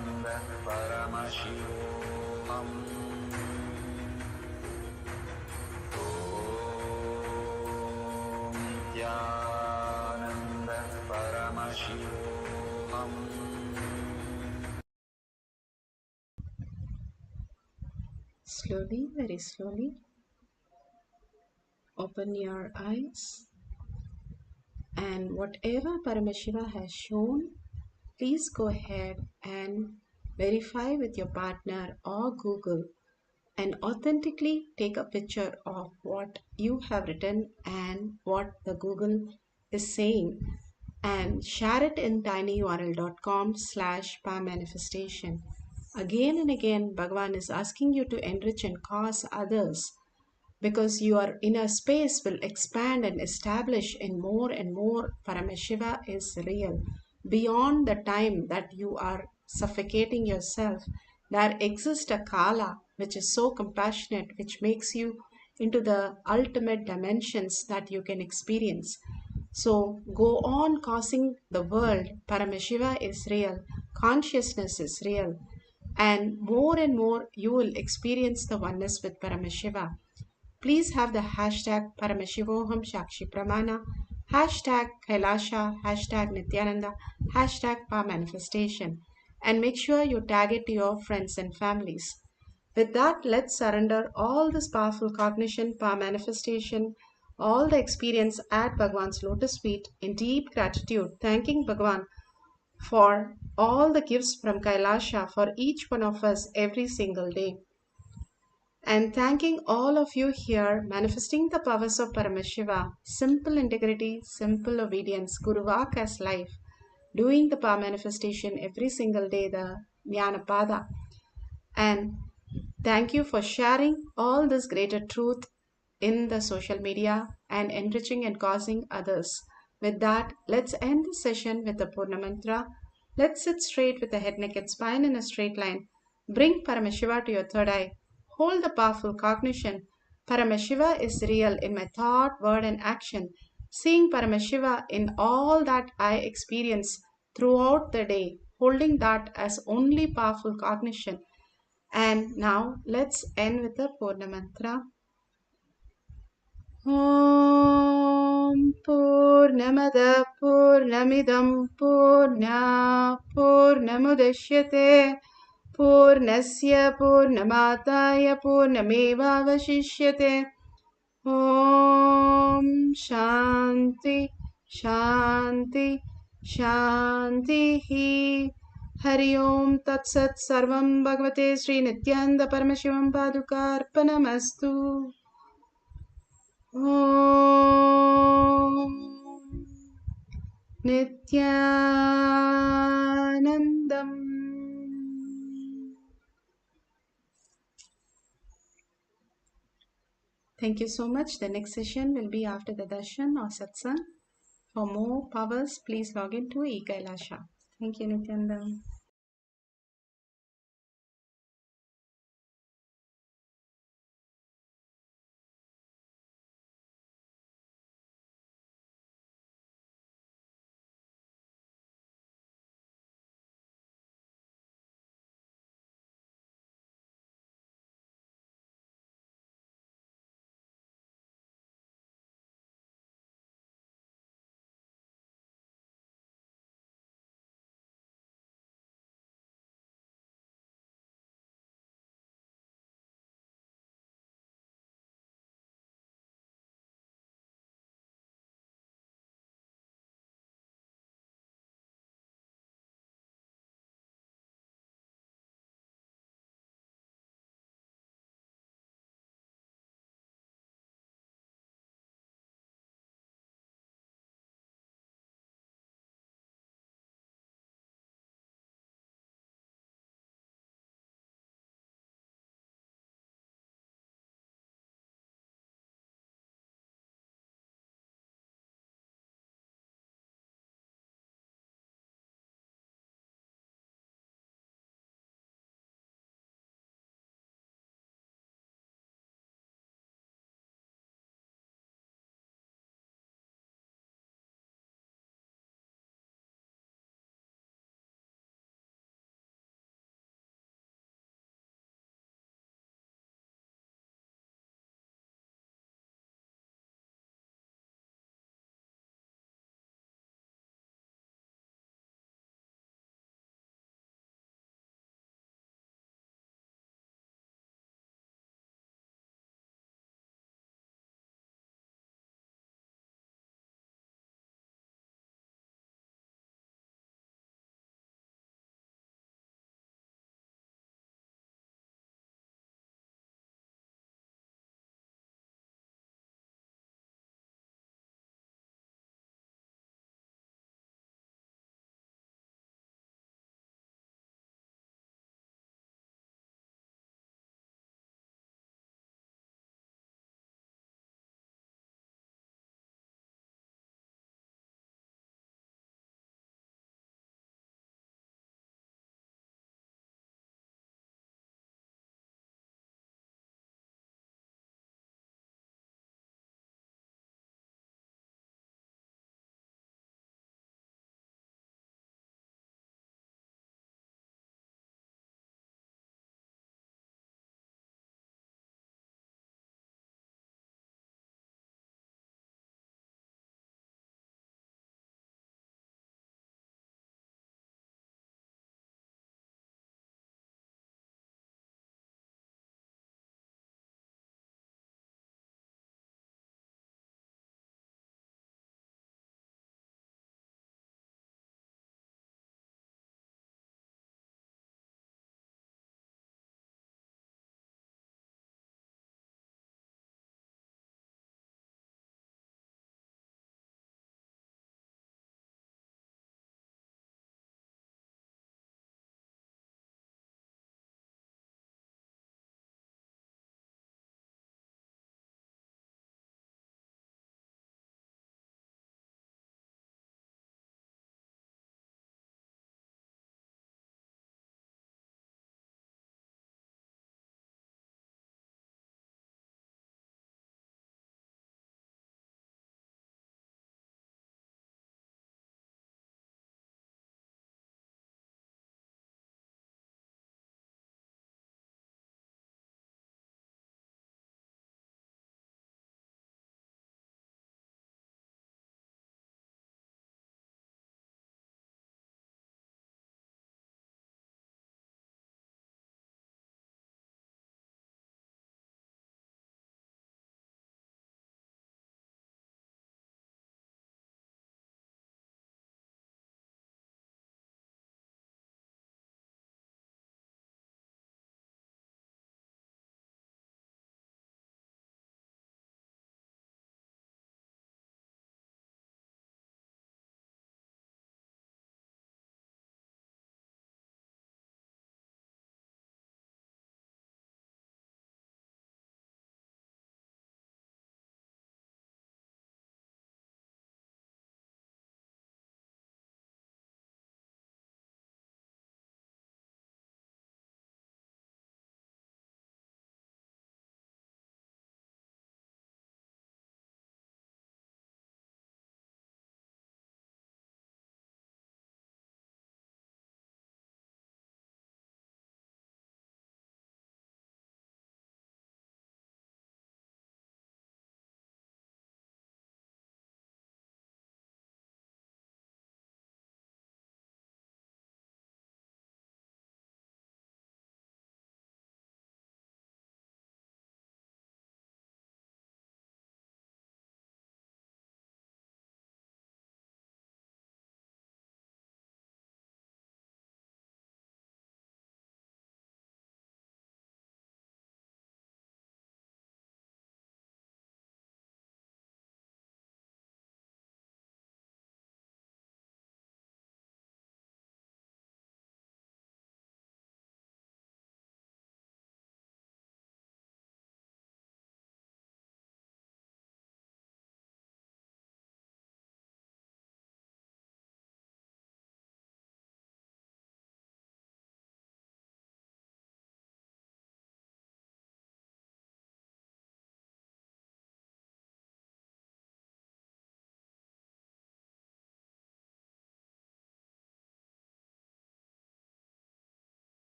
Nithyananda Paramashivam. Nithyananda Paramashivam. Slowly, very slowly, open your eyes, and whatever Paramashiva has shown, please go ahead and verify with your partner or Google and authentically take a picture of what you have written and what the Google is saying, and share it in tinyurl.com/powermanifestation. Again and again, Bhagavan is asking you to enrich and cause others, because your inner space will expand and establish in more and more. Paramashiva is real. Beyond the time that you are suffocating yourself, there exists a Kala which is so compassionate, which makes you into the ultimate dimensions that you can experience. So go on causing the world. Paramashiva is real. Consciousness is real. And more you will experience the oneness with Paramashiva. Please have the hashtag Paramashivoham Shakshi Pramana, hashtag Kailasha, hashtag Nithyananda, hashtag Power Manifestation, and make sure you tag it to your friends and families. With that, let's surrender all this powerful cognition, power manifestation, all the experience at Bhagavan's lotus feet in deep gratitude, thanking Bhagavan for all the gifts from Kailasha for each one of us every single day. And thanking all of you here, manifesting the powers of Paramashiva, simple integrity, simple obedience, Guruvak as life, doing the power manifestation every single day, the Jnanapada. And thank you for sharing all this greater truth in the social media and enriching and causing others. With that, let's end the session with the Purna Mantra. Let's sit straight with the head, neck, and spine in a straight line. Bring Paramashiva to your third eye. Hold the powerful cognition. Paramashiva is real in my thought, word, and action. Seeing Paramashiva in all that I experience throughout the day, holding that as only powerful cognition. And now let's end with the Purna Mantra. Om Purnamada Purnamidam Purna Purnamudashyate Purnasya Purnamataya Purnameva Vashishyate. Om Shanti Shanti Shanti. Hari Om Tat Sat Sarvam Bhagavate Sri Nithyananda Paramashivam Padukarpanamastu. Om Nithyanandam. Thank you so much. The next session will be after the darshan or satsang. For more powers, please log in to eKailasha. Thank you, Nithyananda.